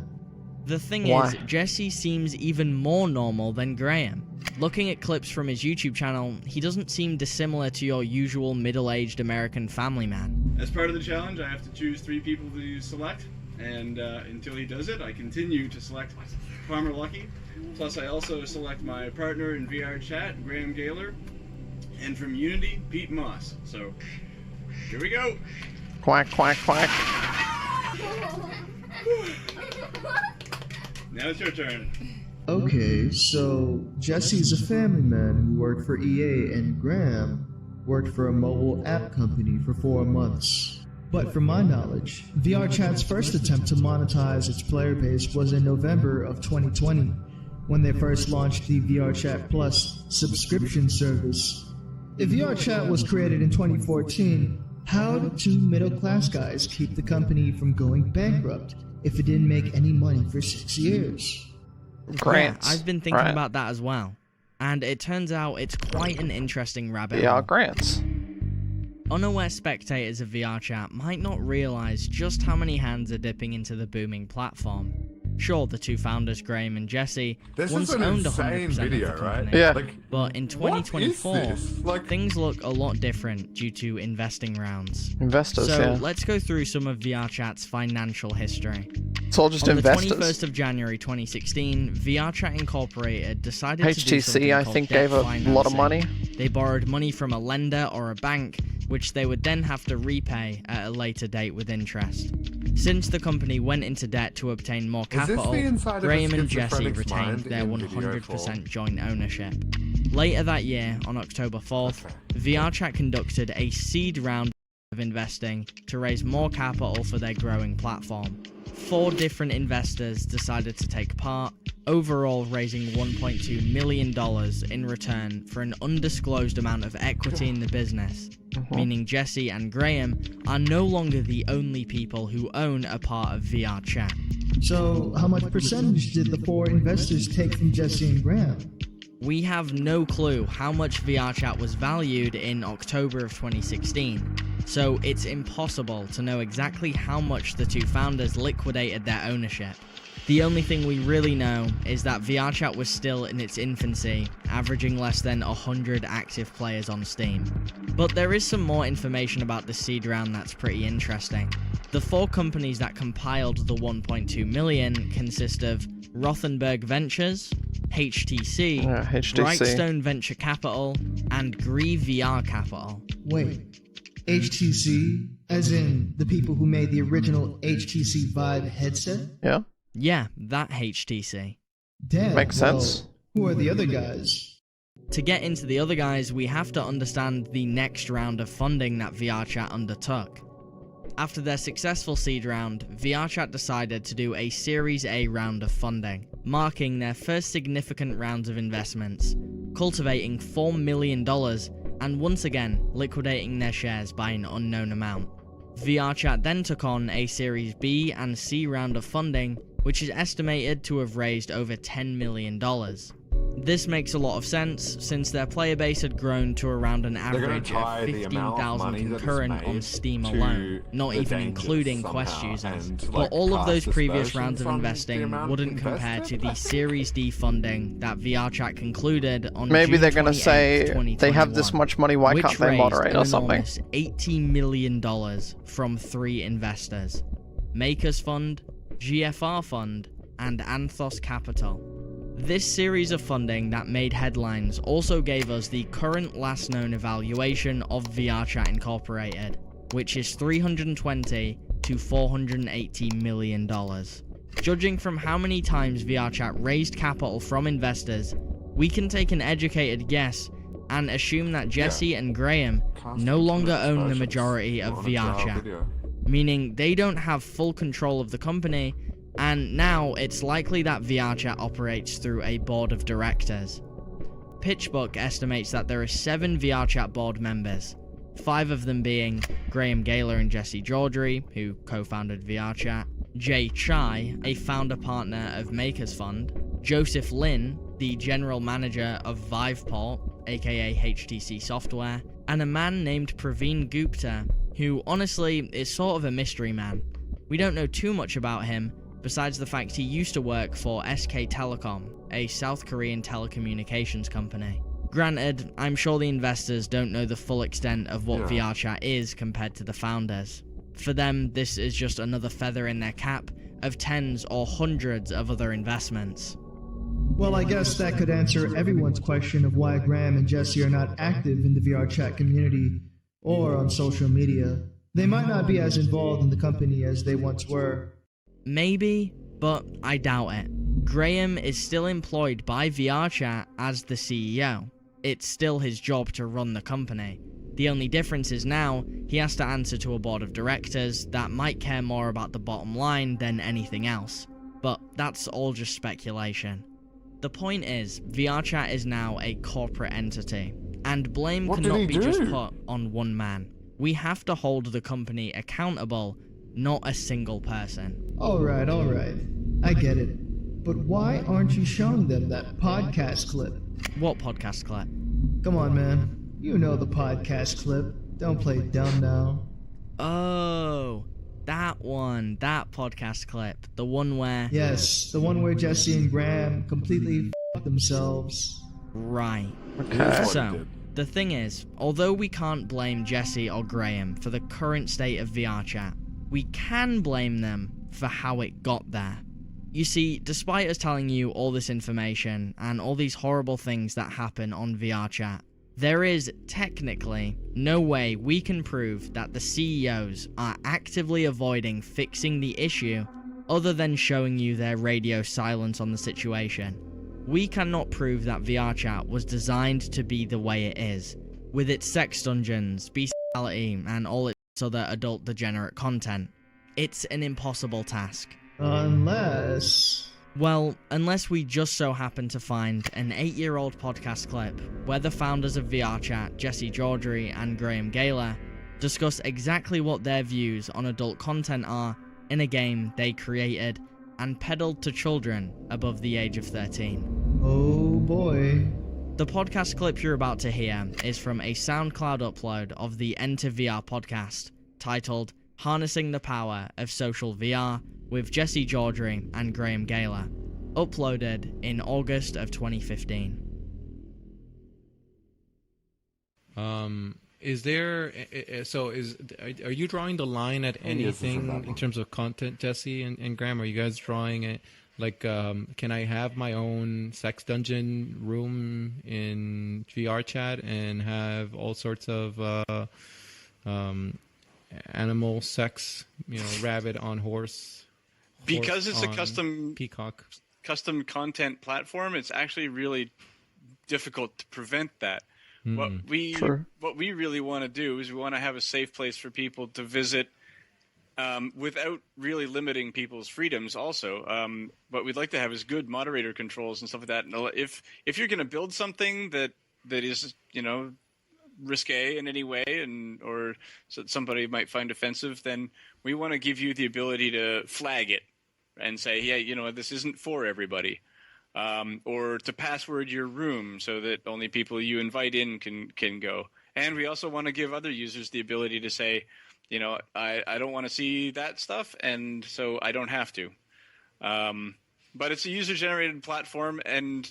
The thing Why? is, Jesse seems even more normal than Graham. Looking at clips from his YouTube channel, he doesn't seem dissimilar to your usual middle-aged American family man. As part of the challenge, I have to choose 3 people to select, and until he does it, I continue to select Farmer Lucky. Plus, I also select my partner in VR Chat, Graham Gaylor, and from Unity, Pete Moss. So, here we go. Quack, quack, quack. Now it's your turn. Okay, so Jesse's a family man who worked for EA and Graham worked for a mobile app company for 4 months. But from my knowledge, VRChat's first attempt to monetize its player base was in November of 2020, when they first launched the VRChat Plus subscription service. If VRChat was created in 2014, how did two middle-class guys keep the company from going bankrupt if it didn't make any money for 6 years? Grants. Yeah, I've been thinking about that as well. And it turns out it's quite an interesting rabbit Yeah, hole. grants. Unaware spectators of VRChat might not realize just how many hands are dipping into the booming platform. Sure, the two founders, Graham and Jesse, This once is an owned 100% insane video, of the right? company. Yeah. But in 2024, what is this? things look a lot different due to investing rounds. Investors, So yeah. let's go through some of VRChat's financial history. It's all just On investors. the 21st of January 2016, VRChat Incorporated decided to do HTC, something I called think, debt gave a lot of financing. money. They borrowed money from a lender or a bank, which they would then have to repay at a later date with interest. Since the company went into debt to obtain more Is this capital, the inside of a Graham and Jesse schizophrenic's retained mind their in video 100% joint ownership. Later that year, on October 4th, VRChat conducted a seed round of investing to raise more capital for their growing platform. 4 different investors decided to take part, overall raising $1.2 million in return for an undisclosed amount of equity in the business, meaning Jesse and Graham are no longer the only people who own a part of VRChat. So, how much percentage did the 4 investors take from Jesse and Graham? We have no clue how much VRChat was valued in October of 2016, so it's impossible to know exactly how much the two founders liquidated their ownership. The only thing we really know is that VRChat was still in its infancy, averaging less than 100 active players on Steam. But there is some more information about the seed round that's pretty interesting. The 4 companies that compiled the 1.2 million consist of Rothenberg Ventures, HTC, Brightstone Venture Capital, and Grieve VR Capital. Wait, HTC? As in the people who made the original HTC Vive headset? Yeah. Yeah, that HTC. Damn, Makes sense. Who are the other guys? To get into the other guys, we have to understand the next round of funding that VRChat undertook. After their successful seed round, VRChat decided to do a Series A round of funding, marking their first significant rounds of investments, cultivating $4 million, and once again liquidating their shares by an unknown amount. VRChat then took on a Series B and C round of funding, which is estimated to have raised over $10 million. This makes a lot of sense, since their player base had grown to around an average of 15,000 concurrent on Steam alone, not even including Quest users. But all of those previous rounds of investing wouldn't compare to the Series D funding that VRChat concluded on Maybe June they're gonna 28th, say they have this 2021, much money, why which can't they raised moderate or an something? enormous $80 million from 3 investors: Makers Fund, GFR Fund, and Anthos Capital. This series of funding that made headlines also gave us the current last known evaluation of VRChat Incorporated, which is $320 to $480 million. Judging from how many times VRChat raised capital from investors, we can take an educated guess and assume that Jesse and Graham no longer own the majority of VRChat, meaning they don't have full control of the company, and now it's likely that VRChat operates through a board of directors. PitchBook estimates that there are 7 VRChat board members, 5 of them being Graham Gaylor and Jesse Georgery, who co-founded VRChat, Jay Chai, a founder partner of Makers Fund, Joseph Lin, the general manager of Viveport, aka HTC Software, and a man named Praveen Gupta, who honestly is sort of a mystery man. We don't know too much about him, besides the fact he used to work for SK Telecom, a South Korean telecommunications company. Granted, I'm sure the investors don't know the full extent of what VRChat is compared to the founders. For them, this is just another feather in their cap of tens or hundreds of other investments. Well, I guess that could answer everyone's question of why Graham and Jesse are not active in the VRChat community or on social media. They might not be as involved in the company as they once were. Maybe, but I doubt it. Graham is still employed by VRChat as the CEO. It's still his job to run the company. The only difference is now, he has to answer to a board of directors that might care more about the bottom line than anything else. But that's all just speculation. The point is, VRChat is now a corporate entity, and blame cannot be just put on one man. We have to hold the company accountable, not a single person. Alright. I get it. But why aren't you showing them that podcast clip? What podcast clip? Come on, man. You know the podcast clip. Don't play dumb now. Oh, that one. That podcast clip. The one where... Yes, the one where Jesse and Graham completely f***ed themselves. Right. Okay. So, the thing is, although we can't blame Jesse or Graham for the current state of VRChat, we can blame them for how it got there. You see, despite us telling you all this information and all these horrible things that happen on VRChat, there is technically no way we can prove that the CEOs are actively avoiding fixing the issue other than showing you their radio silence on the situation. We cannot prove that VRChat was designed to be the way it is, with its sex dungeons, bestiality, and all its other adult degenerate content. It's an impossible task. Unless we just so happen to find an 8-year-old podcast clip where the founders of VRChat, Jesse Georgery and Graham Gaylor, discuss exactly what their views on adult content are in a game they created and peddled to children above the age of 13. Oh boy. The podcast clip you're about to hear is from a SoundCloud upload of the Enter VR podcast, titled Harnessing the Power of Social VR, with Jesse Georgery and Graham Gaylor, uploaded in August of 2015. Are you drawing the line at anything in terms of content, Jesse and Graham? Are you guys drawing it like, can I have my own sex dungeon room in VRChat and have all sorts of animal sex, rabbit on horse? Because it's a custom content platform, it's actually really difficult to prevent that. What we really want to do is we want to have a safe place for people to visit without really limiting people's freedoms also. What we'd like to have is good moderator controls and stuff like that. And if you're going to build something that is, risque in any way or somebody might find offensive, then we want to give you the ability to flag it and say, yeah, this isn't for everybody, or to password your room so that only people you invite in can go. And we also want to give other users the ability to say, I don't want to see that stuff, and so I don't have to. But it's a user-generated platform, and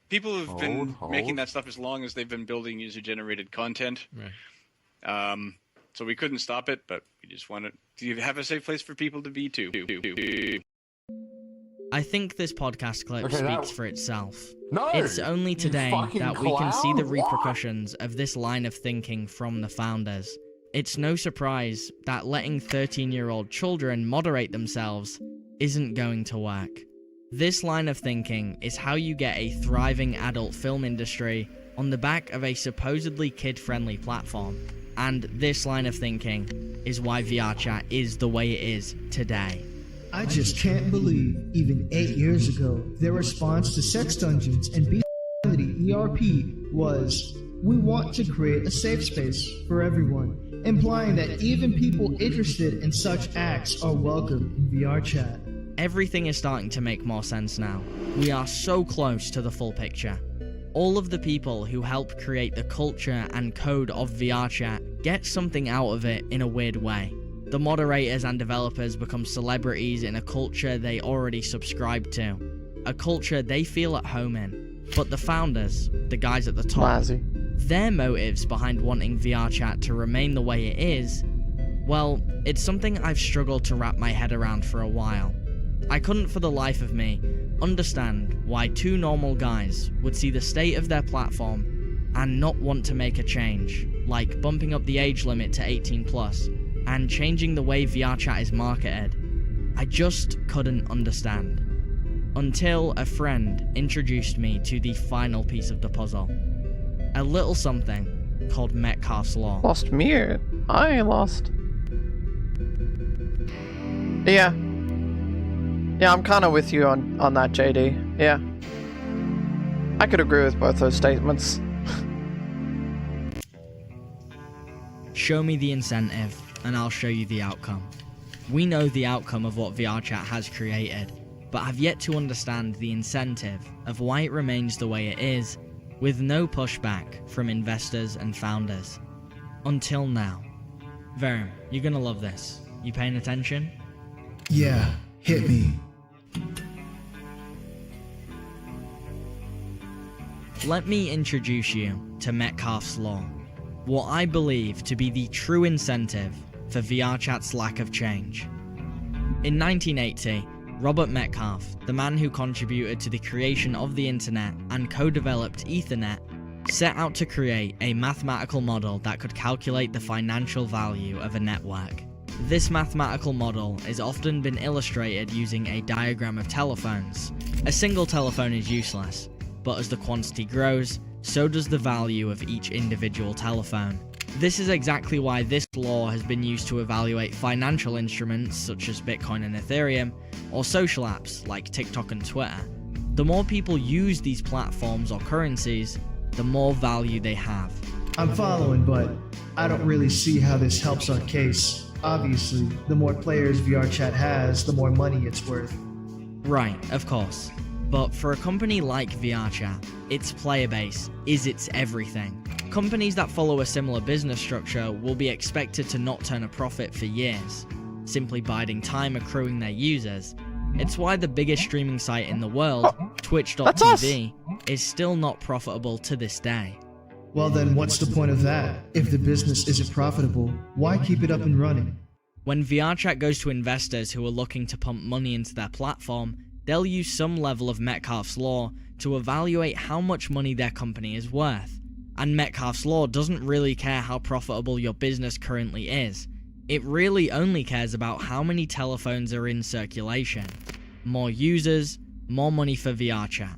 people have been making that stuff as long as they've been building user-generated content. Right. So we couldn't stop it, but we just wanted to have a safe place for people to be too. I think this podcast clip speaks for itself. No, it's only today that we can see the clown. repercussions of this line of thinking from the founders. It's no surprise that letting 13-year-old children moderate themselves isn't going to work. This line of thinking is how you get a thriving adult film industry on the back of a supposedly kid-friendly platform. And this line of thinking is why VRChat is the way it is today. I just can't believe, even 8 years ago, their response to sex dungeons and bestiality ERP was, we want to create a safe space for everyone, implying that even people interested in such acts are welcome in VRChat. Everything is starting to make more sense now. We are so close to the full picture. All of the people who help create the culture and code of VRChat get something out of it in a weird way. The moderators and developers become celebrities in a culture they already subscribe to, a culture they feel at home in. But the founders, the guys at the top, their motives behind wanting VRChat to remain the way it is, well, it's something I've struggled to wrap my head around for a while. I couldn't for the life of me understand why two normal guys would see the state of their platform and not want to make a change, like bumping up the age limit to 18+ and changing the way VRChat is marketed. I just couldn't understand. Until a friend introduced me to the final piece of the puzzle. A little something called Metcalfe's Law. Lost me? I ain't lost. Yeah. Yeah, I'm kind of with you on that, JD. Yeah. I could agree with both those statements. Show me the incentive, and I'll show you the outcome. We know the outcome of what VRChat has created, but have yet to understand the incentive of why it remains the way it is, with no pushback from investors and founders. Until now. Verum, you're gonna love this. You paying attention? Yeah, hit me. Let me introduce you to Metcalfe's Law, what I believe to be the true incentive for VRChat's lack of change. In 1980, Robert Metcalfe, the man who contributed to the creation of the internet and co-developed Ethernet, set out to create a mathematical model that could calculate the financial value of a network. This mathematical model is often been illustrated using a diagram of telephones. A single telephone is useless, but as the quantity grows, so does the value of each individual telephone. This is exactly why this law has been used to evaluate financial instruments such as Bitcoin and Ethereum, or social apps like TikTok and Twitter. The more people use these platforms or currencies, the more value they have. I'm following, but I don't really see how this helps our case. Obviously, the more players VRChat has, the more money it's worth. Right, of course. But for a company like VRChat, its player base is its everything. Companies that follow a similar business structure will be expected to not turn a profit for years, simply biding time accruing their users. It's why the biggest streaming site in the world, Twitch.tv, is still not profitable to this day. Well then, what's the point of that? If the business isn't profitable, why keep it up and running? When VRChat goes to investors who are looking to pump money into their platform, they'll use some level of Metcalfe's Law to evaluate how much money their company is worth. And Metcalfe's Law doesn't really care how profitable your business currently is. It really only cares about how many telephones are in circulation. More users, more money for VRChat,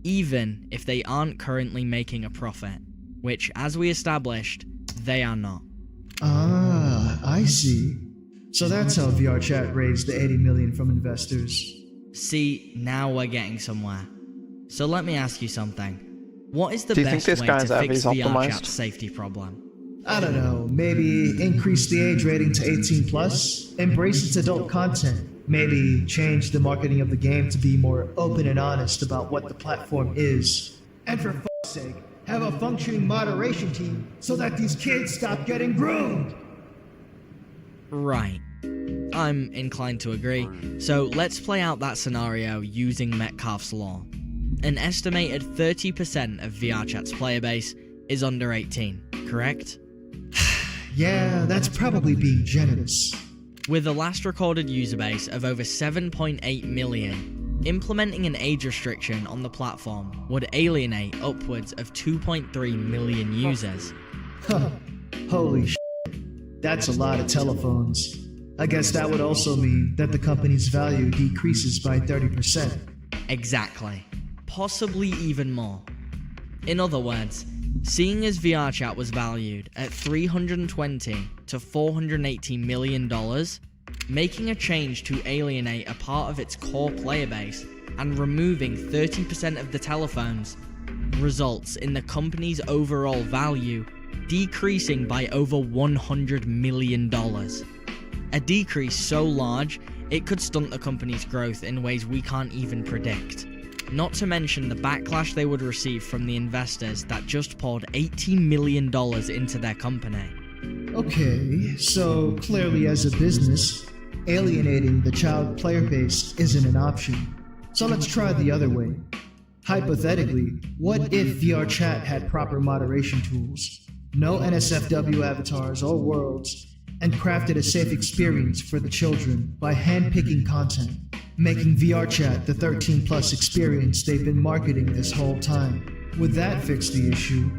even if they aren't currently making a profit, which, as we established, they are not. Ah, I see. So that's how VRChat raised the 80 million from investors. See, now we're getting somewhere. So let me ask you something. What is the Do you think best this way guy's to fix Avi's optimized? VRChat's safety problem? I don't know, maybe increase the age rating to 18 plus, embrace its adult content, maybe change the marketing of the game to be more open and honest about what the platform is. And for f***'s sake, have a functioning moderation team so that these kids stop getting groomed. Right. I'm inclined to agree. So let's play out that scenario using Metcalfe's Law. An estimated 30% of VRChat's player base is under 18, correct? Yeah, that's probably being generous. With a last recorded user base of over 7.8 million, implementing an age restriction on the platform would alienate upwards of 2.3 million users. Huh. Holy sh**. That's a lot of telephones. I guess that would also mean that the company's value decreases by 30%. Exactly. Possibly even more. In other words, seeing as VRChat was valued at $320 to $480 million, making a change to alienate a part of its core player base and removing 30% of the telephones results in the company's overall value decreasing by over $100 million. A decrease so large, it could stunt the company's growth in ways we can't even predict. Not to mention the backlash they would receive from the investors that just poured $80 million into their company. Okay, so clearly as a business, alienating the child player base isn't an option. So let's try the other way. Hypothetically, what if VRChat had proper moderation tools, no NSFW avatars or worlds, and crafted a safe experience for the children by handpicking content, making VRChat the 13 plus experience they've been marketing this whole time? Would that fix the issue?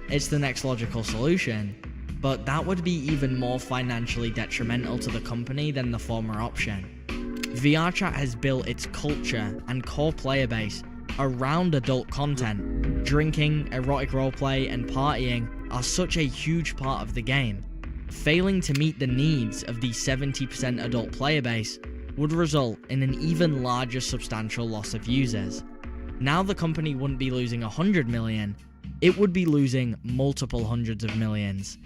It's the next logical solution, but that would be even more financially detrimental to the company than the former option. VRChat has built its culture and core player base around adult content. Drinking, erotic roleplay, and partying are such a huge part of the game. Failing to meet the needs of the 70% adult player base would result in an even larger substantial loss of users. Now the company wouldn't be losing 100 million, it would be losing multiple hundreds of millions.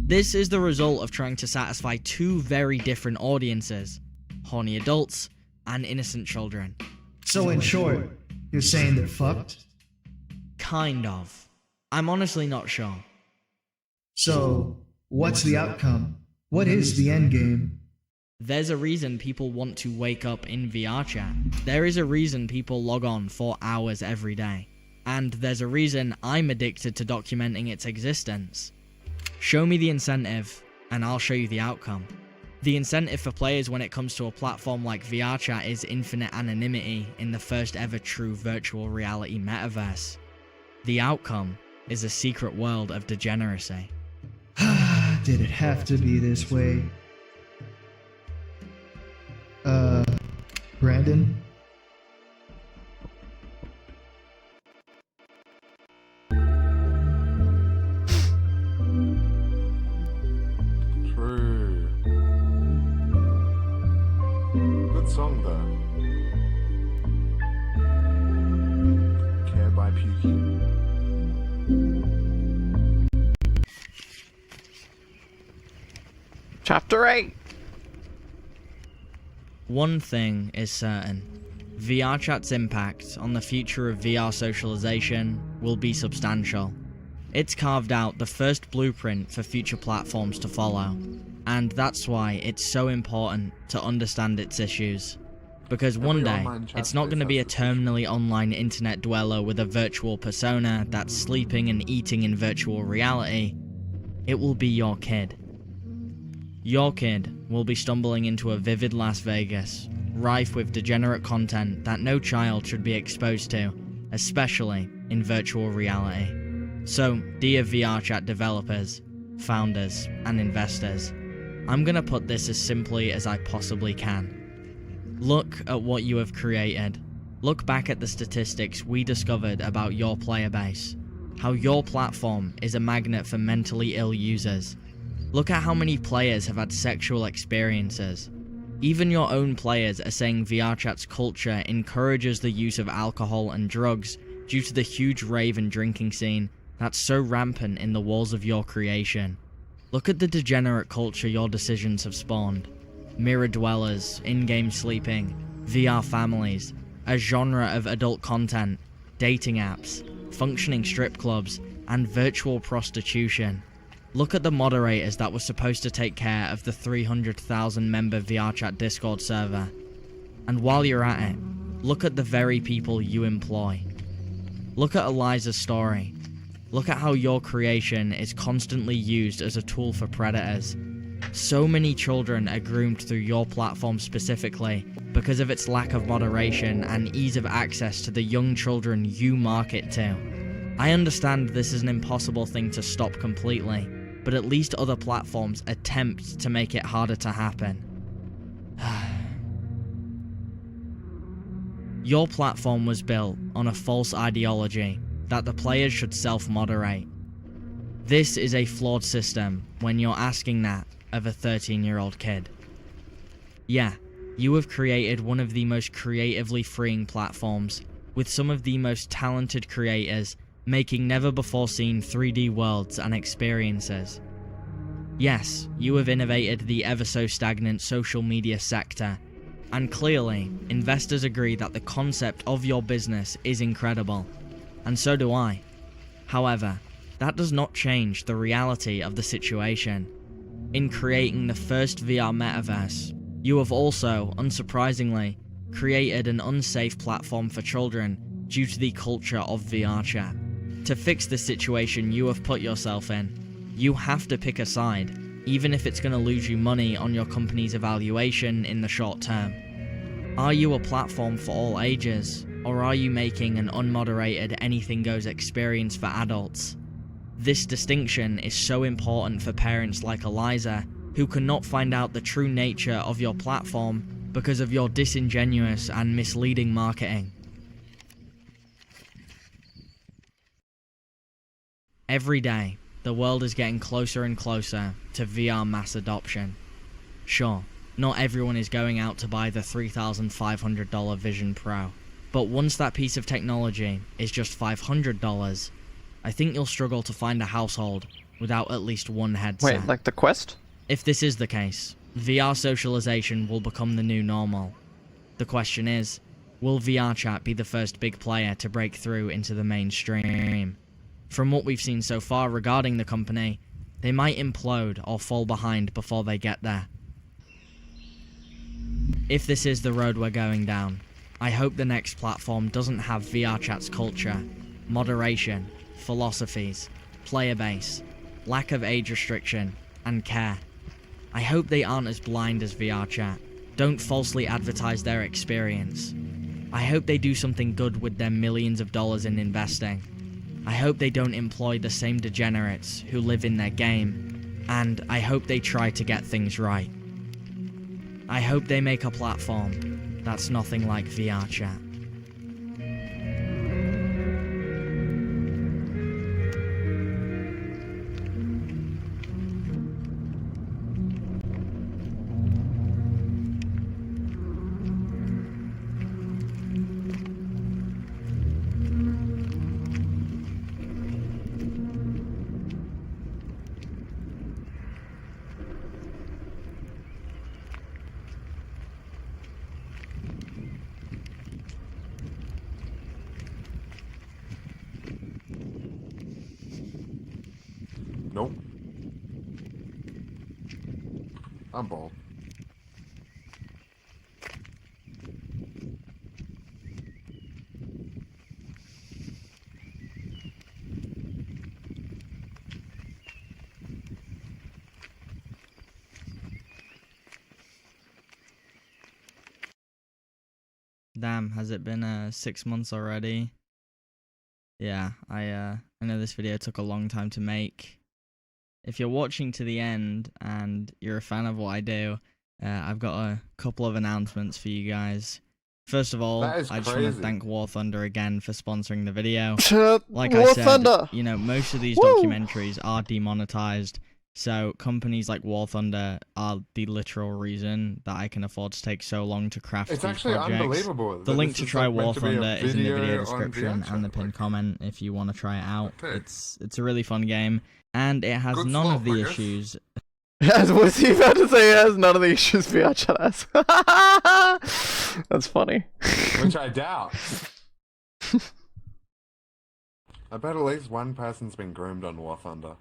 This is the result of trying to satisfy two very different audiences: horny adults and innocent children. So in short, you're saying they're fucked? Kind of. I'm honestly not sure. So, what's the outcome? What is the end game? There's a reason people want to wake up in VRChat. There is a reason people log on for hours every day. And there's a reason I'm addicted to documenting its existence. Show me the incentive, and I'll show you the outcome. The incentive for players when it comes to a platform like VRChat is infinite anonymity in the first ever true virtual reality metaverse. The outcome is a secret world of degeneracy. Did it have to be this way? Brandon? True. Good song though. Care by Pukey. Chapter 8. One thing is certain. VRChat's impact on the future of VR socialization will be substantial. It's carved out the first blueprint for future platforms to follow, and that's why it's so important to understand its issues. Because one day, it's not going to be a terminally online internet dweller with a virtual persona that's sleeping and eating in virtual reality. It will be your kid. Your kid will be stumbling into a vivid Las Vegas, rife with degenerate content that no child should be exposed to, especially in virtual reality. So, dear VRChat developers, founders, and investors, I'm gonna put this as simply as I possibly can. Look at what you have created. Look back at the statistics we discovered about your player base. How your platform is a magnet for mentally ill users. Look at how many players have had sexual experiences. Even your own players are saying VRChat's culture encourages the use of alcohol and drugs due to the huge rave and drinking scene that's so rampant in the walls of your creation. Look at the degenerate culture your decisions have spawned. Mirror dwellers, in-game sleeping, VR families, a genre of adult content, dating apps, functioning strip clubs, and virtual prostitution. Look at the moderators that were supposed to take care of the 300,000 member VRChat Discord server. And while you're at it, look at the very people you employ. Look at Eliza's story. Look at how your creation is constantly used as a tool for predators. So many children are groomed through your platform specifically because of its lack of moderation and ease of access to the young children you market to. I understand this is an impossible thing to stop completely, but at least other platforms attempt to make it harder to happen. Your platform was built on a false ideology that the players should self-moderate. This is a flawed system when you're asking that of a 13-year-old kid. Yeah, you have created one of the most creatively freeing platforms, with some of the most talented creators making never-before-seen 3D worlds and experiences. Yes, you have innovated the ever-so-stagnant social media sector, and clearly, investors agree that the concept of your business is incredible, and so do I. However, that does not change the reality of the situation. In creating the first VR metaverse, you have also, unsurprisingly, created an unsafe platform for children due to the culture of VRChat. To fix the situation you have put yourself in, you have to pick a side, even if it's going to lose you money on your company's evaluation in the short term. Are you a platform for all ages, or are you making an unmoderated anything-goes experience for adults? This distinction is so important for parents like Eliza, who cannot find out the true nature of your platform because of your disingenuous and misleading marketing. Every day, the world is getting closer and closer to VR mass adoption. Sure, not everyone is going out to buy the $3,500 Vision Pro, but once that piece of technology is just $500, I think you'll struggle to find a household without at least one headset. Wait, like the Quest? If this is the case, VR socialization will become the new normal. The question is, will VR chat be the first big player to break through into the mainstream? From what we've seen so far regarding the company, they might implode or fall behind before they get there. If this is the road we're going down, I hope the next platform doesn't have VR chat's culture, moderation, philosophies, player base, lack of age restriction, and care. I hope they aren't as blind as VR chat, don't falsely advertise their experience. I hope they do something good with their millions of dollars in investing. I hope they don't employ the same degenerates who live in their game, and I hope they try to get things right. I hope they make a platform that's nothing like VR chat. Nope. I'm bald. Damn, has it been 6 months already? Yeah, I know this video took a long time to make. If you're watching to the end and you're a fan of what I do, I've got a couple of announcements for you guys. First of all, I just want to thank War Thunder again for sponsoring the video. Like I said, you know, most of these documentaries are demonetized, so companies like War Thunder are the literal reason that I can afford to take so long to craft these projects. It's actually unbelievable. The link to try War Thunder is in the video description and the pinned comment if you want to try it out. It's a really fun game, and it has none of the issues. Yes, was he about to say it has none of the issues VR chat has? That's funny. Which I doubt. I bet at least one person's been groomed on War Thunder.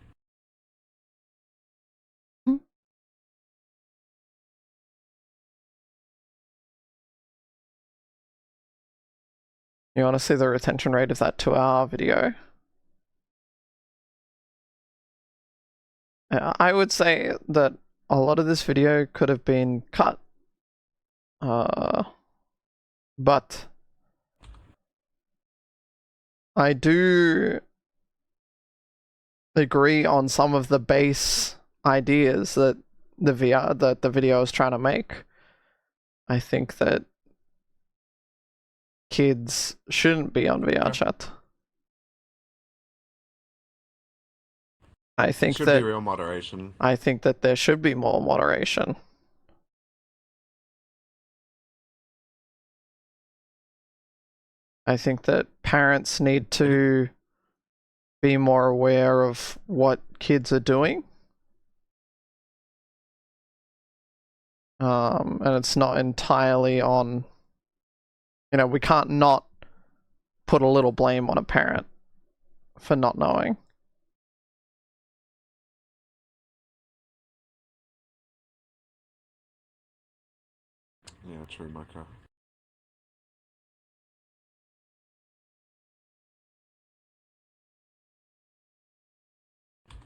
You want to see the retention rate of that 2-hour video? I would say that a lot of this video could have been cut. But I do agree on some of the base ideas that the video is trying to make. I think that kids shouldn't be on VR chat. I think should that be real moderation. I think that there should be more moderation. I think that parents need to be more aware of what kids are doing. And it's not entirely on, you know, we can't not put a little blame on a parent for not knowing. Yeah, true, Micah.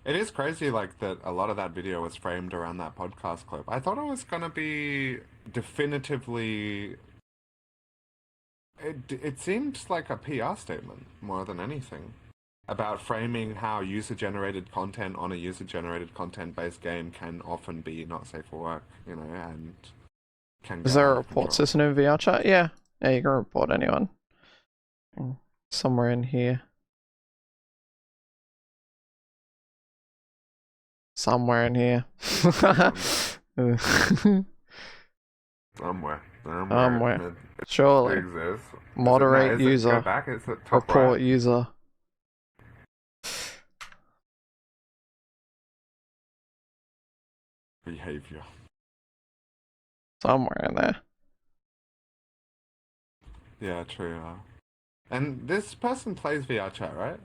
It is crazy, like, that a lot of that video was framed around that podcast clip. I thought it was gonna be definitively... It seemed like a PR statement, more than anything, about framing how user-generated content on a user-generated content-based game can often be not safe for work, you know, and can Is get there out a of report control. system in VR chat? Yeah. Yeah, you can report anyone. Somewhere in here. Somewhere in here. Somewhere. Somewhere. It Surely. exists. Moderate Is it, user. go back, it's at top Report right. user. Behavior. Somewhere in there. Yeah, true. And this person plays VR chat, right?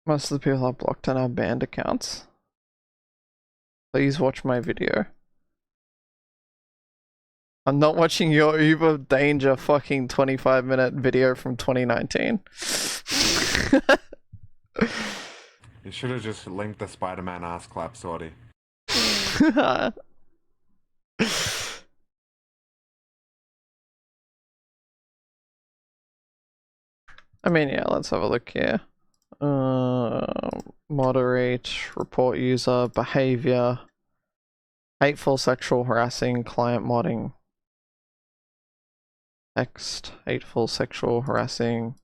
Most of the people I've blocked on our banned accounts. Please watch my video. I'm not watching your Uber Danger fucking 25-minute video from 2019. You should have just linked the Spider-Man ass clap, sorty. I mean, yeah, let's have a look here. Moderate, report user, behavior, hateful sexual harassing, client modding. Text, hateful sexual harassing,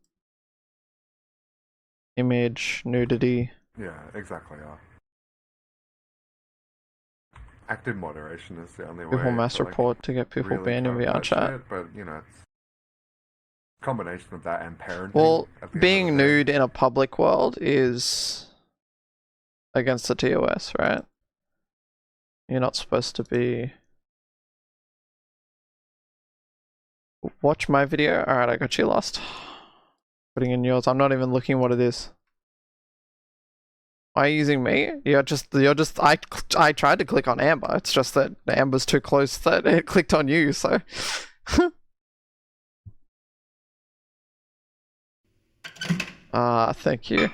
image, nudity. Yeah, exactly. Active moderation is the only way. People mass to, like, report to get people really banned in curb VR that chat. shit, but you know, it's a combination of that and parenting. Well, at the end of being the day. nude in a public world is against the TOS, right? You're not supposed to be... Watch my video? Alright, I got you lost. Putting in yours. I'm not even looking what it is. Are you using me? You're just I tried to click on Amber. It's just that Amber's too close that it clicked on you, so... Thank you.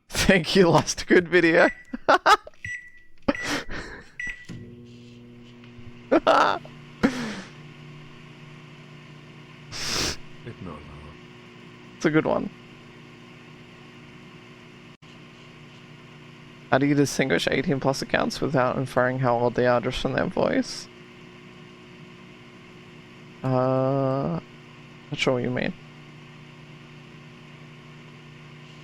Thank you, Lost. Good video. Ignore that. It's a good one. How do you distinguish 18 plus accounts without inferring how old they are just from their voice? Not sure what you mean.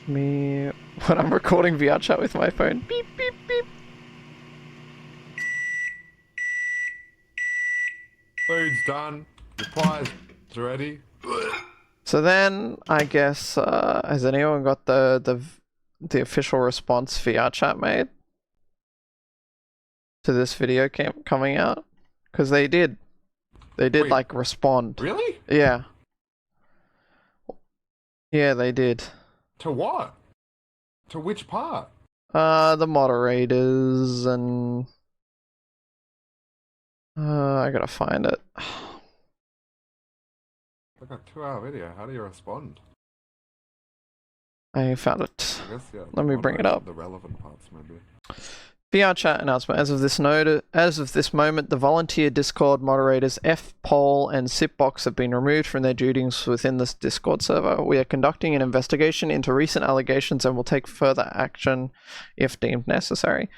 Me when I'm recording VR chat with my phone. Beep beep beep. Food's done. Replies ready. So then, I guess, has anyone got the official response VR chat made to this video coming out? Because they did. They did, Wait, like, respond. Really? Yeah. Yeah, they did. To what? To which part? The moderators and... I gotta find it. Like a 2-hour video. How do you respond? I found it. I guess, yeah, Let me bring it up. The relevant parts, maybe. VR chat announcement. As of this moment, the volunteer Discord moderators F, Pole, and Sipbox have been removed from their duties within this Discord server. We are conducting an investigation into recent allegations and will take further action if deemed necessary.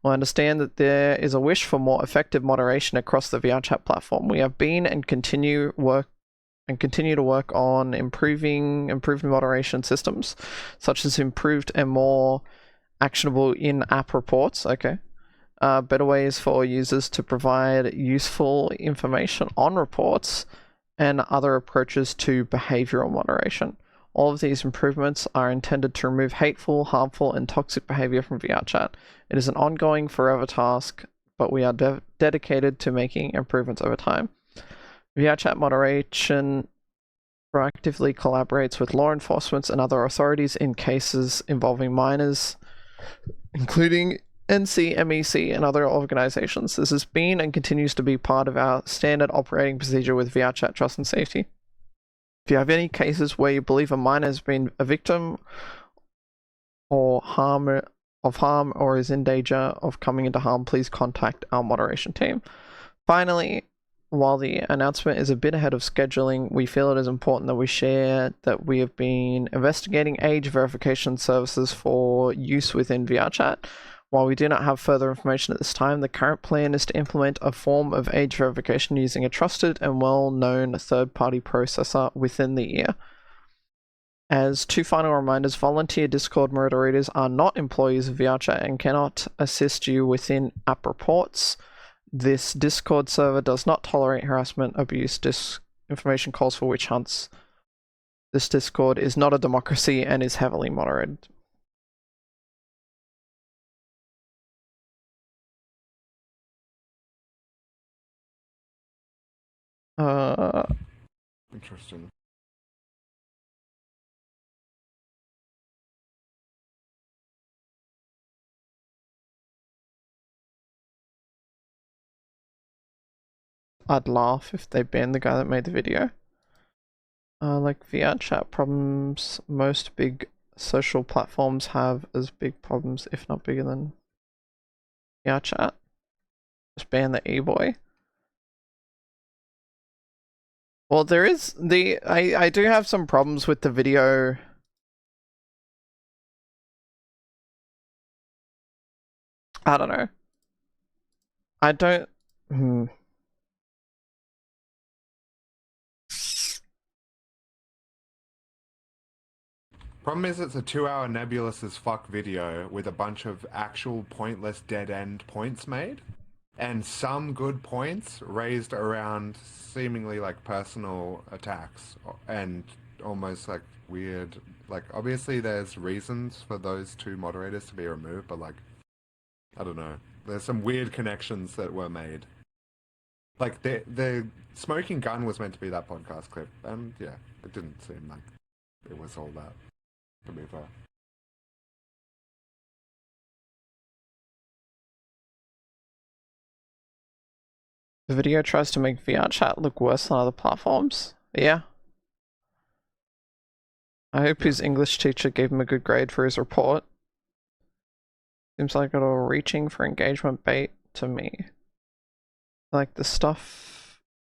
We understand that there is a wish for more effective moderation across the VR chat platform. We have been and continue to work on improved moderation systems, such as improved and more actionable in-app reports, better ways for users to provide useful information on reports, and other approaches to behavioral moderation. All of these improvements are intended to remove hateful, harmful, and toxic behavior from VR chat. It is an ongoing, forever task, but we are dedicated to making improvements over time. VR chat moderation proactively collaborates with law enforcement and other authorities in cases involving minors, including NC, MEC, and other organizations. This has been and continues to be part of our standard operating procedure with VR chat trust and safety. If you have any cases where you believe a minor has been a victim or harm or is in danger of coming into harm, please contact our moderation team. Finally, while the announcement is a bit ahead of scheduling, we feel it is important that we share that we have been investigating age verification services for use within VR chat. While we do not have further information at this time, the current plan is to implement a form of age verification using a trusted and well-known third-party processor within the year. As two final reminders, volunteer Discord moderators are not employees of VRChat and cannot assist you within app reports. This Discord server does not tolerate harassment, abuse, disinformation calls for witch hunts. This Discord is not a democracy and is heavily moderated. Interesting. I'd laugh if they banned the guy that made the video. Like VR chat problems, most big social platforms have as big problems, if not bigger than VR chat. Just ban the e-boy. Well, there is I do have some problems with the video. I don't know. I don't. Problem is, it's a 2-hour nebulous as fuck video with a bunch of actual pointless dead-end points made, and some good points raised around seemingly like personal attacks and almost like weird. Like, obviously, there's reasons for those two moderators to be removed, but like, I don't know. There's some weird connections that were made. Like the smoking gun was meant to be that podcast clip, and yeah, it didn't seem like it was all that. To be fair. The video tries to make VR chat look worse than other platforms. Yeah. I hope his English teacher gave him a good grade for his report. Seems like it all reaching for engagement bait to me. Like the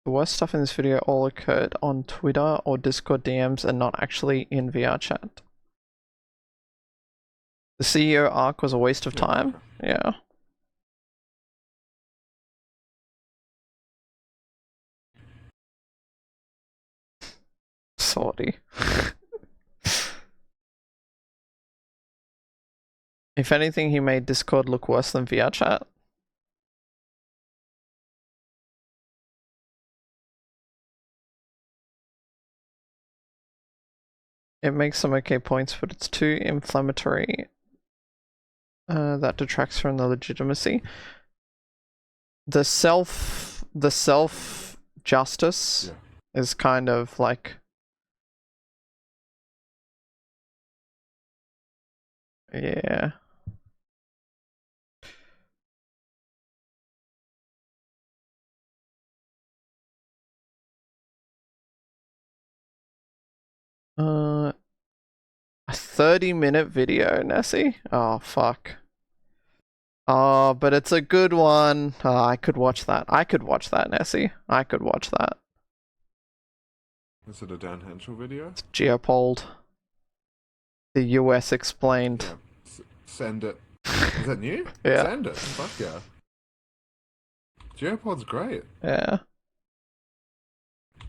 worst stuff in this video all occurred on Twitter or Discord DMs and not actually in VR chat. The CEO arc was a waste of time. Yeah. Sorry. If anything, he made Discord look worse than VR chat. It makes some okay points, but it's too inflammatory. That detracts from the legitimacy. The self justice is kind of like, yeah. A 30-minute video, Nessie? Oh, fuck. Oh, but it's a good one. Oh, I could watch that. I could watch that, Nessie. I could watch that. Is it a Dan Henschel video? It's Geopold. The US explained. Yeah. Send it. Is that new? Yeah. Send it. Fuck yeah. Geopold's great. Yeah.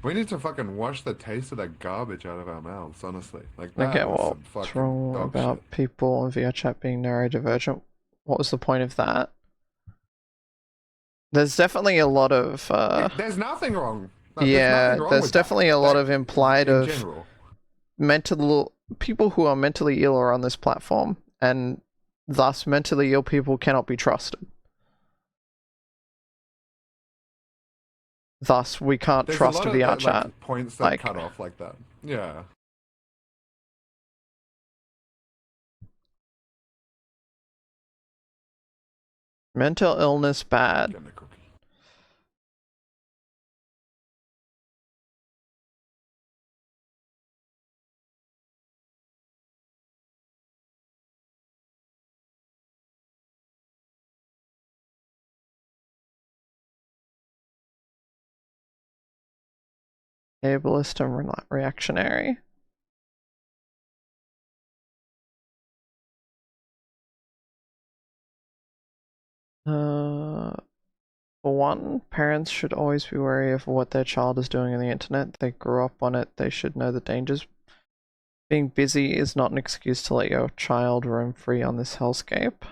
We need to fucking wash the taste of that garbage out of our mouths, honestly. Like, that Okay, was well, some what's fucking wrong dog about shit. people on VR chat being neurodivergent? What was the point of that? There's definitely a lot of There's nothing wrong. yeah, nothing wrong there's with definitely that. a lot Like, of implied in of general. people who are mentally ill are on this platform, and thus mentally ill people cannot be trusted. Thus, we can't There's trust a lot VR of chat. like, points that Like, cut off like that. Yeah. mental illness bad. Ableist and reactionary. For one, parents should always be wary of what their child is doing on the internet. They grew up on it, they should know the dangers. Being busy is not an excuse to let your child roam free on this hellscape.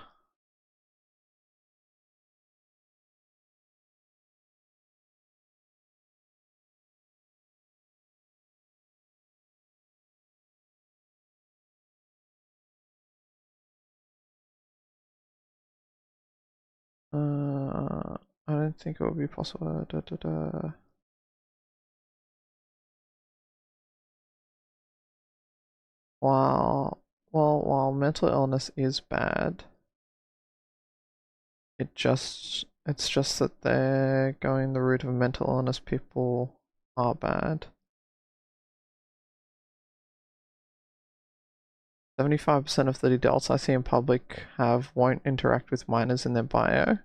I don't think it would be possible. While mental illness is bad, it's just that they're going the route of mental illness people are bad. 75% of the adults I see in public won't interact with minors in their bio.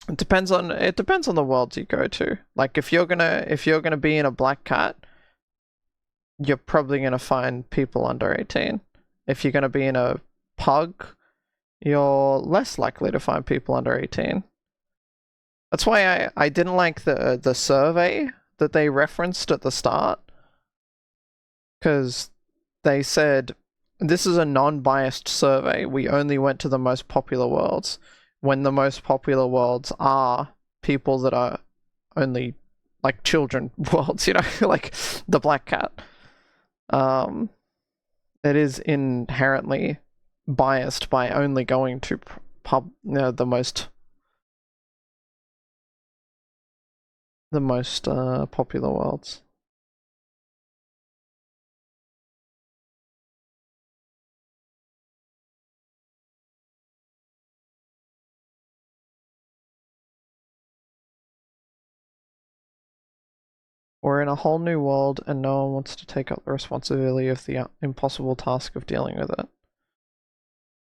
It depends on the worlds you go to. Like if you're gonna be in a black cat, you're probably gonna find people under 18. If you're gonna be in a pug, you're less likely to find people under 18. That's why I didn't like the survey that they referenced at the start, because they said this is a non-biased survey. We only went to the most popular worlds, when the most popular worlds are people that are only like children worlds, you know, like the black cat. It is inherently biased by only going to the most popular worlds. We're in a whole new world and no one wants to take up the responsibility of the impossible task of dealing with it.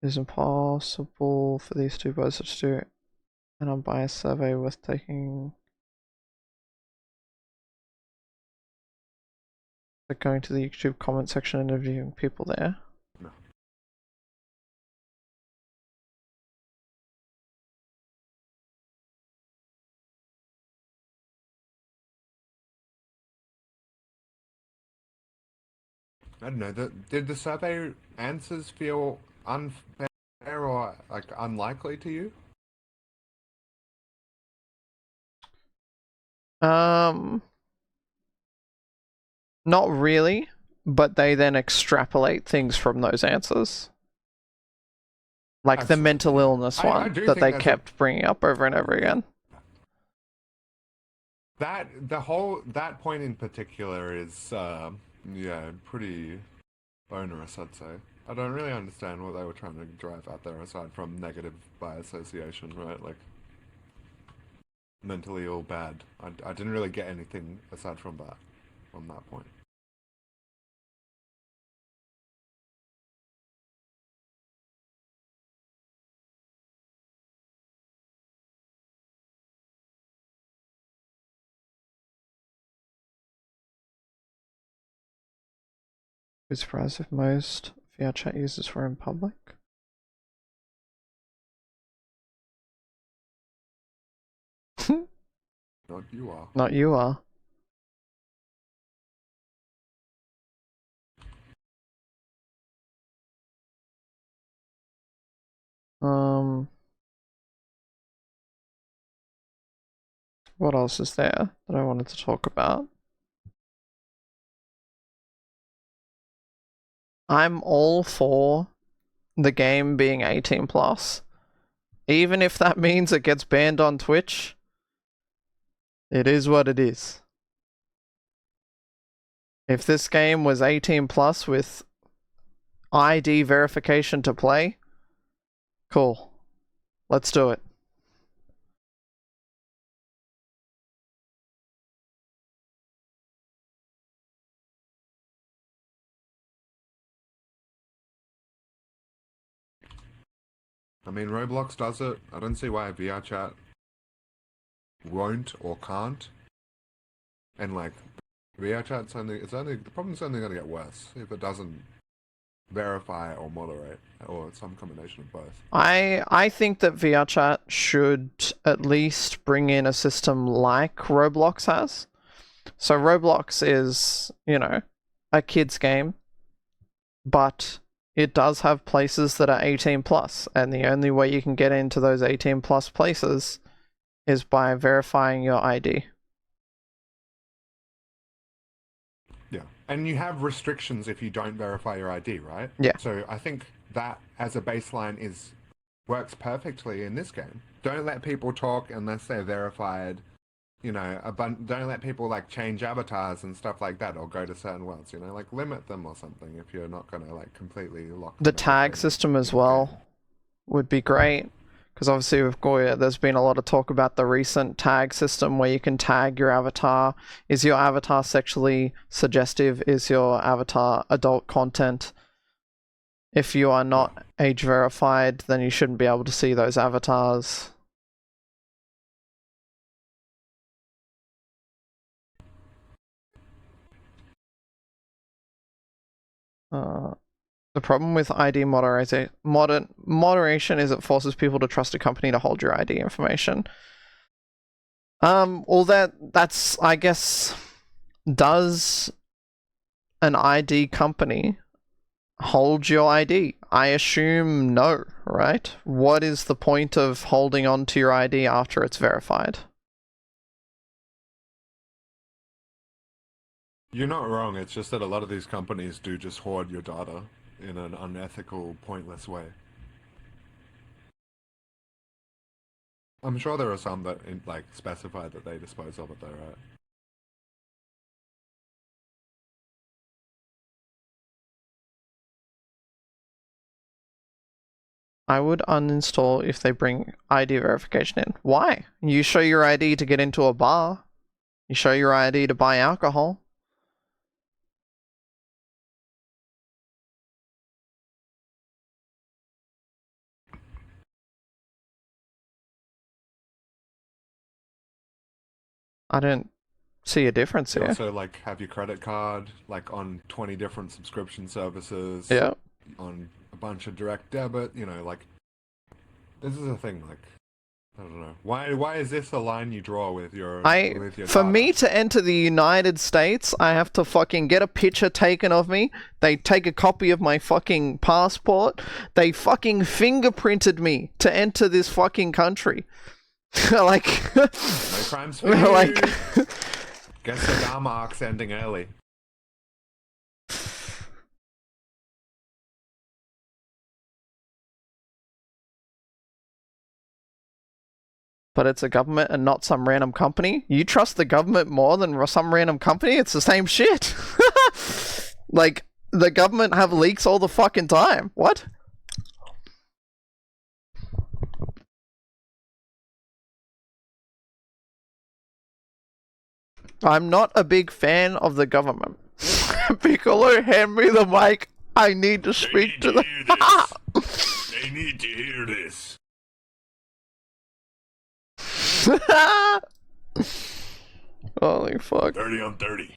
It is impossible for these two boys to do an unbiased survey worth taking. Like going to the YouTube comment section and interviewing people there. No. I don't know. Did the survey answers feel unfair or like unlikely to you? Not really, but they then extrapolate things from those answers. Like the mental illness one that they kept bringing up over and over again. That point in particular is yeah, pretty onerous, I'd say. I don't really understand what they were trying to drive out there aside from negative by association, right? Like mentally ill bad. I didn't really get anything aside from that on that point. Be surprised if most VR chat users were in public. Not you are. Not you are. What else is there that I wanted to talk about? I'm all for the game being 18 plus. Even if that means it gets banned on Twitch, it is what it is. If this game was 18 plus with ID verification to play, cool. Let's do it. I mean, Roblox does it. I don't see why VR chat won't or can't. And like, VR chat's the problem's only going to get worse if it doesn't verify or moderate, or some combination of both. I think that VRChat should at least bring in a system like Roblox has. So Roblox is, you know, a kid's game, but it does have places that are 18 plus, and the only way you can get into those 18 plus places is by verifying your ID. Yeah, and you have restrictions if you don't verify your ID, right? Yeah. So I think that as a baseline works perfectly in this game. Don't let people talk unless they're verified. You know, don't let people like change avatars and stuff like that, or go to certain worlds. You know, like limit them or something if you're not gonna like completely lock. The tag system as well would be great, because obviously with Goya, there's been a lot of talk about the recent tag system where you can tag your avatar. Is your avatar sexually suggestive? Is your avatar adult content? If you are not age verified, then you shouldn't be able to see those avatars. The problem with ID moderation is it forces people to trust a company to hold your ID information. Well, that's I guess, does an ID company hold your ID? I assume no, right? What is the point of holding on to your ID after it's verified? You're not wrong. It's just that a lot of these companies do just hoard your data in an unethical, pointless way. I'm sure there are some that like specify that they dispose of it though, right? I would uninstall if they bring ID verification in. Why? You show your ID to get into a bar. You show your ID to buy alcohol. I don't see a difference You here. also like have your credit card like on 20 different subscription services. Yeah. On a bunch of direct debit, you know, like this is a thing. Like I don't know why is this a line you draw with your For me to enter the United States, I have to fucking get a picture taken of me. They take a copy of my fucking passport. They fucking fingerprinted me to enter this fucking country. Like, no crimes for you. Like, Guess the Dharma arc's ending early. but it's a government and not some random company. You trust the government more than some random company? It's the same shit. Like, the government have leaks all the fucking time. What? I'm not a big fan of the government. Piccolo, hand me the mic. I need to speak to them. They need to hear this. Holy fuck. 30 on 30.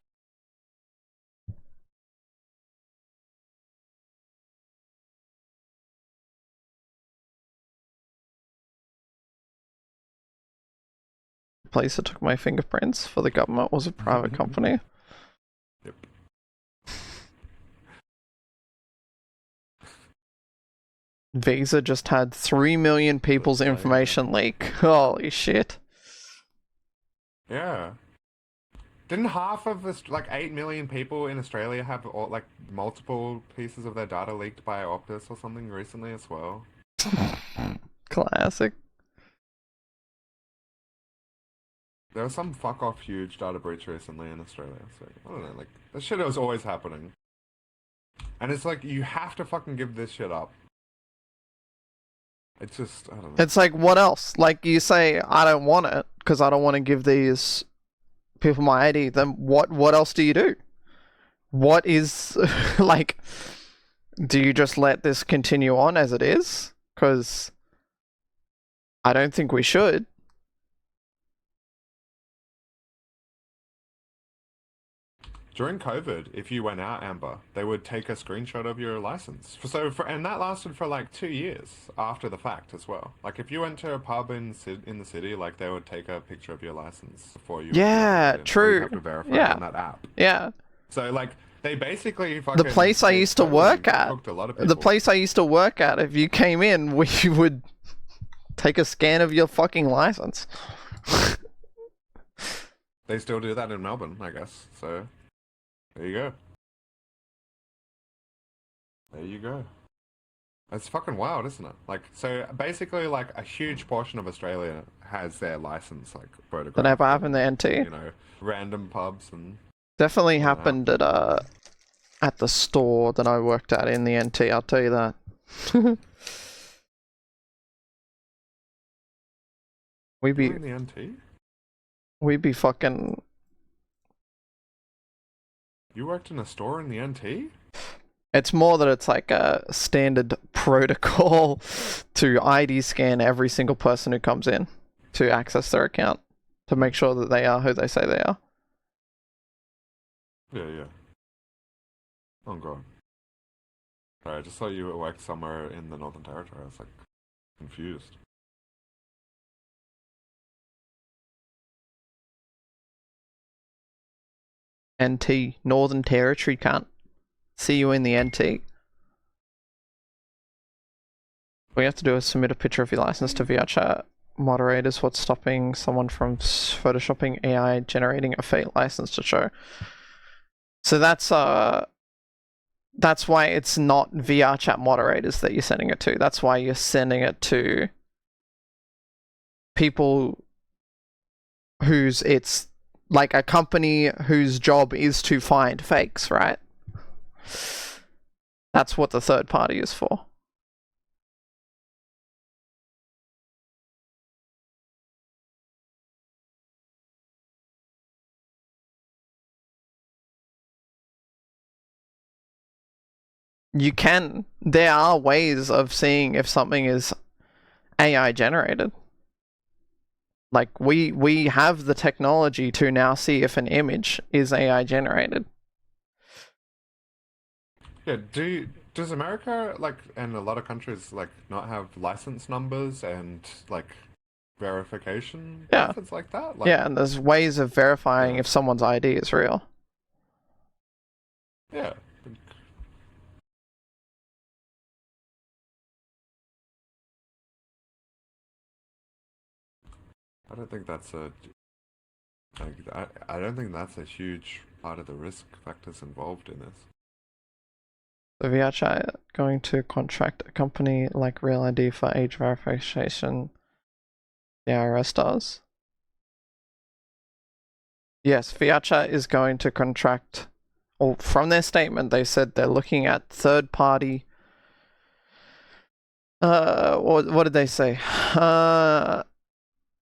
The place that took my fingerprints for the government was a private company. Yep. Visa just had 3 million people's information leak. Holy shit. Yeah. Didn't half of this, like 8 million people in Australia have like multiple pieces of their data leaked by Optus or something recently as well? Classic. There was some fuck off huge data breach recently in Australia, so I don't know, like this shit was always happening. And it's like you have to fucking give this shit up. It's just, I don't know. It's like, what else? Like, you say, I don't want it, because I don't want to give these people my ID, then what else do you do? What is, like, do you just let this continue on as it is? Because I don't think we should. During COVID, if you went out, Amber, they would take a screenshot of your license. And that lasted for like 2 years after the fact as well. Like if you went to a pub in the city, like they would take a picture of your license before you. Yeah, true. You have to verify Yeah. on that app. Yeah. So like they basically fucking. The place I used to work at. hooked a lot of The people. place I used to work at. If you came in, we would take a scan of your fucking license. They still do that in Melbourne, I guess. So. There you go. There you go. It's fucking wild, isn't it? Like, so basically, like a huge portion of Australia has their license, like photographed. That never happened in the NT. You know, random pubs and. Definitely happened at the store that I worked at in the NT. I'll tell you that. we be in the NT. We be fucking. You worked in a store in the NT? It's more that it's like a standard protocol to ID scan every single person who comes in to access their account to make sure that they are who they say they are. Yeah. Oh god. Sorry, I just saw you worked somewhere in the Northern Territory. I was like confused. NT, Northern Territory, can't see you in the NT. What you have to do is submit a picture of your license to VRChat moderators. What's stopping someone from photoshopping AI generating a fake license to show? So that's why it's not VRChat moderators that you're sending it to. That's why you're sending it to people whose it's like a company whose job is to find fakes, right? That's what the third party is for. There are ways of seeing if something is AI generated. Like, we have the technology to now see if an image is AI generated. Yeah, does America, like, and a lot of countries, like, not have license numbers and, like, verification methods like that? Like, yeah, and there's ways of verifying if someone's ID is real. Yeah. I don't think that's I don't think that's a huge part of the risk factors involved in this. The VRChat going to contract a company like Real ID for age verification. The IRS does. Yes, VRChat is going to contract, or from their statement, they said they're looking at third party. What did they say?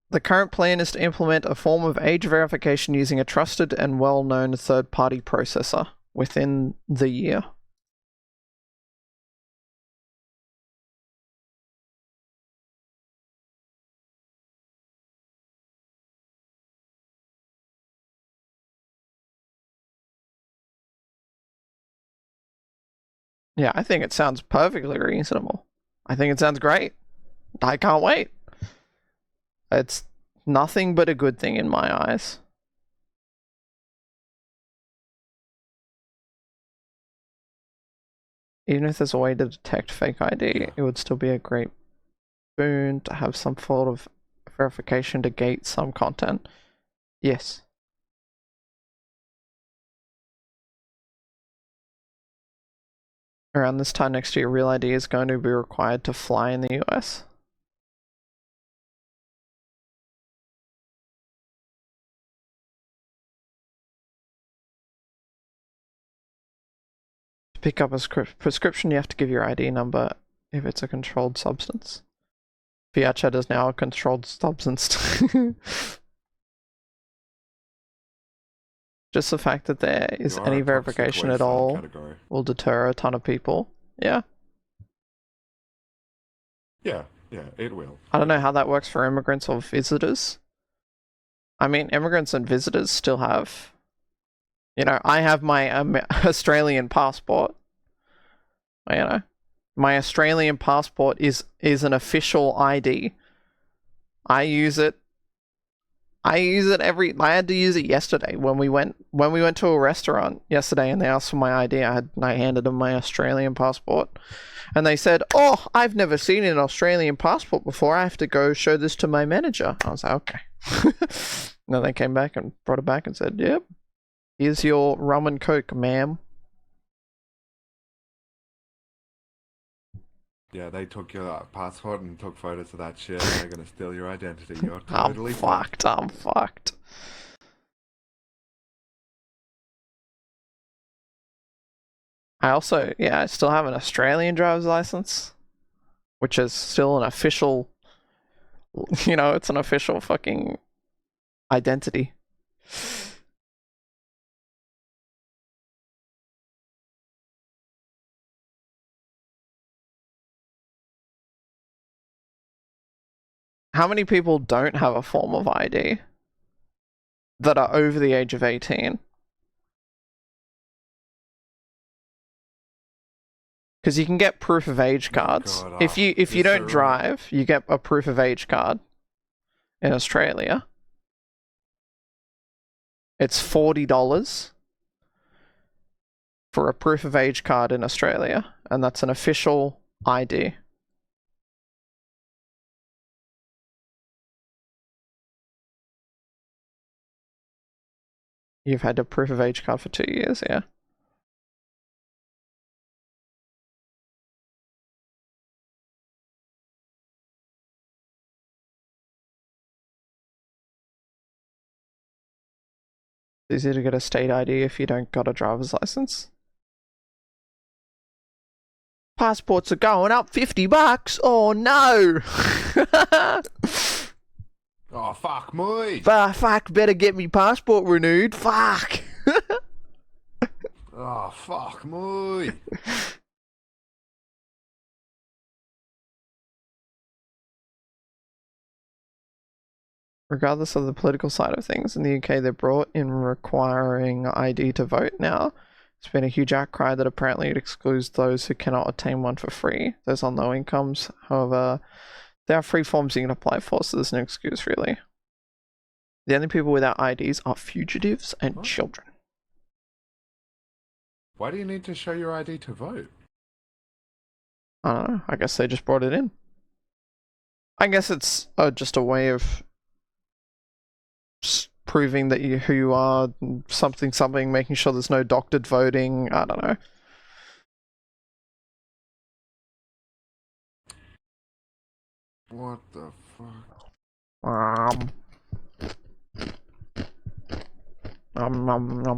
The current plan is to implement a form of age verification using a trusted and well-known third-party processor within the year. Yeah, I think it sounds perfectly reasonable. I think it sounds great. I can't wait. It's nothing but a good thing in my eyes. Even if there's a way to detect fake ID, it would still be a great boon to have some sort of verification to gate some content. Yes. Around this time next year, Real ID is going to be required to fly in the US. To pick up a prescription, you have to give your ID number if it's a controlled substance. VRChat is now a controlled substance. Just the fact that there is any verification at all will deter a ton of people. Yeah. Yeah, it will. I don't know how that works for immigrants or visitors. I mean, immigrants and visitors still have You know, I have my Australian passport. You know, my Australian passport is an official ID. I use it I had to use it yesterday when we went to a restaurant yesterday and they asked for my ID. I handed them my Australian passport. And they said, "Oh, I've never seen an Australian passport before. I have to go show this to my manager." I was like, "Okay." And then they came back and brought it back and said, "Yep, here's your rum and coke, ma'am." Yeah, they took your passport and took photos of that shit. They're gonna steal your identity. You're totally I'm fucked. I'm fucked. I also, yeah, I still have an Australian driver's license, which is still an official, you know, it's an official fucking identity. How many people don't have a form of ID that are over the age of 18? Because you can get proof of age cards. God, if you don't drive, you get a proof of age card in Australia. It's $40 for a proof of age card in Australia, and that's an official ID. You've had a proof of age card for 2 years, yeah. It's easy to get a state ID if you don't got a driver's license. Passports are going up $50. Oh no! Oh fuck me! Fuck! Better get me passport renewed. Fuck! Oh fuck me! Regardless of the political side of things, in the UK they brought in requiring ID to vote now. It's been a huge outcry that apparently it excludes those who cannot obtain one for free. Those on low incomes, however, there are free forms you can apply for, so there's no excuse really. The only people without IDs are fugitives and children. Why do you need to show your ID to vote? I don't know, I guess they just brought it in. I guess it's just a way of proving that who you are, something, making sure there's no doctored voting, I don't know. What the fuck? I'm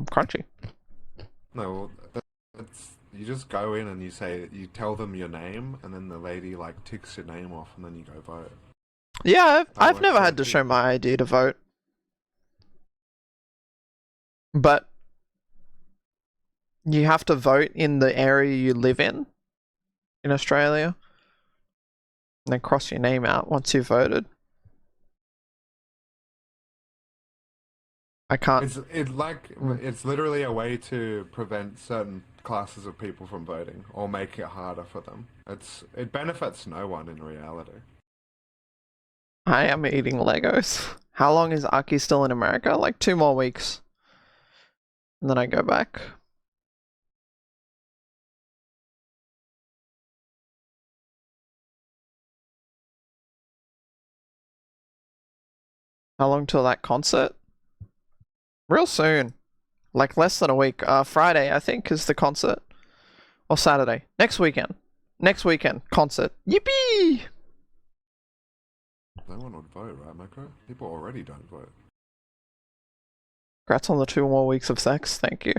crunchy. No, that's, you just go in and you tell them your name, and then the lady like ticks your name off, and then you go vote. Yeah, I've never had to show my ID to vote. But you have to vote in the area you live in Australia, and then cross your name out once you've voted. I can't. It's literally a way to prevent certain classes of people from voting or make it harder for them. It benefits no one in reality. I am eating Legos. How long is Aki still in America? Like 2 more weeks. And then I go back. How long till that concert? Real soon. Like less than a week. Friday, I think, is the concert. Or Saturday. Next weekend. Concert. Yippee! No one would vote, right, Mako? People already don't vote. Congrats on the 2 more weeks of sex. Thank you.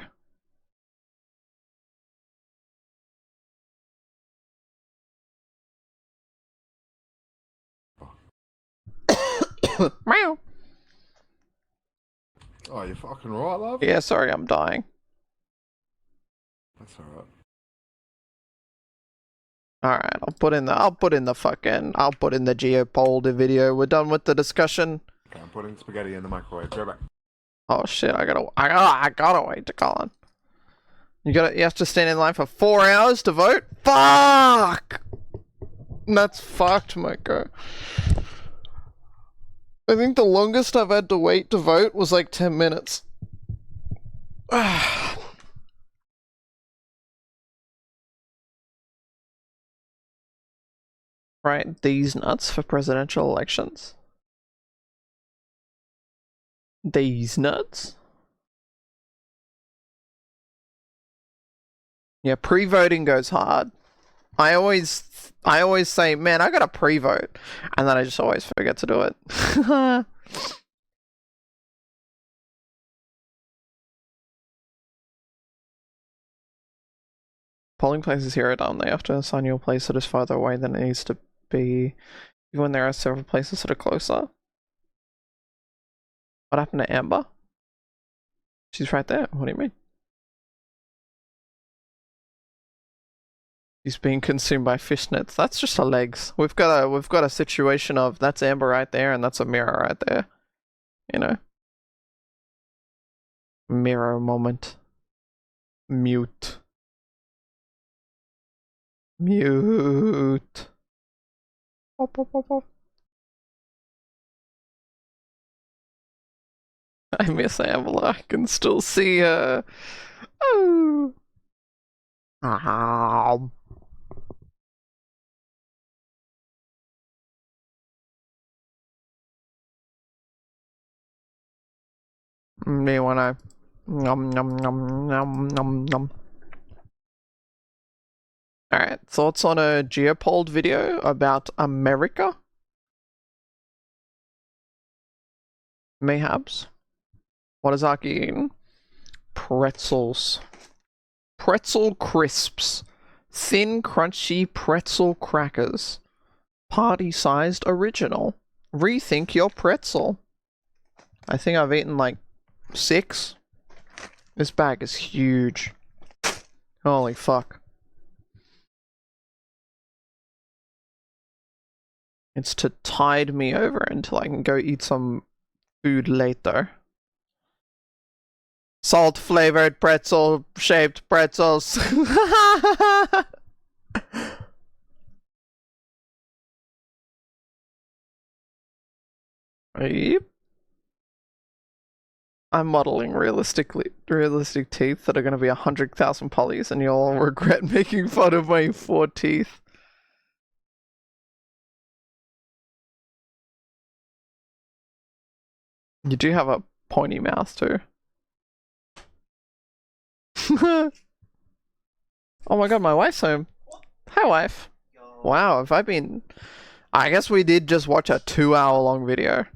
Meow. Oh, you fucking right, love? Yeah, sorry, I'm dying. That's alright. Alright, I'll put in the Geopolder video. We're done with the discussion. Okay, I'm putting spaghetti in the microwave. Go back. Oh shit, I gotta wait to Colin. You have to stand in line for 4 hours to vote? Fuck! That's fucked, Moko. I think the longest I've had to wait to vote was like 10 minutes. Right, these nuts for presidential elections. These nuts? Yeah, pre-voting goes hard. I always say, man, I gotta pre-vote, and then I just always forget to do it. Polling places here are dumb. They have to assign you a place that is farther away than it needs to be, even when there are several places that are closer. What happened to Amber? She's right there. What do you mean? She's being consumed by fishnets. That's just her legs. We've got a situation of that's Amber right there and that's a mirror right there. You know? Mirror moment. Mute. Mute. Pop, pop, pop, pop. I miss Amber. I can still see her. Oh. Ow. Me when I nom nom nom nom nom nom. Alright, thoughts on a Geopold video about America? Mayhaps? What is Aki eating? Pretzels. Pretzel crisps. Thin, crunchy pretzel crackers. Party-sized original. Rethink your pretzel. I think I've eaten like 6. This bag is huge. Holy fuck. It's to tide me over until I can go eat some food later. Salt flavored pretzel shaped pretzels. Yep. I'm modeling realistic teeth that are going to be 100,000 polys, and you'll all regret making fun of my 4 teeth. You do have a pointy mouth too. Oh my god, my wife's home. Hi, wife. Wow, have I been... I guess we did just watch a 2-hour long video.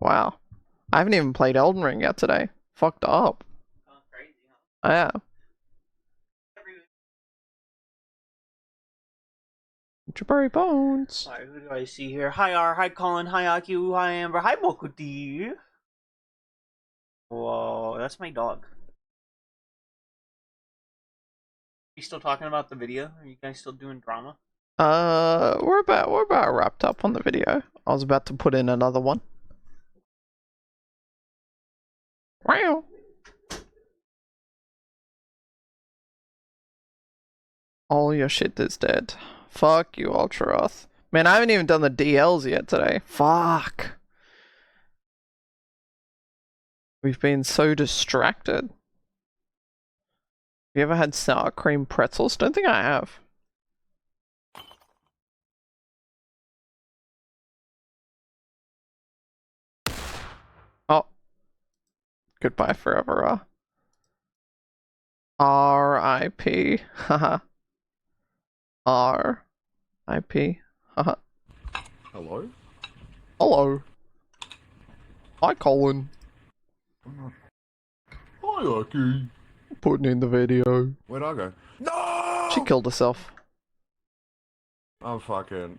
Wow. I haven't even played Elden Ring yet today. Fucked up. Yeah. Jabari Bones. Alright, who do I see here? Hi R, hi Colin, hi Akiwoo, hi Amber, hi Mokuti. Whoa, that's my dog. You still talking about the video? Are you guys still doing drama? We're about wrapped up on the video. I was about to put in another one. Wow. All your shit is dead. Fuck you, Ultraroth. Man, I haven't even done the DLs yet today. Fuck. We've been so distracted. Have you ever had sour cream pretzels? Don't think I have. Oh. Goodbye forever. R.I.P. Haha. R.I.P. Haha. Hello? Hello. Hi, Colin. Hi, Aki. Putting in the video. Where'd I go? No! She killed herself. I'm fucking...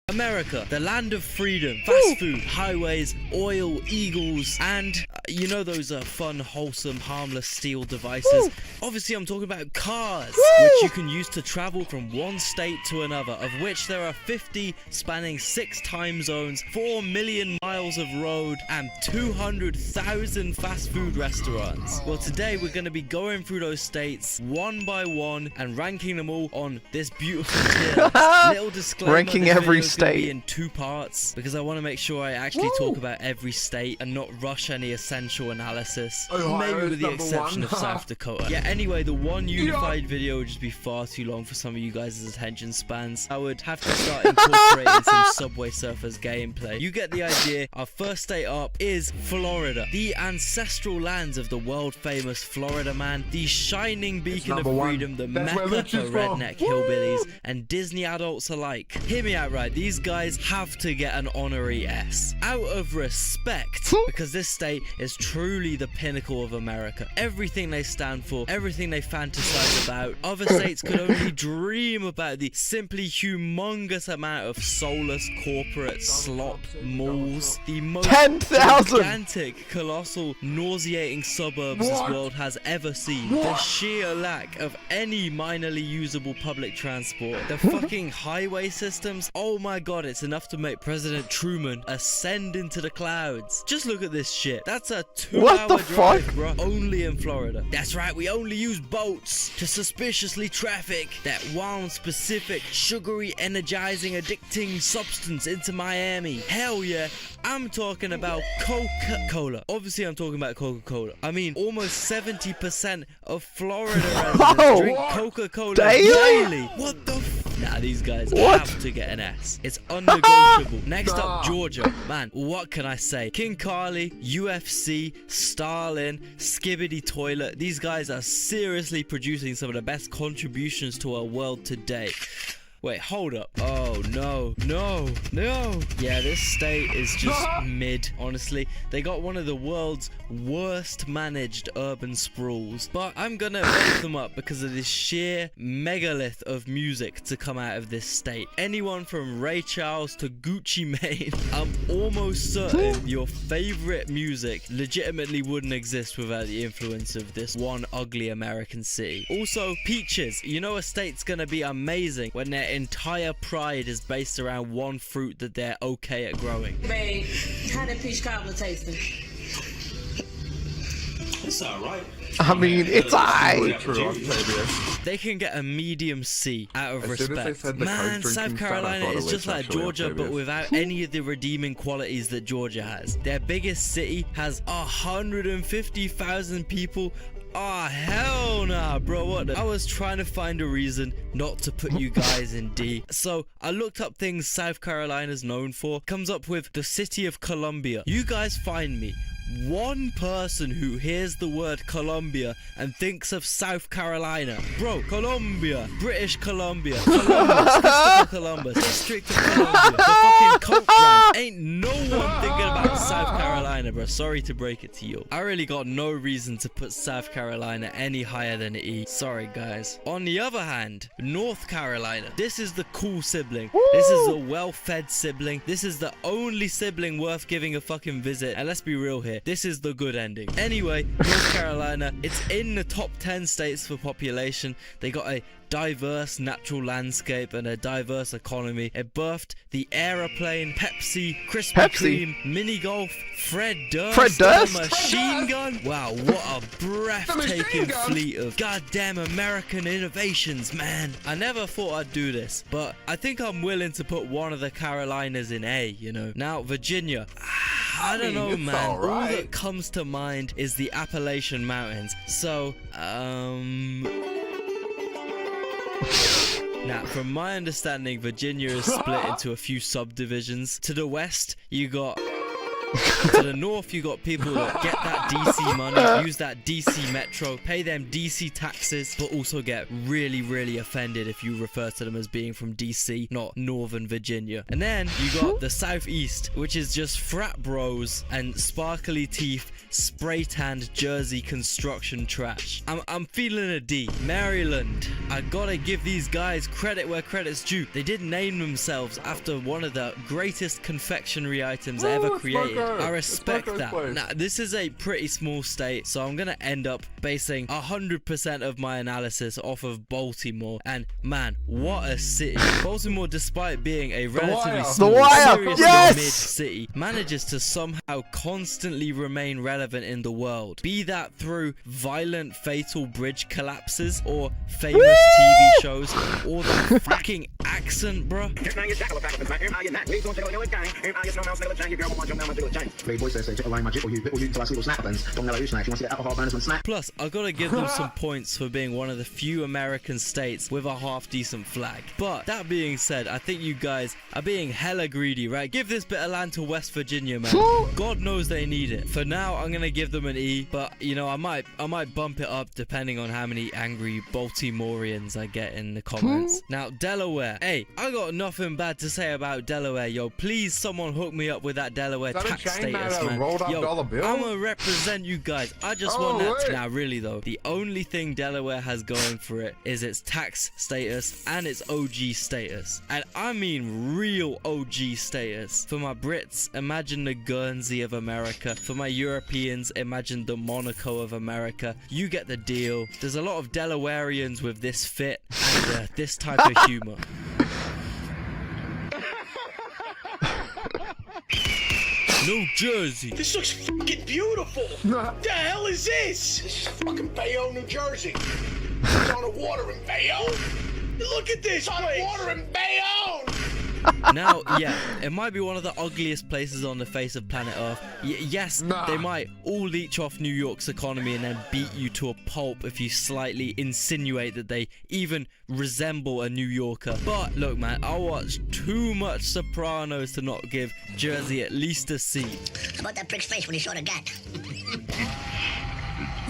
America, the land of freedom, fast food, highways, oil, eagles, and You know those fun, wholesome, harmless steel devices? Obviously, I'm talking about cars, which you can use to travel from one state to another, of which there are 50 spanning 6 time zones, 4 million miles of road, and 200,000 fast food restaurants. Well, today we're going to be going through those states one by one and ranking them all on this beautiful tier list. Little disclaimer, Ranking this every video's gonna be state. in 2 parts because I want to make sure I actually talk about every state and not rush any essential analysis. Maybe with the exception of South Dakota. Yeah, anyway, the one unified video would just be far too long for some of you guys' attention spans. I would have to start incorporating some Subway Surfers gameplay. You get the idea. Our first state up is Florida, the ancestral lands of the world famous Florida man, the shining beacon of freedom, the mecca for redneck hillbillies and Disney adults alike. Hear me out right, these guys have to get an honorary S. Out of respect, because this state is truly the pinnacle of America. Everything they stand for, everything they fantasize about, other states could only dream about the simply humongous amount of soulless corporate slop malls, the most 10,000 gigantic, colossal, nauseating suburbs this world has ever seen, the sheer lack of any minorly usable public transport, the fucking highway systems, oh my god, it's enough to make President Truman ascend into the clouds. Just look at this shit. That's a 2-hour drive, bro. Only in Florida. That's right, we only use boats to suspiciously traffic that one specific sugary, energizing, addicting substance into Miami. Hell yeah, I'm talking about Coca-Cola. Obviously, I'm talking about Coca-Cola. I mean, almost 70% of Florida residents drink Coca-Cola daily. What the f? Nah, these guys have to get an S. It's unnegotiable. Next up, Georgia. Man, what can I say? King Carly, UFC, Stalin, Skibbity Toilet. These guys are seriously producing some of the best contributions to our world today. Wait, hold up. Oh, no. Yeah, this state is just mid, honestly. They got one of the world's worst managed urban sprawls. But I'm gonna raise them up because of this sheer megalith of music to come out of this state. Anyone from Ray Charles to Gucci Mane, I'm almost certain your favorite music legitimately wouldn't exist without the influence of this one ugly American city. Also, peaches. You know a state's gonna be amazing when their entire pride is based around one fruit that they're okay at growing. Babe, how that peach cobbler tasting? It's alright. I mean, it's alright. They can get a medium C out of respect. Man, South Carolina is just like Georgia, but without any of the redeeming qualities that Georgia has. Their biggest city has 150,000 people. Oh, hell nah, bro. What the? I was trying to find a reason not to put you guys in D. So I looked up things South Carolina's known for. Comes up with the city of Columbia. You guys find me one person who hears the word Columbia and thinks of South Carolina. Bro, Columbia, British Columbia, Columbus, Christopher Columbus, District of Columbia, the fucking Coke brand. Ain't no one thinking about South Carolina, bro. Sorry to break it to you. I really got no reason to put South Carolina any higher than E. Sorry, guys. On the other hand, North Carolina. This is the cool sibling. This is a well-fed sibling. This is the only sibling worth giving a fucking visit. And let's be real here. This is the good ending. Anyway, North Carolina, it's in the top 10 states for population. They got a diverse natural landscape and a diverse economy. It birthed the aeroplane, Pepsi, Krispy Kreme, mini golf, Fred Durst, the machine gun. Wow, what a breathtaking fleet of goddamn American innovations, man. I never thought I'd do this, but I think I'm willing to put one of the Carolinas in A, you know. Now, Virginia. I don't know, man. All that comes to mind is the Appalachian Mountains. So, now, from my understanding, Virginia is split into a few subdivisions. To the west, you got... To the north, you got people that get that DC money, use that DC metro, pay them DC taxes, but also get really, really offended if you refer to them as being from DC, not Northern Virginia. And then you got the southeast, which is just frat bros and sparkly teeth, spray tanned Jersey construction trash. I'm feeling a D. Maryland. I gotta give these guys credit where credit's due. They did name themselves after one of the greatest confectionery items ever created. Marco. I respect Marco's that. place. Now, this is a pretty small state, so I'm gonna end up basing 100% of my analysis off of Baltimore. And man, what a city! Baltimore, despite being a relatively small, seriously mid-city, manages to somehow constantly remain relevant in the world. Be that through violent, fatal bridge collapses, or famous TV shows, or that fucking accent, bruh. Plus, I gotta give them some points for being one of the few American states with a half-decent flag. But that being said, I think you guys are being hella greedy, right? Give this bit of land to West Virginia, man. God knows they need it. For now, I'm gonna give them an E, but you know, I might bump it up depending on how many angry Baltimoreans I get in the comments. Now, Delaware. Hey, I got nothing bad to say about Delaware, yo. Please, someone hook me up with that Delaware tax status, man. Yo, I'm gonna represent you guys. I just want that. Now, really though, the only thing Delaware has going for it is its tax status and its OG status. And I mean real OG status. For my Brits, imagine the Guernsey of America. For my Europeans, imagine the Monaco of America. You get the deal. There's a lot of Delawareans with this fit and this type of humor. New Jersey. This looks fucking beautiful. What the hell is this? This is fucking Bayonne, New Jersey. It's on the water in Bayonne. Look at this. It's on the water in Bayonne. Now, yeah, it might be one of the ugliest places on the face of planet Earth. Yes, they might all leech off New York's economy and then beat you to a pulp if you slightly insinuate that they even resemble a New Yorker. But look, man, I watched too much Sopranos to not give Jersey at least a C. How about that prick's face when he saw the gat?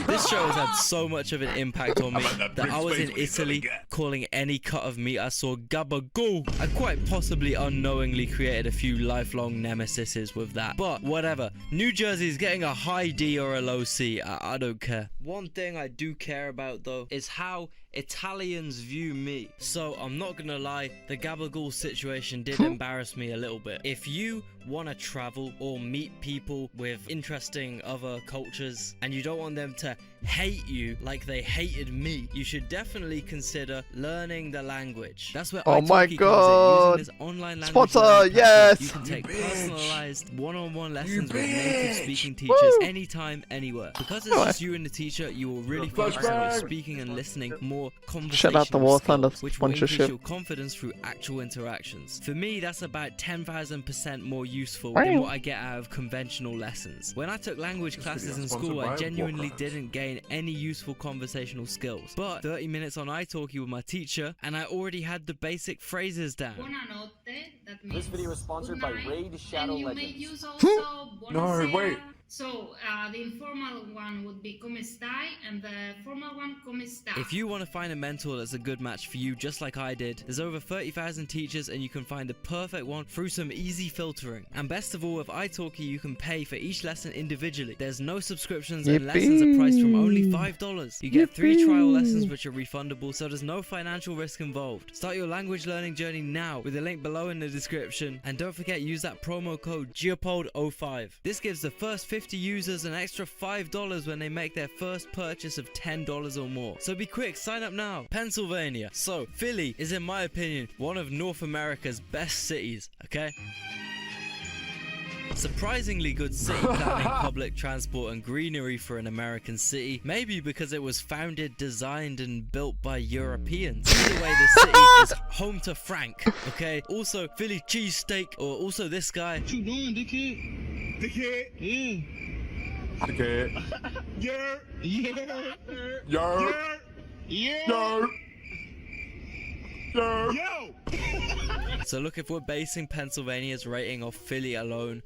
This show has had so much of an impact on me that I was in Italy calling any cut of meat I saw gabagool. I quite possibly unknowingly created a few lifelong nemesises with that. But whatever. New Jersey is getting a high D or a low C. I don't care. One thing I do care about though is how Italians view me. So I'm not gonna lie, the gabagool situation did embarrass me a little bit. If you want to travel or meet people with interesting other cultures and you don't want them to hate you like they hated me, you should definitely consider learning the language. That's where italki comes in, using this online language Sponsor, yes! You can take personalized one-on-one lessons with native speaking teachers anytime, anywhere. Because it's just you and the teacher, you will really focus on your speaking and listening more conversational Shut out the War Thunder skills, which will increase sponsorship. your confidence through actual interactions. For me, that's about 10,000% more useful than what I get out of conventional lessons. When I took language classes in school, I genuinely didn't gain any useful conversational skills. But 30 minutes on italki with my teacher, and I already had the basic phrases down. This video is sponsored by Raid Shadow And you may Legends. use also No, wait. So the informal one would be come stai, and the formal one come sta. If you want to find a mentor that's a good match for you, just like I did, there's over 30,000 teachers and you can find the perfect one through some easy filtering. And best of all, with italki, you can pay for each lesson individually. There's no subscriptions and lessons are priced from only $5. You get 3 trial lessons which are refundable, so there's no financial risk involved. Start your language learning journey now with the link below in the description. And don't forget, use that promo code GEOPOD05. This gives the first 50 users an extra $5 when they make their first purchase of $10 or more. So be quick, sign up now. Pennsylvania. So Philly is, in my opinion, one of North America's best cities, okay? Surprisingly good city planning, public transport and greenery for an American city. Maybe because it was founded, designed and built by Europeans. Either way, the city is home to Frank, okay? Also, Philly cheesesteak, or also this guy. What you doing, dickhead? Dickhead? Yeah. Okay. Yeah. Yeah. Yo. Yeah. Yo. Yo. Yo. So look, if we're basing Pennsylvania's rating off Philly alone,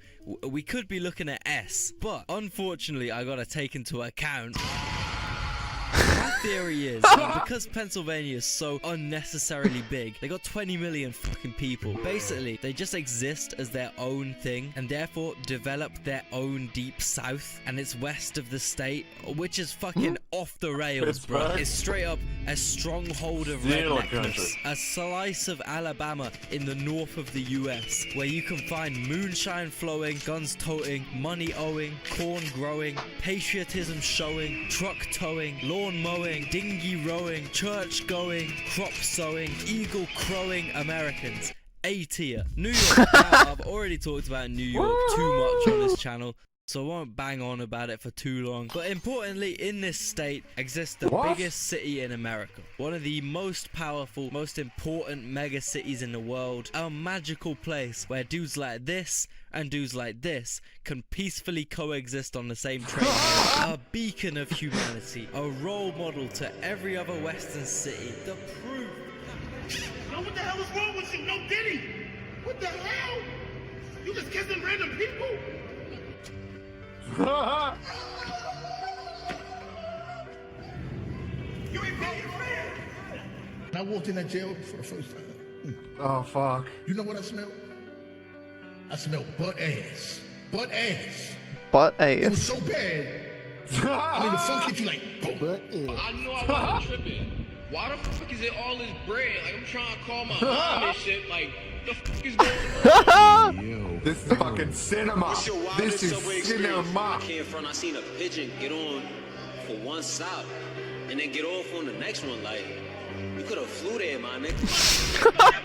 we could be looking at S. But unfortunately, I gotta take into account my theory is, because Pennsylvania is so unnecessarily big, they got 20 million fucking people. Basically, they just exist as their own thing, and therefore develop their own deep south, and it's west of the state, which is fucking off the rails, bro. It's straight up a stronghold of redneckness, a slice of Alabama in the north of the US, where you can find moonshine flowing, guns toting, money owing, corn growing, patriotism showing, truck towing, lawn mowing, dinghy rowing, church going, crop sowing, eagle crowing Americans. A tier. New York. Now, I've already talked about New York too much on this channel, so I won't bang on about it for too long. But importantly, in this state exists the biggest city in America. One of the most powerful, most important mega cities in the world. A magical place where dudes like this and dudes like this can peacefully coexist on the same train. A beacon of humanity. A role model to every other western city. The proof. Yo, what the hell is wrong with you? No Diddy! What the hell? You just kissing random people? You ain't paying your man! I walked in that jail for the first time. Oh, fuck. You know what I smelled? I smelled butt ass. Butt ass. Butt It was ass. so bad. I mean, the funk hit you like, boom. I know I wasn't tripping. Why the fuck is it all this bread? Like, I'm trying to call my mom and shit. Like, the fuck is going on? This is fucking cinema. This is cinema. I came from, I seen a pigeon get on for one stop and then get off on the next one. Like, you could have flew there, my nigga.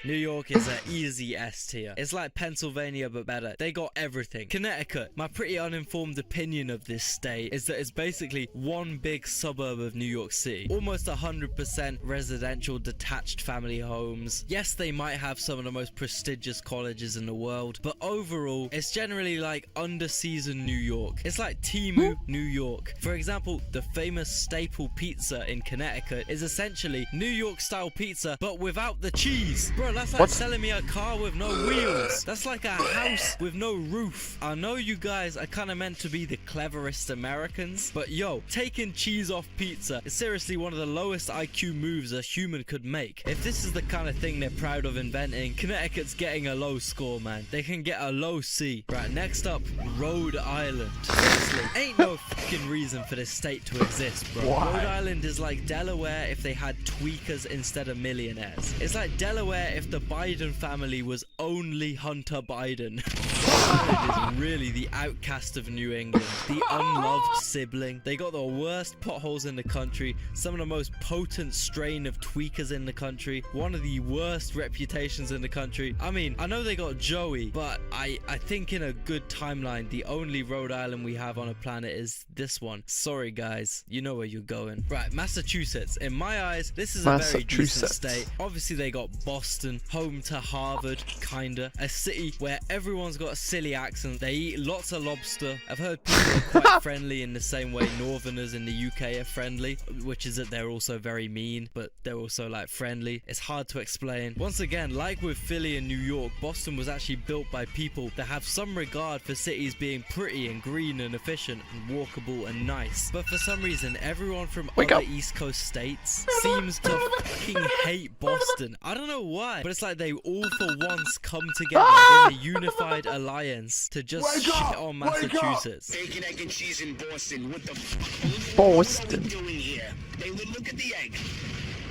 New York is an easy S tier. It's like Pennsylvania but better. They got everything. Connecticut. My pretty uninformed opinion of this state is that it's basically one big suburb of New York City. Almost 100% residential detached family homes. Yes, they might have some of the most prestigious colleges in the world, but overall, it's generally like under-seasoned New York. It's like Timu, New York. For example, the famous staple pizza in Connecticut is essentially New York style pizza, but without the cheese. Bro, that's like selling me a car with no wheels. That's like a house with no roof. I know you guys are kind of meant to be the cleverest Americans, but yo, taking cheese off pizza is seriously one of the lowest IQ moves a human could make. If this is the kind of thing they're proud of inventing, Connecticut's getting a low score, man. They can get a low C. Right, next up, Rhode Island. Seriously, ain't no fucking reason for this state to exist, bro. Why? Rhode Island is like Delaware if they had tweakers instead of millionaires. It's like Delaware if the Biden family was only Hunter Biden. Rhode Island is really the outcast of New England, the unloved sibling. They got the worst potholes in the country, some of the most potent strain of tweakers in the country, one of the worst reputations in the country. I mean, I know they got Joey, but I think in a good timeline, the only Rhode Island we have on a planet is this one. Sorry guys, you know where you're going. Right, Massachusetts. In my eyes, this is a very decent state. Obviously they got Boston, home to Harvard, kinda. A city where everyone's got a silly accent. They eat lots of lobster. I've heard people are quite friendly in the same way Northerners in the UK are friendly, which is that they're also very mean, but they're also like friendly. It's hard to explain. Once again, like with Philly and New York, Boston was actually built by people that have some regard for cities being pretty and green and efficient and walkable and nice. But for some reason, everyone from other East Coast states seems to fucking hate Boston. I don't know why, but it's like they all for once come together in a unified alliance to just shit on Massachusetts. Bacon, egg, and cheese in Boston. What the fuck? Boston. What are we doing here? Hey, look at the egg.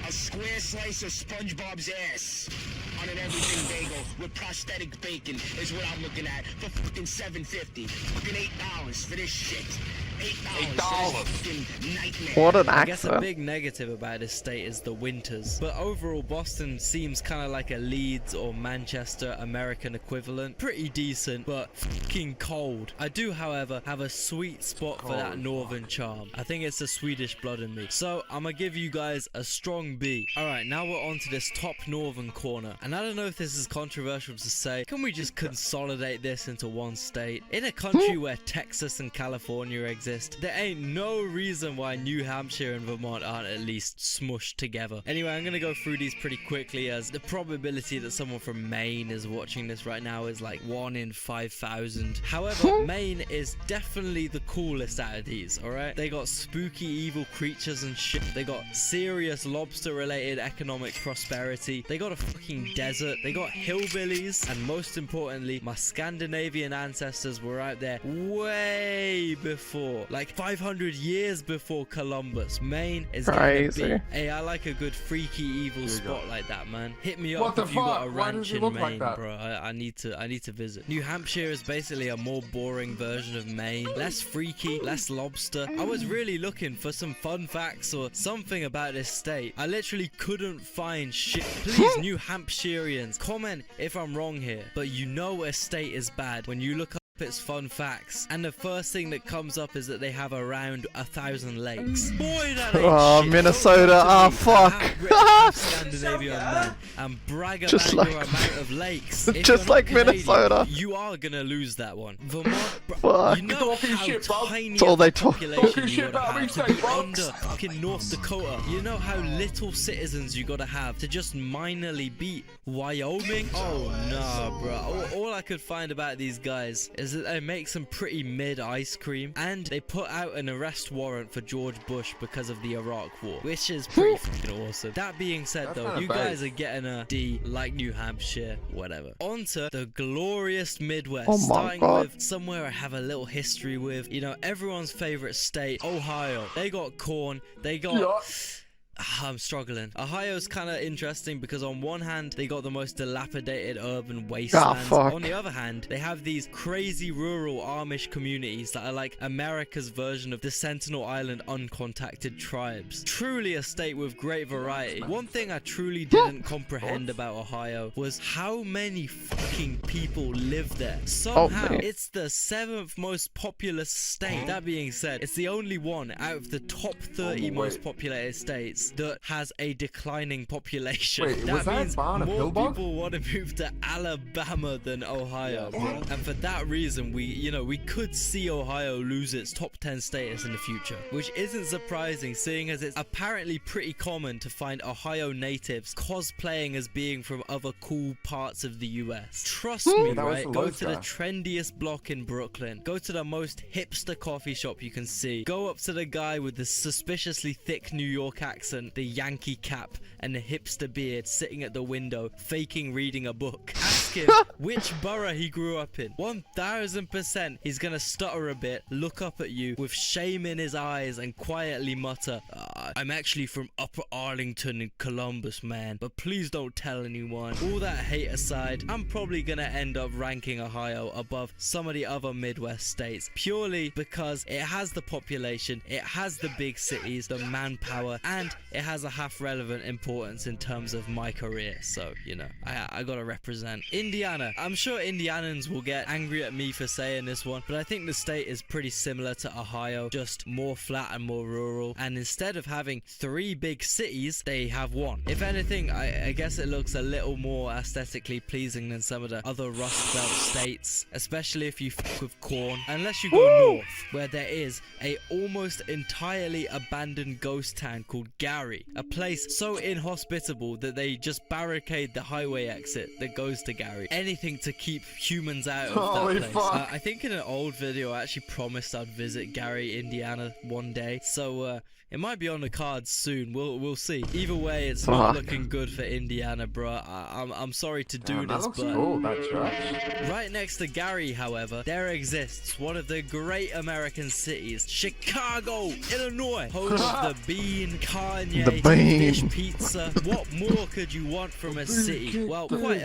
A square slice of SpongeBob's ass on an everything bagel with prosthetic bacon is what I'm looking at for fucking $7.50. Fucking $8 for this shit. $8. What an I guess a actor. big negative about this state is the winters, but overall Boston seems kind of like a Leeds or Manchester American equivalent. Pretty decent, but fucking cold. I do, however, have a sweet spot for that northern charm. I think it's the Swedish blood in me. So I'm gonna give you guys a strong B. Alright, now we're on to this top northern corner, and I don't know if this is controversial to say. Can we just consolidate this into one state? In a country where Texas and California exist, exist, there ain't no reason why New Hampshire and Vermont aren't at least smushed together. Anyway, I'm gonna go through these pretty quickly, as the probability that someone from Maine is watching this right now is like 1 in 5,000. However, Maine is definitely the coolest out of these, alright? They got spooky evil creatures and shit. They got serious lobster related economic prosperity. They got a fucking desert. They got hillbillies. And most importantly, my Scandinavian ancestors were out there way before, like 500 years before Columbus. Maine is gonna be. Hey, I like a good freaky evil spot like that, man. Hit me up if you got a ranch in Maine, bro. I need to visit. New Hampshire is basically a more boring version of Maine. Less freaky, less lobster. I was really looking for some fun facts or something about this state. I literally couldn't find shit. Please, New Hampshireans, comment if I'm wrong here, but you know a state is bad when you look up its fun facts, and the first thing that comes up is that they have around 1,000 lakes. Boy, that ain't shit. Minnesota, oh fuck. Scandinavia, man, and brag about your amount of lakes. Just like Minnesota. You are gonna lose that one. Vermont, fuck. You know how tiny That's all they talk. population you gotta have to be under fucking North Dakota. You know how little citizens you gotta have to just minorly beat Wyoming? Oh nah, bro. All I could find about these guys is that they make some pretty mid ice cream, and they put out an arrest warrant for George Bush because of the Iraq War, which is pretty fucking awesome. That being said, though, you guys are getting a D like New Hampshire, whatever. On to the glorious Midwest, starting with somewhere I have a little history with. You know, everyone's favorite state, Ohio. They got corn. They got. I'm struggling. Ohio's kind of interesting because on one hand, they got the most dilapidated urban wastelands. On the other hand, they have these crazy rural Amish communities that are like America's version of the Sentinel Island uncontacted tribes. Truly a state with great variety. One thing I truly didn't comprehend about Ohio was how many fucking people live there. Somehow, it's the 7th most populous state. That being said, it's the only one out of the top 30 most populated states that has a declining population. Wait, that means more Pillbog? people want to move to Alabama than Ohio. And for that reason, we could see Ohio lose its top 10 status in the future, which isn't surprising, seeing as it's apparently pretty common to find Ohio natives cosplaying as being from other cool parts of the US. Trust me, right? Go to the trendiest block in Brooklyn. Go to the most hipster coffee shop you can see. Go up to the guy with the suspiciously thick New York accent, the Yankee cap, and the hipster beard sitting at the window, faking reading a book. Ask him which borough he grew up in. 1000% he's gonna stutter a bit, look up at you with shame in his eyes, and quietly mutter, I'm actually from Upper Arlington in Columbus, man, but please don't tell anyone. All that hate aside, I'm probably gonna end up ranking Ohio above some of the other Midwest states, purely because it has the population, it has the big cities, the manpower, and it has a half relevant importance in terms of my career. So, you know, I gotta represent. Indiana. I'm sure Indianans will get angry at me for saying this one, but I think the state is pretty similar to Ohio, just more flat and more rural. And instead of having 3 big cities, they have 1. If anything, I guess it looks a little more aesthetically pleasing than some of the other Rust Belt states, especially if you fuck with corn. Unless you go north, where there is a almost entirely abandoned ghost town called Gary, a place so inhospitable that they just barricade the highway exit that goes to Gary. Anything to keep humans out of that place. I think in an old video I actually promised I'd visit Gary, Indiana one day, so it might be on the cards soon. We'll see. Either way, it's not looking good for Indiana, bro. I'm sorry to do this, but right next to Gary, however, there exists one of the great American cities, Chicago, Illinois, home of the bean, Kanye, fish pizza. What more could you want from a city? Well, quite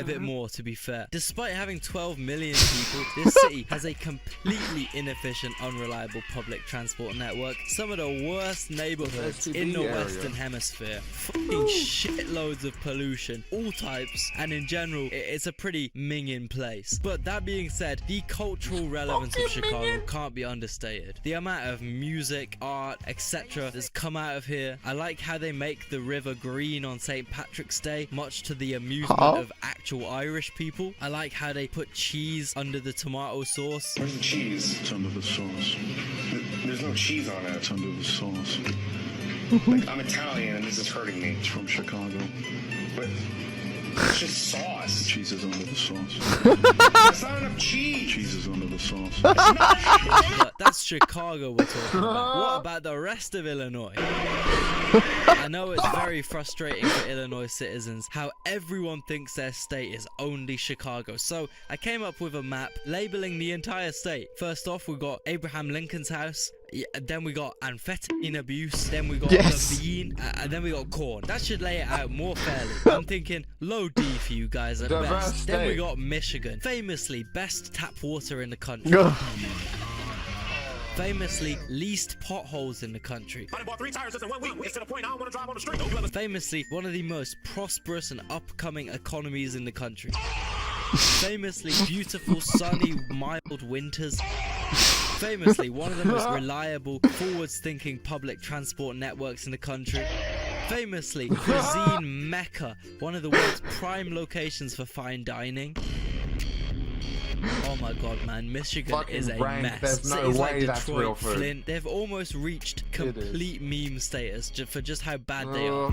a bit more, to be fair. Despite having 12 million people, this city has a completely inefficient, unreliable public transport network, some of the worst worst neighborhoods in the Western Hemisphere. Fucking shitloads of pollution, all types, and in general, it's a pretty minging place. But that being said, the cultural relevance of Chicago can't be understated. The amount of music, art, etc. that's come out of here. I like how they make the river green on St. Patrick's Day, much to the amusement of actual Irish people. I like how they put cheese under the tomato sauce. Where's the cheese? It's under the sauce. There's no cheese on it. It's under the sauce. Like, I'm Italian and this is hurting me. It's from Chicago. But it's just sauce. The cheese is under the sauce. There's not enough cheese. Cheese is under the sauce. But that's Chicago we're talking about. What about the rest of Illinois? I know it's very frustrating for Illinois citizens how everyone thinks their state is only Chicago. So I came up with a map labeling the entire state. First off, we got Abraham Lincoln's house. Then we got amphetamine abuse. Then we got the bean. And then we got corn. That should lay it out more fairly. I'm thinking low D for you guys at best. Then we got Michigan. Famously best tap water in the country. Famously least potholes in the country. I bought 3 tires just in 1 week. It's to the point I don't want to drive on the street. Famously one of the most prosperous and upcoming economies in the country. Famously beautiful, sunny, mild winters. Famously one of the most reliable, forward-thinking public transport networks in the country. Famously cuisine mecca, one of the world's prime locations for fine dining. Oh my god, man, Michigan is a mess. There's no Cities way like that's Detroit, real food. Flint, they've almost reached complete meme status for just how bad they are.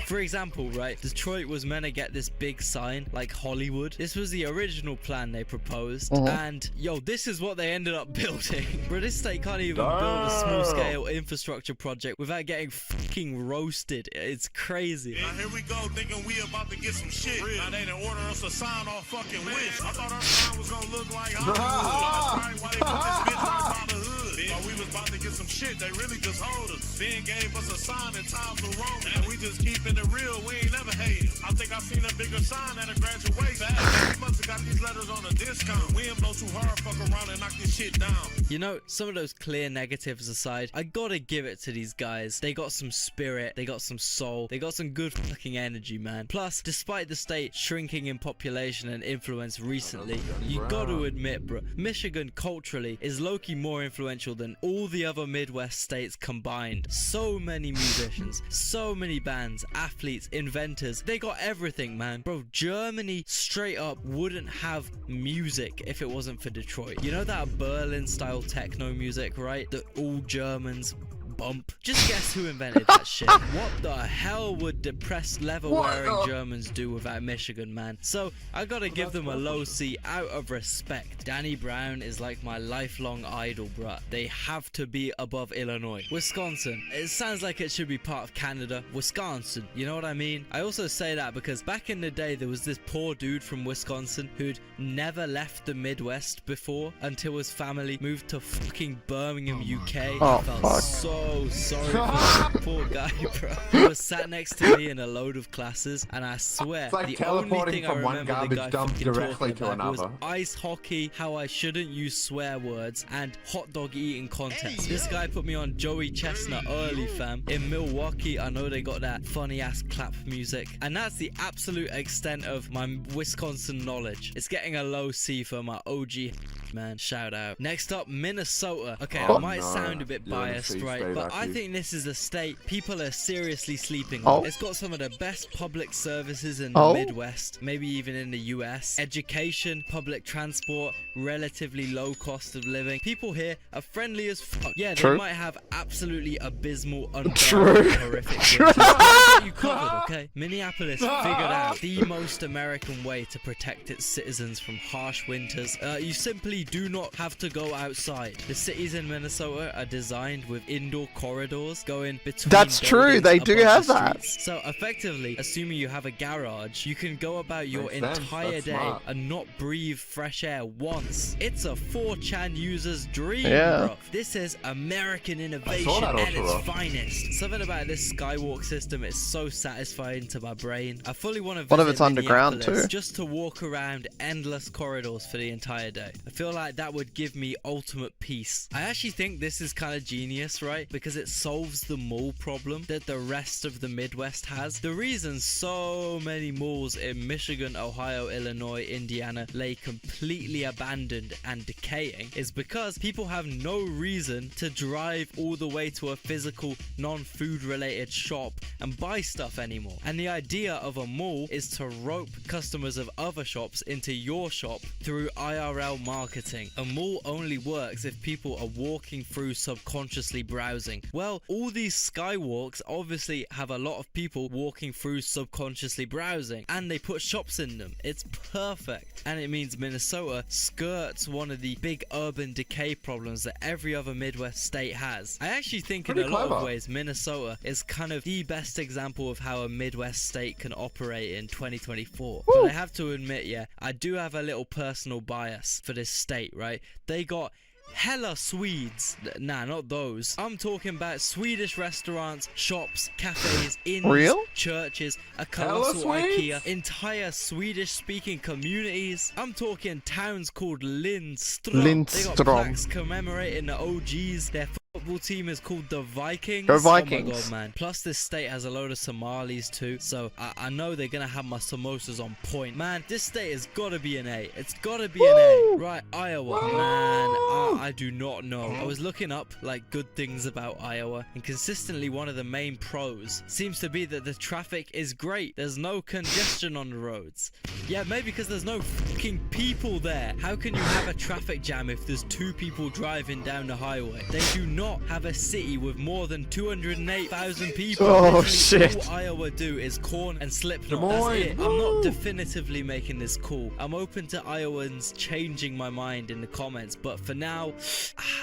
For example, right, Detroit was meant to get this big sign like Hollywood. This was the original plan they proposed, and yo, this is what they ended up building. Bro, this state can't even build a small-scale infrastructure project without getting fucking roasted. It's crazy. Now here we go, thinking we about to get some shit. Now they done order us a sign off fucking Wish. I thought our sign was gonna look like Hollywood. That's right, why they put this bitch right by the hood. Then while we was about to get some shit, they really just hold us. Then gave us a sign in Times New Roman, and we just keeping it real, we ain't never hated. I think I seen a bigger sign at a graduation. We must have got these letters on a discount. We ain't blow too hard, fuck around and knock this shit down. You know, some of those clear negatives aside, I gotta give it to these guys. They got some spirit, they got some soul, they got some good fucking energy, man. Plus, despite the state shrinking in population and influence recently, you gotta admit, bro, Michigan culturally is low-key more influential than all the other Midwest states combined. So many musicians, so many bands, athletes, inventors, they got everything, man. Bro, Germany straight up wouldn't have music if it wasn't for Detroit. You know that Berlin style techno music, right? That all Germans bump. Just guess who invented that shit. What the hell would depressed leather-wearing Germans do without Michigan, man? So I gotta give them a low C out of respect. Danny Brown is like my lifelong idol, bruh. They have to be above Illinois. Wisconsin, it sounds like it should be part of Canada. Wisconsin, you know what I mean? I also say that because back in the day there was this poor dude from Wisconsin who'd never left the Midwest before until his family moved to fucking Birmingham, UK. I felt so sorry for that poor guy, bro. He was sat next to me in a load of classes, and I swear It's like the teleporting only thing I from one remember the garbage guy dump fucking directly talking to about was another. ice hockey, how I shouldn't use swear words, and hot dog eating contests. This guy put me on Joey Chestnut early, fam. In Milwaukee, I know they got that funny ass clap music, and that's the absolute extent of my Wisconsin knowledge. It's getting a low C for my OG, man. Shout out. Next up, Minnesota. Okay, I might sound a bit biased, right? But I think this is a state people are seriously sleeping on. It's got some of the best public services in the Midwest, maybe even in the US. Education, public transport, relatively low cost of living. People here are friendly as fuck. Yeah, they might have absolutely abysmal, unbearable, horrific winters. But you covered, okay? Minneapolis figured out the most American way to protect its citizens from harsh winters. You simply do not have to go outside. The cities in Minnesota are designed with indoor communal corridors going between That's true, buildings they above do the have that. streets. So effectively, assuming you have a garage, you can go about your Makes sense, entire that's day smart. and not breathe fresh air once. It's a 4chan user's dream, Yeah. bro. This is American I innovation saw that, at its Ultra. finest. Something about this skywalk system is so satisfying to my brain. I fully want to visit What if it's underground, Minneapolis too? just to walk around endless corridors for the entire day. I feel like that would give me ultimate peace. I actually think this is kind of genius, right? Because it solves the mall problem that the rest of the Midwest has. The reason so many malls in Michigan, Ohio, Illinois, Indiana lay completely abandoned and decaying is because people have no reason to drive all the way to a physical non-food related shop and buy stuff anymore. And the idea of a mall is to rope customers of other shops into your shop through IRL marketing. A mall only works if people are walking through subconsciously browsing. Well, all these skywalks obviously have a lot of people walking through subconsciously browsing, and they put shops in them. It's perfect. And it means Minnesota skirts one of the big urban decay problems that every other Midwest state has. I actually think in a lot of ways Minnesota is kind of the best example of how a Midwest state can operate in 2024. But I have to admit, yeah, I do have a little personal bias for this state, right? They got hella Swedes. Nah, not those. I'm talking about Swedish restaurants, shops, cafes, inns, Real? churches, a Hella colossal Swedes? IKEA, entire Swedish-speaking communities. I'm talking towns called Lindstrom. They got Lindstrom. plaques commemorating the OGs. Their football team is called the Vikings. Go Oh my Vikings. god, man. Plus, this state has a load of Somalis too, so I know they're gonna have my samosas on point. Man, this state has gotta be an A. It's gotta be an A. Right, Iowa. Man, I do not know. I was looking up, like, good things about Iowa, and consistently one of the main pros seems to be that the traffic is great. There's no congestion on the roads. Yeah, maybe because there's no fucking people there. How can you have a traffic jam if there's 2 people driving down the highway? They do not have a city with more than 208,000 people. Oh, Literally, shit. All Iowa do is corn and Slipknot. Des That's Moines. it. I'm not definitively making this call. I'm open to Iowans changing my mind in the comments, but for now,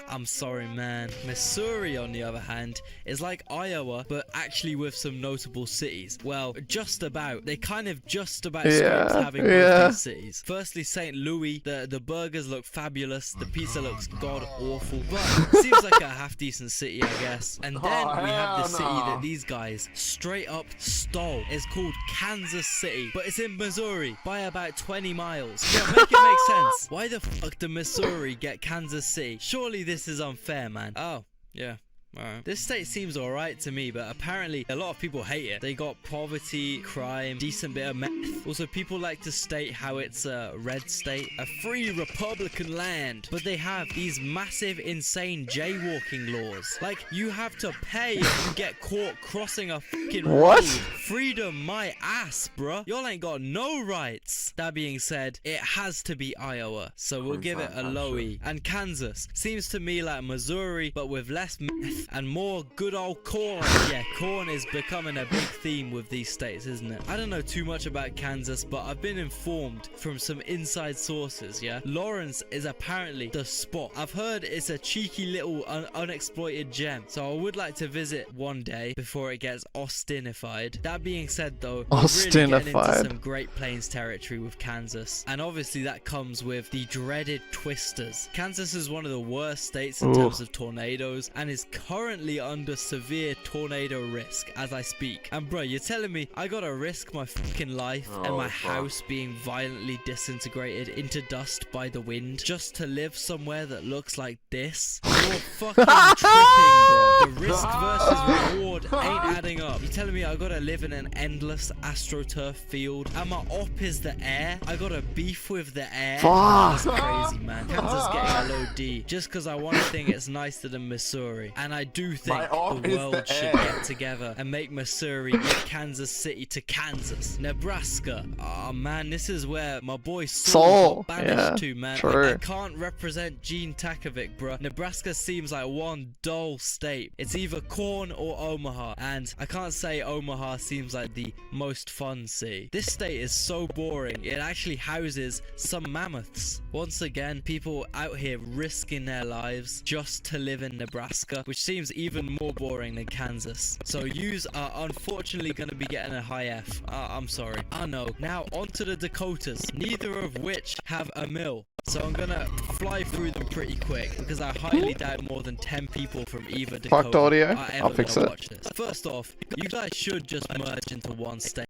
I'm sorry, man. Missouri, on the other hand, is like Iowa, but actually with some notable cities. Well, just about. They kind of just about scraped having both these cities. Firstly, St. Louis. The burgers look fabulous. The pizza looks god awful, but seems like a half decent city, I guess. And then we have the city that these guys straight up stole. It's called Kansas City, but it's in Missouri by about 20 miles. Yeah, make it make sense. Why the fuck did Missouri get Kansas City? Surely this is unfair, man. Oh, yeah. Alright. This state seems alright to me, but apparently a lot of people hate it. They got poverty, crime, decent bit of meth. Also, people like to state how it's a red state, a free Republican land. But they have these massive, insane jaywalking laws. Like, you have to pay if you get caught crossing a fucking What? road. Freedom, my ass, bruh. Y'all ain't got no rights. That being said, it has to be Iowa, so we'll give it a low E. And Kansas seems to me like Missouri, but with less meth and more good old corn. Yeah, corn is becoming a big theme with these states, isn't it? I don't know too much about Kansas, but I've been informed from some inside sources, yeah? Lawrence is apparently the spot. I've heard it's a cheeky little unexploited gem, so I would like to visit one day before it gets Austinified. That being said, though, we're really getting into Austinified. some Great Plains territory with Kansas, and obviously that comes with the dreaded twisters. Kansas is one of the worst states in terms of tornadoes, and is currently under severe tornado risk as I speak. And bro, you're telling me I gotta risk my fucking life and my house being violently disintegrated into dust by the wind just to live somewhere that looks like this? You're fucking tripping, bro. The risk versus reward ain't adding up. You're telling me I gotta live in an endless astroturf field and my op is the air? I gotta beef with the air? Fuck. That's crazy, man. Kansas getting a low D just because I want to think it's nicer than Missouri. And I do think the world should get together and make Missouri give Kansas City to Kansas. Nebraska. Oh man, this is where my boy Saul got banished to, man. I can't represent Gene Takovic, bro. Nebraska seems like one dull state. It's either corn or Omaha, and I can't say Omaha seems like the most fun city. This state is so boring. It actually houses some mammoths. Once again, people out here risking their lives just to live in Nebraska, which seems even more boring than Kansas. So yous are unfortunately going to be getting a high F. I'm sorry. I know. Now onto the Dakotas, neither of which have a mill. So I'm gonna fly through them pretty quick because I highly doubt more than 10 people from either Dakota Fucked audio. are ever I'll fix gonna it. watch this. First off, you guys should just merge into one state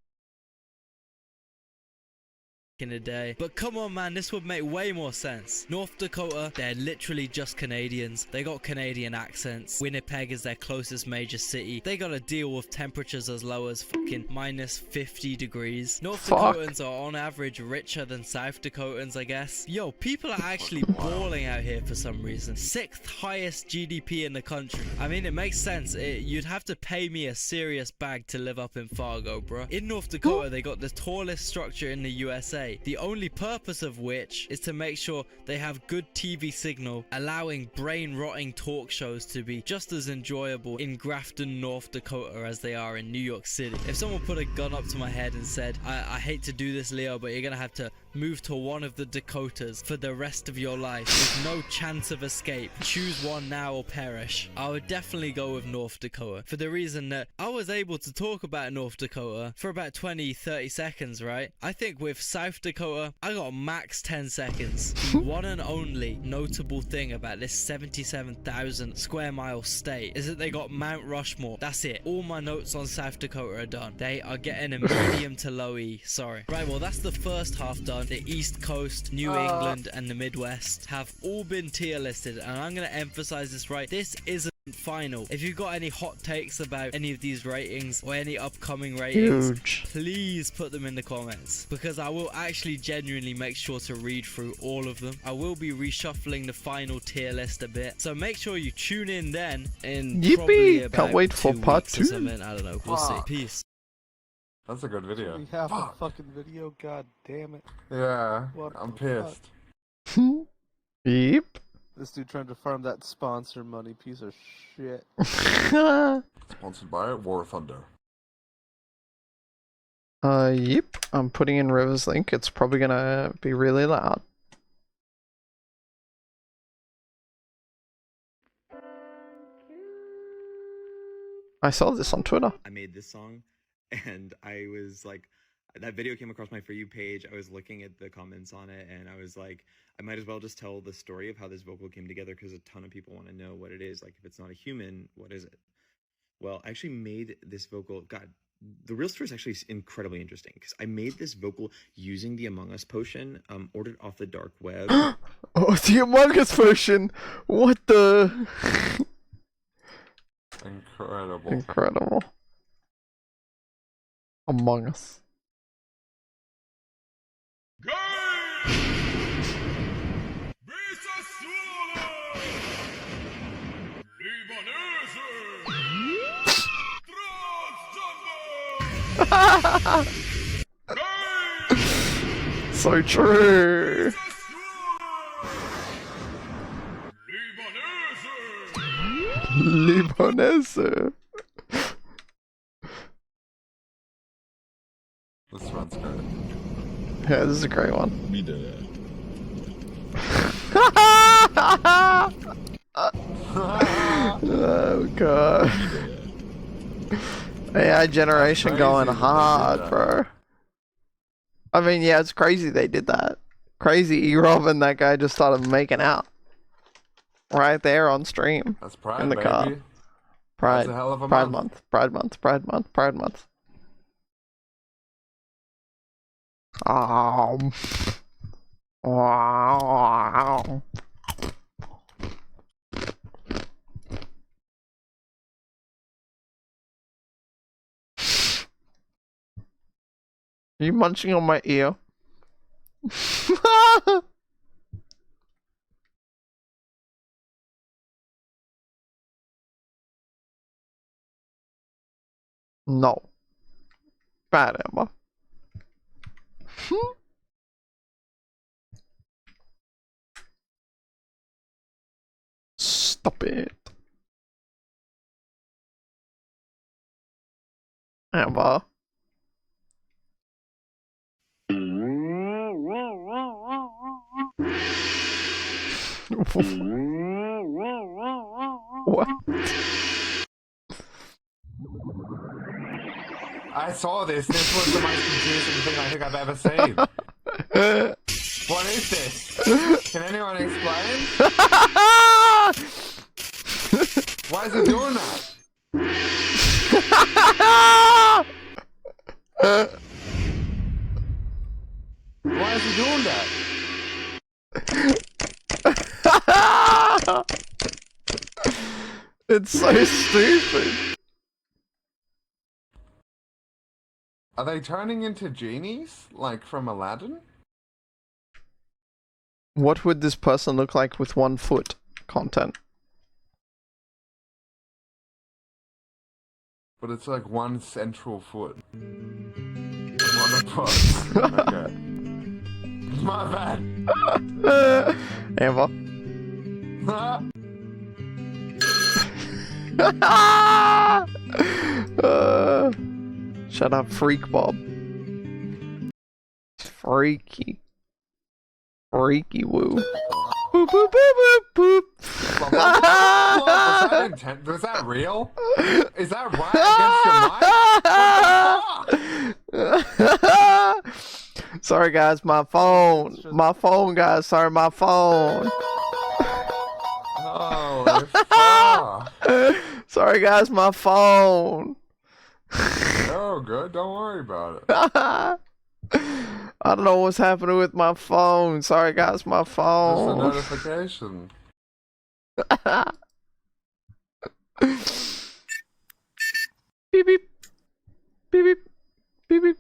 in a day. But come on man, this would make way more sense. North Dakota, they're literally just Canadians. They got Canadian accents. Winnipeg is their closest major city. They gotta deal with temperatures as low as fucking minus 50 degrees. North Dakotans are on average richer than South Dakotans, I guess. Yo, people are actually balling out here for some reason. 6th highest GDP in the country. I mean, it makes sense. You'd have to pay me a serious bag to live up in Fargo, bro. In North Dakota, they got the tallest structure in the USA. The only purpose of which is to make sure they have good TV signal, allowing brain-rotting talk shows to be just as enjoyable in Grafton, North Dakota as they are in New York City. If someone put a gun up to my head and said, I hate to do this, Leo, but you're gonna have to move to one of the Dakotas for the rest of your life with no chance of escape, choose one now or perish, I would definitely go with North Dakota, for the reason that I was able to talk about North Dakota for about 20-30 seconds, right? I think with South Dakota, I got max 10 seconds. The one and only notable thing about this 77,000 square mile state is that they got Mount Rushmore. That's it. All my notes on South Dakota are done. They are getting a medium to low E, sorry. Right, well that's the first half done. The East Coast, New England and the Midwest have all been tier listed, and I'm going to emphasize this, right? This isn't final. If you've got any hot takes about any of these ratings or any upcoming ratings, please put them in the comments, because I will actually genuinely make sure to read through all of them. I will be reshuffling the final tier list a bit, so make sure you tune in then in probably about Can't wait for 2 part weeks or 2. something. I don't know. We'll see. Peace. That's a good video. We have a fucking video, god damn it. Yeah, What I'm the pissed. Beep. This dude trying to farm that sponsor money, piece of shit. Sponsored by War Thunder. Yep. I'm putting in River's link. It's probably gonna be really loud. I saw this on Twitter. I made this song, and I was like, that video came across my For You page. I was looking at the comments on it, and I was like, I might as well just tell the story of how this vocal came together, because a ton of people want to know what it is. Like, if it's not a human, what is it? Well, I actually made this vocal. God, the real story is actually incredibly interesting, because I made this vocal using the Among Us potion, ordered off the dark web. Oh, the Among Us potion! What the? Incredible. Incredible. Among Us. So true. Libanese. This one's good. Yeah, this is a great one. Me do Oh god. AI generation going hard, bro. I mean, yeah, it's crazy they did that. Crazy E-Rob and that guy just started making out. Right there on stream. That's Pride, in the baby. car. Pride. That's a hell of a Pride month. month. Pride month. Pride month. Pride month. Wow. Are you munching on my ear? No. Bad, Emma. Stop it. Amber. What? I saw this. This was the most confusing thing I think I've ever seen. What is this? Can anyone explain? Why is it doing that? Why is he doing that? It's so stupid. Are they turning into genies? Like from Aladdin? What would this person look like with 1 foot content? But it's like one central foot. What a pose. Okay. My bad. Amber. Shut up, Freak Bob. Freaky. Freaky woo. Boop boop boop boop boop. Was that real? Is that right against your mic? Sorry guys, my phone. My phone, guys. Sorry, my phone. Oh, fuck. Sorry guys, my phone. Oh, good. Don't worry about it. I don't know what's happening with my phone. Sorry guys, my phone. Just a notification. Beep beep. Beep beep. Beep beep.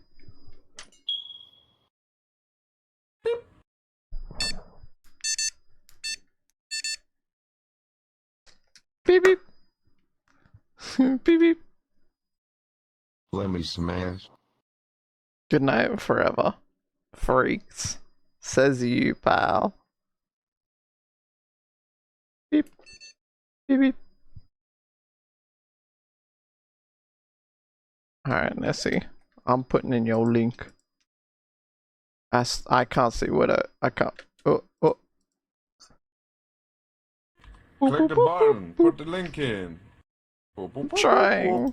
Beep beep. Beep beep. Let me smash. Good night forever. Freaks. Says you, pal. Beep. Beep beep. Alright, Nessie. I'm putting in your link. I can't see what I can't. Oh. Click the button. Put the link in. Trying.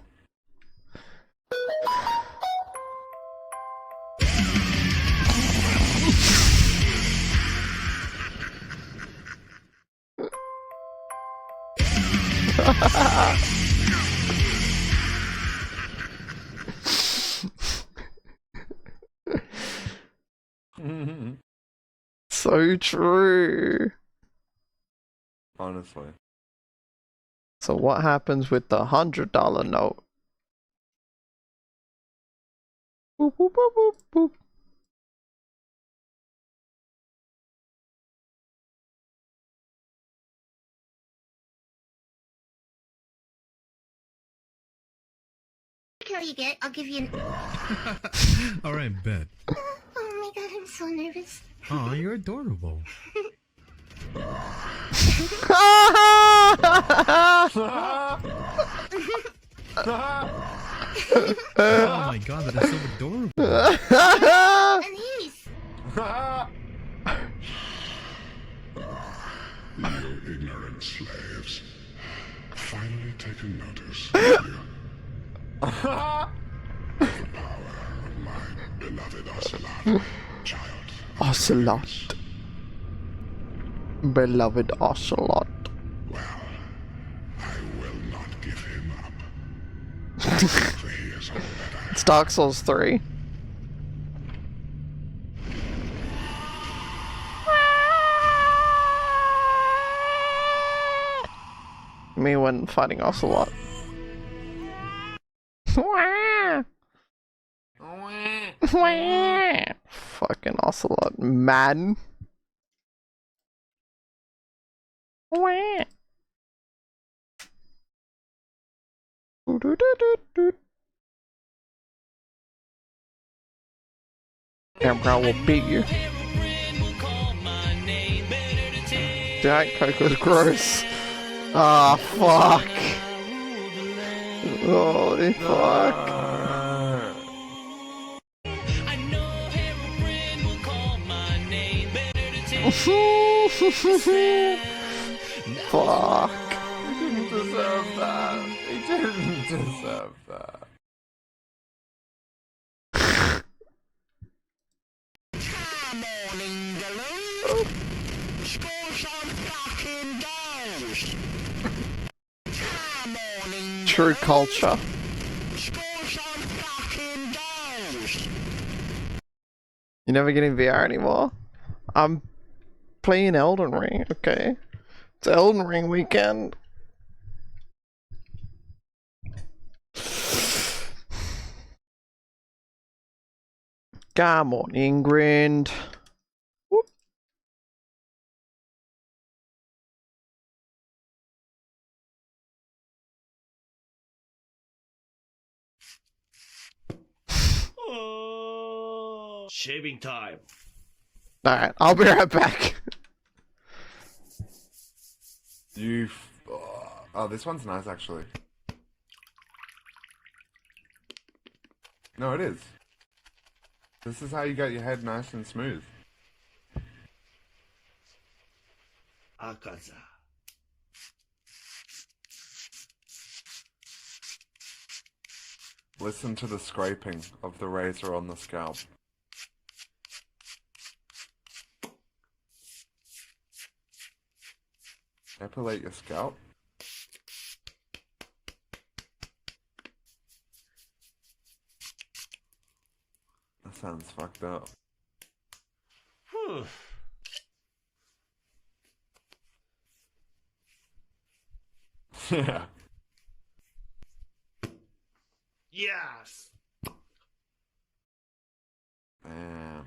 So true. Honestly. So what happens with the $100 note? Boop, boop, boop, boop, boop. Kill you get, I'll give you an. All right, bet. Oh my god, I'm so nervous. Oh, you're adorable. Oh my god, that is so adorable. Anise. You ignorant slaves. Finally taken notice. The power of my beloved Ocelot. Child. Ocelot. Beloved Ocelot. Well, I will not give him up. For he is all that It's Dark Souls 3. Me when fighting Ocelot. Fucking Ocelot. Madden. Emperor will beat you. Diet Coke was gross. Ah, fuck. Holy fuck. Fuck. He didn't deserve that. He didn't deserve that. Score some fucking goals. Come on, England. True culture. Score some fucking goals. You're never getting VR anymore? I'm playing Elden Ring, okay? It's Elden Ring weekend. Come on, England. Whoop. Shaving time. Alright, I'll be right back. Oh, this one's nice actually. No, it is. This is how you get your head nice and smooth. Akaza. Listen to the scraping of the razor on the scalp. Epilate your scalp. That sounds fucked up. Whew. Yeah. Yes. Damn.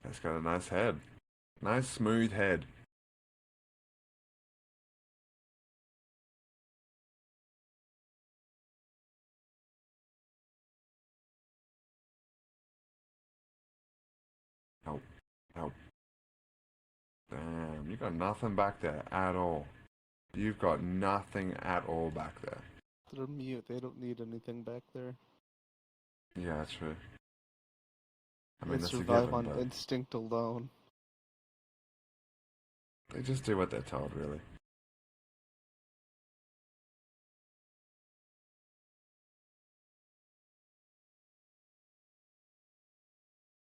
That's got a nice head. Nice smooth head. Nope. Nope. Damn, you got nothing back there at all. You've got nothing at all back there. They're mute. They don't need anything back there. Yeah, true. I mean, They that's a survive given, on but instinct alone. they just do what they're told, really.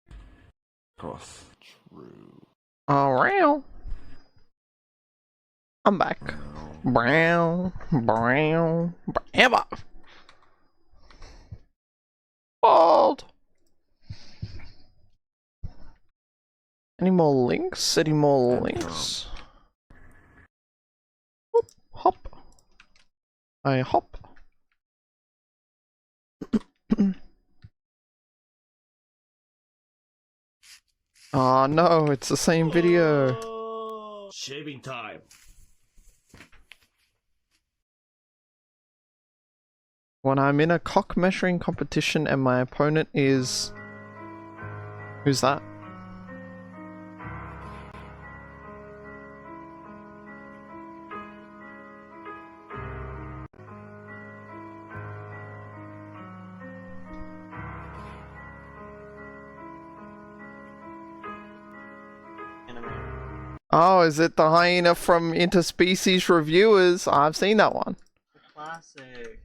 Of course. True. Alright. I'm back. Brown. Emma. Bald. Any more links? Any more links? Whoop, hop. I hop. Oh no, it's the same video. Shaving time. When I'm in a cock measuring competition and my opponent is... Who's that? Oh, is it the hyena from Interspecies Reviewers? I've seen that one. Classic.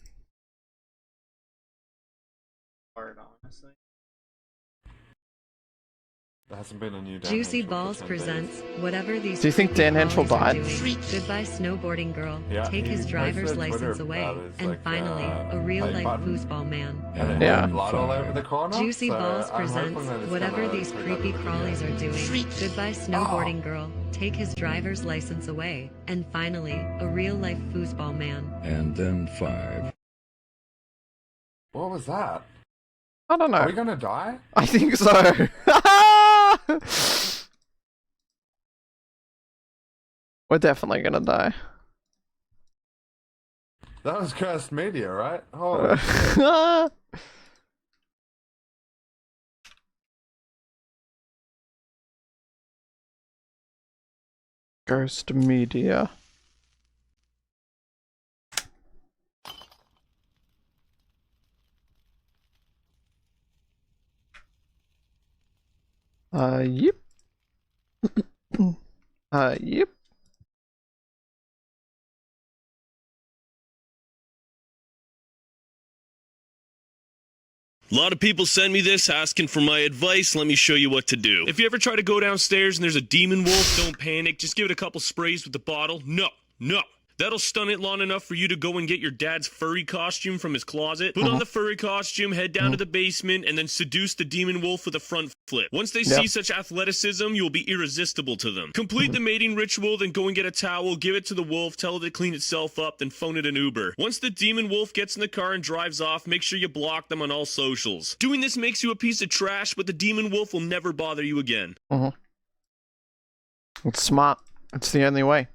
Hard, honestly. There hasn't been a new Dan Juicy Henschel for Balls 10 presents days. whatever these. Do you think Dan Henschel died? Goodbye, snowboarding girl. Yeah, Take he his driver's posted a Twitter license away, about his, and like, finally, a real-life play button. foosball man. And it had blood all over the corner. Juicy so Balls I'm hoping presents that it's whatever gonna these pick up creepy the video. crawlies are doing. Goodbye, snowboarding girl. Take his driver's license away, and finally, a real-life foosball man. And then 5. What was that? I don't know. Are we gonna die? I think so. We're definitely gonna die. That was cursed media, right? Holy shit. Ghost media. Yep. Yep. A lot of people send me this asking for my advice. Let me show you what to do. If you ever try to go downstairs and there's a demon wolf, don't panic. Just give it a couple sprays with the bottle. No. That'll stun it long enough for you to go and get your dad's furry costume from his closet. Put on the furry costume, head down to the basement, and then seduce the demon wolf with a front flip. Once they see such athleticism, you'll be irresistible to them. Complete the mating ritual, then go and get a towel, give it to the wolf, tell it to clean itself up, then phone it an Uber. Once the demon wolf gets in the car and drives off, make sure you block them on all socials. Doing this makes you a piece of trash, but the demon wolf will never bother you again. It's smart. It's the only way.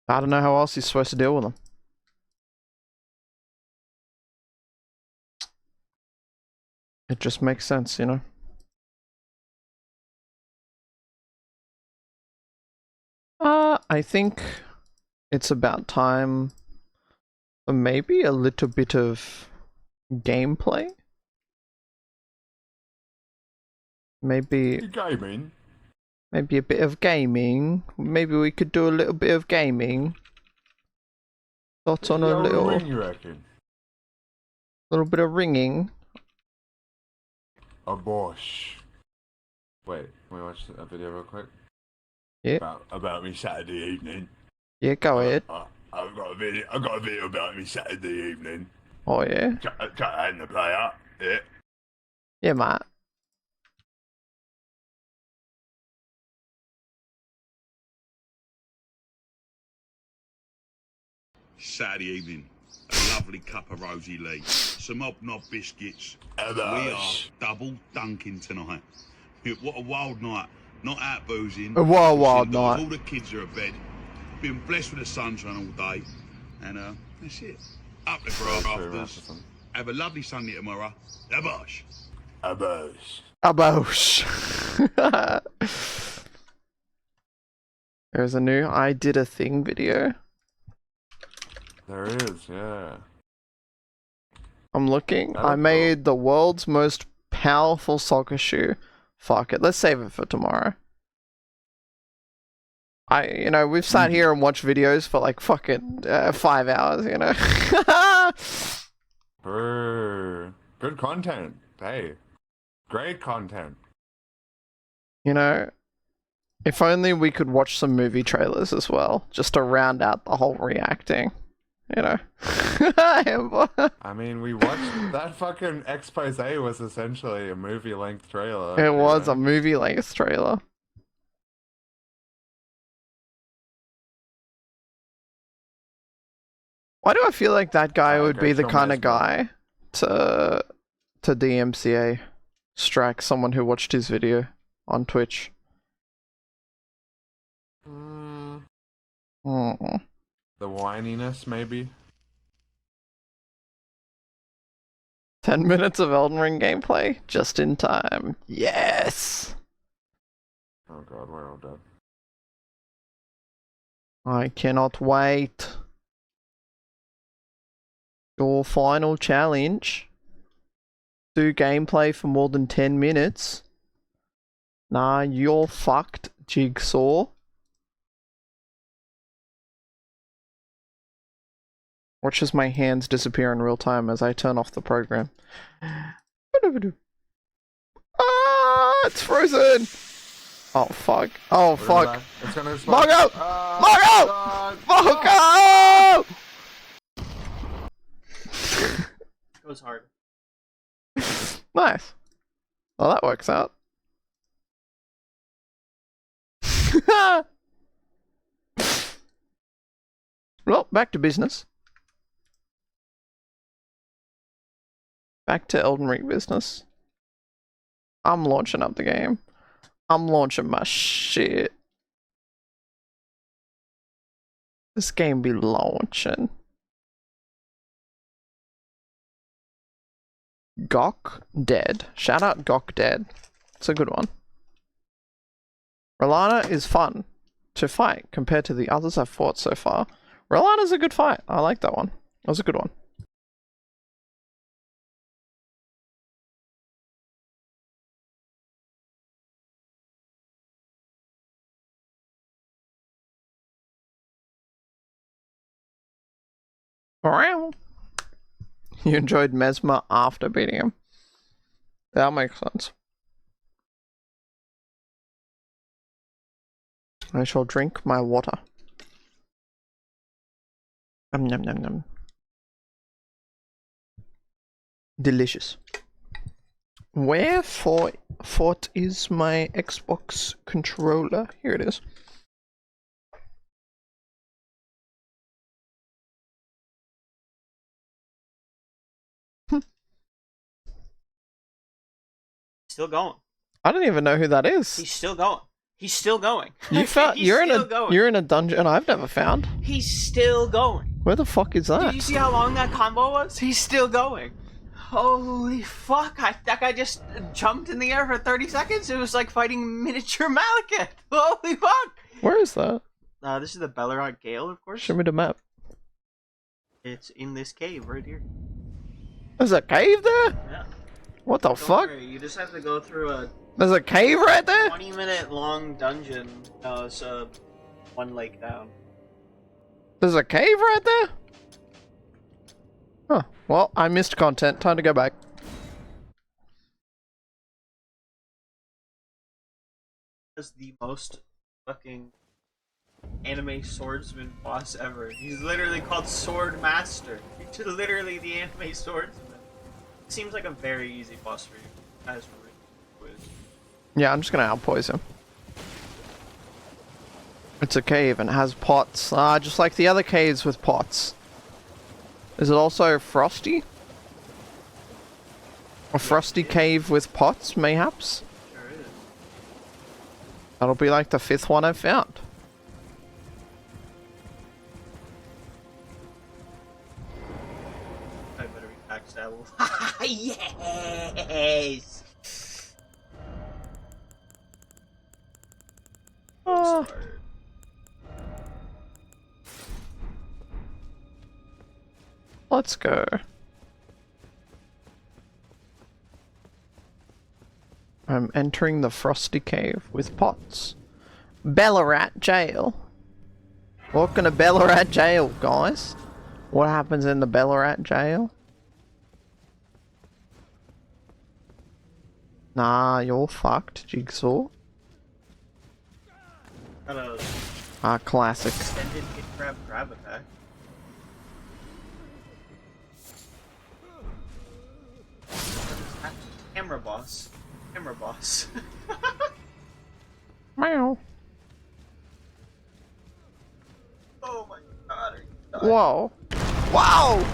I don't know how else he's supposed to deal with them. It just makes sense, you know? I think it's about time for maybe a little bit of gameplay. Maybe gaming. Maybe a bit of gaming. Maybe we could do a little bit of gaming. Thoughts on a little ring, you reckon? Little bit of ringing. Oh bosh. Wait, can we watch a video real quick? Yeah. About me Saturday evening. Yeah, go ahead. I've got a video about me Saturday evening. Oh yeah. Cut in the player. Yeah. Yeah, mate. Saturday evening, a lovely cup of Rosy Lee, some hobnob biscuits. We are double dunking tonight. What a wild night. Not out boozing. A wild night. All the kids are abed. Been blessed with the sunshine all day. And that's it. Up the rafters. Have a lovely Sunday tomorrow. Abosh. Abosh. Abosh. There's a new I Did a Thing video. There is, yeah. I'm looking. I made the world's most powerful soccer shoe. Fuck it. Let's save it for tomorrow. You know, we've sat here and watched videos for like fucking 5 hours, you know. Good content. Hey. Great content. You know, if only we could watch some movie trailers as well, just to round out the whole reacting. You know. I mean, we watched that fucking expose was essentially a movie-length trailer. It was a movie-length trailer. Why do I feel like that guy would be the kind of guy to DMCA strike someone who watched his video on Twitch? The whininess, maybe? 10 minutes of Elden Ring gameplay, just in time. Yes! Oh god, we're all dead. I cannot wait. Your final challenge. Do gameplay for more than 10 minutes. Nah, you're fucked, Jigsaw. Watch as my hands disappear in real time as I turn off the program. Ah, it's frozen! Oh fuck. Oh fuck. It's gonna explode. Margo! Margo! It was hard. Nice. Well, that works out. Well, back to business. Back to Elden Ring business. I'm launching up the game. I'm launching my shit. This game be launching. Gok Dead. Shout out Gok Dead. It's a good one. Rolana is fun to fight compared to the others I've fought so far. Rolana's a good fight. I like that one. That was a good one. Wow. You enjoyed Mesmer after beating him. That makes sense. I shall drink my water. Nom nom nom. Delicious. Where fought is my Xbox controller? Here it is. Still going. I don't even know who that is. He's still going. He's still going. You found you're in a dungeon I've never found. He's still going. Where the fuck is that? Did you see how long that combo was? He's still going. Holy fuck! That guy just jumped in the air for 30 seconds. It was like fighting miniature Malekith. Holy fuck! Where is that? This is the Bellerot Gale, of course. Show me the map. It's in this cave right here. There's a cave there? Yeah. What the Don't fuck? worry, you just have to go through a There's a cave right there? 20-minute long dungeon. It's one lake down. There's a cave right there? Huh. Well, I missed content. Time to go back. Is the most fucking anime swordsman boss ever. He's literally called Sword Master. He's literally the anime swordsman. Seems like a very easy boss for you. As for quiz. Yeah, I'm just gonna outpoise him. It's a cave and it has pots. Just like the other caves with pots. Is it also frosty? A frosty cave with pots, mayhaps? Sure is. That'll be like the 5th one I've found. I better be backstabble. Yes! Let's go. I'm entering the frosty cave with pots. Ballarat jail. Welcome to Ballarat jail, guys. What happens in the Ballarat jail? Nah, you're fucked, Jigsaw. Got a Classic. extended hit grab attack. Camera boss. Camera boss. Meow. Oh my god. Whoa. Wow!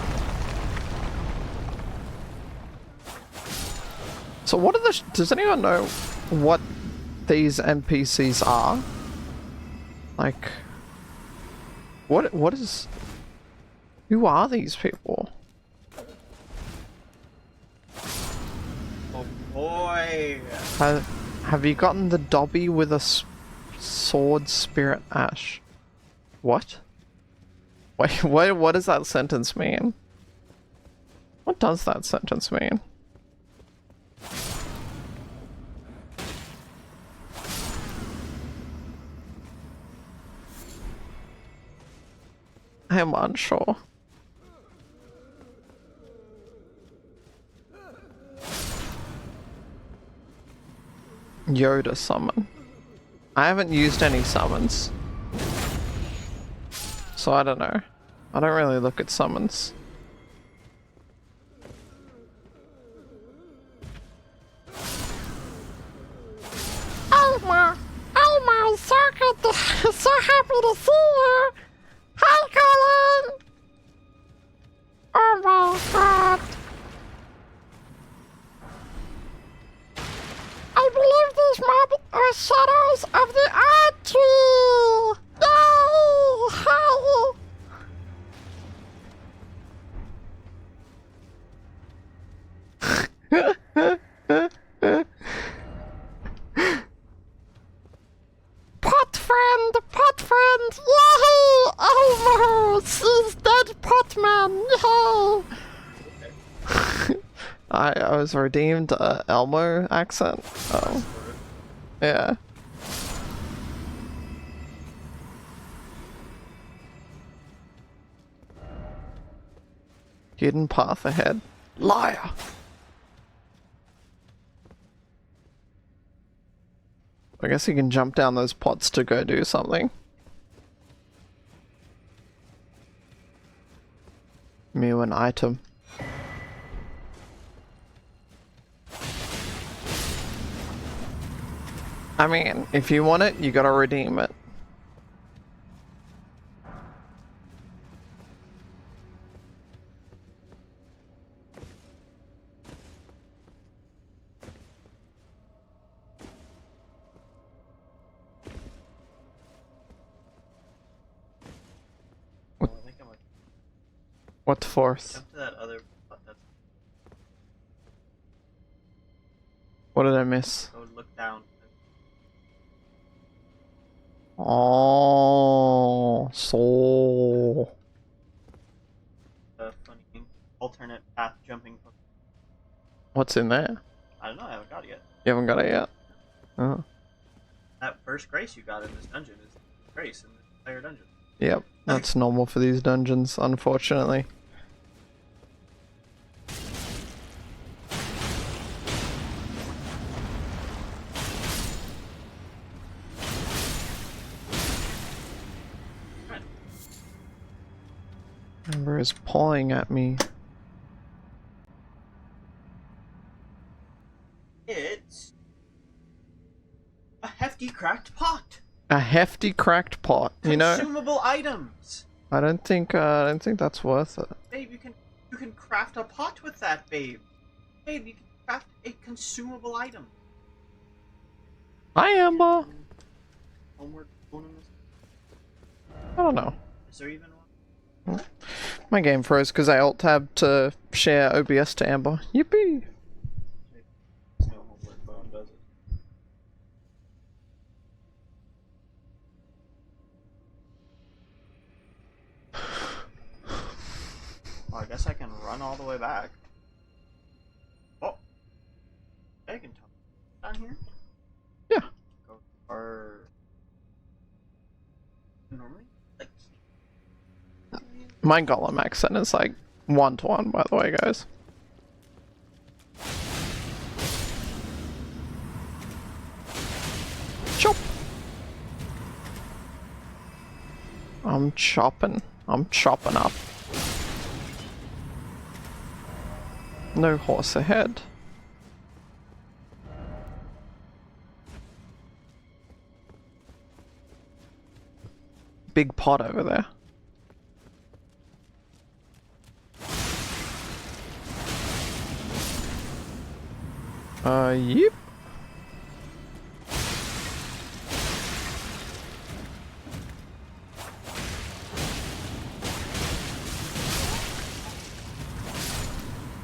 So what are the... Does anyone know what these NPCs are? Like... What is... Who are these people? Oh boy. Have you gotten the Dobby with a sword spirit ash? What? Wait, what does that sentence mean? What does that sentence mean? I'm unsure. Yoda summon. I haven't used any summons. So I don't know. I don't really look at summons. Elmer! Elmer, so good to, so happy to see you! Hi, Colin! Oh my god. I believe these mobs are shadows of the art tree! Yay! Hi! Pot friend, yay! Elmo, she's dead potman, yay! I was redeemed, Elmo accent. Oh, yeah. Hidden path ahead. Liar! I guess you can jump down those pots to go do something. Mew an item. I mean, if you want it, you gotta redeem it. What force? Jump to that other. What did I miss? Go look down. Oh, so The funny alternate path jumping. what's in there? I don't know. I haven't got it yet. You haven't got it yet. Oh. That first grace you got in this dungeon is grace in this entire dungeon. Yep, that's normal for these dungeons, unfortunately. Ember is pawing at me. It's a hefty cracked pot. A hefty cracked pot, you know? Consumable items. I don't think that's worth it. Babe, you can craft a pot with that, babe. Babe, you can craft a consumable item. Hi, Amber. Homework bonus. I don't know. Is there even one? My game froze because I alt-tabbed to share OBS to Amber. Yippee! There's no homework phone, does it? Well, I guess I can run all the way back. Oh! I can talk down here? Yeah. Go far. Normally? Like. My Golem accent is like 1-to-1, by the way, guys. Chop! I'm chopping. I'm chopping up. No horse ahead. Big pot over there. Yep.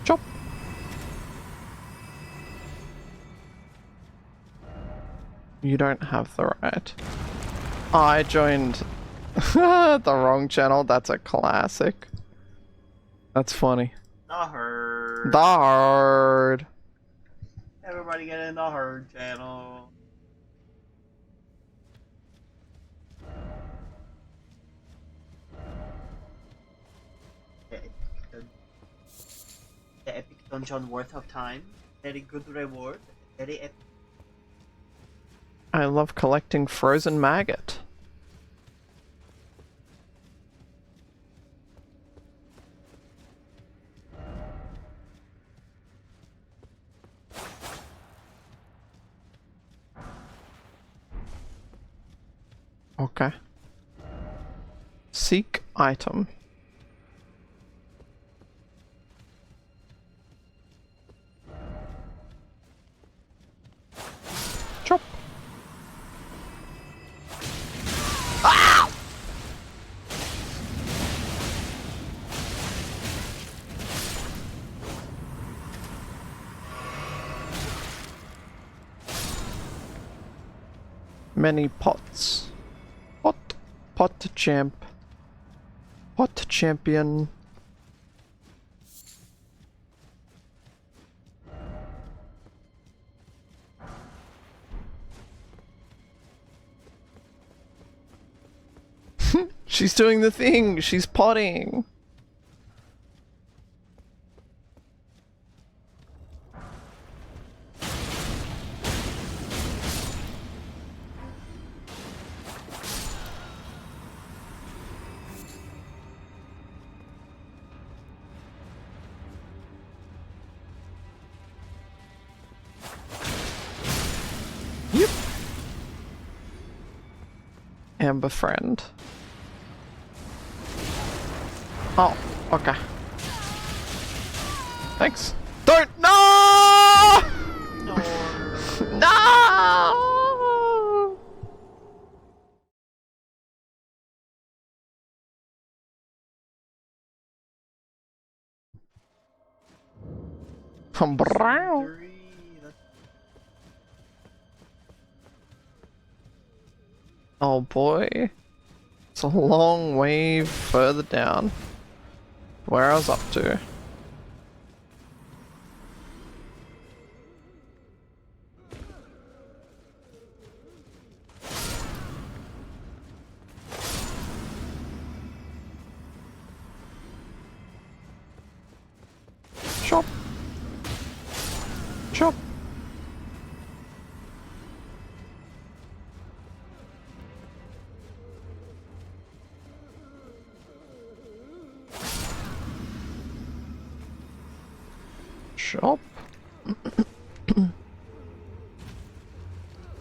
Chop. You don't have the right. I joined the wrong channel. That's a classic. That's funny. The herd. The herd. Everybody get in the herd channel. The epic dungeon worth of time. Very good reward. Very epic. I love collecting frozen maggot. Okay. Seek item. Chop. Ah! Many pots. Pot champ. Pot champion. She's doing the thing. She's potting. Yep. Amber friend. Oh, okay. Thanks. Don't. No! No! Brown. Oh boy. It's a long way further down. Where I was up to. Chop. Chop. Chop.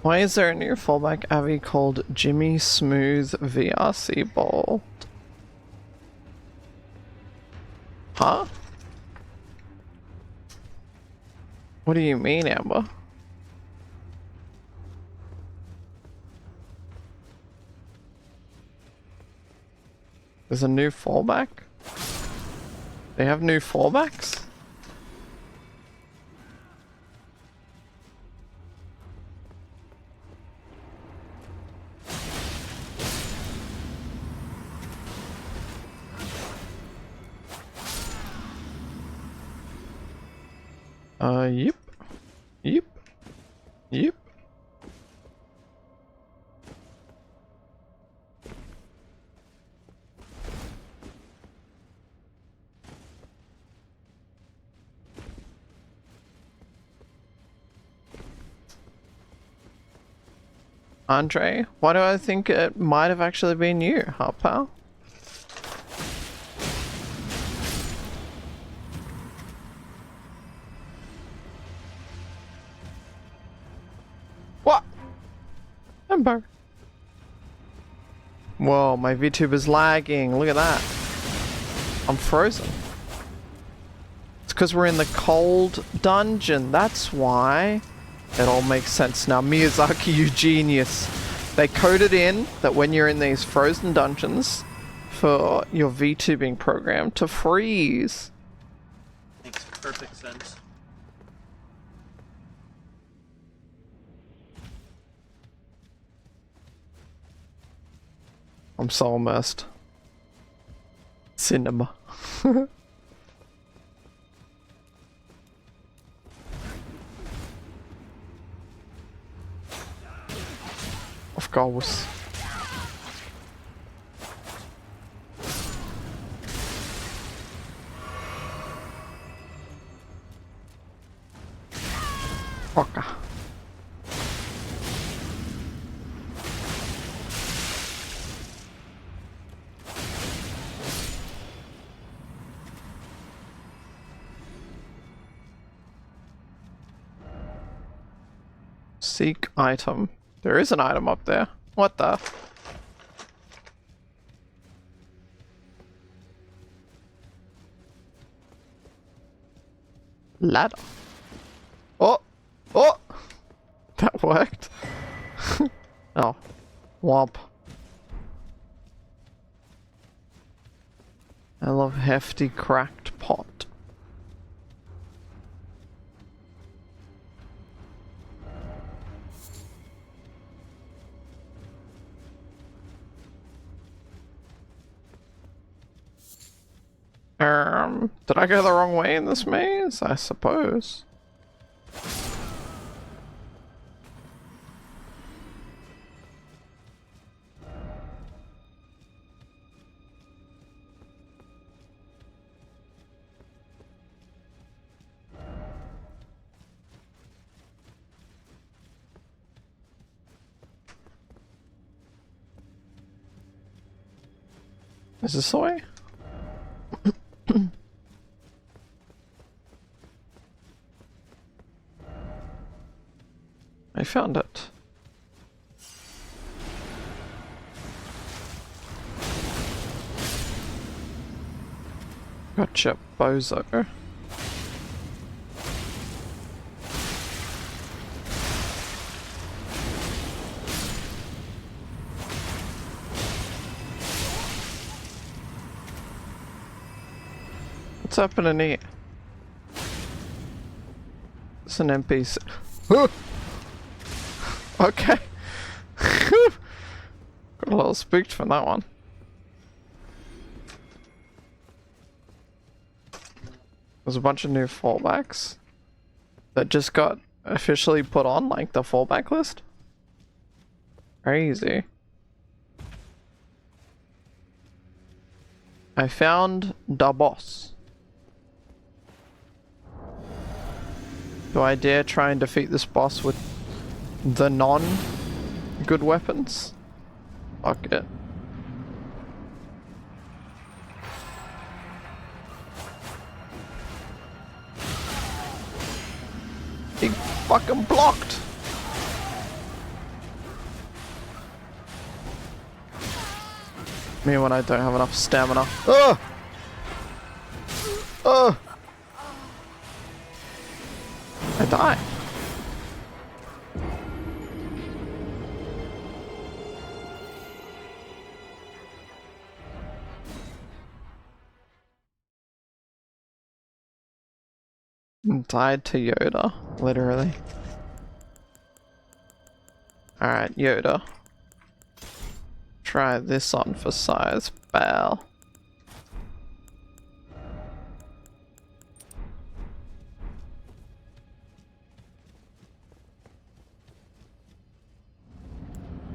Why is there a new fallback Avi called Jimmy Smooth VRC Bolt? Huh? What do you mean, Amber? There's a new fallback? They have new fallbacks? Yep. Yep. Yep. Andre, why do I think it might have actually been you, huh, pal? What? Ember. Whoa, my VTube is lagging. Look at that. I'm frozen. It's because we're in the cold dungeon. That's why. It all makes sense now. Miyazaki, you genius. They coded in that when you're in these frozen dungeons for your VTubing program to freeze. Makes perfect sense. I'm so immersed. Cinema. Of course. Okay. Seek item. There is an item up there. What the? Ladder. Oh! Oh! That worked. Oh. Womp. I love hefty cracked pot. Did I go the wrong way in this maze? I suppose. Is this the way? I found it. Gotcha, bozo. What's happening here? It's an NPC. Okay. Got a little spooked from that one. There's a bunch of new fallbacks that just got officially put on, like the fallback list. Crazy. I found the boss. Do I dare try and defeat this boss with the non-good weapons? Fuck it. He fucking blocked! Me when I don't have enough stamina. Ugh! Ugh! I die. Died to Yoda, literally. Alright, Yoda. Try this on for size, pal.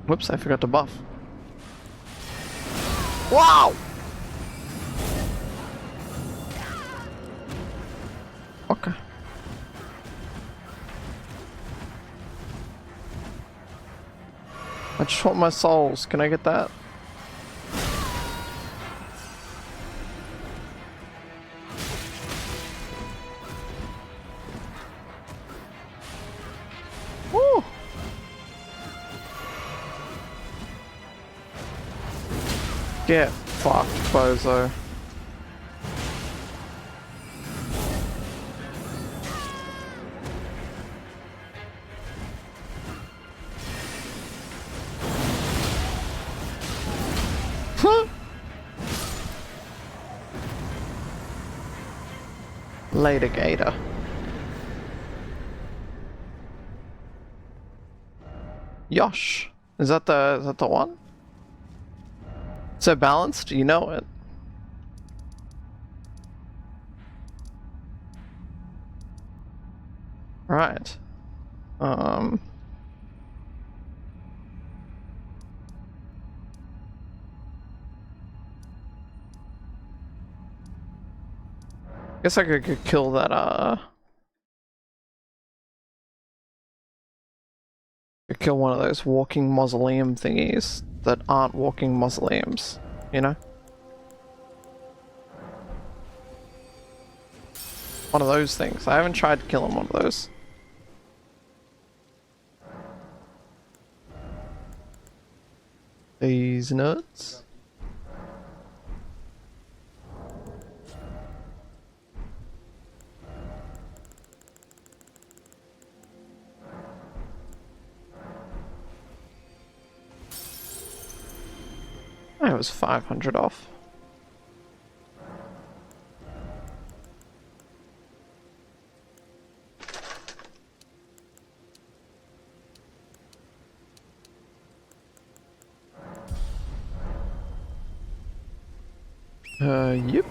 Whoops, I forgot to buff. Wow! Okay. I just want my souls. Can I get that? Woo! Get fucked, bozo. Later, Gator. Yosh. Is that the one? Is it balanced? You know it. Right. Guess I could kill that, could kill one of those walking mausoleum thingies that aren't walking mausoleums, you know? One of those things. I haven't tried killing one of those. These nuts. I was 500 off. Yep.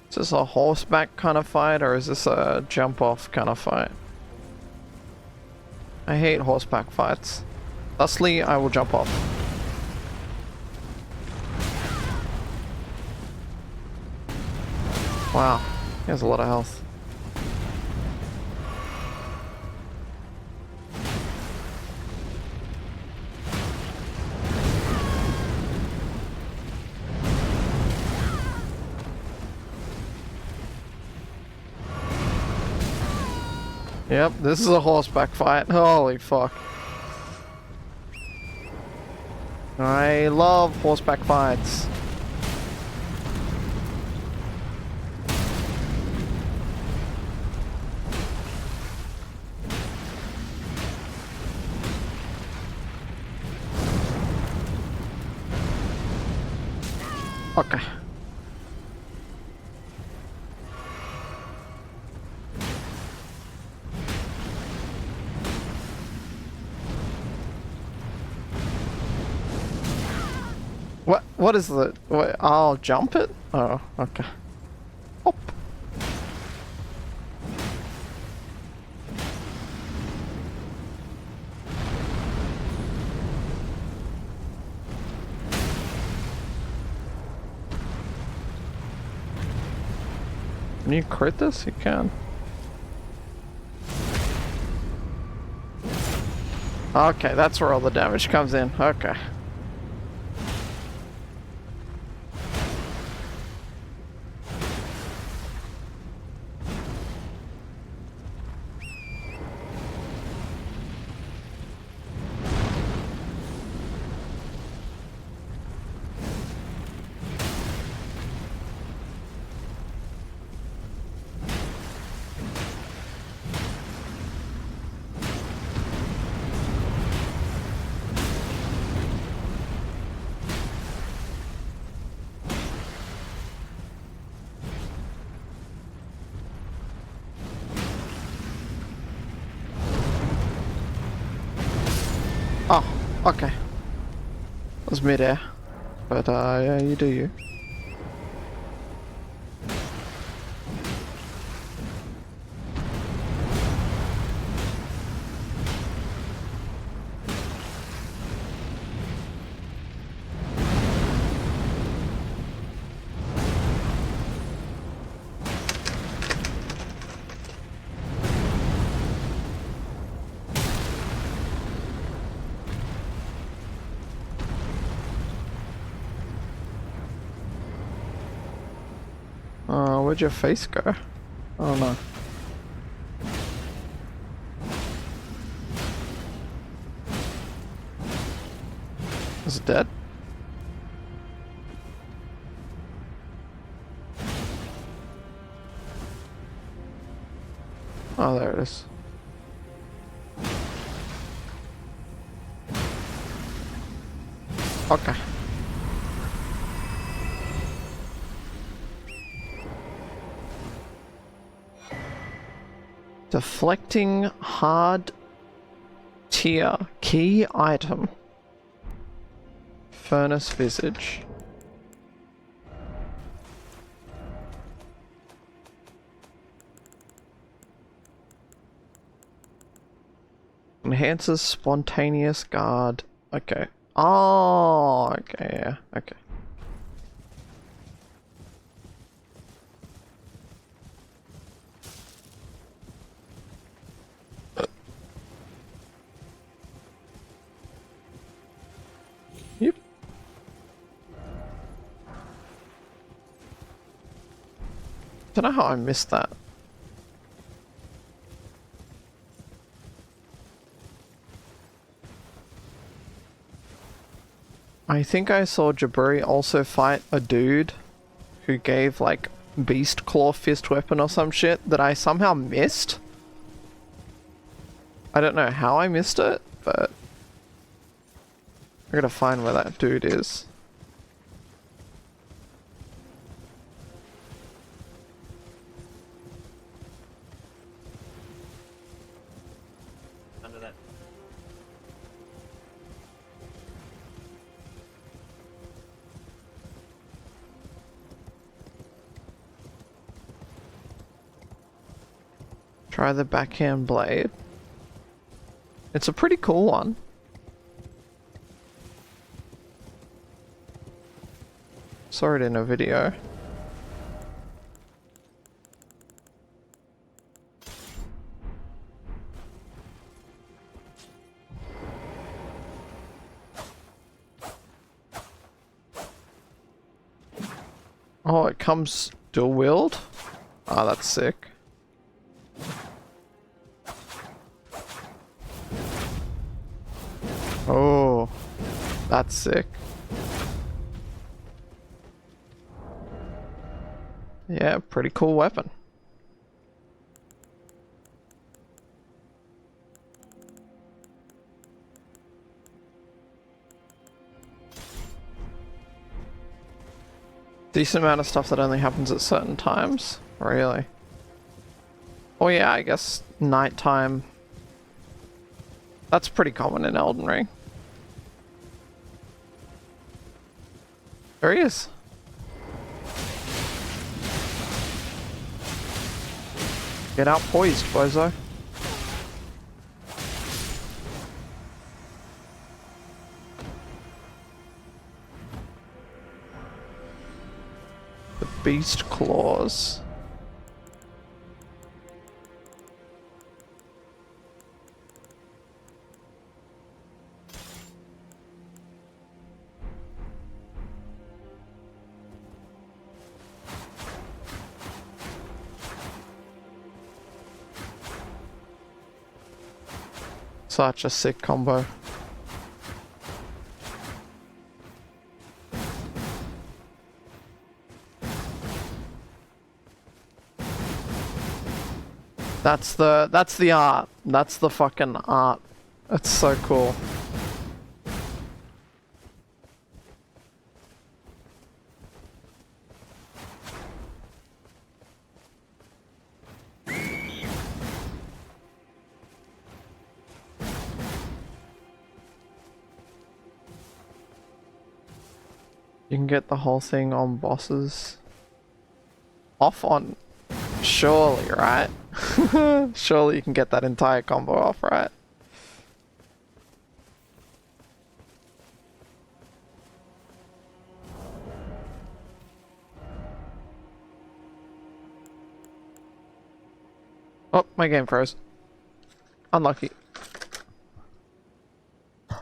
Is this a horseback kind of fight, or is this a jump off kind of fight? I hate horseback fights. Thusly, I will jump off. Wow, he has a lot of health. Yep, this is a horseback fight. Holy fuck. I love horseback fights. Okay. What is the... Wait, I'll jump it? Oh, okay. Hop. Can you crit this? You can. Okay, that's where all the damage comes in. Okay. Oh, okay. It was mid-air. But, yeah, you do you. Where'd your face go? Oh no. Is it dead? Oh, there it is. Okay. Deflecting hard tier key item. Furnace visage. Enhances spontaneous guard. Okay. Oh, okay, yeah, okay. Yep. Don't know how I missed that. I think I saw Jaburi also fight a dude who gave like beast claw fist weapon or some shit that I somehow missed. I don't know how I missed it, but I gotta find where that dude is. Under that. Try the backhand blade. It's a pretty cool one. Saw it in a video. Oh, it comes dual wield? Oh, that's sick. That's sick. Yeah, pretty cool weapon. Decent amount of stuff that only happens at certain times. Really? Oh yeah, I guess nighttime. That's pretty common in Elden Ring. There he is. Get out poised, bozo. The beast claws. Such a sick combo. That's the art. That's the fucking art. It's so cool. You can get the whole thing on bosses. Off on... Surely, right? Surely you can get that entire combo off, right? Oh, my game froze. Unlucky.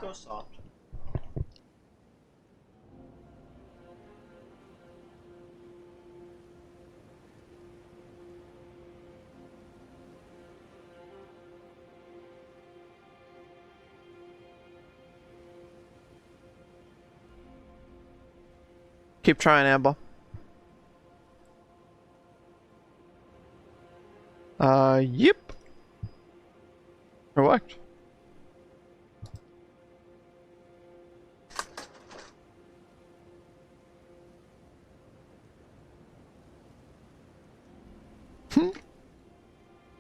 Go soft. Keep trying, Amber. Yep. It worked.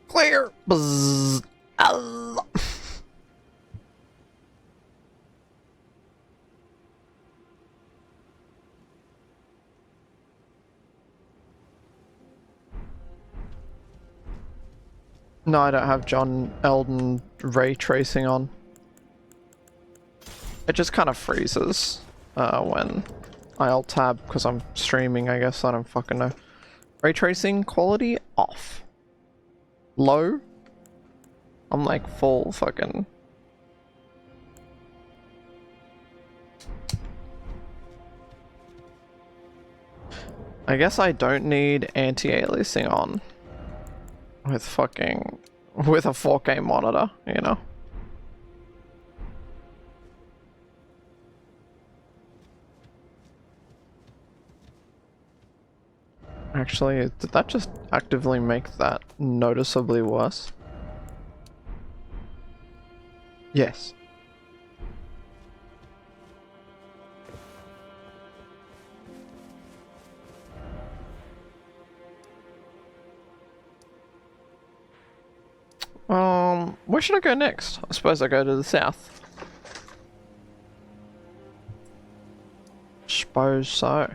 Clear. Buzz. Allah. No, I don't have John Elden ray tracing on. It just kind of freezes when I alt tab because I'm streaming, I guess. I don't fucking know. Ray tracing quality off. Low. I'm like full fucking. I guess I don't need anti-aliasing on. With fucking... with a 4K monitor, you know? Actually, did that just actively make that noticeably worse? Yes. Where should I go next? I suppose I go to the south. Suppose so.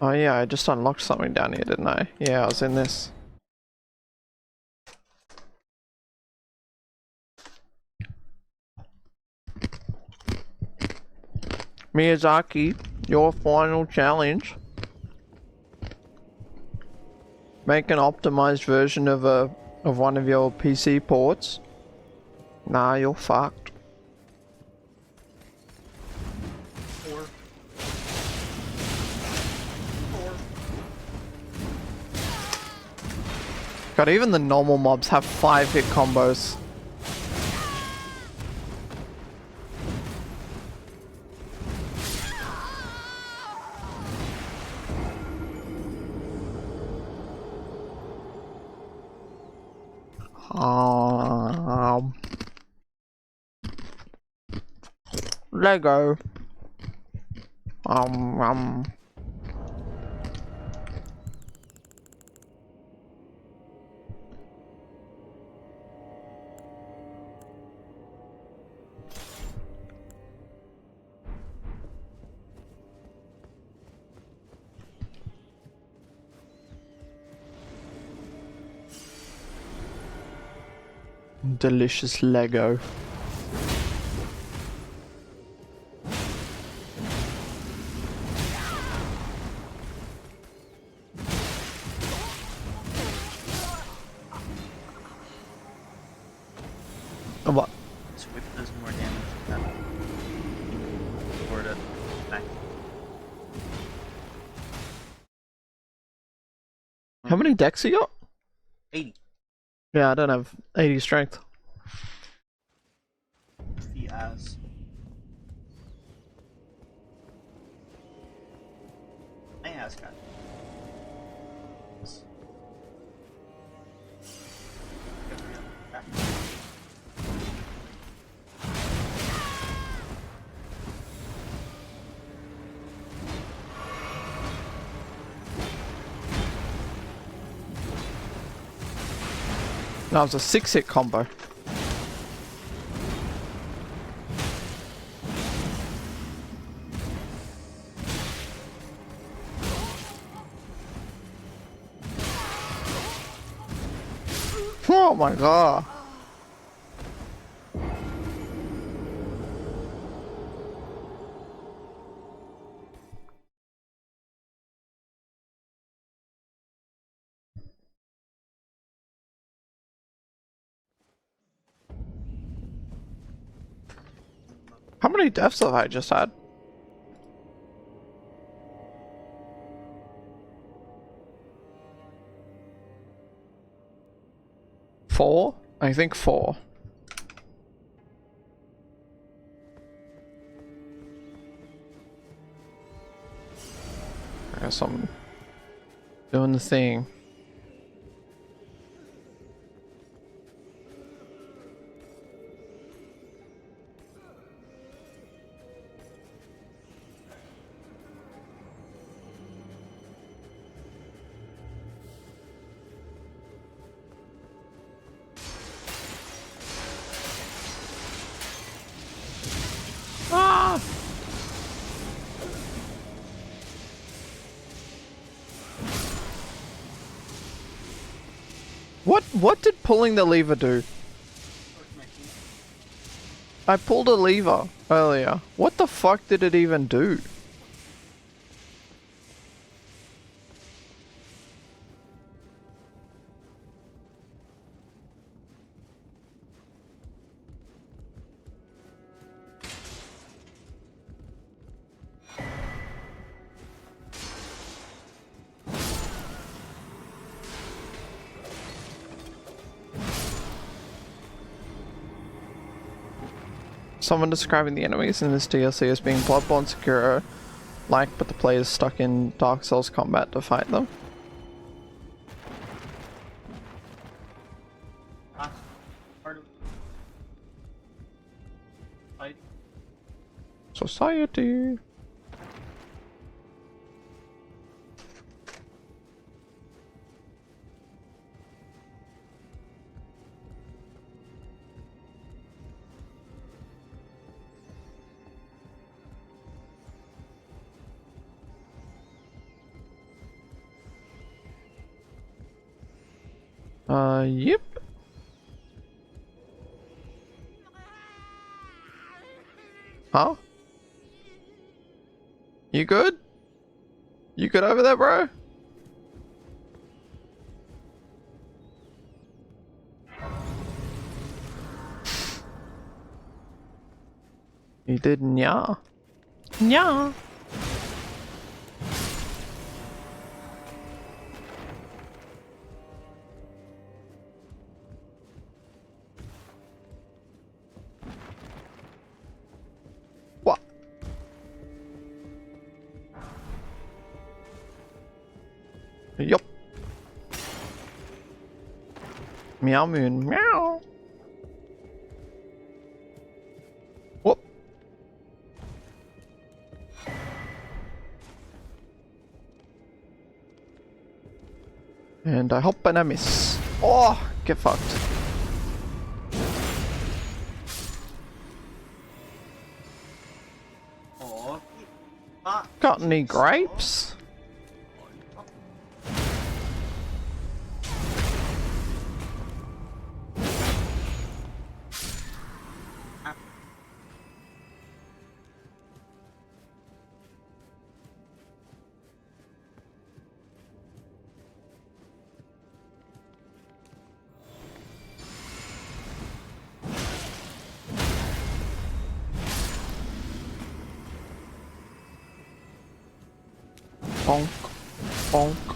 Oh yeah, I just unlocked something down here, didn't I? Yeah, I was in this. Miyazaki, your final challenge. Make an optimized version of one of your PC ports. Nah, you're fucked. God, even the normal mobs have 5-hit combos. Lego. Delicious Lego. What? This whip does more damage than that. Or the back. How many decks you got? 80. Yeah, I don't have 80 strength. The ass. My ass got. That was a 6-hit combo. Oh my god. How many deaths have I just had? Four? I think 4. I guess I'm doing the thing. Ah! What did pulling the lever do? I pulled a lever earlier. What the fuck did it even do? Someone describing the enemies in this DLC as being Bloodborne Sekiro-like, but the player is stuck in Dark Souls combat to fight them. Society. Yep. Huh? You good? You good over there, bro? You did nya. Nya. What? Yup. Meow moon, meow. Whoop. And I hop and I miss. Oh, get fucked. Oh, got any grapes? Bonk, bonk,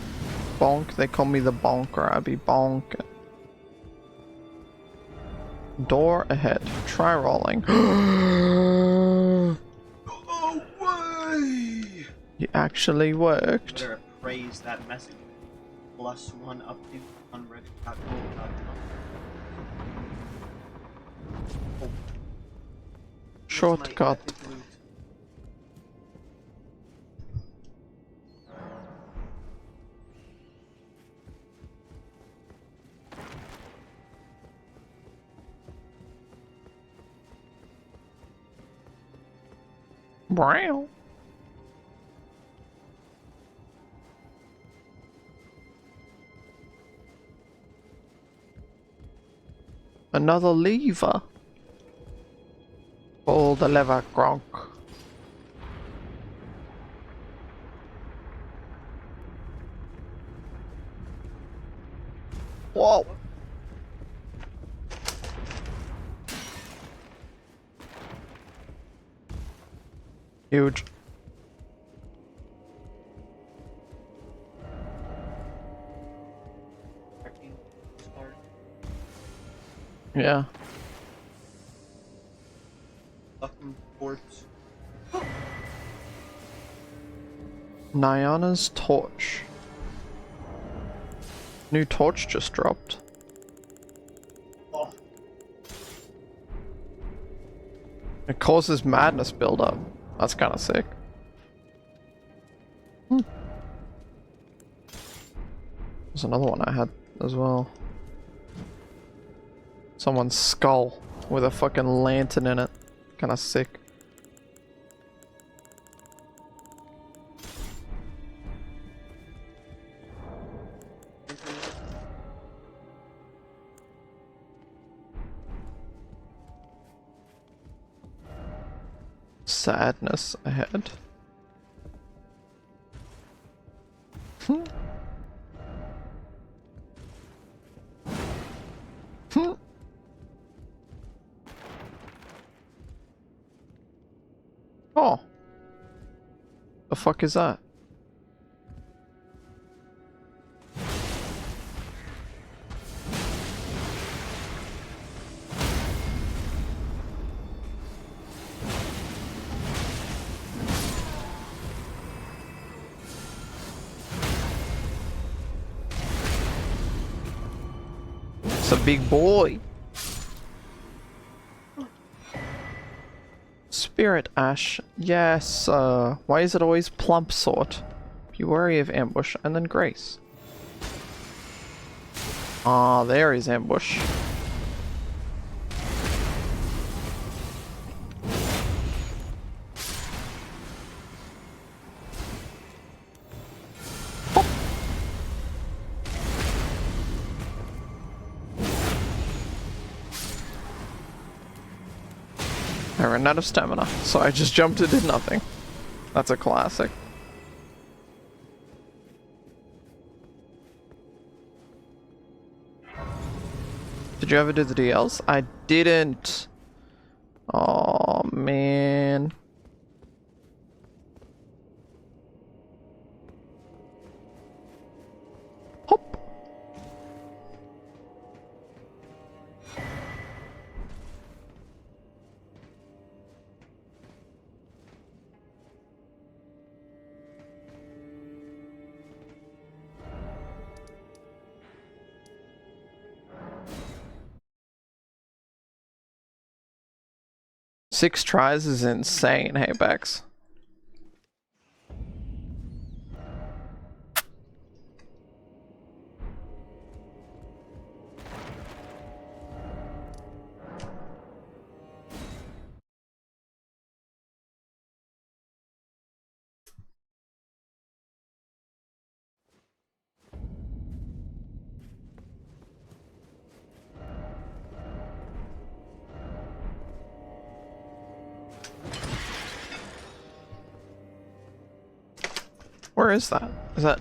bonk. They call me the bonker. I be bonking. Door ahead. Try rolling. Oh way! You actually worked. Better praise that message. +1 update on Reddit.com. Oh. Shortcut. Brown. Another lever. Pull the lever, Gronk. Whoa. Huge. Yeah. Fucking corpse. Nyana's torch. New torch just dropped. Oh. It causes madness buildup. That's kind of sick. There's another one I had as well. Someone's skull with a fucking lantern in it. Kind of sick. Sadness ahead. Oh. The fuck is that? It's a big boy. Spirit Ash. Yes, why is it always plump sort? Be wary of ambush and then grace. Ah, there is ambush. I ran out of stamina, so I just jumped and did nothing. That's a classic. Did you ever do the DLs? I didn't. Oh man. Hop. 6 tries is insane, hey Bex. Where is that? Is that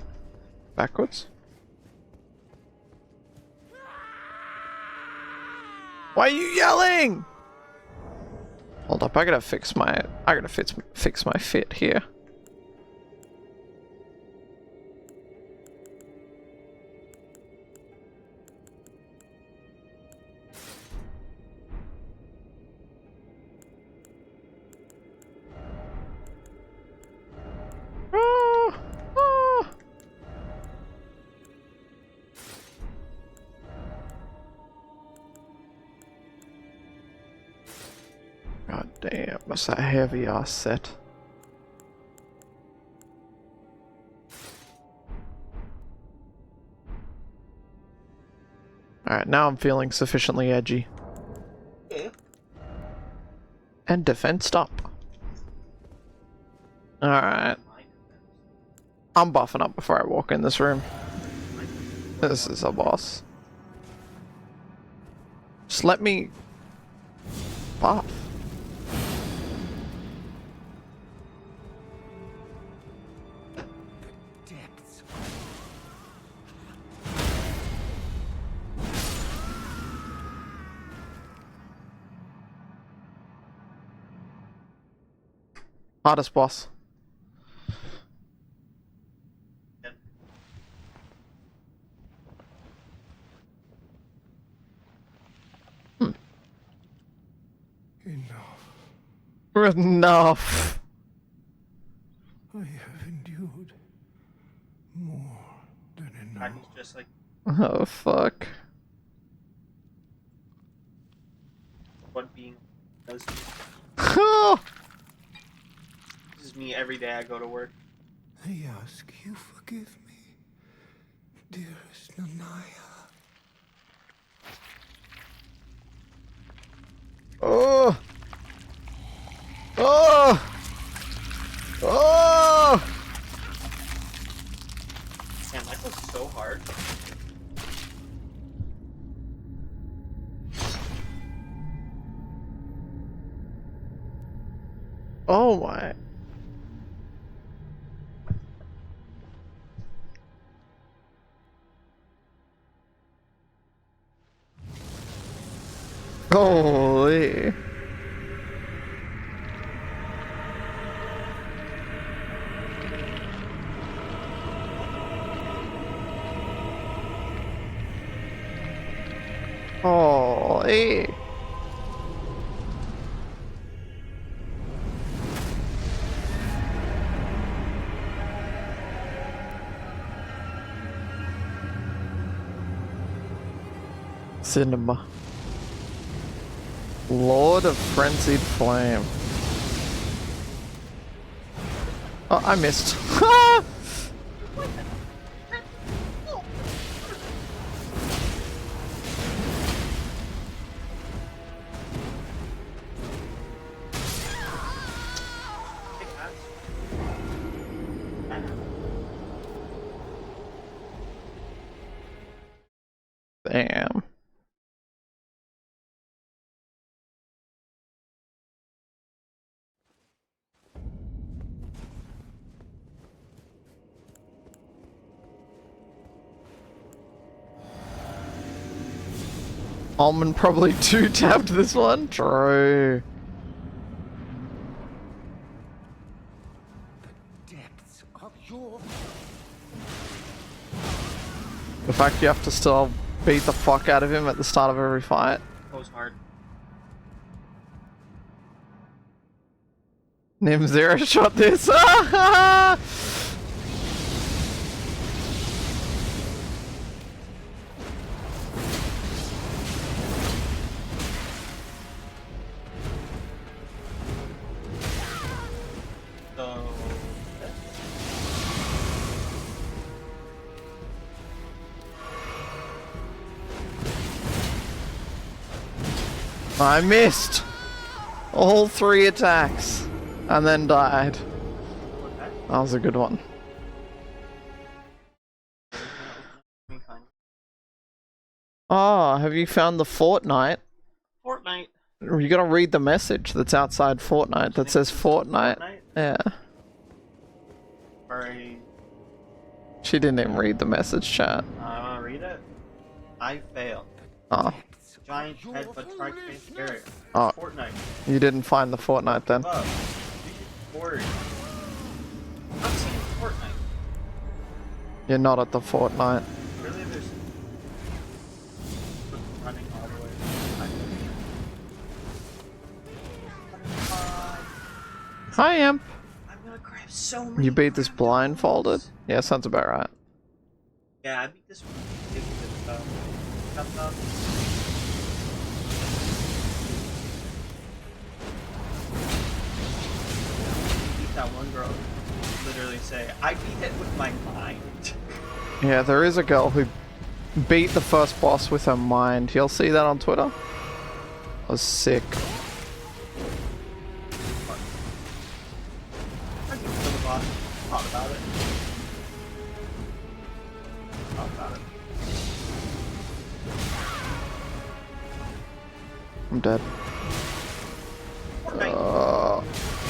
backwards? Why are you yelling? Hold up, I gotta fix my fit here. God damn, that's a heavy ass set. Alright, now I'm feeling sufficiently edgy. Okay. And defensed up. Alright. I'm buffing up before I walk in this room. This is a boss. Just let me buff. Hardest boss. Enough. I have endured more than enough. Just like Oh fuck. what being does. Oh! This is me every day I go to work. I ask you forgive me, dearest Nanaya. Oh! Oh! Oh! Man, that was so hard. Oh my. Holy. Holy. Cinema. Lord of Frenzied Flame. Oh, I missed. Damn. Almond probably 2-tapped this one. True. Depths of your... The fact you have to still beat the fuck out of him at the start of every fight. Goes hard. Nim zero shot this. I missed all 3 attacks and then died. That was a good one. Oh, have you found the Fortnite? Fortnite. You gotta read the message that's outside Fortnite that says Fortnite. Yeah. Sorry. She didn't even read the message, chat. I wanna read it. I failed. Oh. Giant head but shark face carrot. Oh. Fortnite. You didn't find the Fortnite then. Love. Bored. I'm seeing Fortnite. You're not at the Fortnite. Really? There's running all the way. Hi, Imp. I'm gonna grab so many. You beat this blindfolded? Yeah, sounds about right. Yeah, I beat this one. Beat that one girl. Literally say, I beat it with my mind. Yeah, there is a girl who beat the first boss with her mind. You'll see that on Twitter. That was sick. I can kill the boss. Thought about it. Thought about it. I'm dead.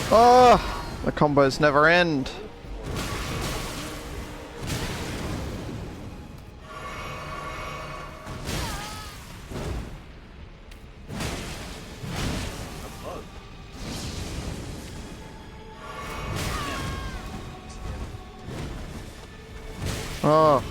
Oh, the combos never end. Oh.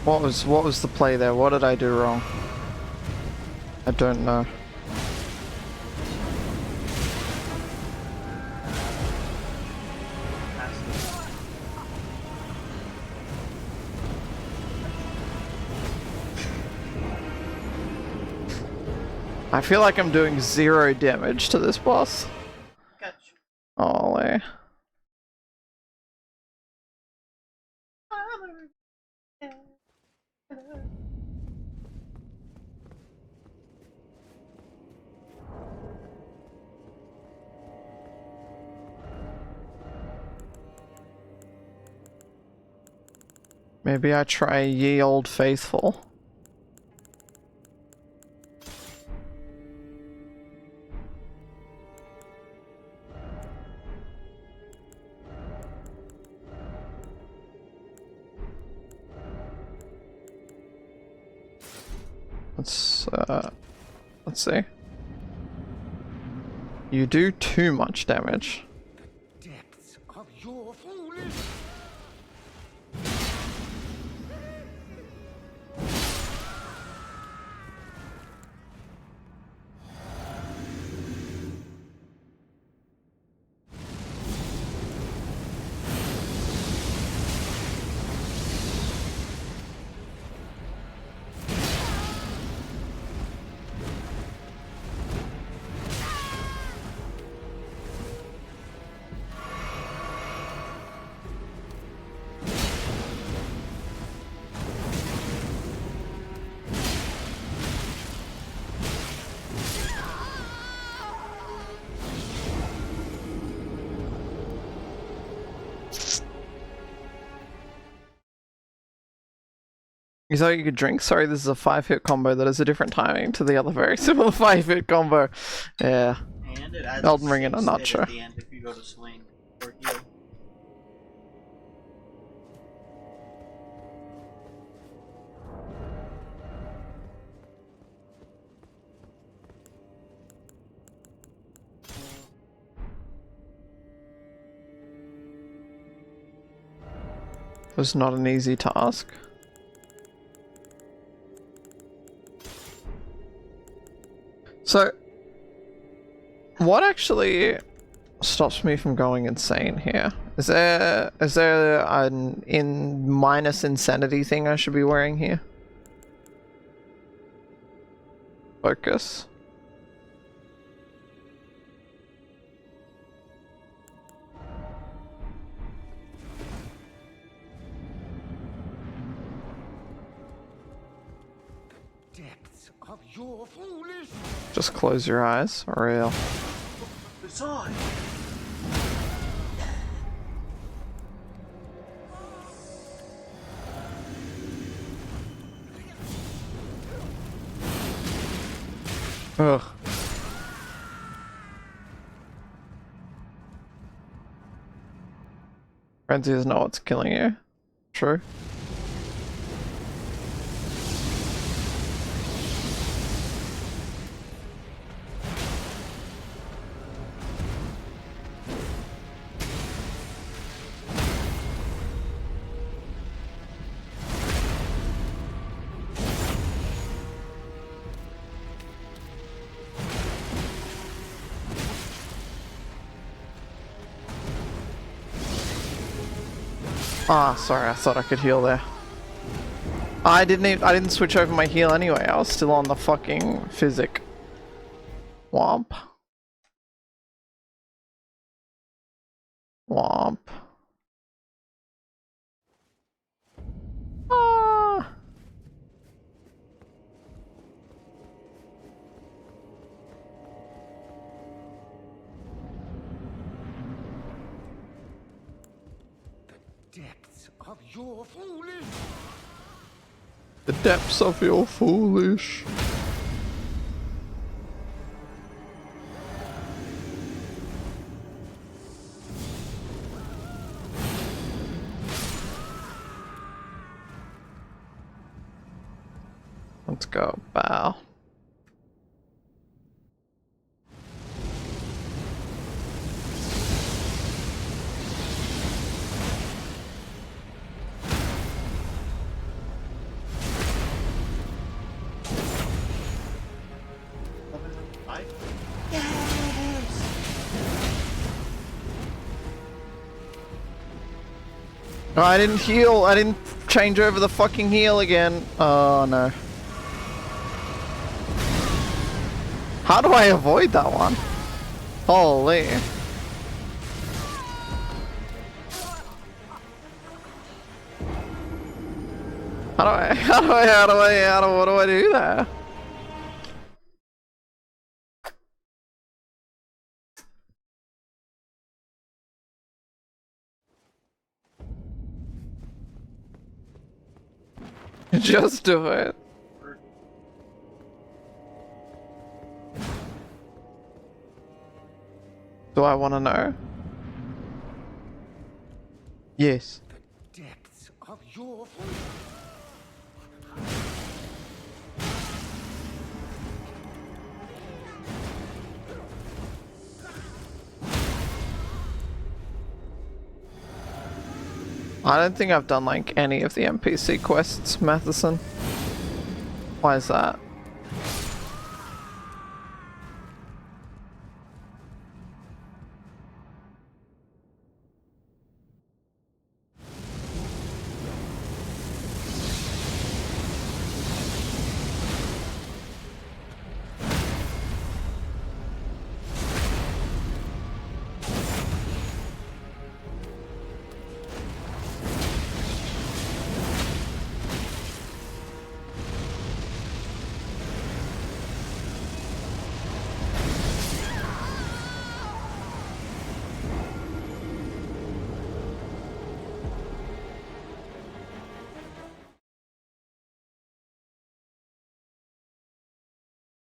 What was the play there? What did I do wrong? I don't know. I feel like I'm doing 0 damage to this boss. Ollie. Maybe I try Ye Old Faithful. Let's see. You do too much damage. Depths of your foolish. You thought you could drink? Sorry, this is a 5-hit combo that has a different timing to the other very similar 5-hit combo. Yeah. And it adds Elden Ring in a nutshell. at the end if you go to swing or heal. It was not an easy task. So, what actually stops me from going insane here? Is there an minus insanity thing I should be wearing here? Focus. Just close your eyes, or real. It's on. Ugh. Frenzy doesn't know what's killing you. True. Ah, sorry, I thought I could heal there. I didn't switch over my heal anyway, I was still on the fucking physic. Womp. Womp. Ah. The depths of your foolish. Let's go, bow. No, I didn't heal. I didn't change over the fucking heal again. Oh no. How do I avoid that one? Holy. What do I do there? Just do it. Do I want to know? Yes. The depths of your I don't think I've done like any of the NPC quests, Matheson. Why is that?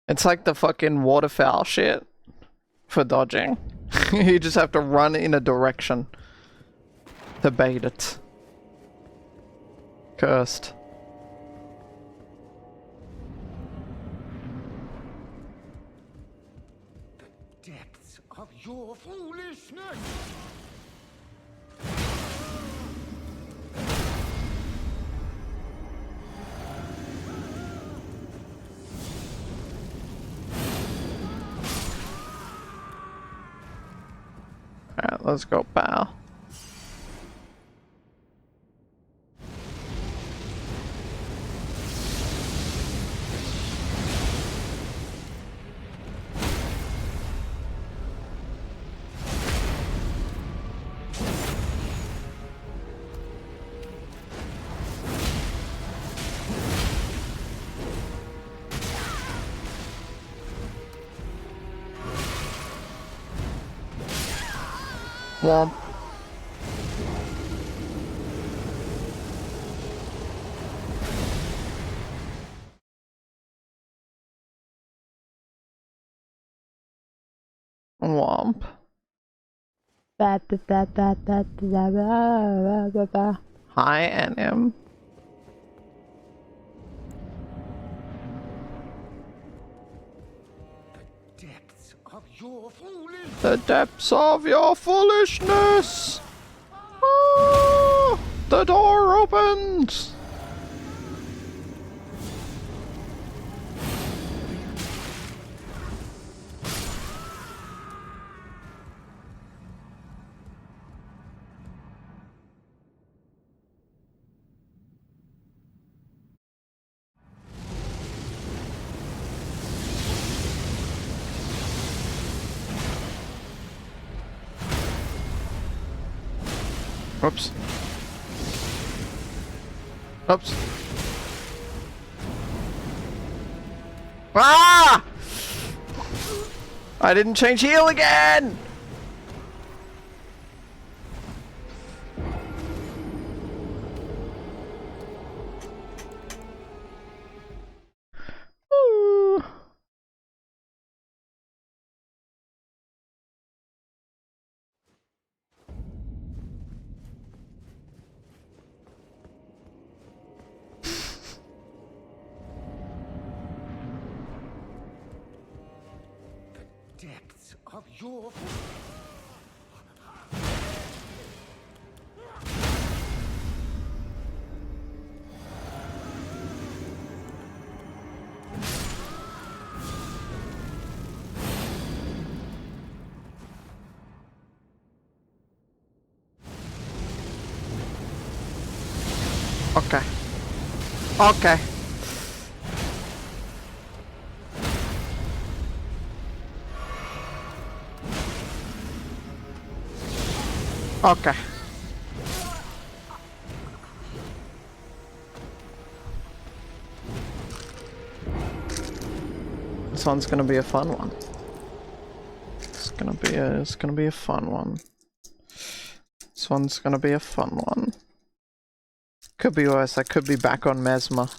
It's like the fucking waterfowl shit for dodging. You just have to run in a direction to bait it. Cursed. The depths of your foolishness. Alright, let's go, pal. Womp. Womp. Hi, NM. The depths of your foolishness! Ah, the door opens! Oops. Oops. Ah! I didn't change heal again! Ooh. Depths of your... Okay. Okay. Okay. This one's gonna be a fun one. It's gonna be a fun one. This one's gonna be a fun one. Could be worse. I could be back on Mesmer,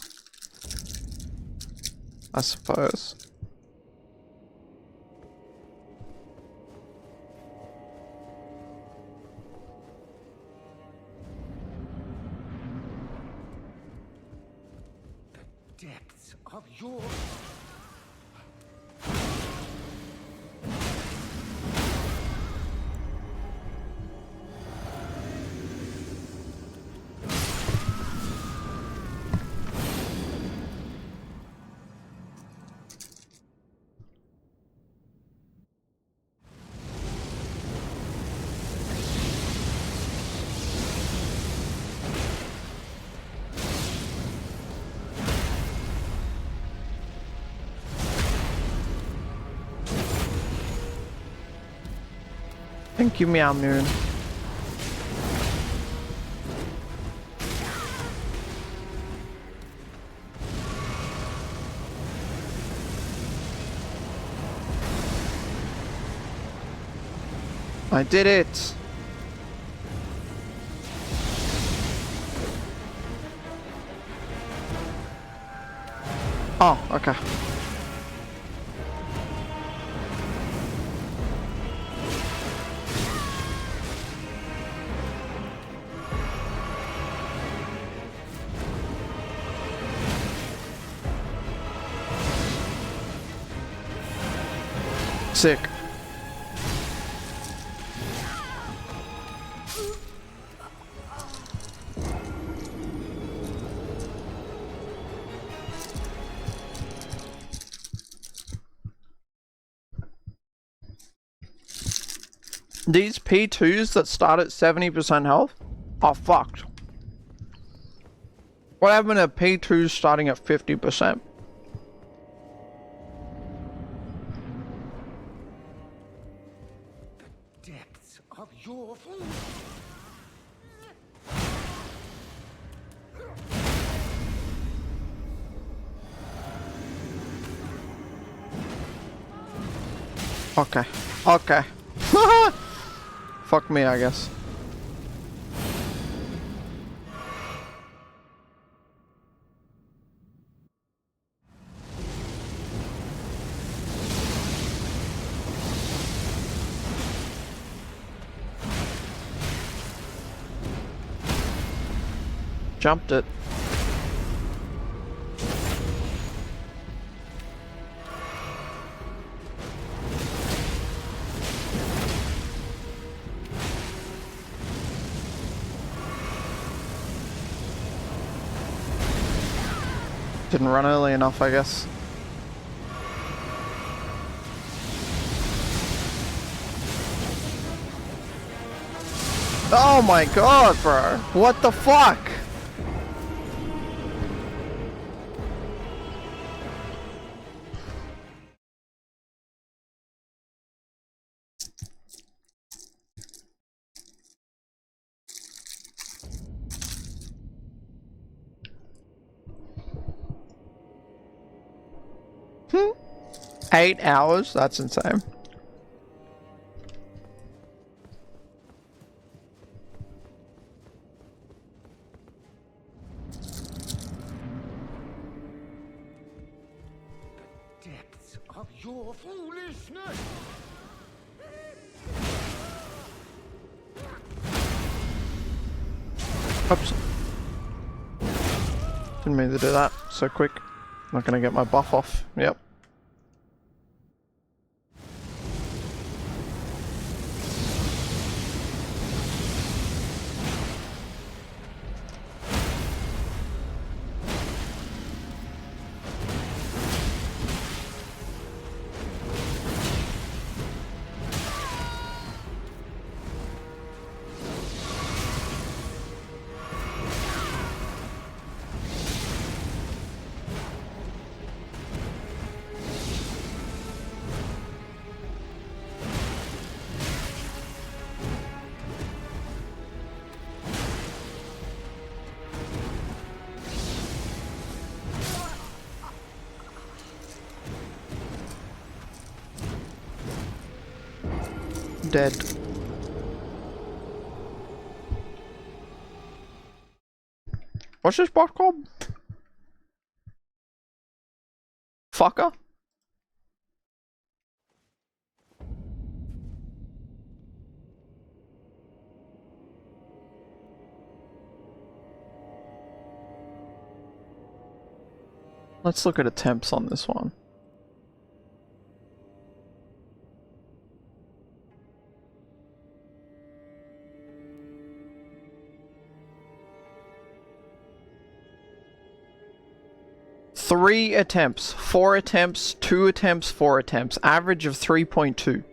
I suppose. Depths of your... Thank you, Meow Moon. I did it! Oh, okay. Sick. These P2s that start at 70% health are fucked. What happened to P2s starting at 50%? Depths of your... Okay. Okay. Fuck me, I guess. Jumped it. Didn't run early enough, I guess. Oh my god, bro. What the fuck? Hmm. 8 hours? That's insane. Depths of your foolishness! Oops. Didn't mean to do that so quick. Not gonna get my buff off. Yep. Dead. What's this bot called? Fucker? Let's look at attempts on this one. Three attempts, 4 attempts, 2 attempts, 4 attempts. Average of 3.2.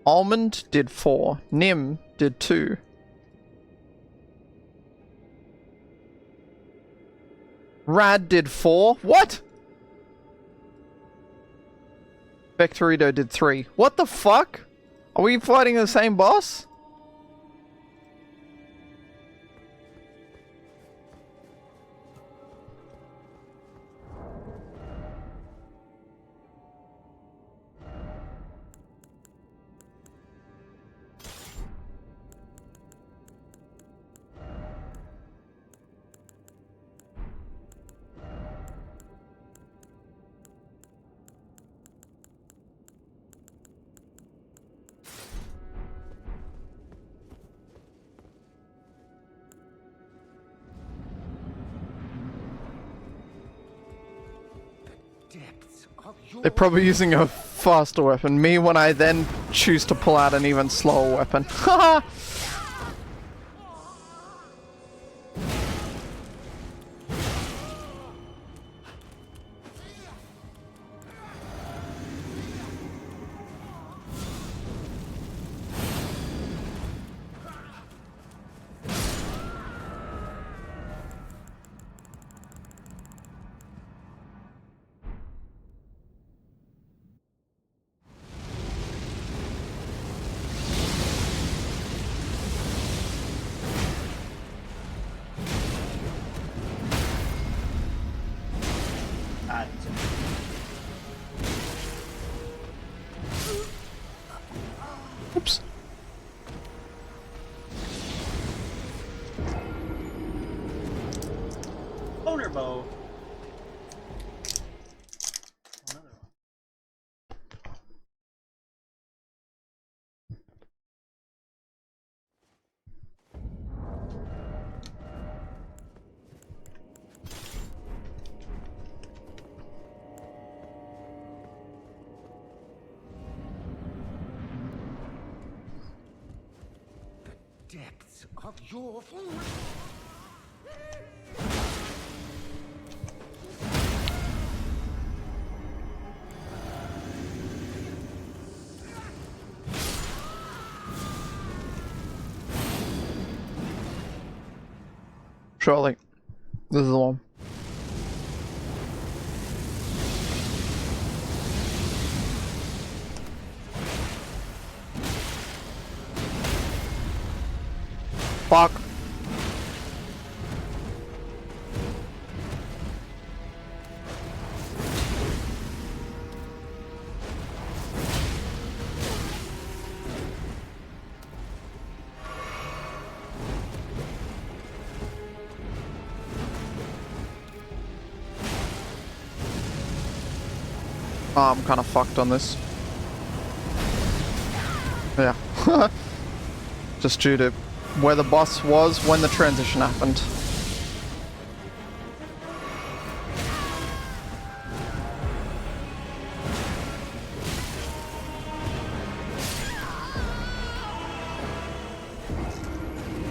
Almond did 4. Nim did 2. Rad did 4. What? Vectorito did 3. What the fuck? Are we fighting the same boss? They're probably using a faster weapon. Me when I then choose to pull out an even slower weapon. Haha! turbo. Depths of your Surely. This is the one. Fuck. Oh, I'm kind of fucked on this. Yeah. Just due to where the boss was when the transition happened.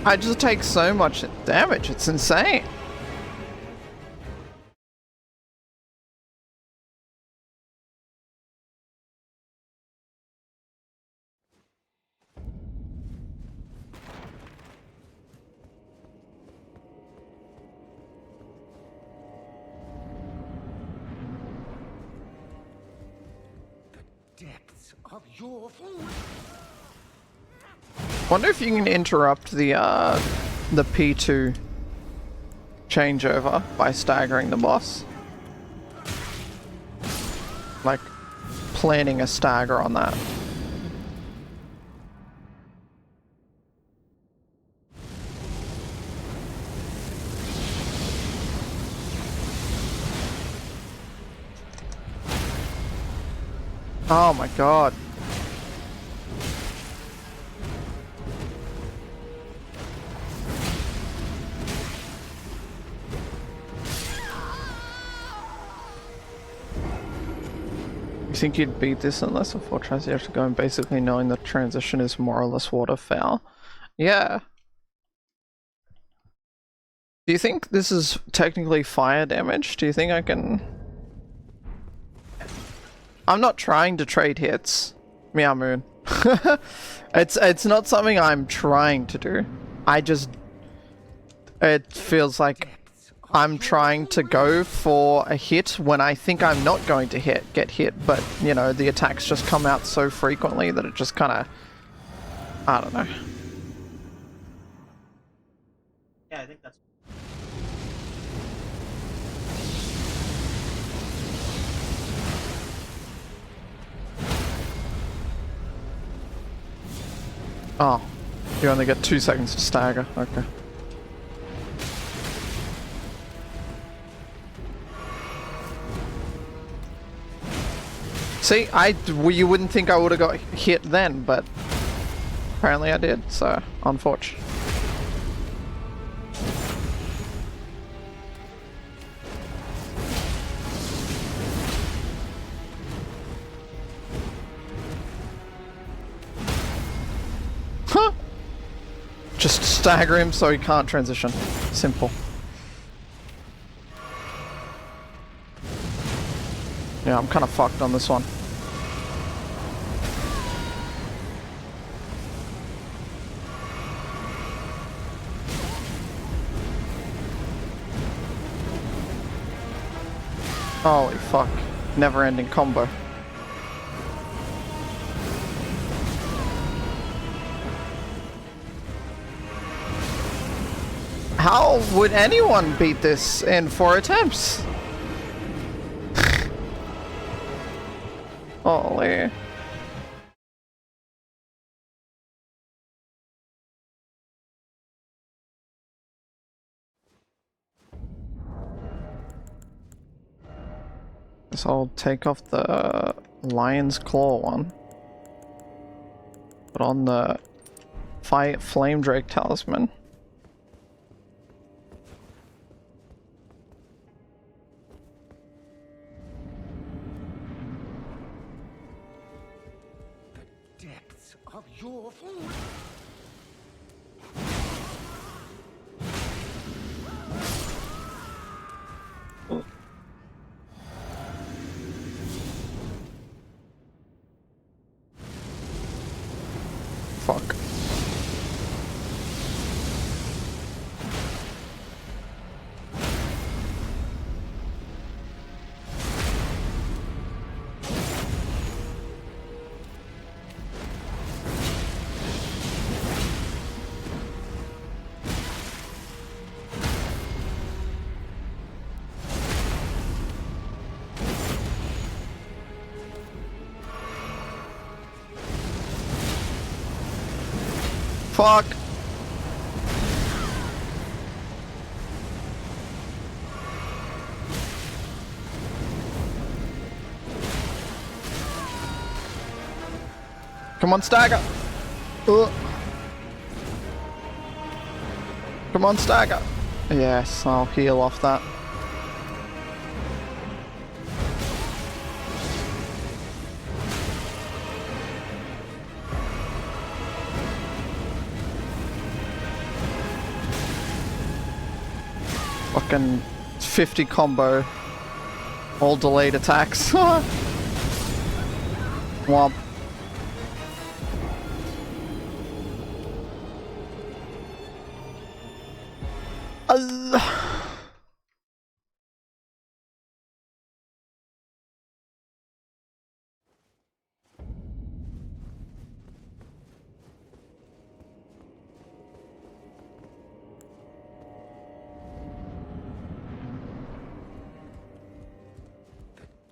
I just take so much damage, it's insane. depths of your Wonder if you can interrupt the P2 changeover by staggering the boss. Like planning a stagger on that. Oh my god. You think you'd beat this unless a fortress you have to go and basically knowing the transition is more or less waterfowl? Yeah. Do you think this is technically fire damage? Do you think I can... I'm not trying to trade hits. Meow Moon. It's not something I'm trying to do. I just... It feels like I'm trying to go for a hit when I think I'm not going to get hit, but, you know, the attacks just come out so frequently that it just kind of... I don't know. Yeah, I think that's... Oh, you only get 2 seconds to stagger. Okay. See, you wouldn't think I would have got hit then, but apparently I did, so unfortunate. Huh. Just stagger him so he can't transition. Simple. Yeah, I'm kind of fucked on this one. Holy fuck. Never-ending combo. How would anyone beat this in 4 attempts? Holy. So I'll take off the lion's claw one. Put on the flame drake talisman. Depths of your food. Fuck. Fuck. Come on, stagger. Come on, stagger. Yes, I'll heal off that. Fucking 50 combo. All delayed attacks. Womp.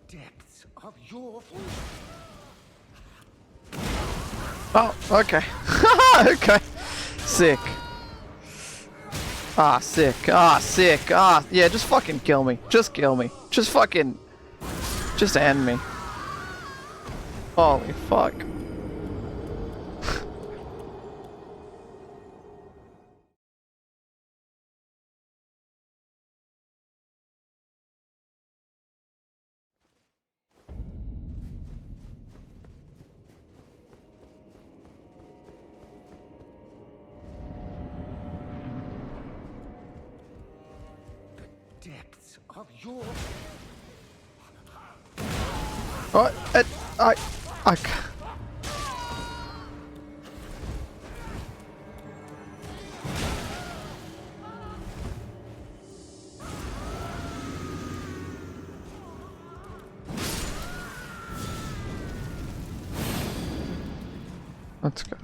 Depths of your food. Oh, okay. Okay. Sick. Ah, sick. Ah, sick. Ah, yeah, just fucking kill me. Just kill me. Just fucking... Just end me. Holy fuck. Depths of your. Oh, I ca- Let's go.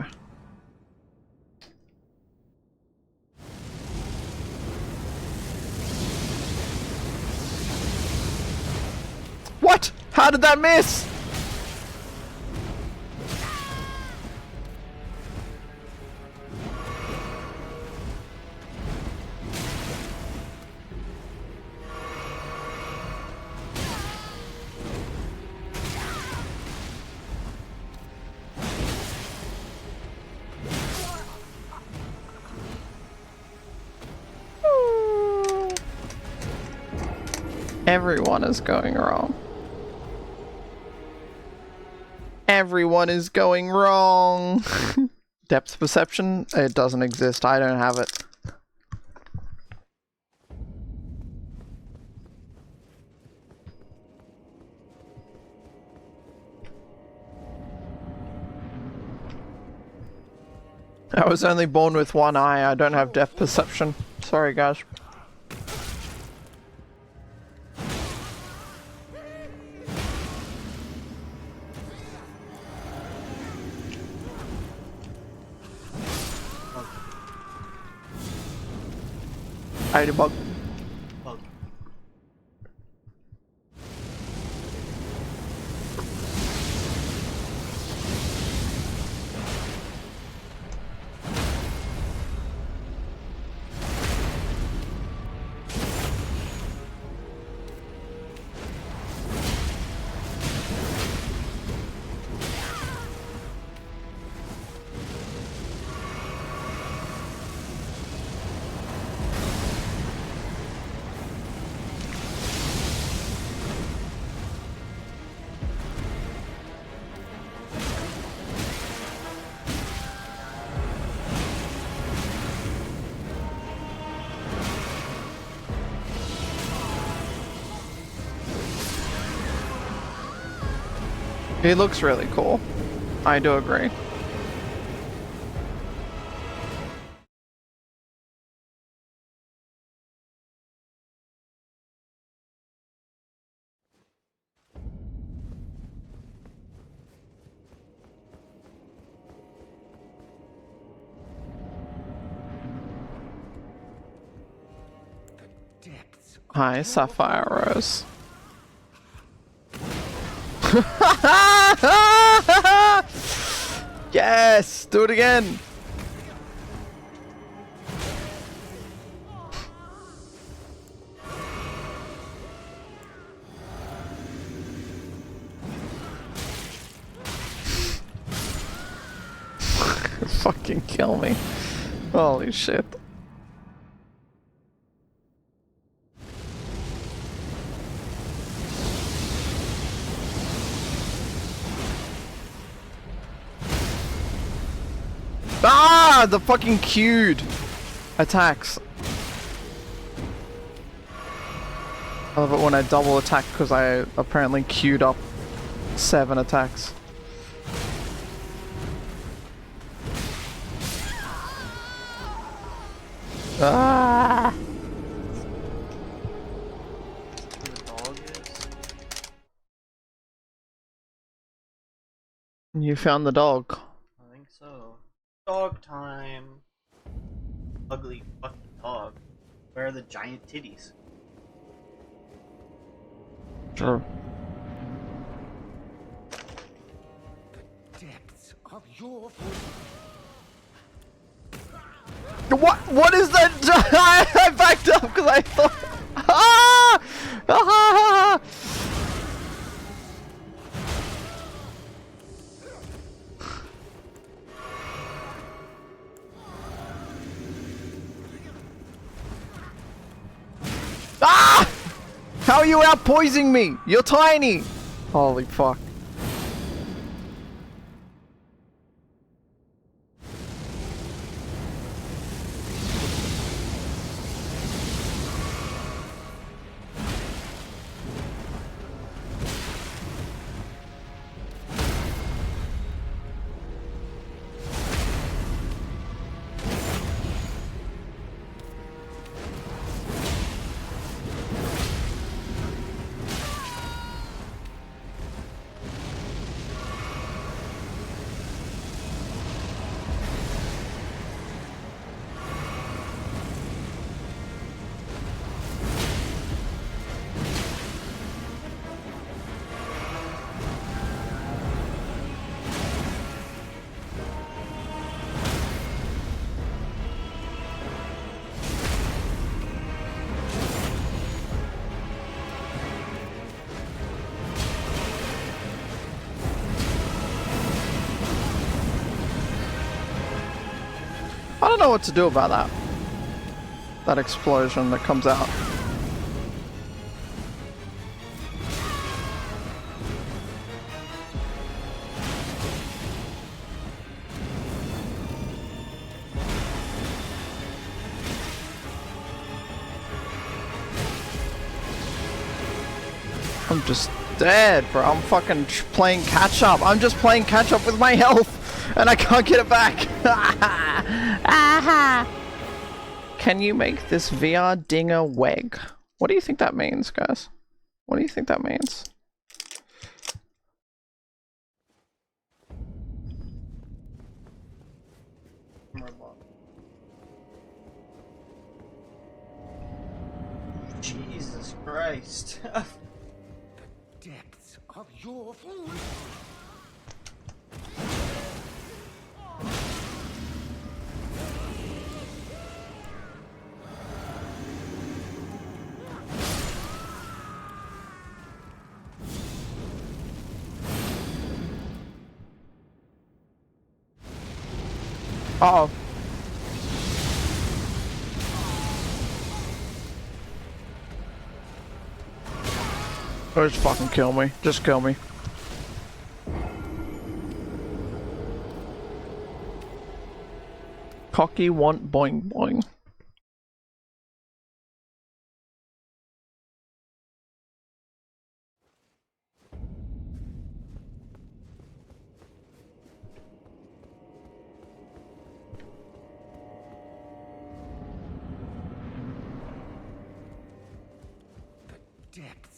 What? How did that miss? Everyone is going wrong. Everyone is going wrong. Depth perception? It doesn't exist. I don't have it. I was only born with one eye. I don't have depth perception. Sorry, guys. Bug. Bug. He looks really cool. I do agree. Hi, Sapphire Rose. Yes! Do it again! Fucking kill me. Holy shit. Ah! The fucking queued attacks. I love it when I double attack because I apparently queued up 7 attacks. Ah! You found the dog. I think so. Dog time. Ugly fucking dog. Where are the giant titties? Sure. Depths of your What is that? I backed up because I thought. Ah! Ah! Ah! How are you out poisoning me? You're tiny. Holy fuck. I don't know what to do about that. That explosion that comes out. I'm just dead, bro. I'm fucking playing catch up. I'm just playing catch up with my health, and I can't get it back. Can you make this VR dinger weg? What do you think that means, guys? What do you think that means? Jesus Christ. depths of your Uh-oh. Oh, just fucking kill me. Just kill me. Cocky want boing boing.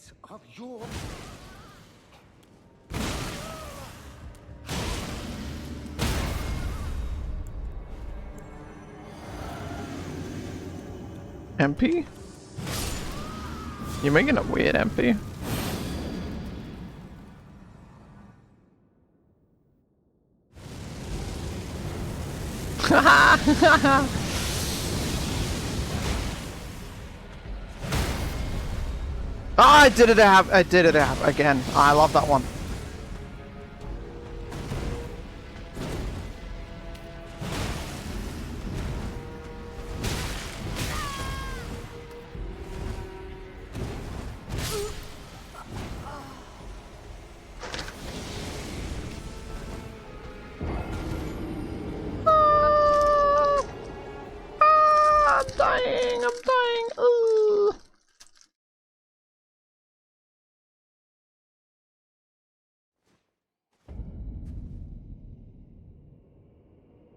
depths of your... MP? You're making it weird, MP. Oh, I did it again. I love that one. I'm dying. Ooh.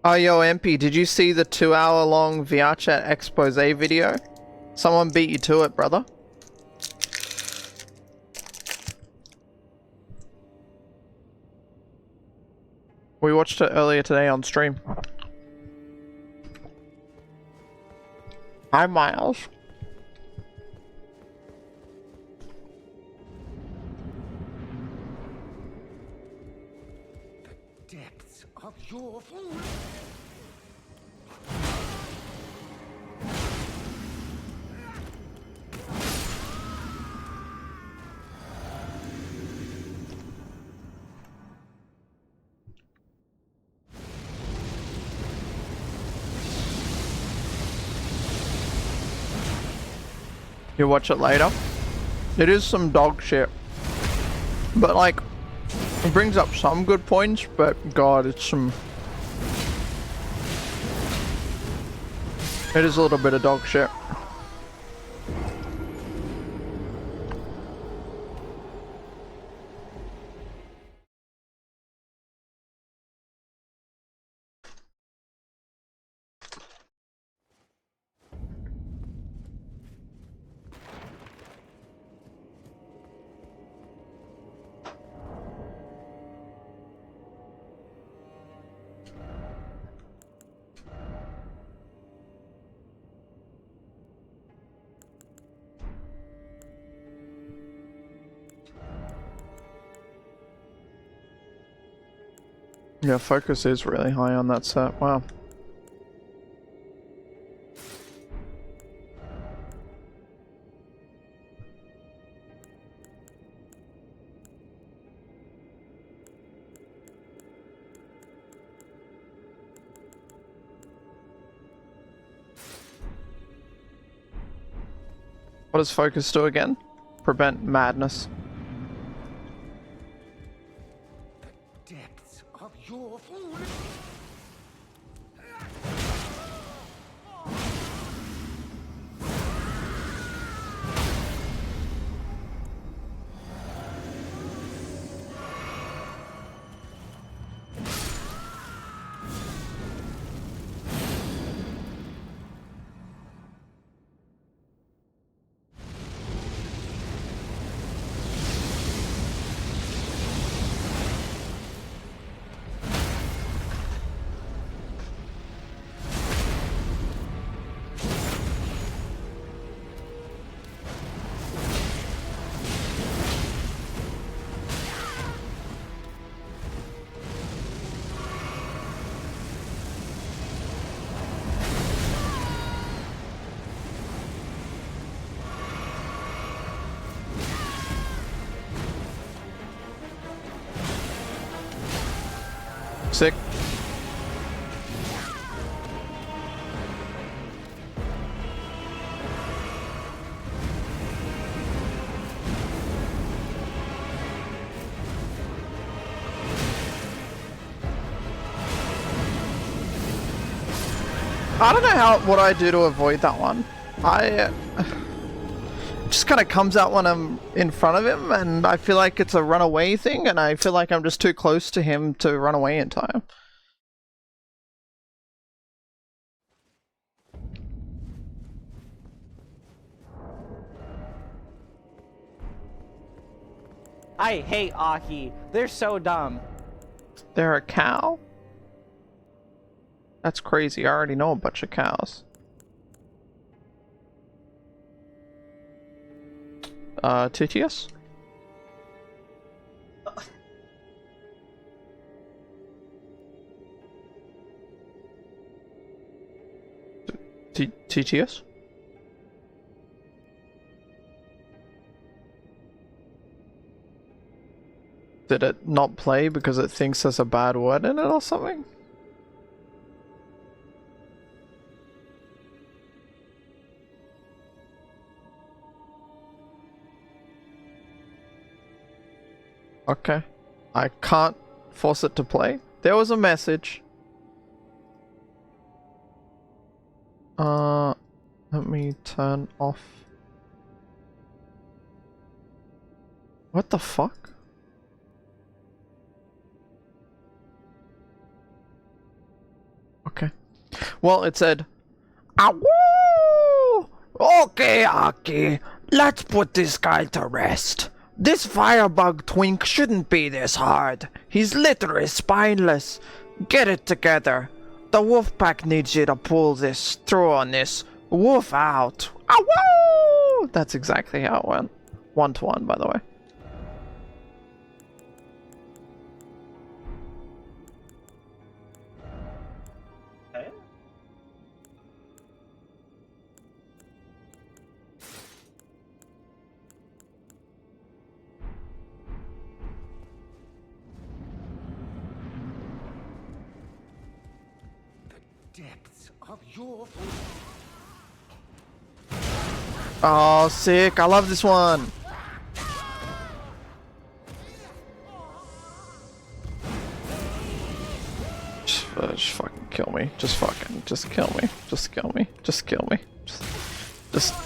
Oh, yo, MP, did you see the 2-hour-long VR chat expose video? Someone beat you to it, brother. We watched it earlier today on stream. Hi, Miles. depths of your fool. You watch it later. It is some dog shit. But like, it brings up some good points, but god, it's some... It is a little bit of dog shit. Yeah, focus is really high on that set. Wow. What does focus do again? Prevent madness. Depths of your fool. Sick. I don't know what I do to avoid that one. Just kind of comes out when I'm in front of him, and I feel like it's a runaway thing, and I feel like I'm just too close to him to run away in time. I hate Aki. They're so dumb. They're a cow? That's crazy. I already know a bunch of cows. TTS? TTS? Did it not play because it thinks there's a bad word in it or something? Okay. I can't force it to play. There was a message. Let me turn off. What the fuck? Okay. Well, it said, Awoo! Okay, Aki, let's put this guy to rest. This firebug twink shouldn't be this hard. He's literally spineless. Get it together. The wolf pack needs you to pull this through on this. Wolf out. Awoo! That's exactly how it went. 1-to-1, by the way. Depths of your... Oh, sick. I love this one. Just fucking kill me. Just kill me. Just kill me. Just kill me.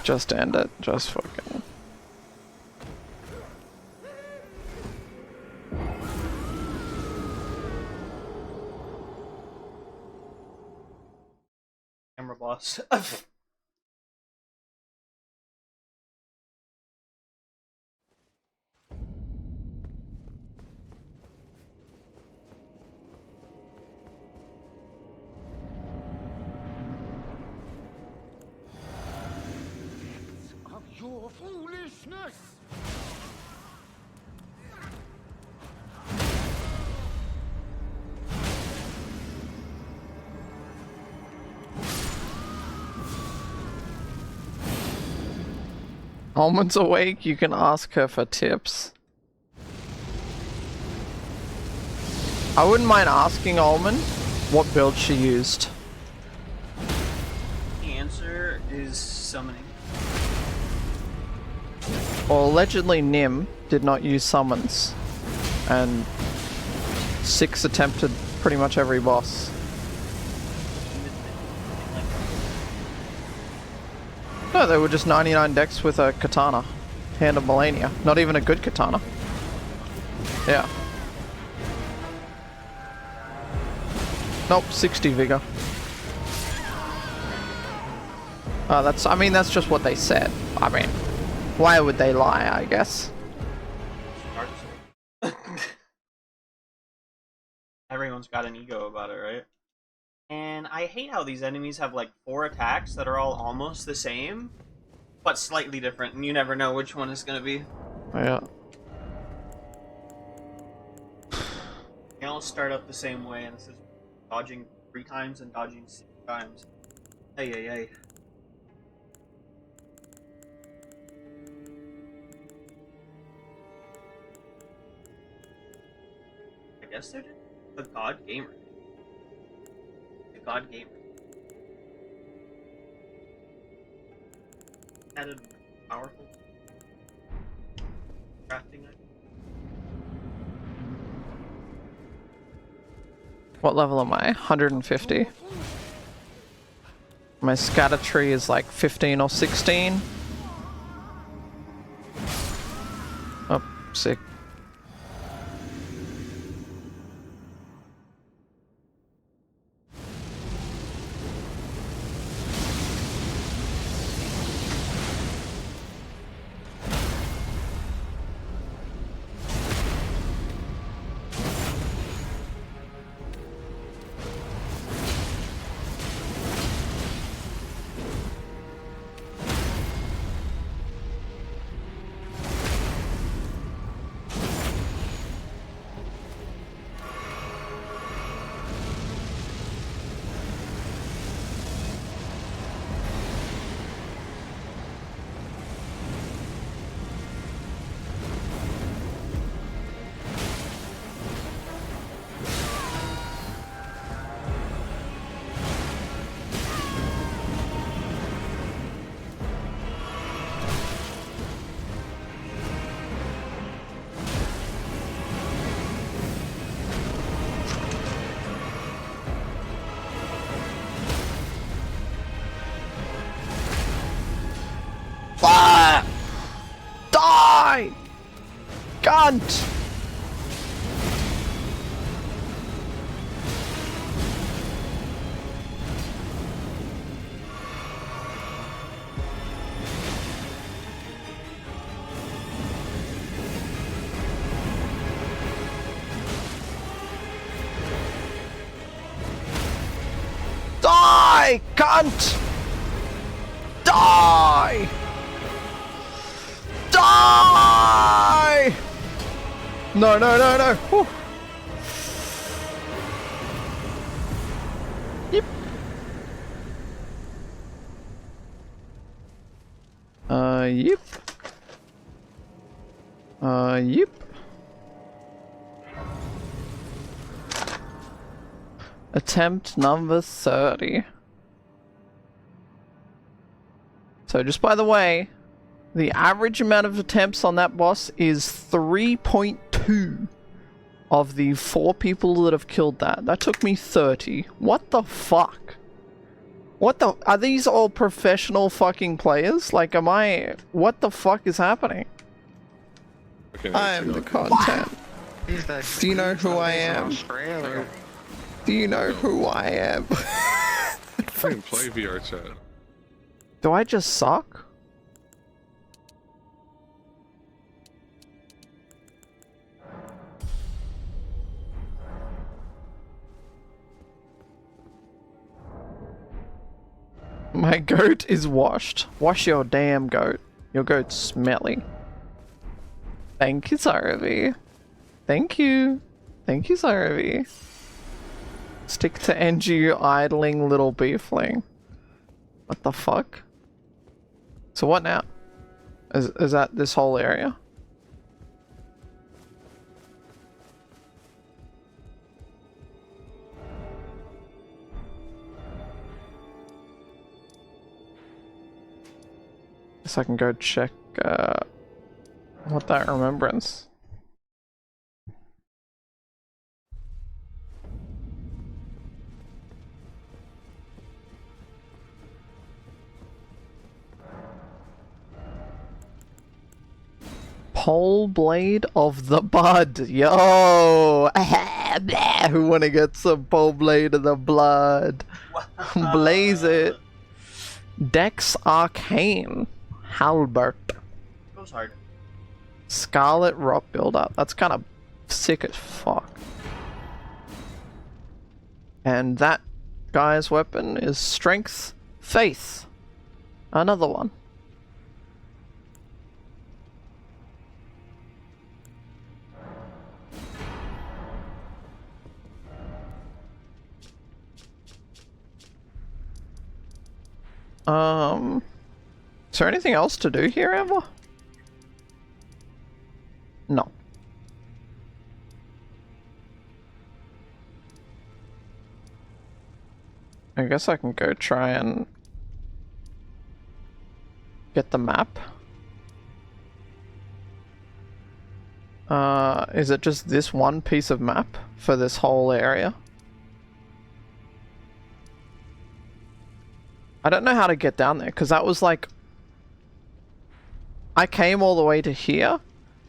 Just end it. Just fucking... Camera boss. of your foolishness. Almond's awake, you can ask her for tips. I wouldn't mind asking Almond what build she used. The answer is summoning. Well, allegedly Nim did not use summons, and 6 attempted pretty much every boss. No, they were just 99 decks with a katana. Hand of Melania. Not even a good katana. Yeah. Nope, 60 vigor. I mean, that's just what they said. I mean, why would they lie, I guess? Everyone's got an ego about it, right? And I hate how these enemies have like 4 attacks that are all almost the same, but slightly different, and you never know which one is going to be. Yeah. They all start up the same way, and this is dodging 3 times and dodging 6 times. Hey, hey, hey. I guess they're just the God Gamer. The God Gamer. Added powerful crafting item. What level am I? 150. My scatter tree is like 15 or 16. Oh, sick. cunt! Die, cunt! Die! Die! No, no, no, no. Whew. Yep. Yep. Yep. Attempt number 30. So just by the way, the average amount of attempts on that boss is 3.2 of the 4 people that have killed that. That took me 30. What the fuck? What the— are these all professional fucking players? Like, am I— what the fuck is happening? Okay, I am the content. Do you know who I am? Do you know who I am? I didn't play VR chat. Do I just suck? My goat is washed. Wash your damn goat. Your goat's smelly. Thank you, Zaravi. Thank you. Thank you, Zaravi. Stick to NG, you idling little beefling. What the fuck? So what now? Is that this whole area? Guess I can go check what that remembrance. Pole blade of the bud. Yo! Who wanna get some pole blade of the blood? Blaze it. Dex Arcane. Halbert. Goes hard. Scarlet Rock build-up. That's kind of sick as fuck. And that guy's weapon is Strength Faith. Another one. Is there anything else to do here, Amber? No. I guess I can go try and get the map. Is it just this one piece of map for this whole area? I don't know how to get down there, because that was like... I came all the way to here,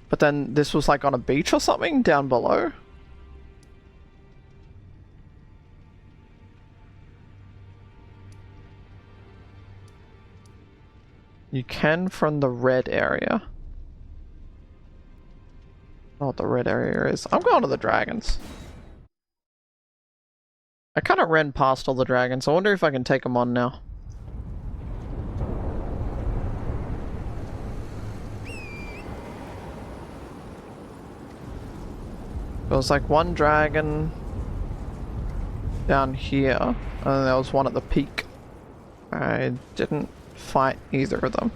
but then this was like on a beach or something down below. You can from the red area. I don't know what the red area is. I'm going to the dragons. I kind of ran past all the dragons. I wonder if I can take them on now. There was like one dragon down here, and then there was one at the peak. I didn't fight either of them.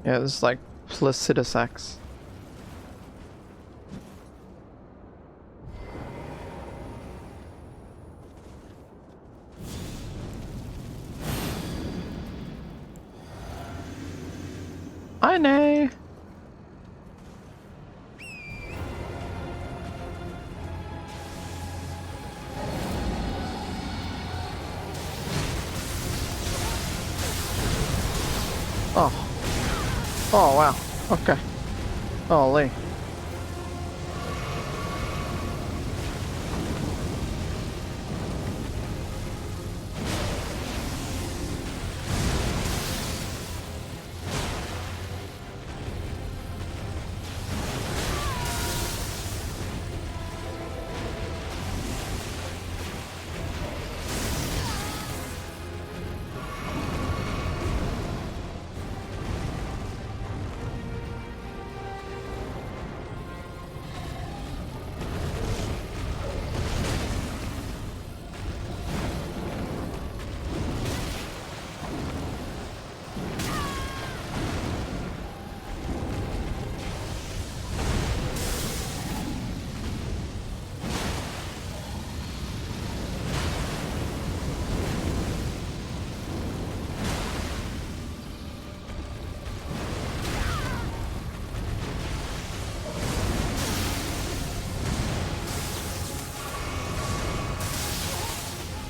Yeah, this is like Okay. Holy.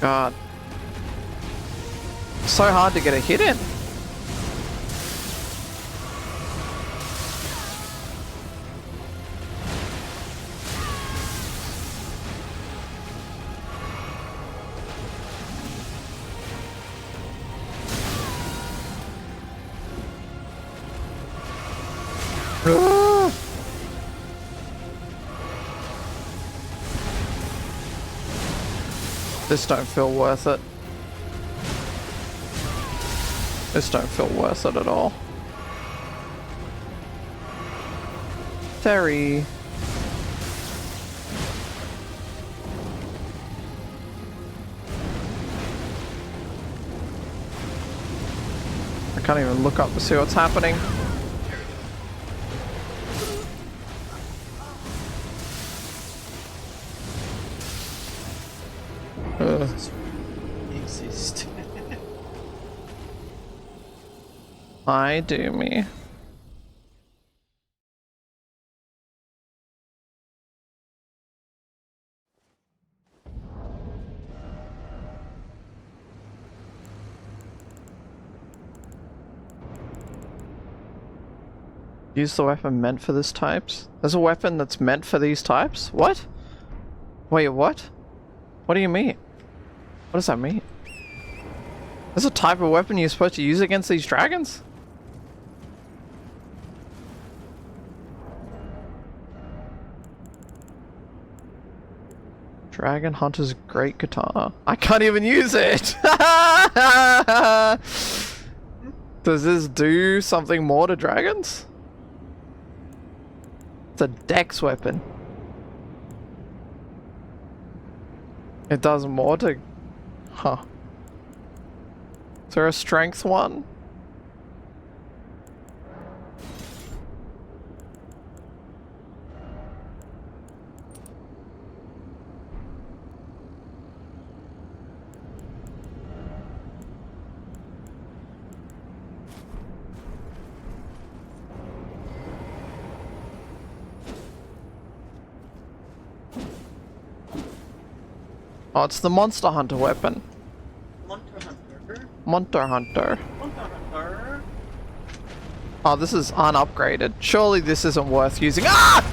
God. So hard to get a hit in. Ah! This don't feel worth it. This don't feel worth it at all. Terry. I can't even look up to see what's happening. Exist. I do me. Use the weapon meant for this types? There's a weapon that's meant for these types? What? Wait, what? What do you mean? What does that mean? There's a type of weapon you're supposed to use against these dragons? Dragon Hunter's Great Katana. I can't even use it! Does this do something more to dragons? It's a dex weapon. It does more to... Huh. Is there a strength one? Oh, it's the Monster Hunter weapon. Monster Hunter. Monster Hunter. Monster Hunter. Oh, this is unupgraded. Surely this isn't worth using. Ah!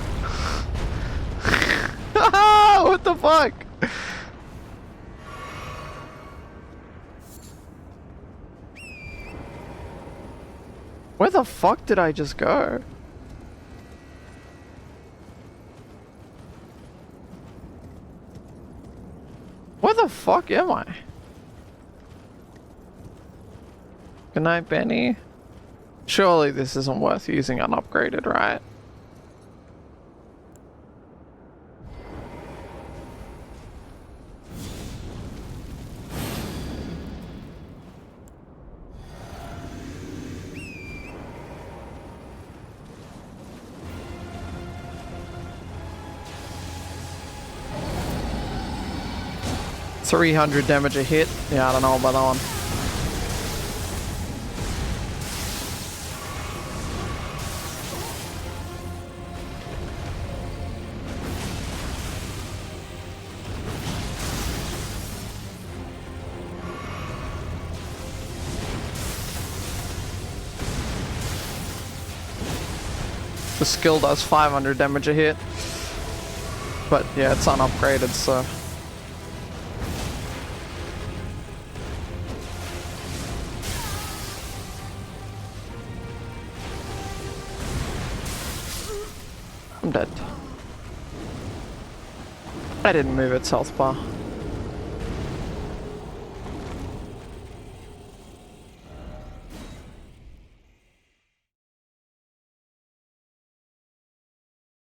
What the fuck? Where the fuck did I just go? Where the fuck am I? Good night, Benny. Surely this isn't worth using unupgraded, right? $300 damage a hit. Yeah, I don't know about that one. The skill does 500 damage a hit. But yeah, it's unupgraded, so... I'm dead. I didn't move its health bar.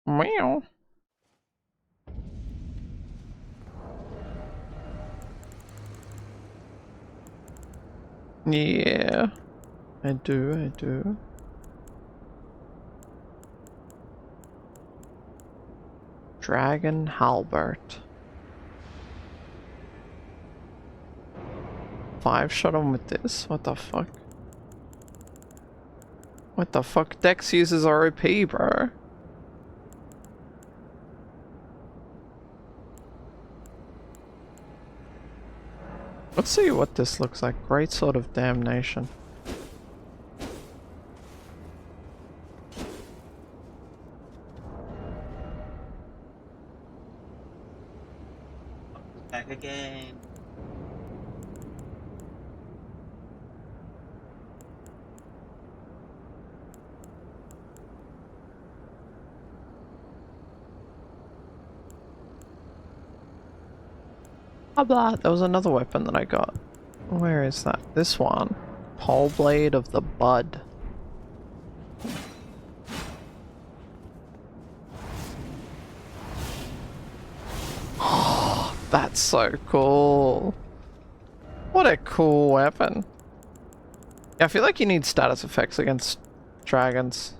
Meow. Yeah, I do. Dragon Halbert. 5-shot him with this? What the fuck? What the fuck? Dex uses ROP, bro. Let's see what this looks like. Great Sword of Damnation. Back again. Blah blah. There was another weapon that I got. Where is that? This one. Pole Blade of the Bud. Oh, that's so cool. What a cool weapon. Yeah, I feel like you need status effects against dragons.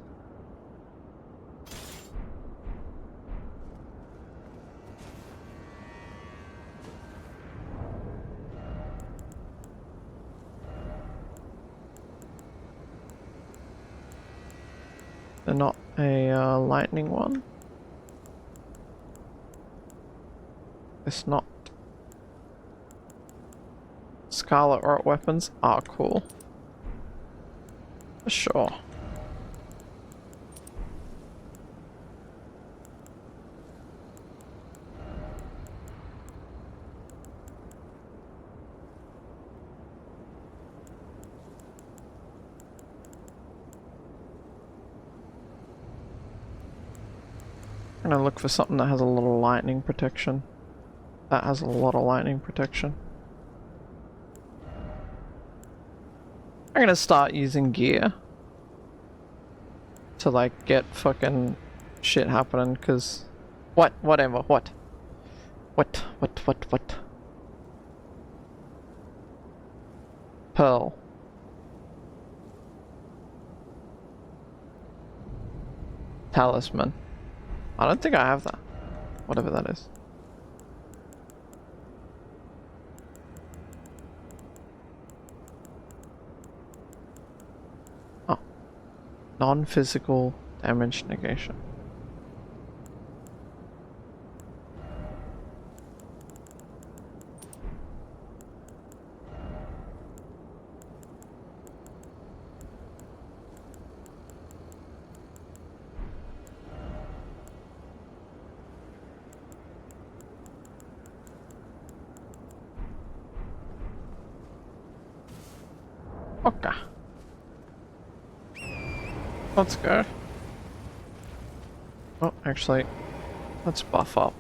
They're not a lightning one. It's not. Scarlet Rot weapons are cool. For sure. I'm gonna look for something that has a lot of lightning protection. That has a lot of lightning protection. I'm gonna start using gear to like get fucking shit happening, cause whatever. Pearl. Talisman. I don't think I have that. Whatever that is. Oh. Non-physical damage negation. Okay. Let's go. Oh, actually, let's buff up.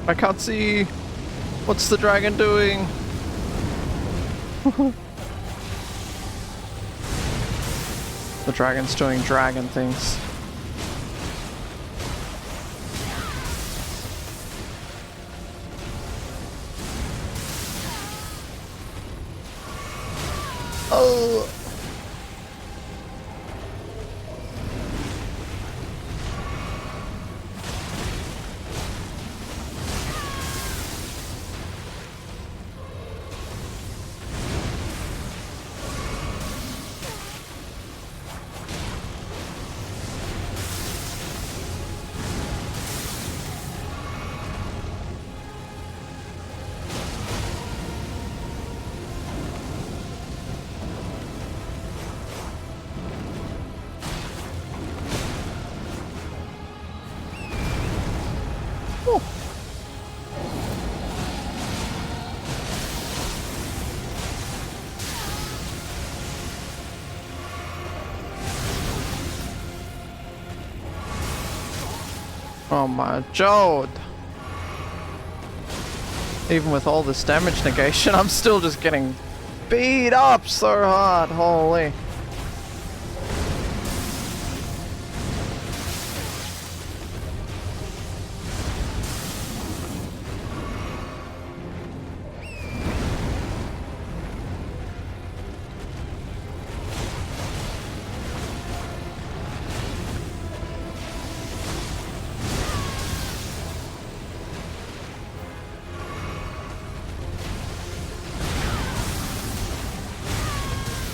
I can't see. What's the dragon doing? The dragon's doing dragon things. Oh. Oh my god. Even with all this damage negation, I'm still just getting beat up so hard. Holy.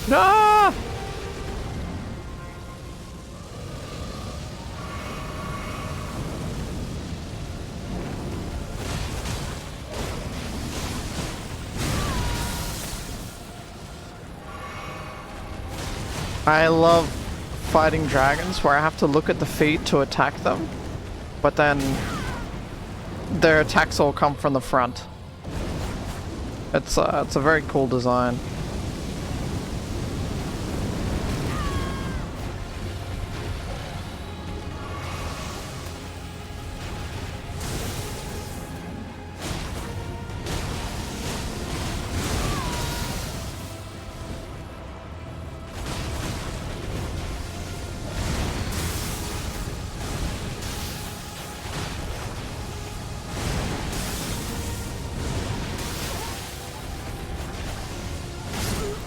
No! I love fighting dragons where I have to look at the feet to attack them, but then their attacks all come from the front. It's a very cool design.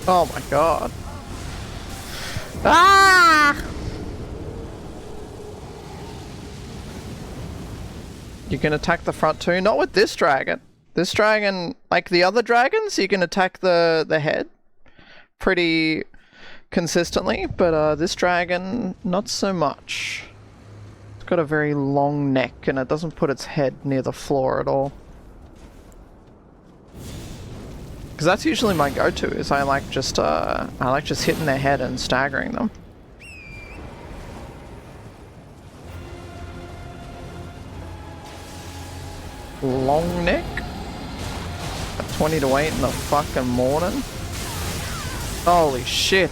Oh my god. Ah! You can attack the front too? Not with this dragon. This dragon, like the other dragons, you can attack the head pretty consistently, but this dragon, not so much. It's got a very long neck and it doesn't put its head near the floor at all. Because that's usually my go-to, is I like just hitting their head and staggering them. Long neck? At 20 to 8 in the fucking morning? Holy shit.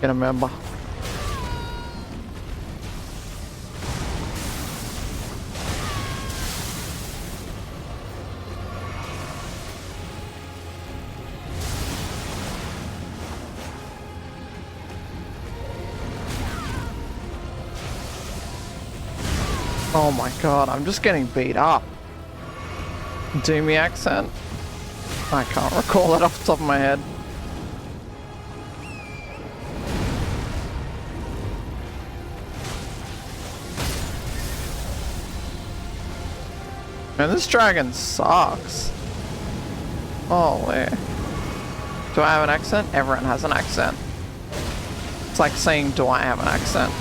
Get a member. Oh my god, I'm just getting beat up. Doomy accent? I can't recall that off the top of my head. Man, this dragon sucks. Holy. Do I have an accent? Everyone has an accent. It's like saying, do I have an accent?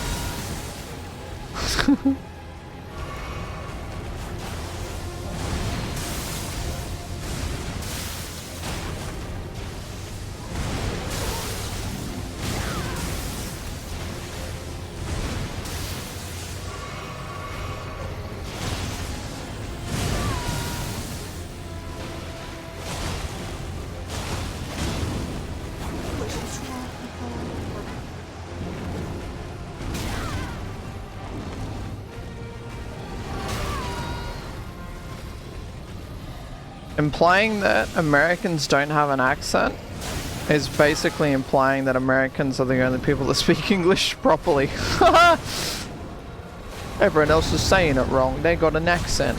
Implying that Americans don't have an accent is basically implying that Americans are the only people that speak English properly. Everyone else is saying it wrong. They got an accent.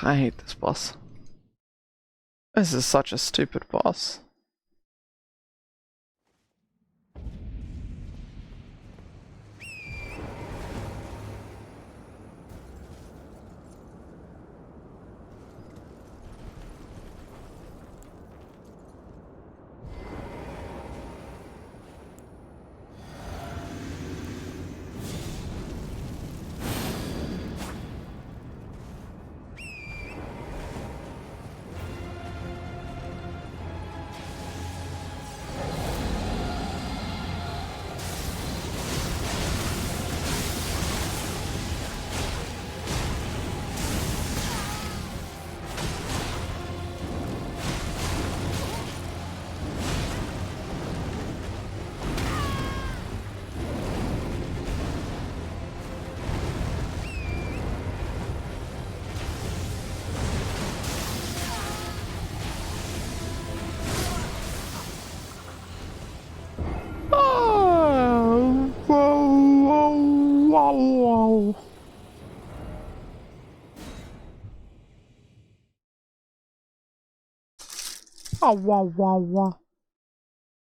I hate this boss. This is such a stupid boss.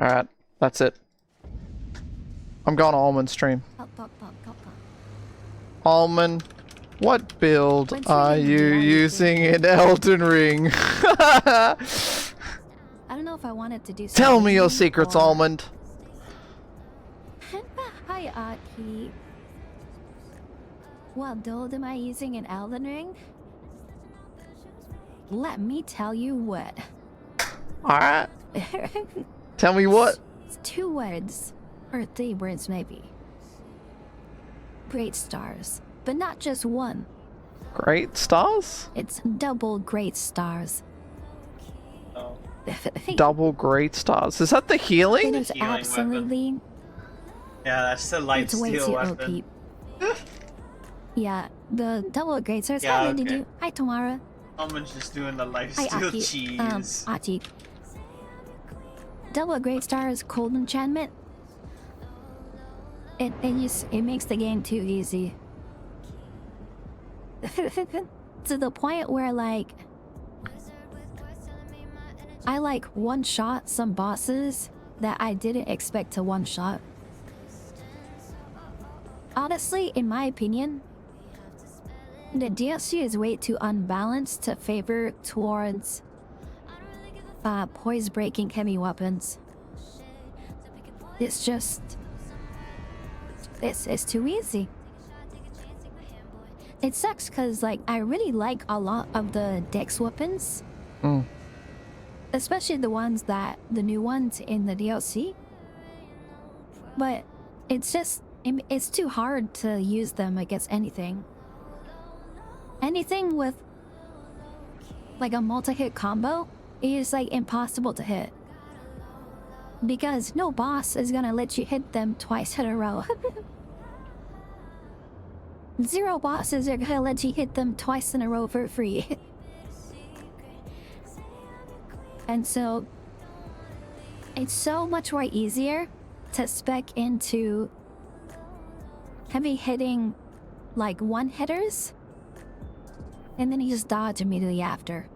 Alright, that's it. I'm going to Almond stream. Almond, what build are you using in Elden Ring? I don't know if I wanted to do something. Tell me your secrets, Almond. Hi, Aki. What build am I using in Elden Ring? Let me tell you what. Alright. Tell me what. It's 2 words. Or 3 words, maybe. Great stars. But not just one. Great stars? It's double great stars. Oh. Double great stars. Is that the healing? It is absolutely... Yeah, that's the light It's way steel too weapon. OP. Yeah, the double great stars. Yeah, Hi, okay. Lindy. Hi, Tamara. Someone's just doing the light Hi, steel Aki. cheese. Aki. Double great stars cold enchantment. It makes the game too easy. To the point where like I like one-shot some bosses that I didn't expect to one-shot. Honestly, in my opinion, the DLC is way too unbalanced to favor towards poise-breaking heavy weapons. It's just... It's too easy. It sucks because, like, I really like a lot of the Dex weapons. Especially the new ones in the DLC. But it's just... It's too hard to use them against anything. Anything with, like, a multi-hit combo is, like, impossible to hit. Because no boss is gonna let you hit them twice in a row. 0 bosses are gonna let you hit them twice in a row for free. And so, it's so much more easier to spec into heavy hitting, like, one-hitters. And then you just dodge immediately after.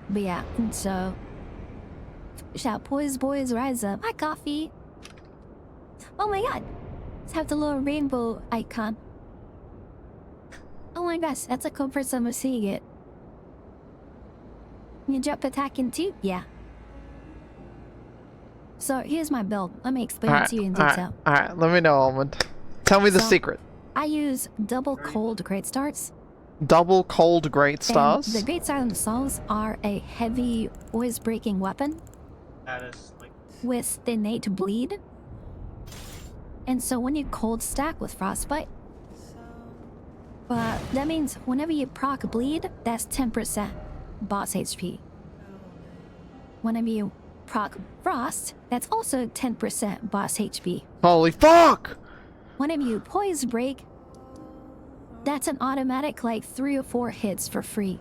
But yeah, and so... Shout, boys, rise up. Hi, coffee. Oh my god. Let's have the little rainbow icon. Oh my gosh, that's a cool first time I'm seeing it. You jump attacking too? Yeah. So here's my build. Let me explain it to you in detail. Alright, let me know, Almond. Tell me the secret. I use double cold great starts. Double cold great stars? And the great stars themselves are a heavy voice breaking weapon. That is like with the innate bleed. And so when you cold stack with frostbite, that means whenever you proc bleed, that's 10% boss HP. Whenever you proc frost, that's also 10% boss HP. Holy fuck! Whenever you poise break, that's an automatic like 3 or 4 hits for free.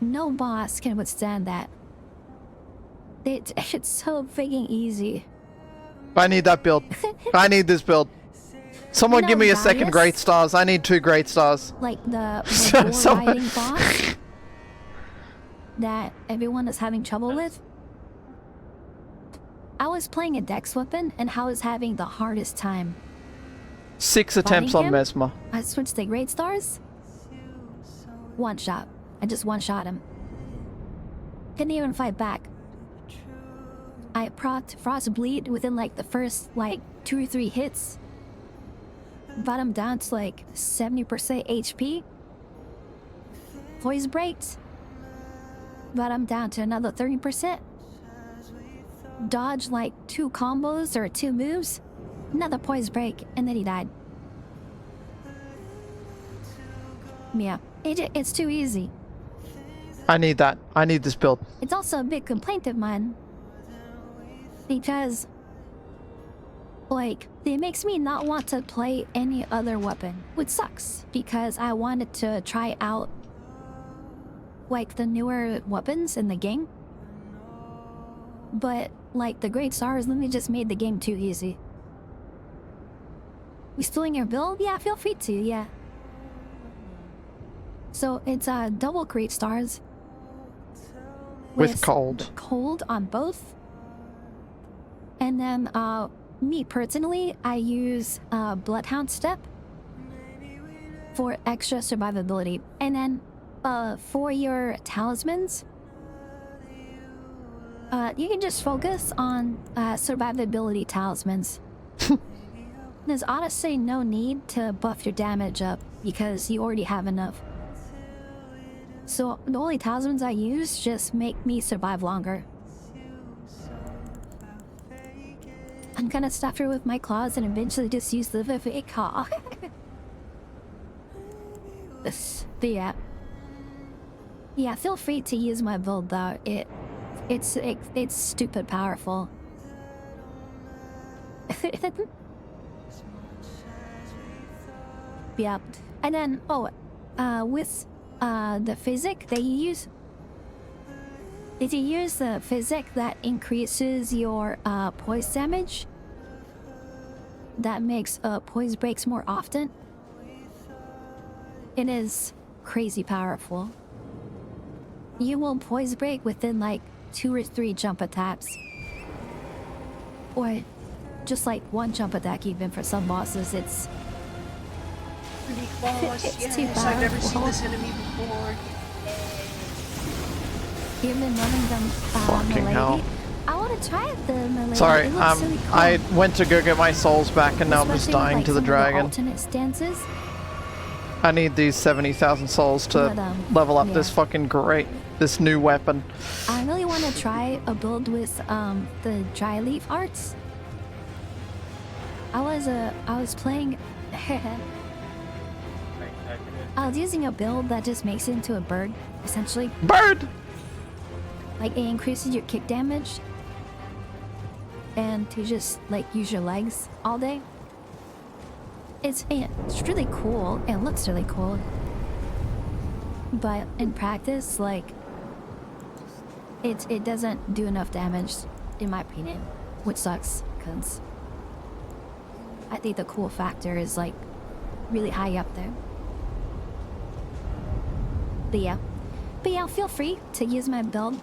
No boss can withstand that. It's so freaking easy. I need that build. I need this build. Someone You know give me a second Darius? great stars. I need 2 great stars. Like the Someone- riding boss that everyone is having trouble with. I was playing a dex weapon and I was having the hardest time. 6 attempts Fighting on him? Mesmer. I switched to great stars. One shot. I just one shot him. Couldn't even fight back. I procced frost bleed within like the first like 2 or 3 hits. Brought him down to like 70% HP. Voice breaks. Brought him down to another 30%. Dodged like 2 combos or 2 moves. Another poise break, and then he died. Yeah, it's too easy. I need that. I need this build. It's also a big complaint of mine. Because, like, it makes me not want to play any other weapon. Which sucks, because I wanted to try out, like, the newer weapons in the game. But, like, the Great Stars literally just made the game too easy. You still in your build? Yeah, feel free to, yeah. So, it's double Great Stars. With cold. Cold on both. And then, me personally, I use Bloodhound Step for extra survivability. And then, for your talismans, you can just focus on survivability talismans. There's honestly no need to buff your damage up because you already have enough. So the only talismans I use just make me survive longer. I'm gonna stuff her with my claws and eventually just use the Vivic Claw. Yeah, feel free to use my build though. It's stupid powerful. Yeah, and then with the physic that you use, if you use the physic that increases your poise damage, that makes poise breaks more often. It is crazy powerful. You will poise break within like 2 or 3 jump attacks, or just like 1 jump attack even for some bosses. It's Pretty close. It's too Yes, I've never seen powerful. this enemy before. You've been running them Fucking Milady. hell. I want to try the Milady. Sorry, It looks really cool. I went to go get my souls back and now I'm just Especially with, dying like, to the some of dragon. alternate stances. I need these 70,000 souls to But, level up yeah. this new weapon. I really want to try a build with the dry leaf arts. I was playing. I was using a build that just makes it into a bird, essentially. Bird! Like, it increases your kick damage. And to just, like, use your legs all day. It's really cool. It looks really cool. But in practice, like, it doesn't do enough damage, in my opinion. Which sucks, because I think the cool factor is, like, really high up there. But yeah, feel free to use my build.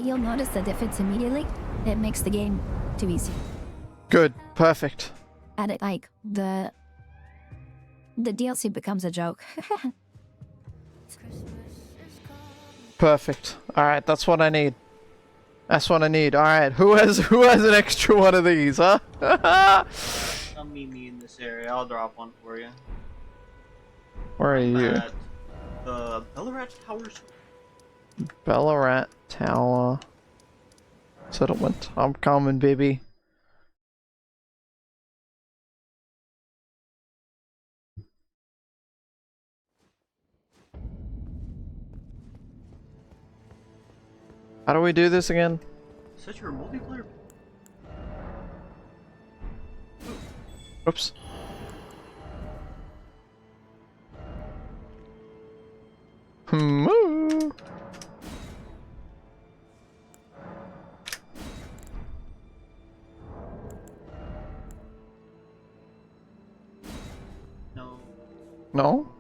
You'll notice the difference immediately. It makes the game too easy. Good. Perfect. And it like the DLC becomes a joke. Perfect. Alright, that's what I need. That's what I need. Alright, who has an extra one of these, huh? Come meet me in this area. I'll drop one for you. Where are you? At the Ballarat Towers. Ballarat Tower Settlement. I'm coming, baby. How do we do this again? Set your multiplayer. Oops. Moo. No. No?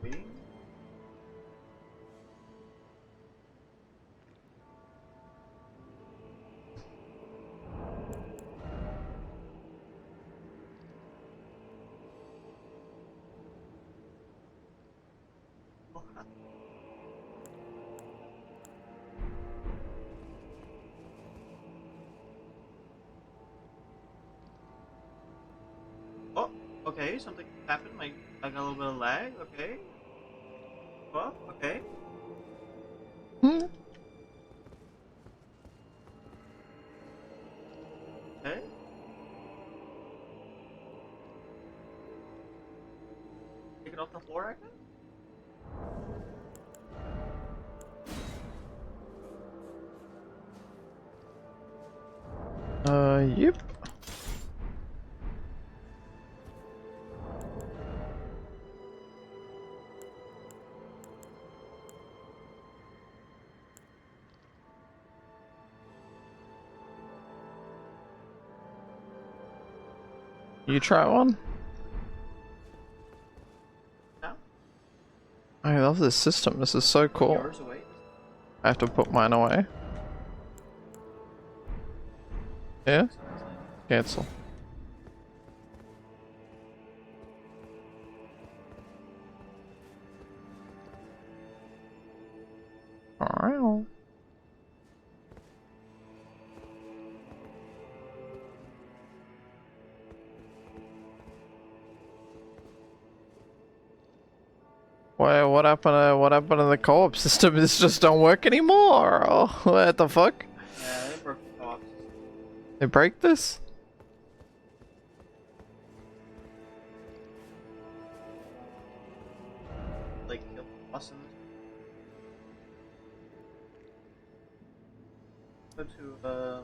Waiting. Oh, okay, something happened. I got a little bit of lag. Okay. Well, okay. Okay. Take it off the floor, I guess? Yep. You try one? No. I love this system. This is so cool. Yours away. I have to put mine away. Yeah? Cancel. Alright. Well, what happened to the co-op system? This just don't work anymore. Oh, what the fuck? Yeah, they broke the co-op. They break this? Like, kill the boss in this. Go to,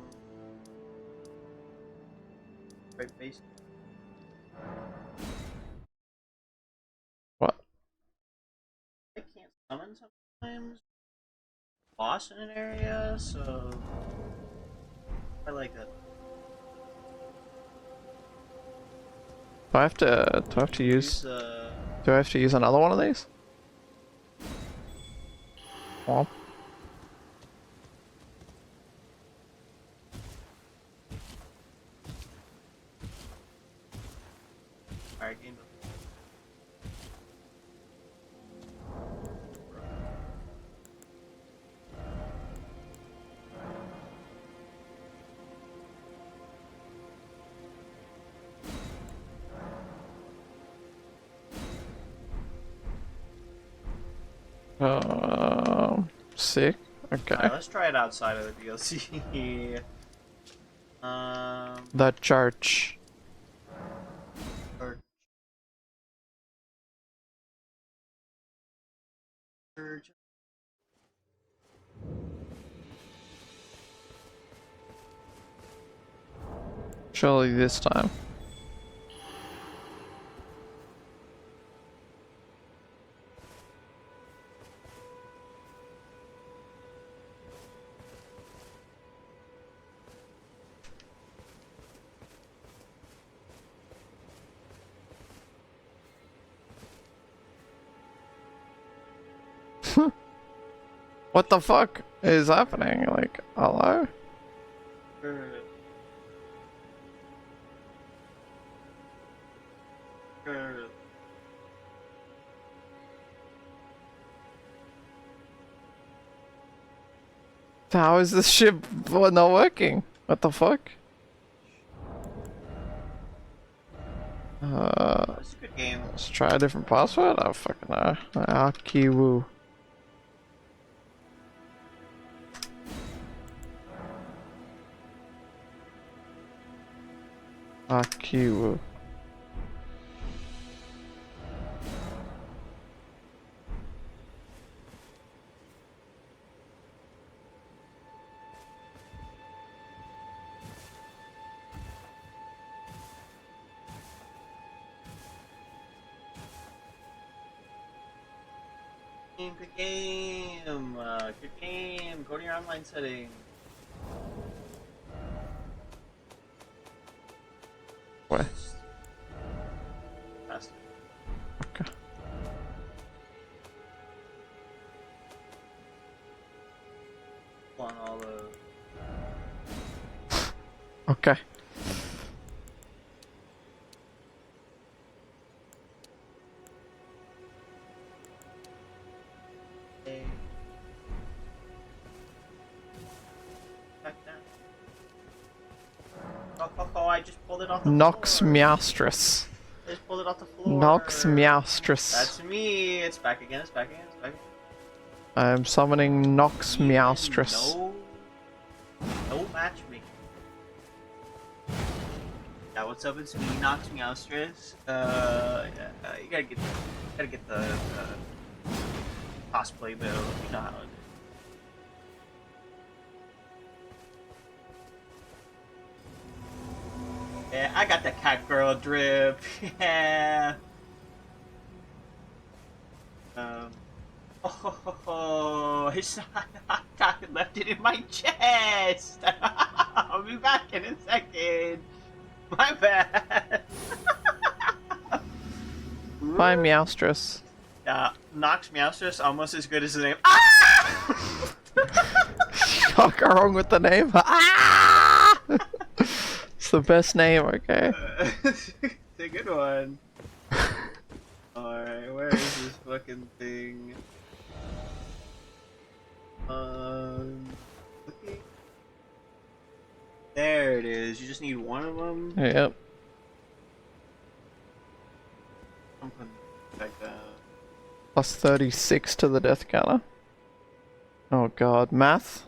right base. What? I can't summon sometimes. Boss in an area, so I like that. Do I have to use do I have to use another one of these? Well. Alright, game. Sick. Okay. Alright, let's try it outside of the DLC. The church. Surely this time. What the fuck is happening? Like, hello? How is this ship not working? What the fuck? It's a good game. Let's try a different password. I don't fucking know. Akiwoo. Akiwoo. Good game. Good game. Go to your online setting. Where? Faster. Okay. On all the. Okay. Oh, I just pulled it off the Nox floor. Meowstress. I just pulled it off the floor. Nox Meowstress. That's me. It's back again. It's back again. It's back again. I'm summoning Nox Meowstress. No matchmaking. Yeah, what's up? It's me, Nox Meowstress. Yeah, you gotta get the cosplay build. You know how it is. Yeah, I got the cat girl drip. Yeah. Oh, it's not. I left it in my chest. I'll be back in a second. My bad. Bye, Meowstress. Nox Meowstress, almost as good as the name. Fuck wrong with the name? Ah! It's the best name, okay? It's a good one. Alright, where is this fucking thing? Okay. There it is. You just need one of them. Yep. I'm putting it back down. Plus 36 to the death counter. Oh god, math?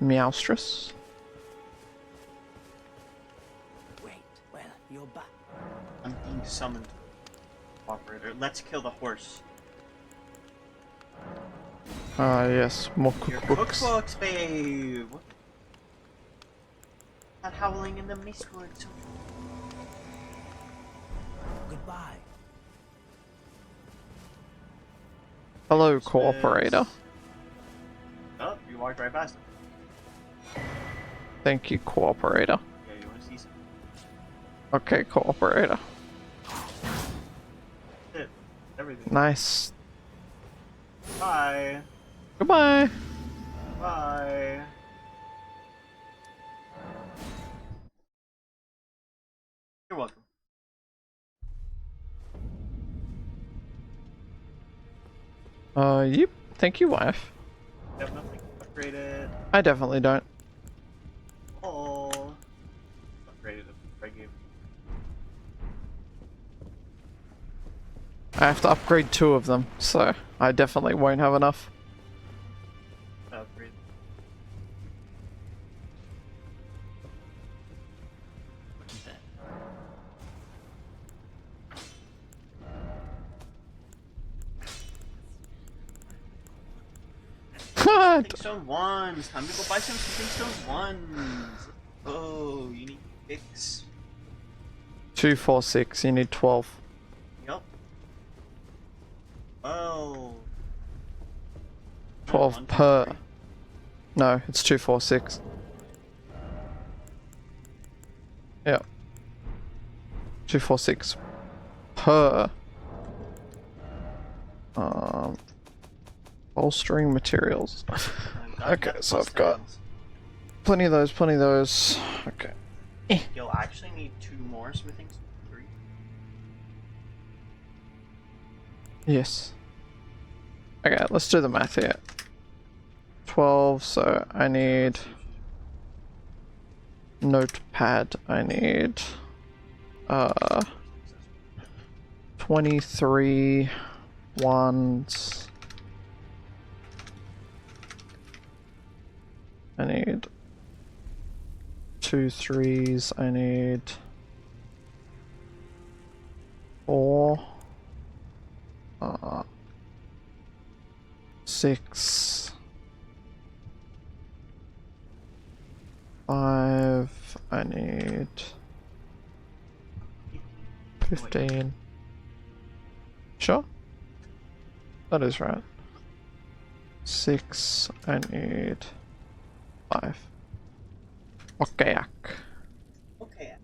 Meowstress. Wait, well, you're back. I'm being summoned. Operator, let's kill the horse. Ah, yes, more Your cookbooks. cookbooks, babe! Not howling in the Mistwood. Goodbye. Hello, cooperator. Oh, you walked right past him. Thank you, cooperator. Yeah, you want to see some? Okay, cooperator. Shit. Everything. Nice. Bye. Goodbye. Bye. You're welcome. Yep. Thank you, wife. You have nothing upgraded. I definitely don't. Oh. Upgraded if I gave. I have to upgrade 2 of them, so I definitely won't have enough. Upgrade. Stone ones. Time to go buy some stone ones. Oh, you need 6. 2, 4, 6. You need 12. Yup. Oh. 12 per. No, it's 246. Yeah. 246 per bolstering materials. Okay, so I've got plenty of those, plenty of those. Okay. You'll actually need 2 more smithing, 3. Yes. Okay, let's do the math here. 12, so I need notepad, I need 23 ones. I need 2 3s, I need 4 6 5, I need 15. Sure? That is right. 6, I need 5. Okay. Okay.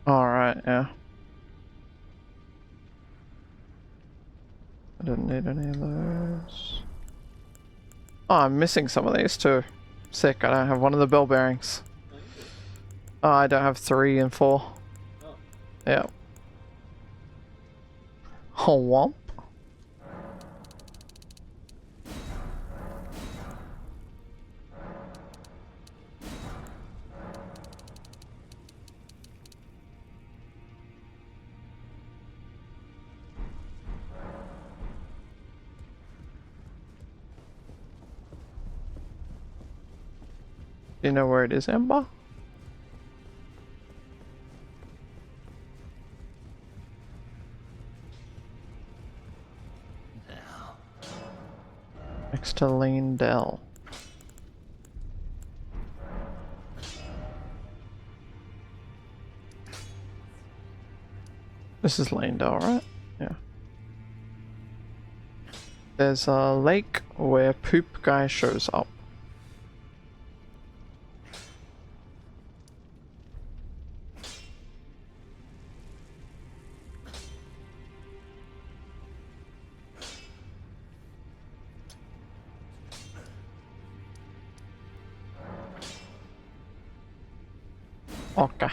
Alright, yeah. I didn't need any of those. Oh, I'm missing some of these too. Sick, I don't have one of the bell bearings. Oh, I don't have 3 and 4. Oh. Yeah. Oh, womp. Do you know where it is, Ember? Next to Lane Dell. This is Lane Dell, right? Yeah. There's a lake where Poop Guy shows up. Okay.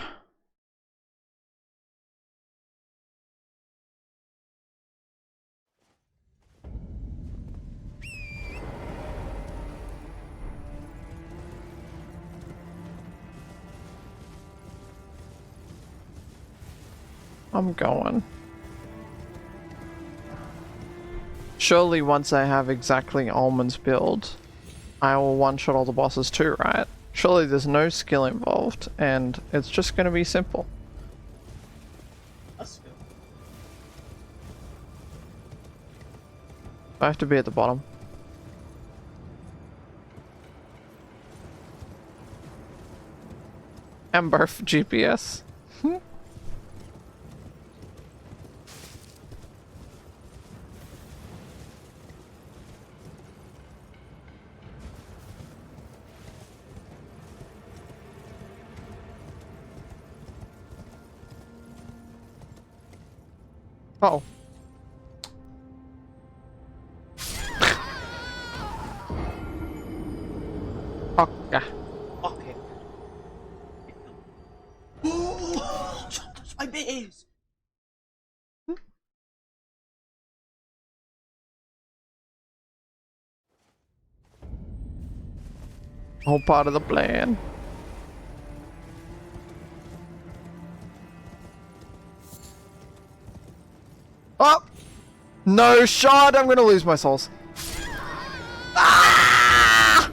I'm going. Surely once I have exactly Almond's build, I will one-shot all the bosses too, right? Surely there's no skill involved, and it's just gonna be simple. That's good. I have to be at the bottom. Ember for GPS. Oh. Okay. Okay. Oh, that's my base. All part of the plan. Oh! No shot! I'm gonna lose my souls. Ah!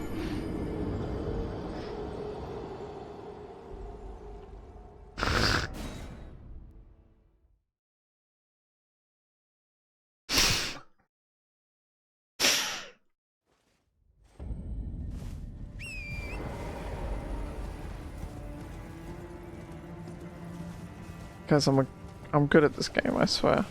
Because I'm good at this game, I swear.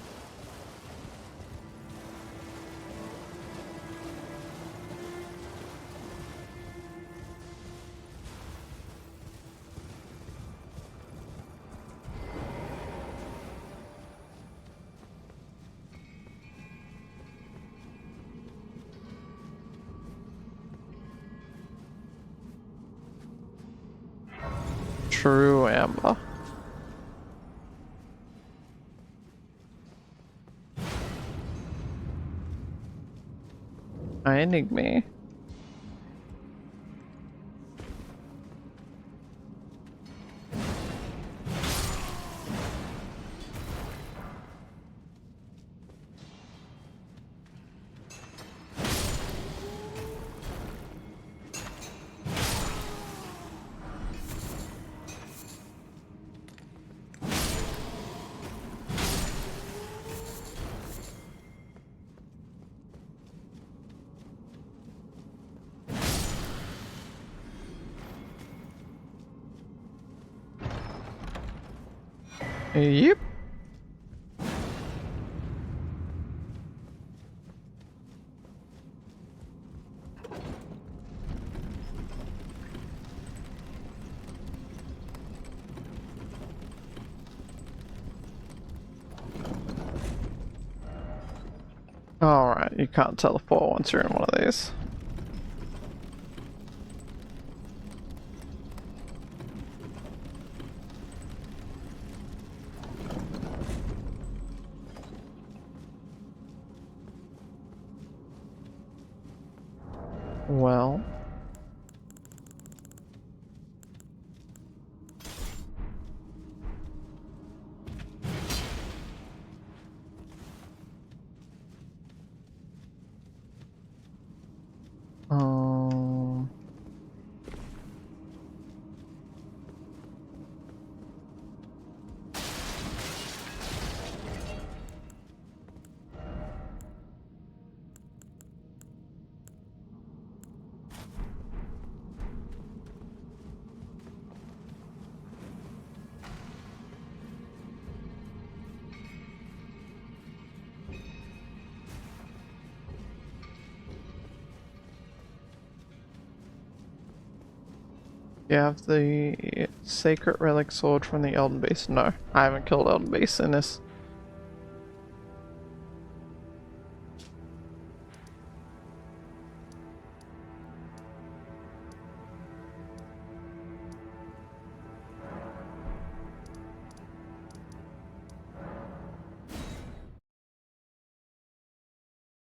True Amber. Enigma. Yep. Alright, you can't teleport once you're in one of these. Well. Um. You have the Sacred Relic Sword from the Elden Beast. No, I haven't killed Elden Beast in this.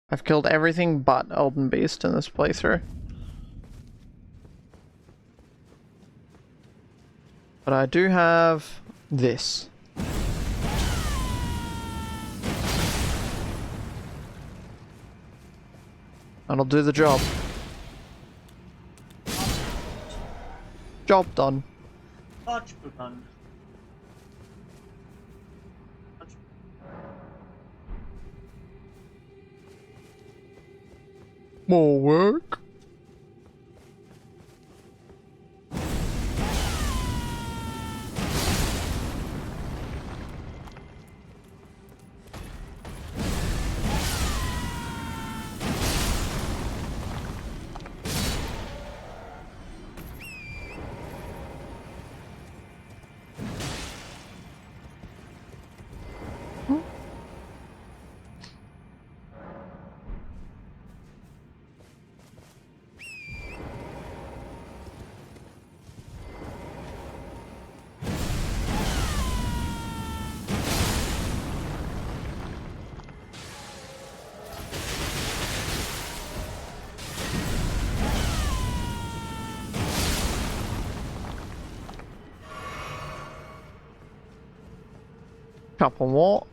I've killed everything but Elden Beast in this playthrough. But I do have this. That'll do the job. Job done. done. More work. Couple more.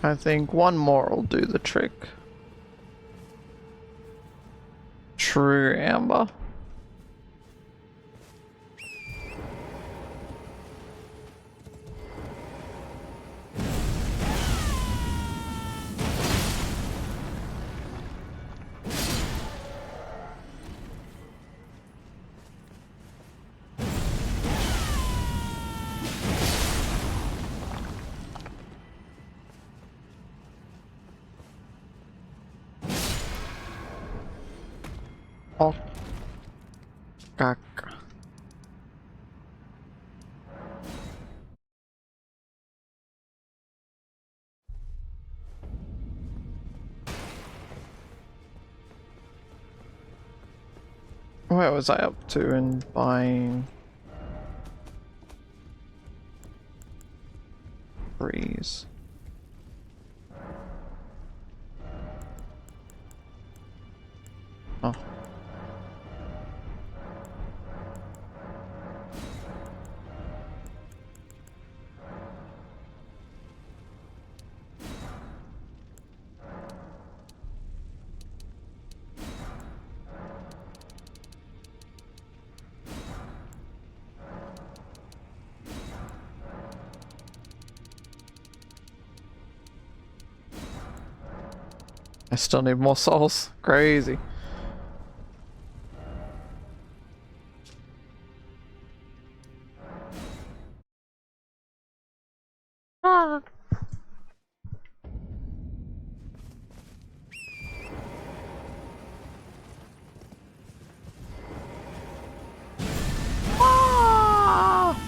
I think one more will do the trick. True, Amber. Oh. Caca. Where was I up to in buying freeze? Oh. I still need more souls. Crazy. Ah. Ah.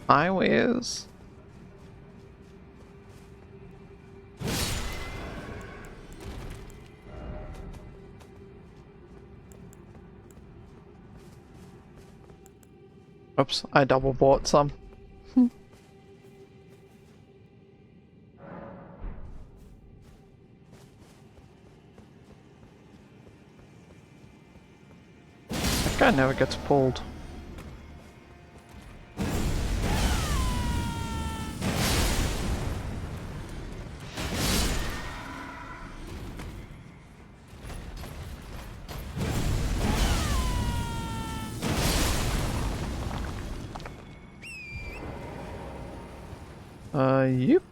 I whiz. Oops, I double bought some. That guy never gets pulled. Yep.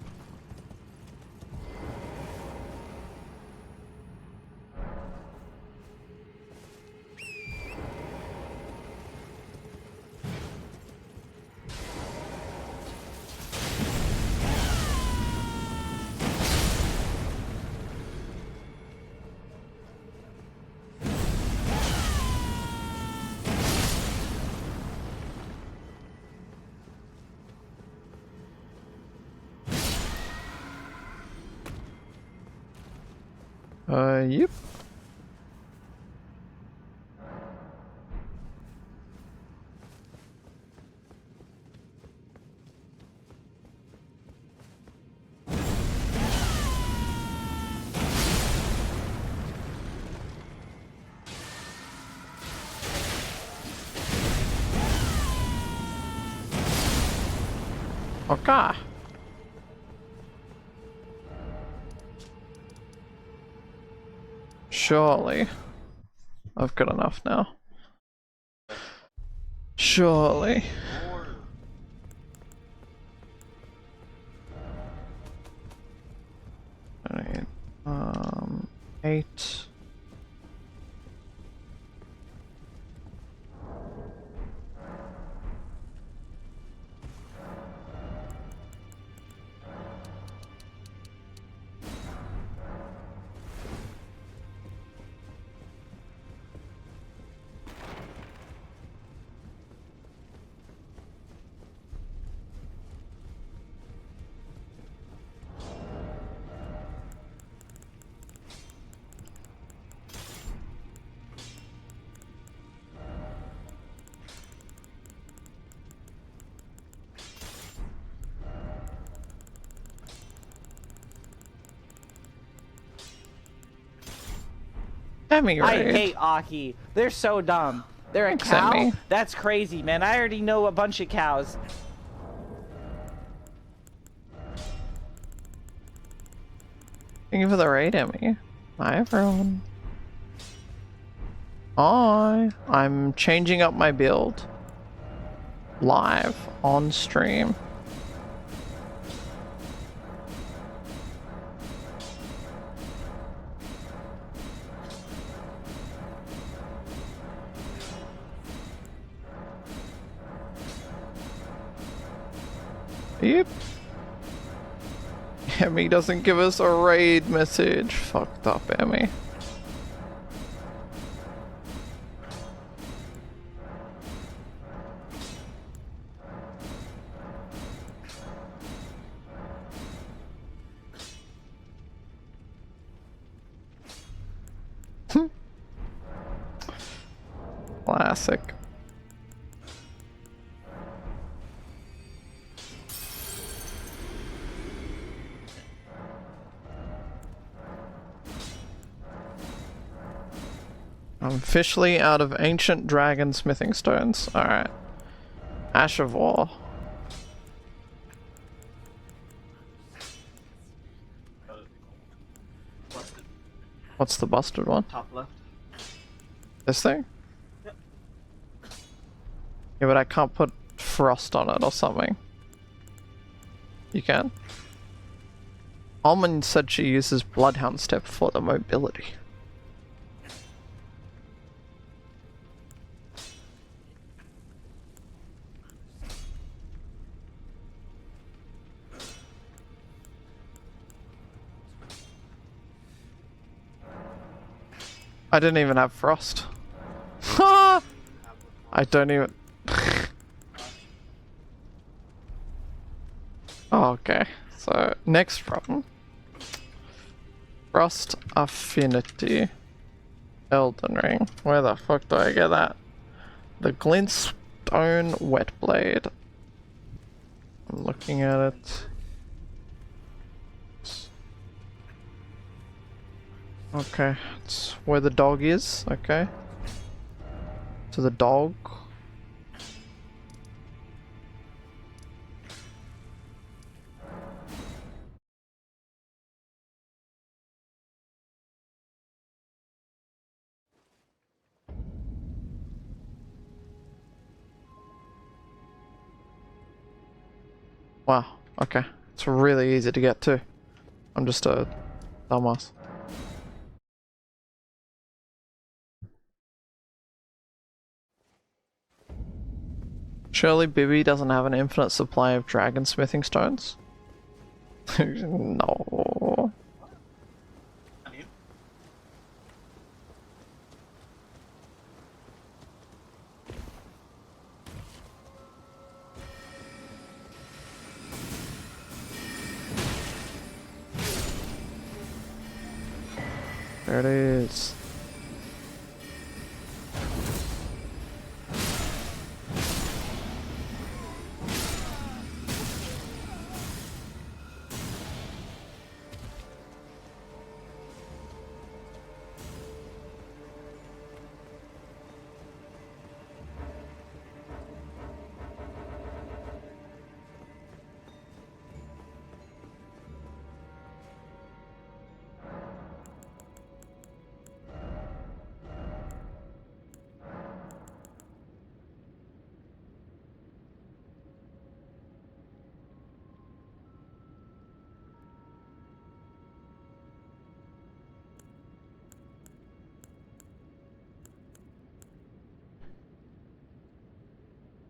Yep. Okay. Surely. I've got enough now. Surely. I need, 8. Emmy I raid. hate Aki. They're so dumb. They're a Thanks, cow? Emmy. That's crazy, man. I already know a bunch of cows. Thank you for the raid, Emmy. Hi, everyone. Hi. I'm changing up my build. Live on stream. Yep. Emmy doesn't give us a raid message. Fucked up, Emmy. Classic. I'm officially out of ancient dragon smithing stones. Alright. Ash of War. Busted. What's the busted one? Top left. This thing? Yep. Yeah, but I can't put frost on it or something. You can? Almond said she uses Bloodhound Step for the mobility. I didn't even have frost. I don't even... Oh, okay. So, next problem. Frost Affinity. Elden Ring. Where the fuck do I get that? The Glintstone Wet Blade. I'm looking at it. Okay, it's where the dog is, okay. To the dog. Wow, okay. It's really easy to get to. I'm just a dumbass. Surely Bibi doesn't have an infinite supply of dragon smithing stones? No. There it is.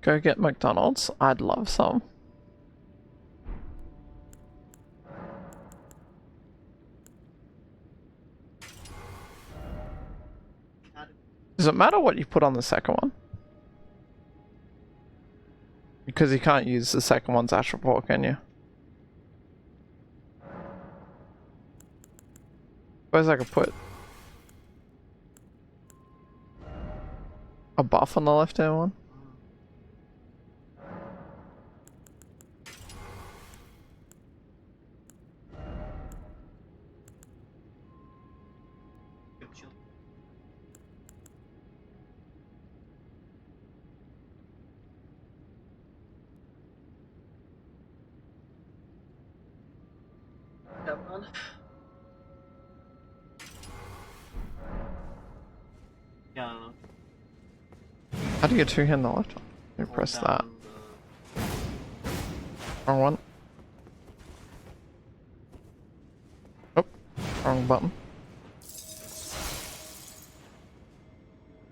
Go get McDonald's? I'd love some. Does it matter what you put on the second one? Because you can't use the second one's Ash Report, can you? Suppose I could put a buff on the left-hand one. on. Yeah, I don't know. How do you two-hand the laptop? You Hold press down that. the- Wrong one. Oh, wrong button.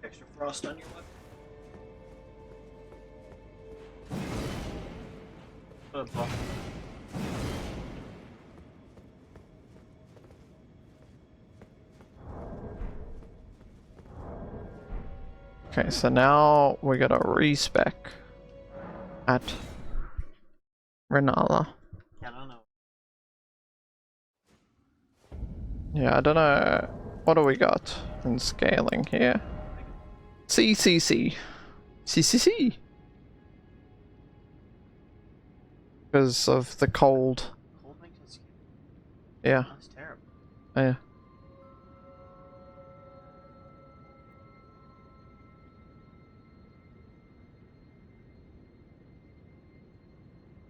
Extra frost on your weapon. Put a buff. Okay, so now we got a respec at Renala. I don't know. Yeah, I don't know. What do we got in scaling here? CCC. CCC. Because of the cold. Cold makes it scary. Yeah. That's terrible. Yeah.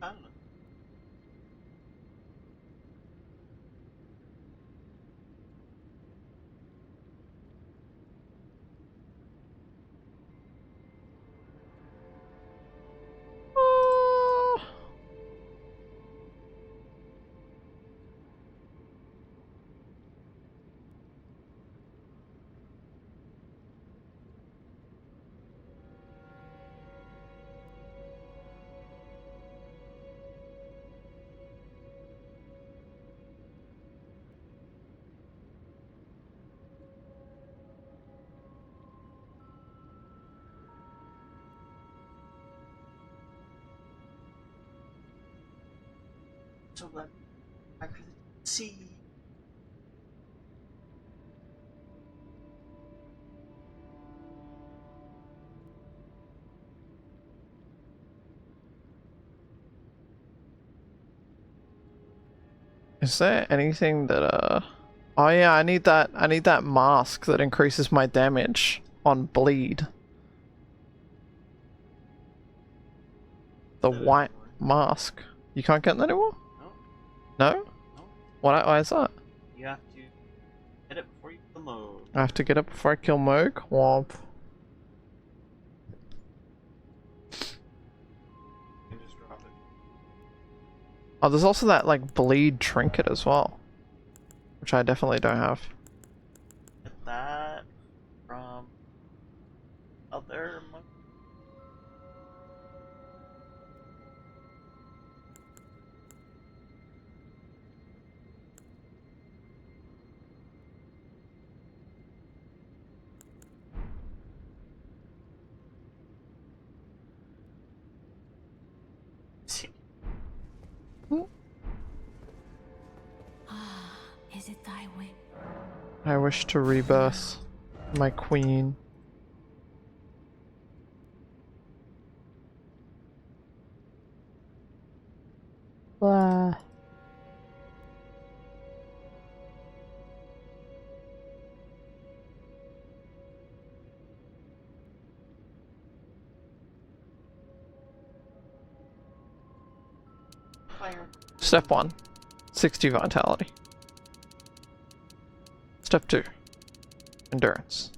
I don't know. So glad I could see. Is there anything that oh yeah, I need that mask that increases my damage on bleed. The white mask. You can't get that anymore? No. No? Why is that? You have to hit it before you kill mode. I have to get it before I kill Moog? Womp. And just drop it. Oh, there's also that like bleed trinket as well. Which I definitely don't have. Get that from other monk. Is it thy whim? I wish to rebirth my queen. Blah. Fire. Step 1. 60 vitality. Step 2. Endurance.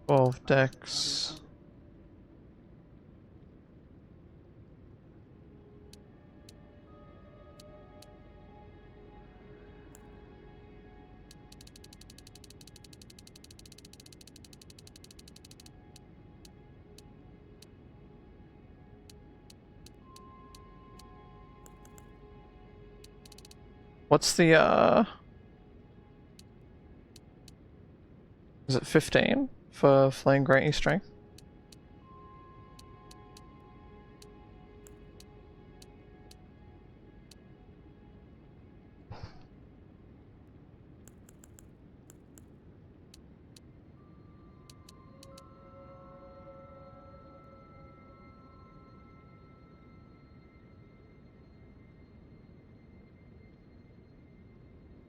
Twelve dex. What's the is it 15 for flame grant you strength?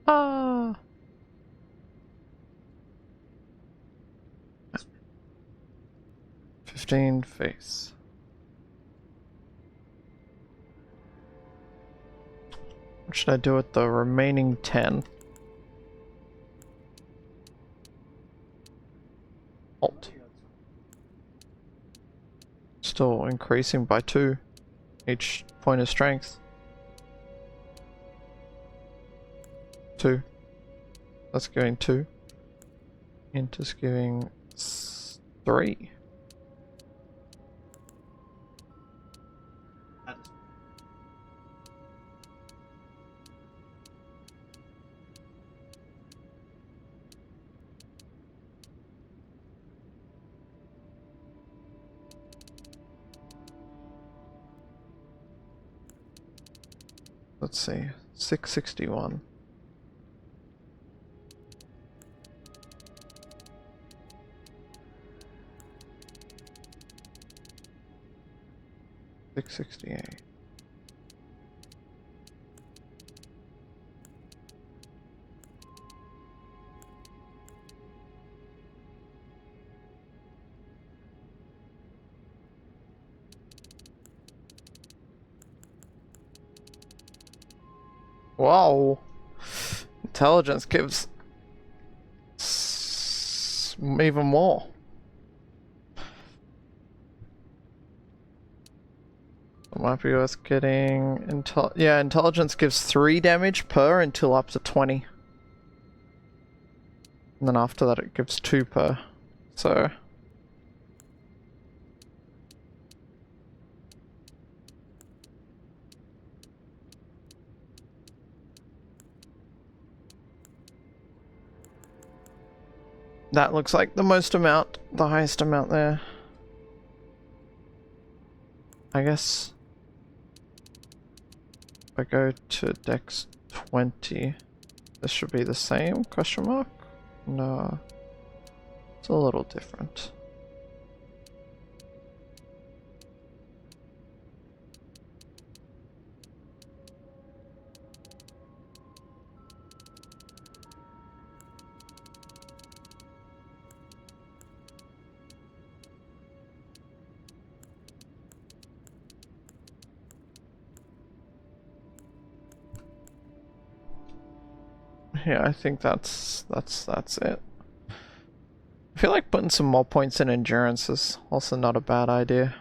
Ah. 15 face. What should I do with the remaining 10? Alt. Still increasing by 2 each point of strength. 2. That's giving 2. Int is giving 3. Let's see, 661. $668. Whoa! Intelligence gives even more. It might be worth getting intelligence gives 3 damage per until up to 20. And then after that it gives 2 per. So that looks like the highest amount there. I guess if I go to Dex 20, this should be the same, question mark? No, it's a little different. Yeah, I think that's it. I feel like putting some more points in endurance is also not a bad idea.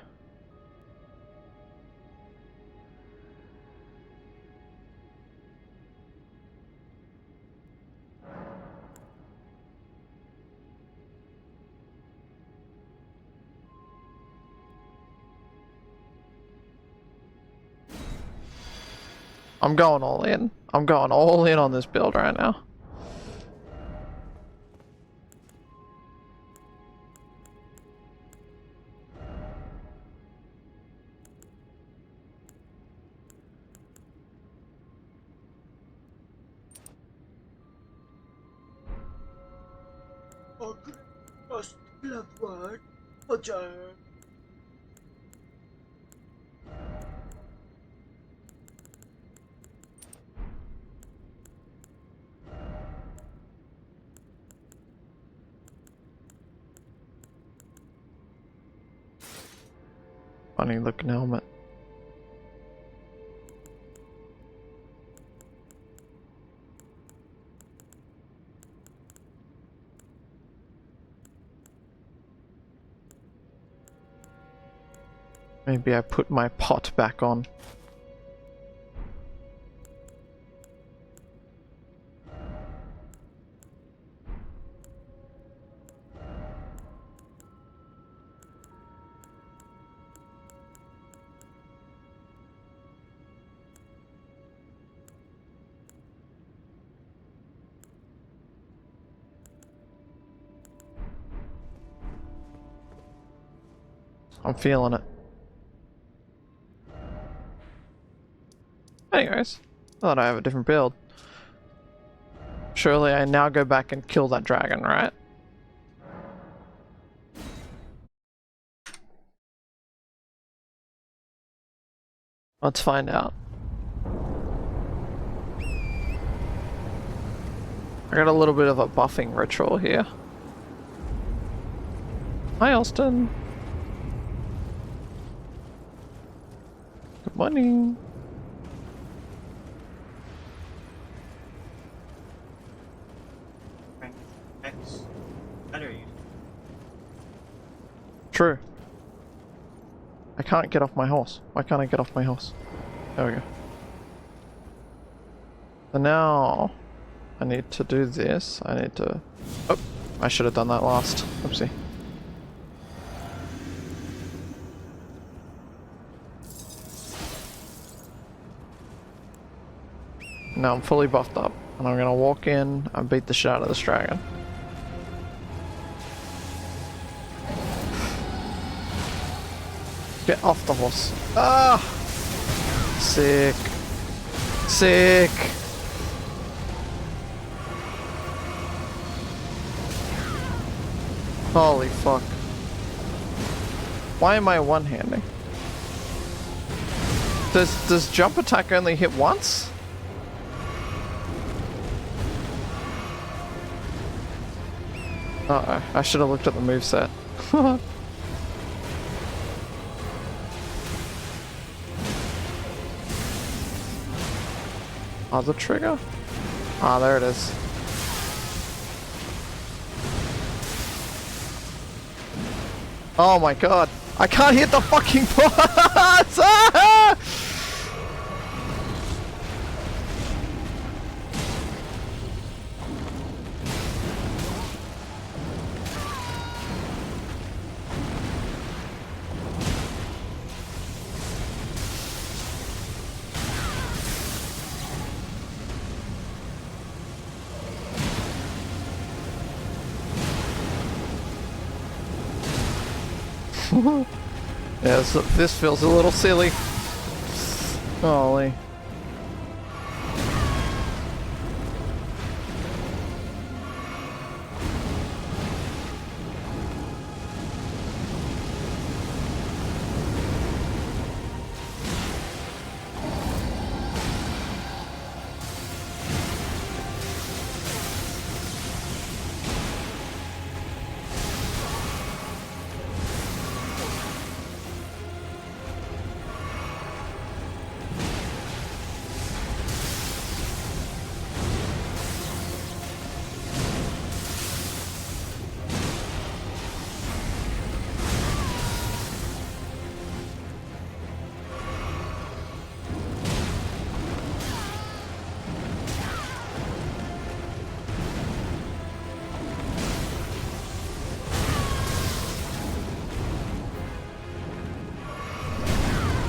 I'm going all in. I'm going all in on this build right now. Funny looking helmet. Maybe I put my pot back on. I'm feeling it. Anyways, thought I have a different build. Surely I now go back and kill that dragon, right? Let's find out. I got a little bit of a buffing ritual here. Hi, Austin. Good morning. X. Better you. True. I can't get off my horse. Why can't I get off my horse? There we go. So now I need to do this. I need to... Oh! I should have done that last. Oopsie. Now I'm fully buffed up. And I'm gonna walk in and beat the shit out of this dragon. Get off the horse. Ah! Sick. Sick. Holy fuck. Why am I one-handing? Does jump attack only hit once? Uh-oh, I should have looked at the moveset. Other trigger? Ah, there it is. Oh my god. I can't hit the fucking parts! Ah! Yeah, this feels a little silly. Holy.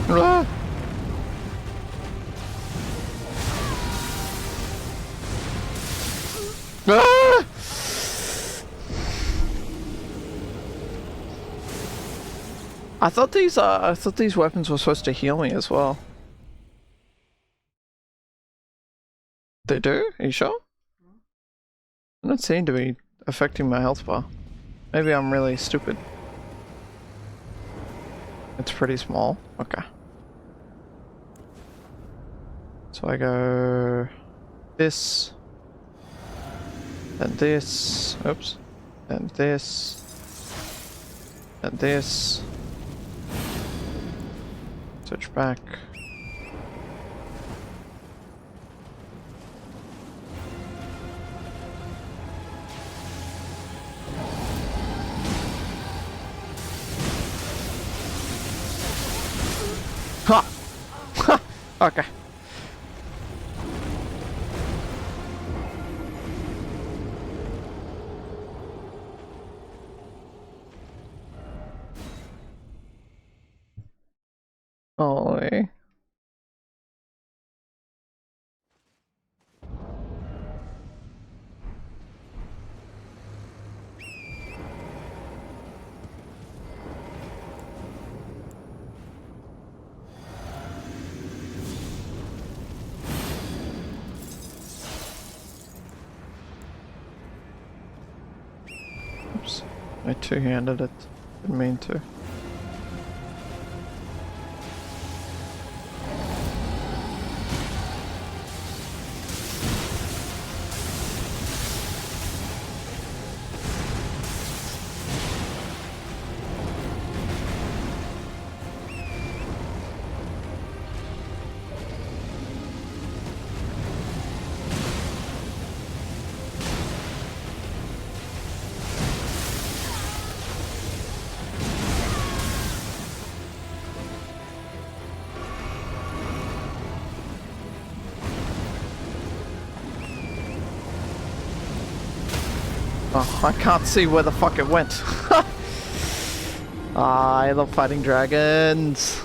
Ah. Ah. I thought these weapons were supposed to heal me as well. They do? Are you sure? They don't seem to be affecting my health bar. Maybe I'm really stupid. It's pretty small. Okay. So I go this, and this, oops, and this, and this. Switch back. Ha! Ha! Okay. Holy. Oops. I two-handed it. Didn't mean to. Oh, I can't see where the fuck it went. I love fighting dragons.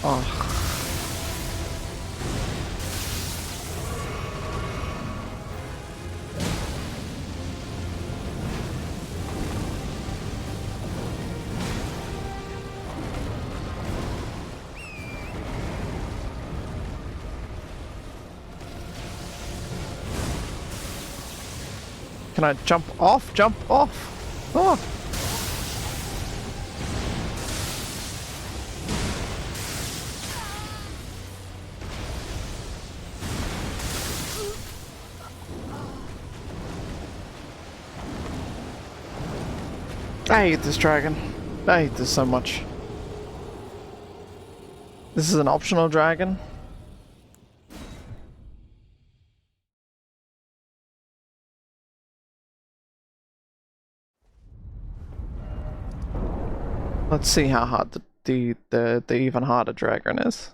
Oh. Can I jump off? Jump off! Oh! I hate this dragon. I hate this so much. This is an optional dragon. Let's see how hard the even harder dragon is.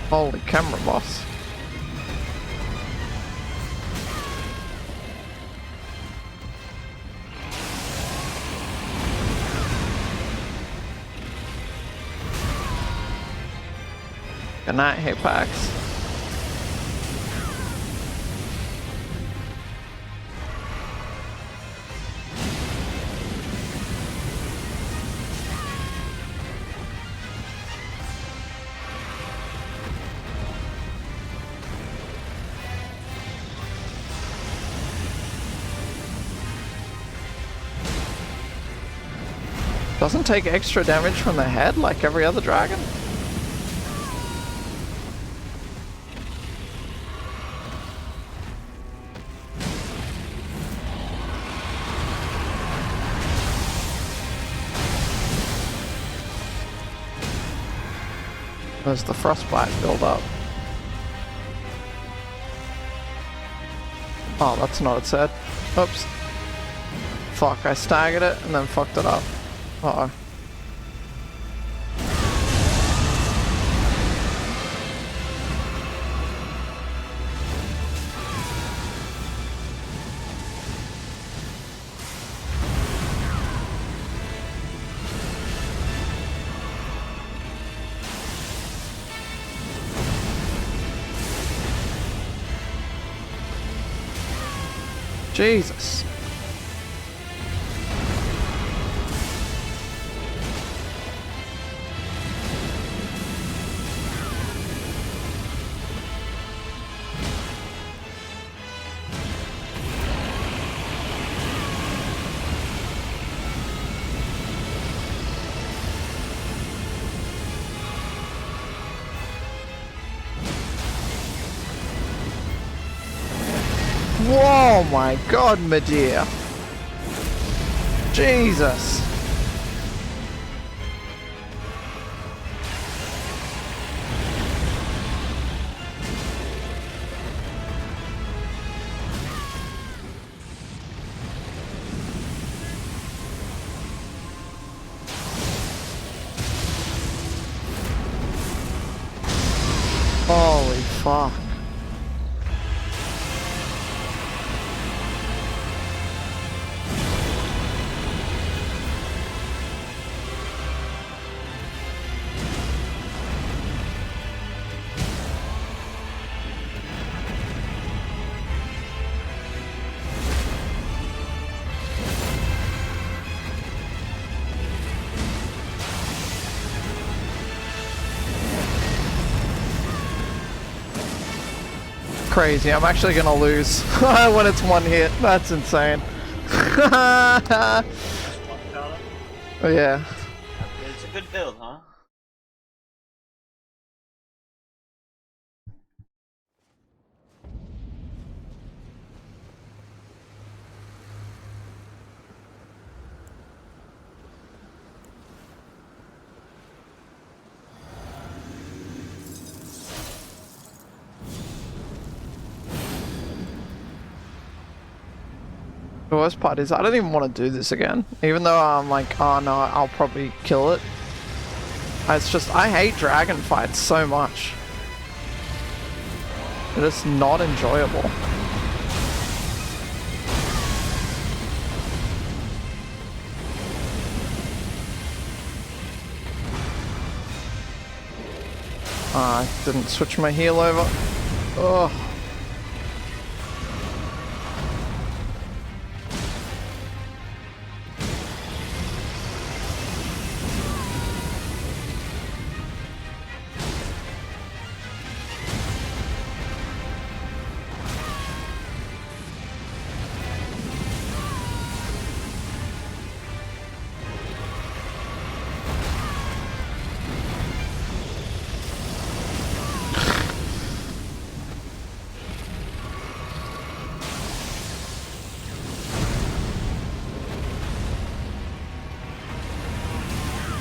Holy camera boss. Good night, Apex. Doesn't take extra damage from the head like every other dragon? There's the frostbite build up. Oh, that's not what it said. Oops. Fuck, I staggered it and then fucked it up. Uh-oh. Jesus. Whoa, my God, Medea. Jesus. Holy fuck. Crazy, I'm actually gonna lose when it's one hit. That's insane. Yeah. It's a good build, huh? The worst part is I don't even want to do this again. Even though I'm like, oh no, I'll probably kill it. It's just, I hate dragon fights so much. They're just not enjoyable. I didn't switch my heal over. Ugh.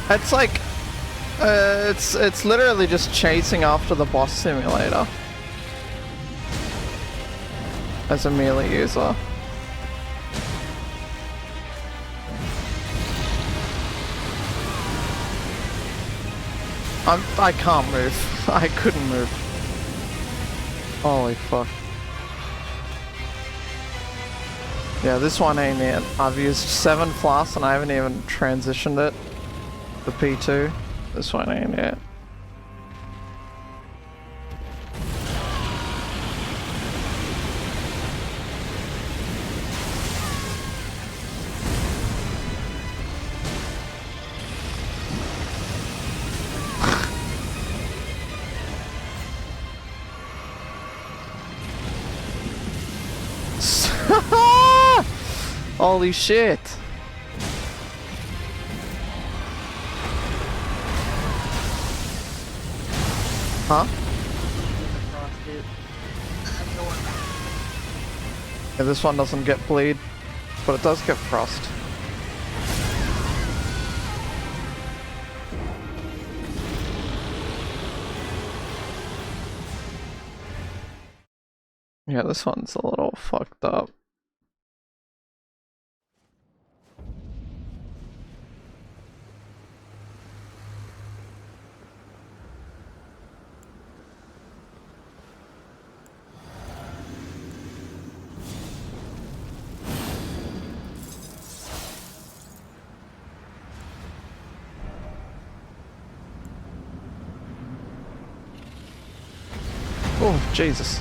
It's like, it's literally just chasing after the boss simulator as a melee user. I can't move. I couldn't move. Holy fuck. Yeah, this one ain't it. I've used 7 flasks and I haven't even transitioned it. The P2. This one ain't it. Holy shit. Huh? Yeah, this one doesn't get bleed, but it does get frost. Yeah, this one's a little fucked up. Oh, Jesus.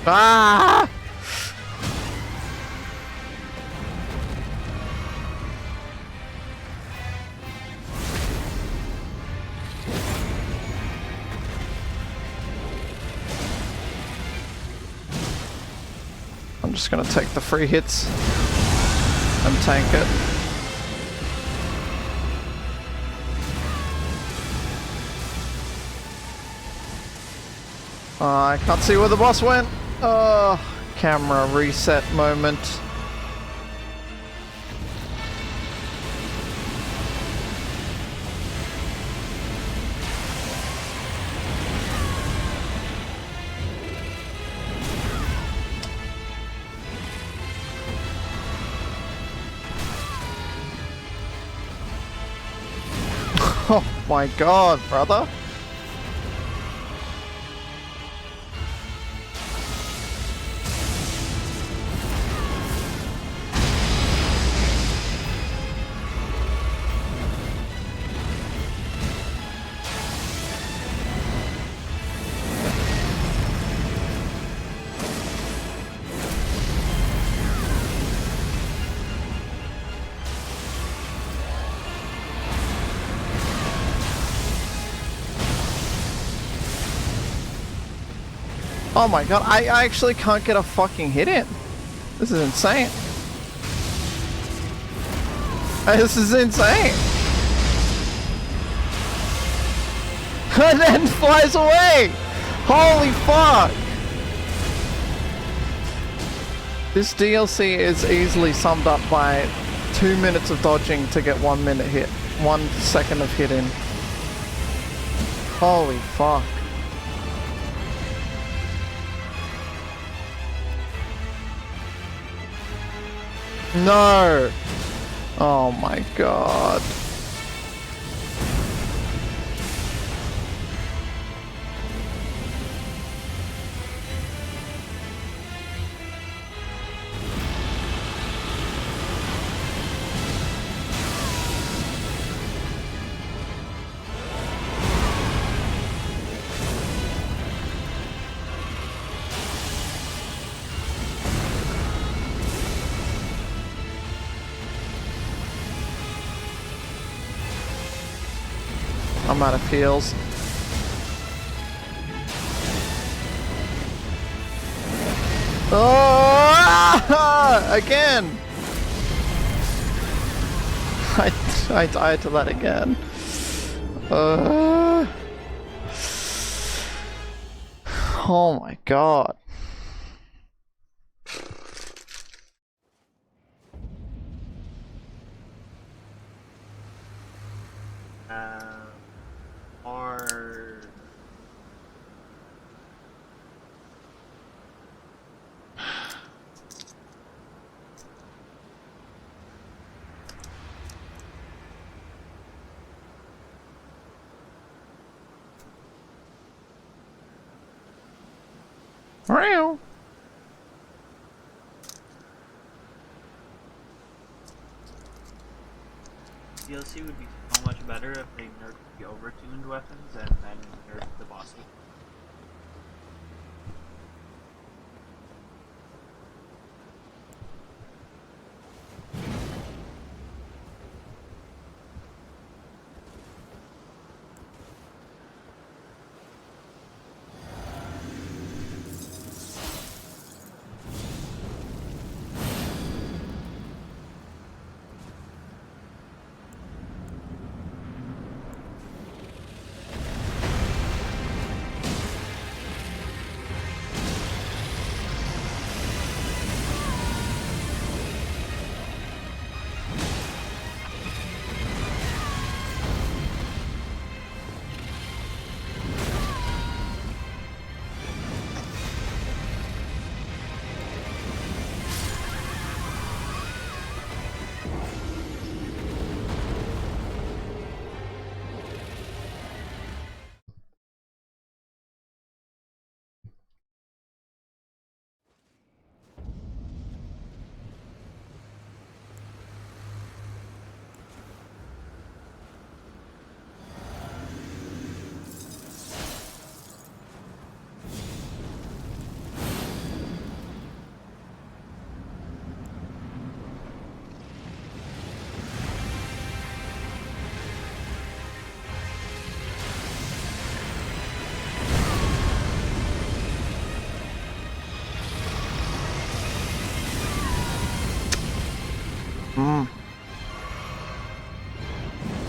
Ah! I'm just gonna take the free hits and tank it. I can't see where the boss went. Camera reset moment. Oh my god, brother. Oh my god, I actually can't get a fucking hit in. This is insane. This is insane. And then flies away. Holy fuck. This DLC is easily summed up by 2 minutes of dodging to get 1 minute hit. 1 second of hit in. Holy fuck. No! Oh my god. I'm out of heals. Oh! Again! I died to that again. Oh my god. Meow. DLC would be so much better if they nerfed the overtuned weapons and then nerfed the bosses.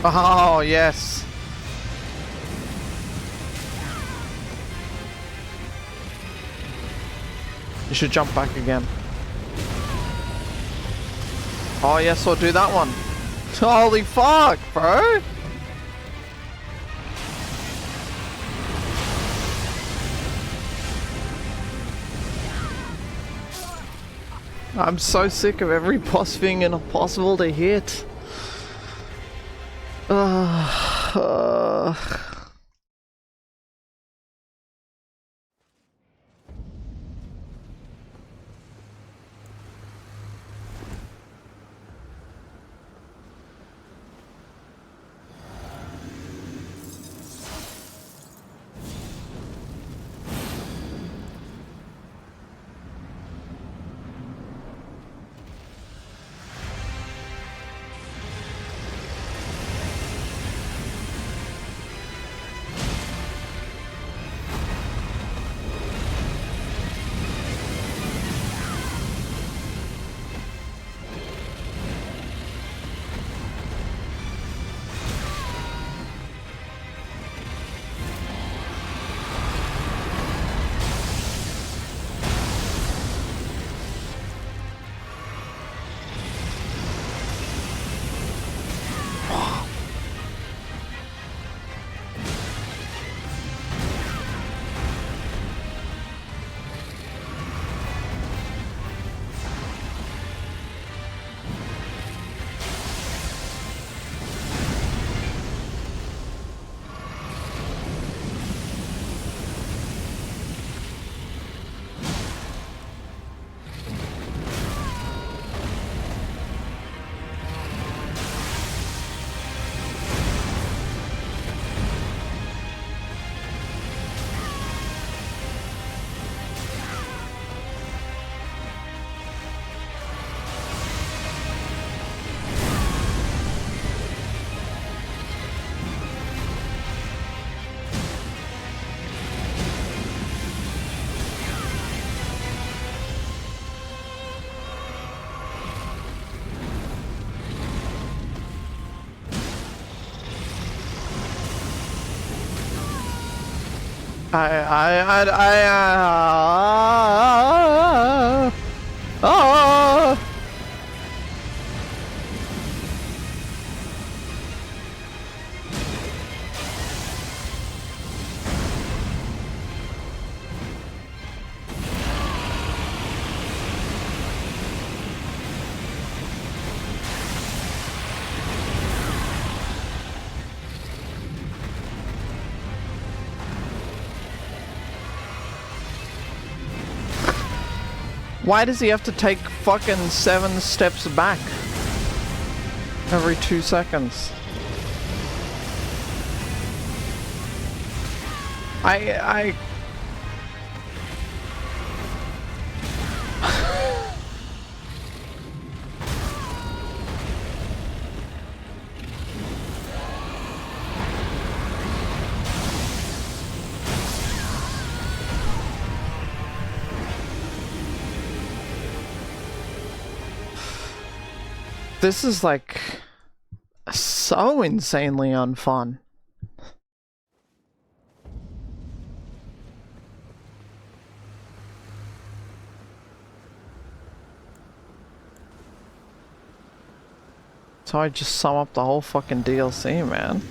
Oh, yes. You should jump back again. Oh yes, or do that one. Holy fuck, bro! I'm so sick of every boss being impossible to hit. Why does he have to take fucking 7 steps back every 2 seconds? I This is like so insanely unfun. So I just sum up the whole fucking DLC, man.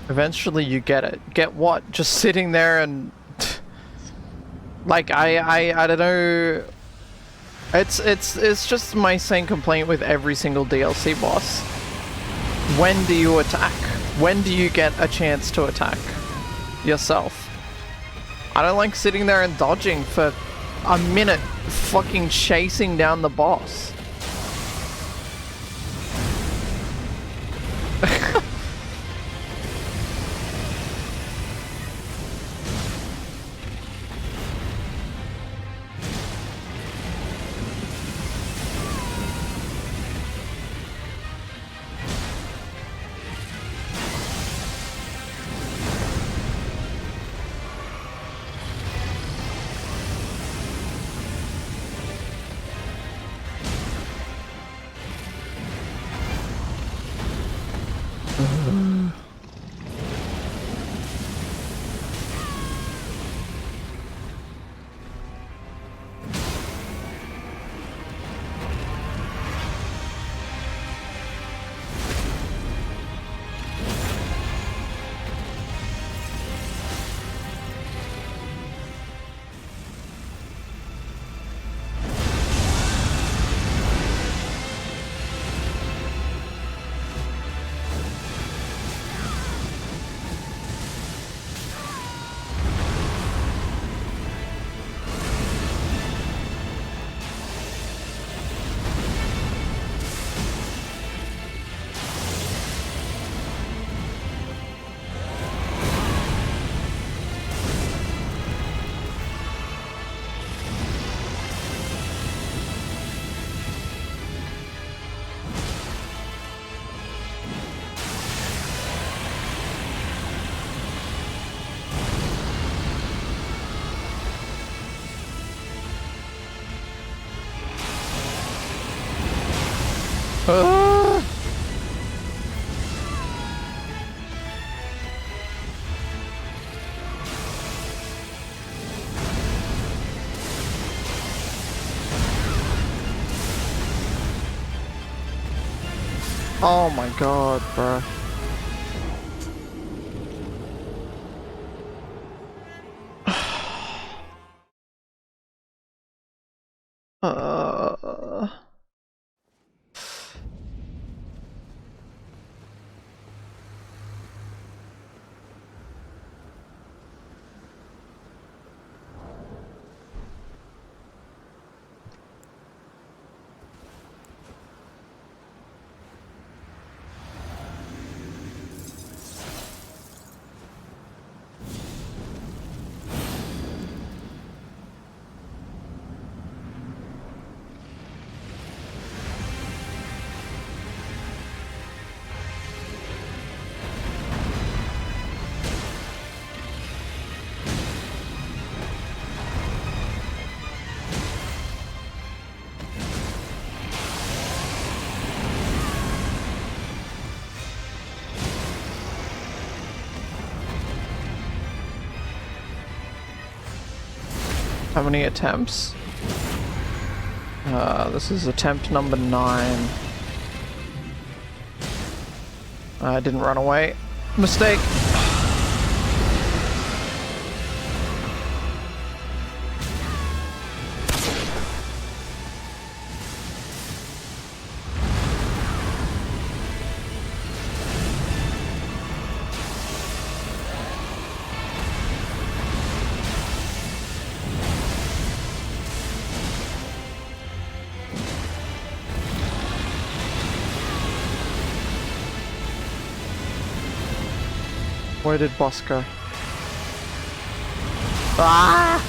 Eventually you get it. Get what? Just sitting there and like I don't know. It's just my same complaint with every single DLC boss. When do you attack? When do you get a chance to attack yourself? I don't like sitting there and dodging for a minute, fucking chasing down the boss. Oh my god, bro. How many attempts? This is attempt number 9. I didn't run away. Mistake! Where did boss go? Ah!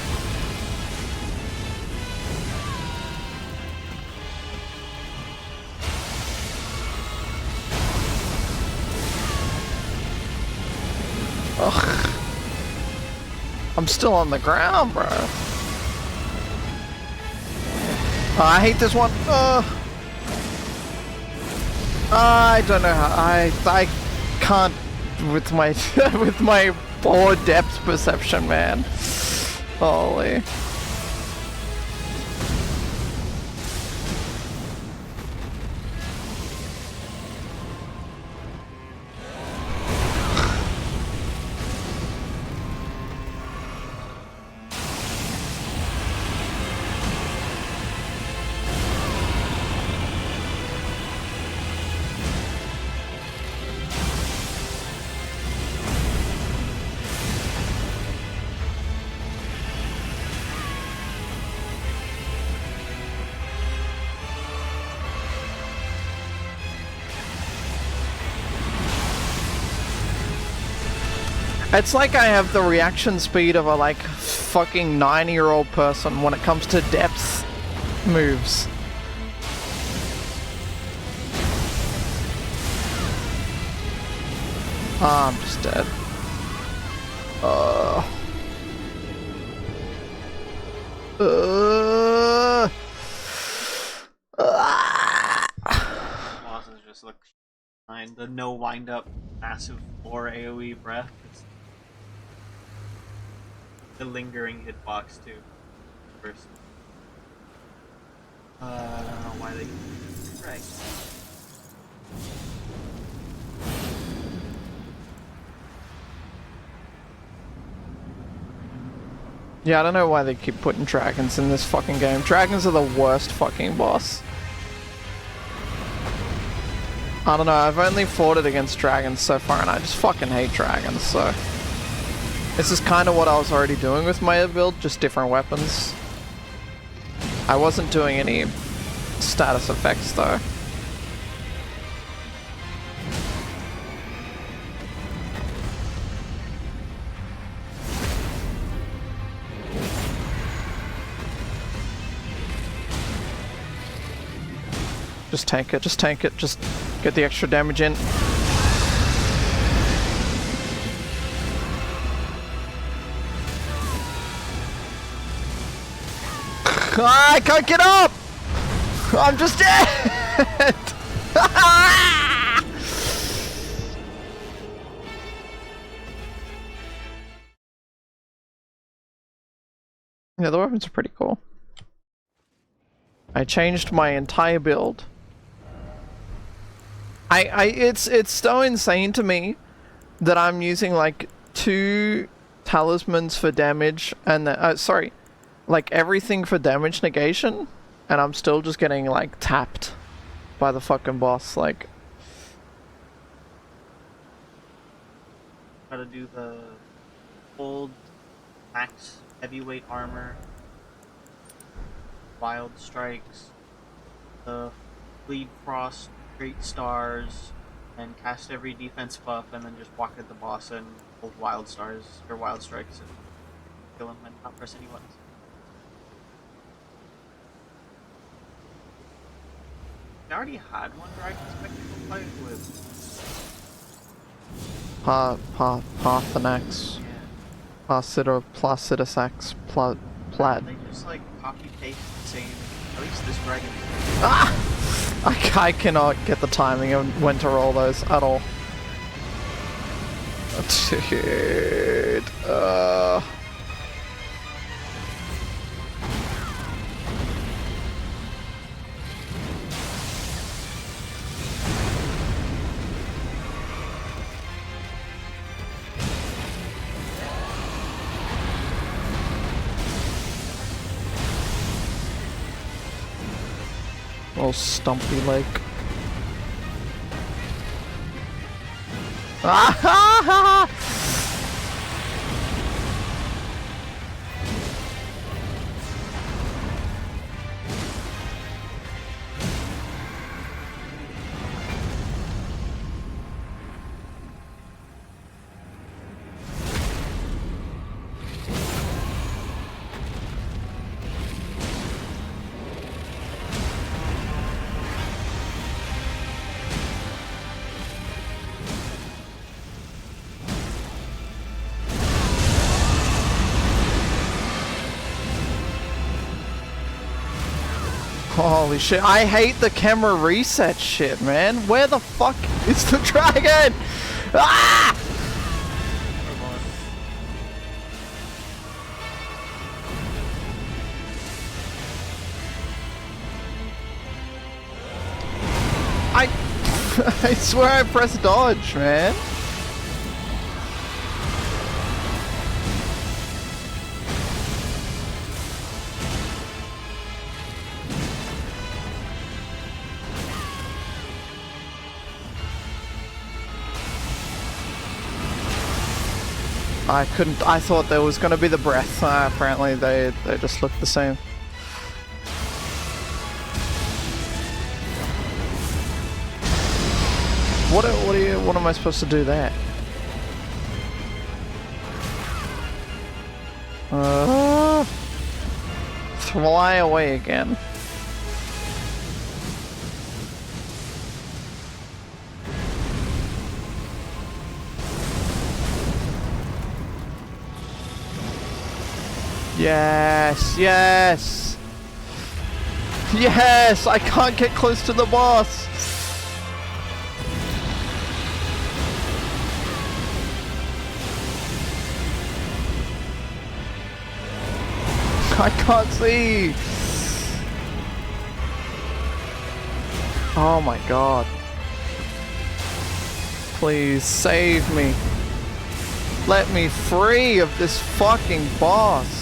Ugh. I'm still on the ground, bro. Oh, I hate this one. I don't know how I can't with my with my poor depth perception, man. Holy. It's like I have the reaction speed of a like fucking 9-year-old person when it comes to depth moves. Ah, I'm just dead. Bosses just look fine. The no wind up, massive floor AoE breath. It's the lingering hitbox too. First. I don't know why they. Right. Yeah, I don't know why they keep putting dragons in this fucking game. Dragons are the worst fucking boss. I don't know, I've only fought it against dragons so far and I just fucking hate dragons, so... This is kind of what I was already doing with my build, just different weapons. I wasn't doing any status effects though. Just tank it, just get the extra damage in. I can't get up! I'm just dead! Yeah, the weapons are pretty cool. I changed my entire build. It's so insane to me that I'm using like 2 talismans for damage and sorry, like everything for damage negation, and I'm still just getting like tapped by the fucking boss. Like, gotta do the old max heavyweight armor, wild strikes, the bleed frost, great stars, and cast every defense buff, and then just walk at the boss and hold wild stars or wild strikes and kill him and not press any buttons. I already had one Dragon Spectacle fight with Parthenax, Placidusax, Plat. They just like copy paste the same. At least this dragon. I cannot get the timing of when to roll those at all. Dude. Little stumpy leg. Ah! Holy shit, I hate the camera reset shit, man. Where the fuck is the dragon? Ah! I swear I pressed dodge, man. I thought there was gonna be the breath. Apparently they just look the same. What am I supposed to do there? Fly away again. Yes, yes! Yes! I can't get close to the boss! I can't see! Oh my god. Please save me. Let me free of this fucking boss.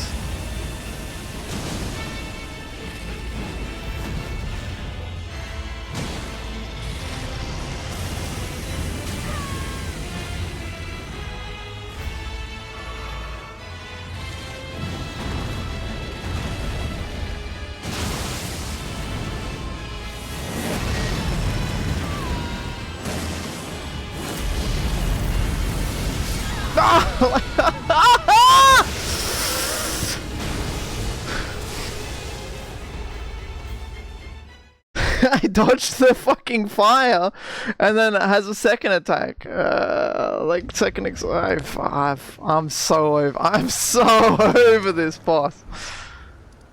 I dodged the fucking fire, and then it has a second attack. Like second. I'm so over this boss.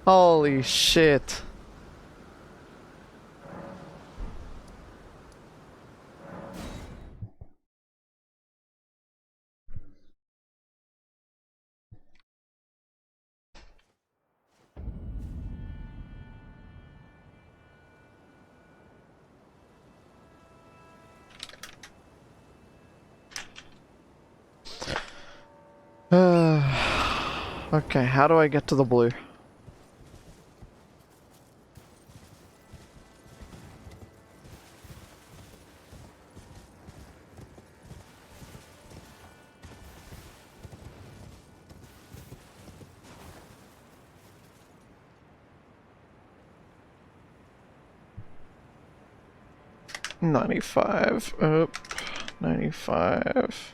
Holy shit. Okay, how do I get to the blue? $95. Oh, 95.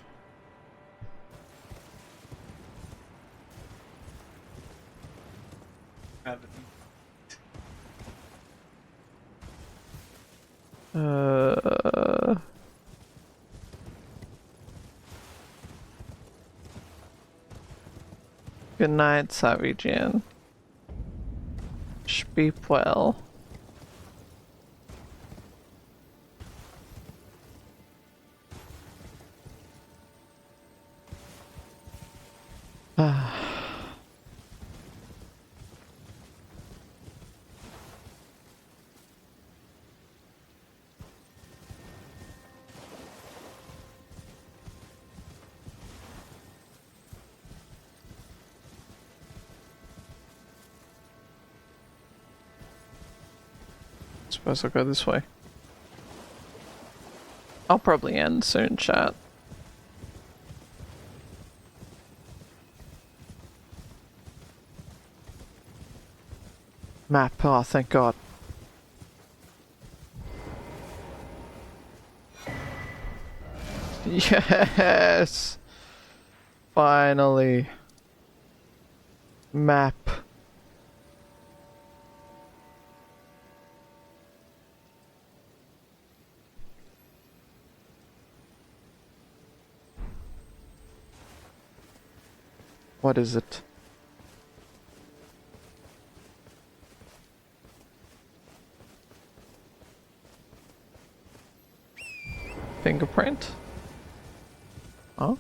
Good night, Savijan. Sleep well. Suppose I'll go this way. I'll probably end soon, chat. Map, oh thank god. Yes! Finally. Map. What is it? Fingerprint? Oh?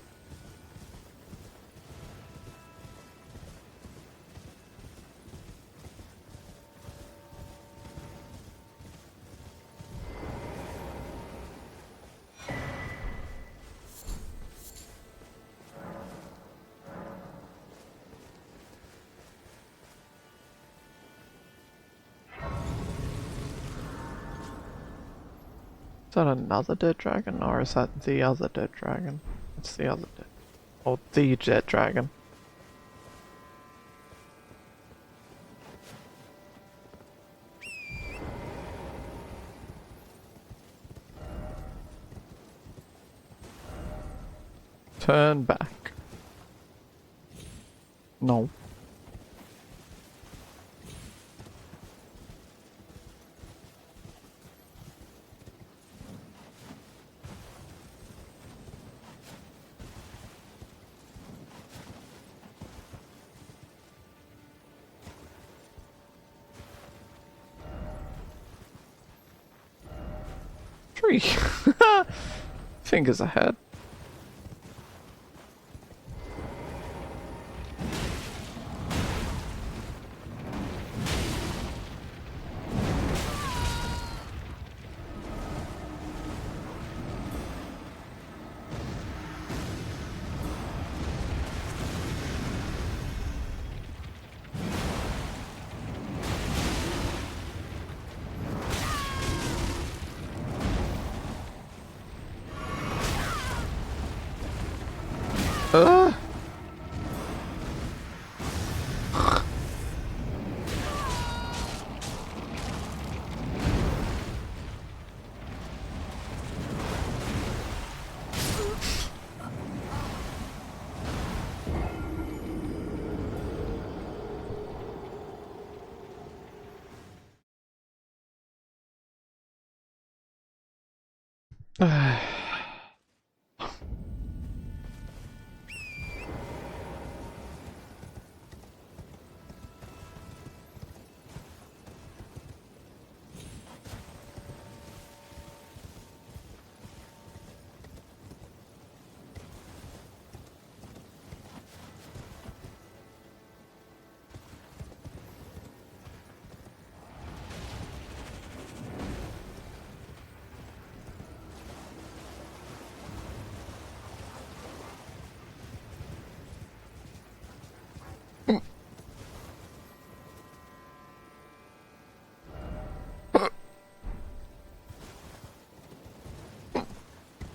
Is that another dead dragon, or is that the other dead dragon? It's the other dead... or the dead dragon. Turn back. No. Tree. Fingers ahead.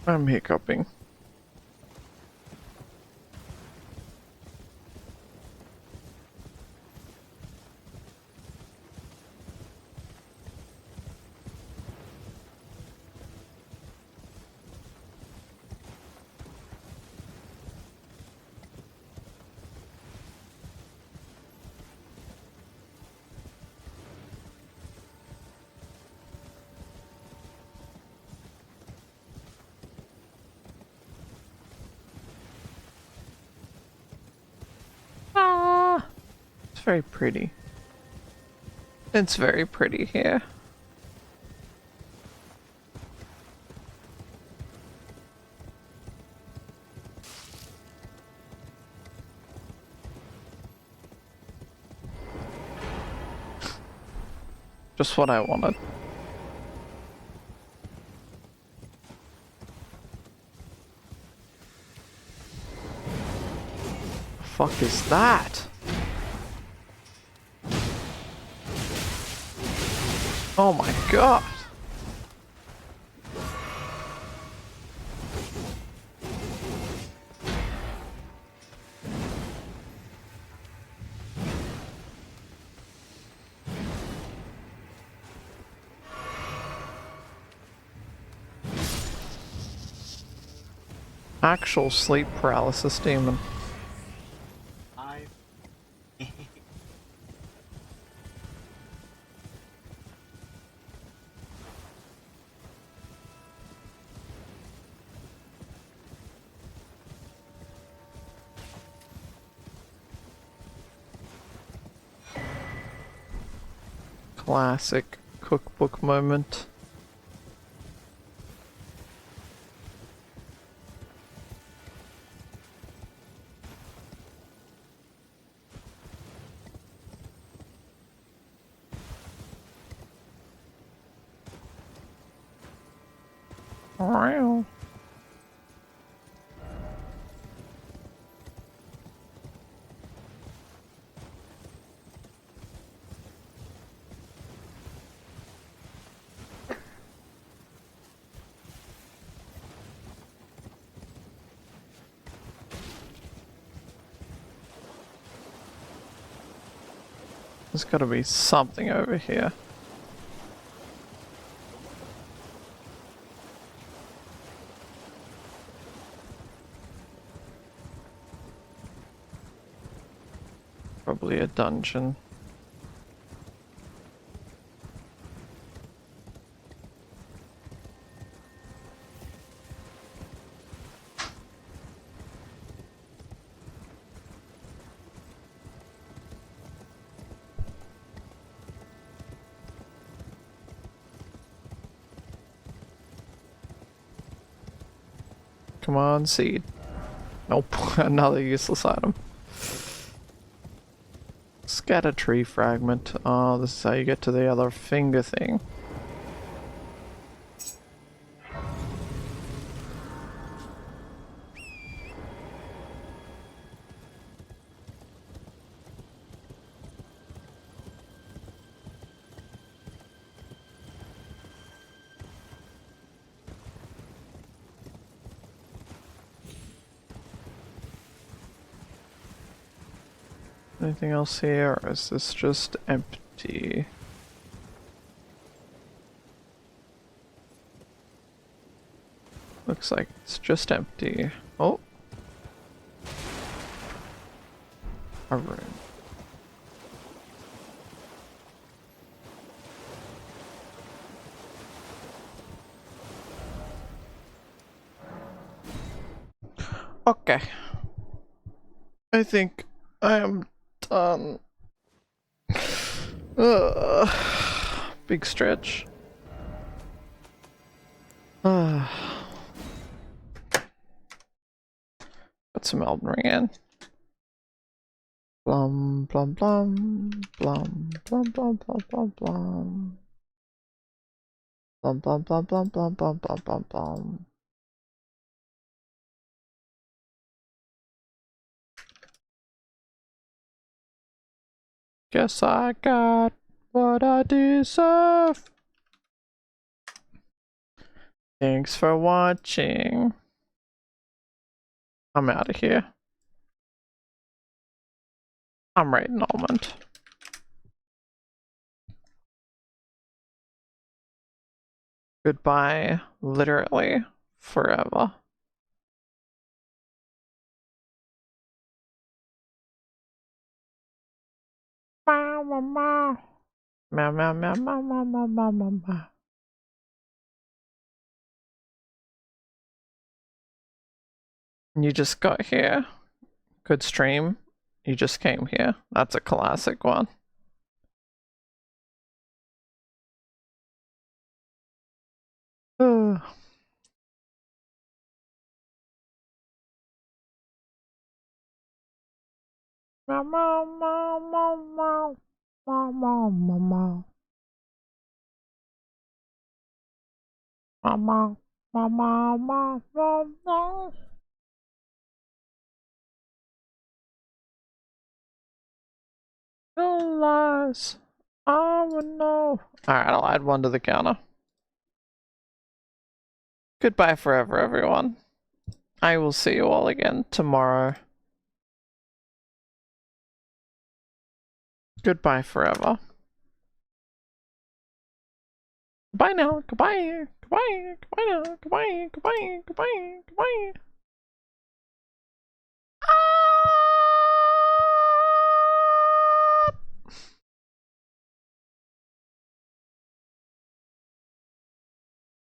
I'm hiccuping. It's very pretty. It's very pretty here. Just what I wanted. Fuck is that? Oh my god. Actual sleep paralysis demon. Classic cookbook moment. Wow. There's gotta be something over here. Probably a dungeon. Come on, seed. Nope, another useless item. Scatter tree fragment. Oh, this is how you get to the other finger thing. Anything else here, or is this just empty? Looks like it's just empty. Oh! A room. Okay. I think I am done. Big stretch. Got some Elden Ring in. Blum blum blum blum blum blum blum blum blum. Blum blum blum blum blum blum blum blum blum. Guess I got what I deserve. Thanks for watching. I'm out of here. I'm raiding Almond. Goodbye, literally, forever. Meow, meow, meow. Meow, meow, meow, meow, meow, meow, meow, meow, meow. You just got here. Good stream. You just came here. That's a classic one. Ugh. Meow, meow, meow, meow, meow. Meow, meow, meow, meow. Meow, meow, meow, meow, meow, meow, meow. No lies. I would know. Alright, I'll add one to the counter. Goodbye forever, everyone. I will see you all again tomorrow. Goodbye forever. Goodbye now. Goodbye. Goodbye. Goodbye now. Goodbye. Goodbye. Goodbye. Goodbye.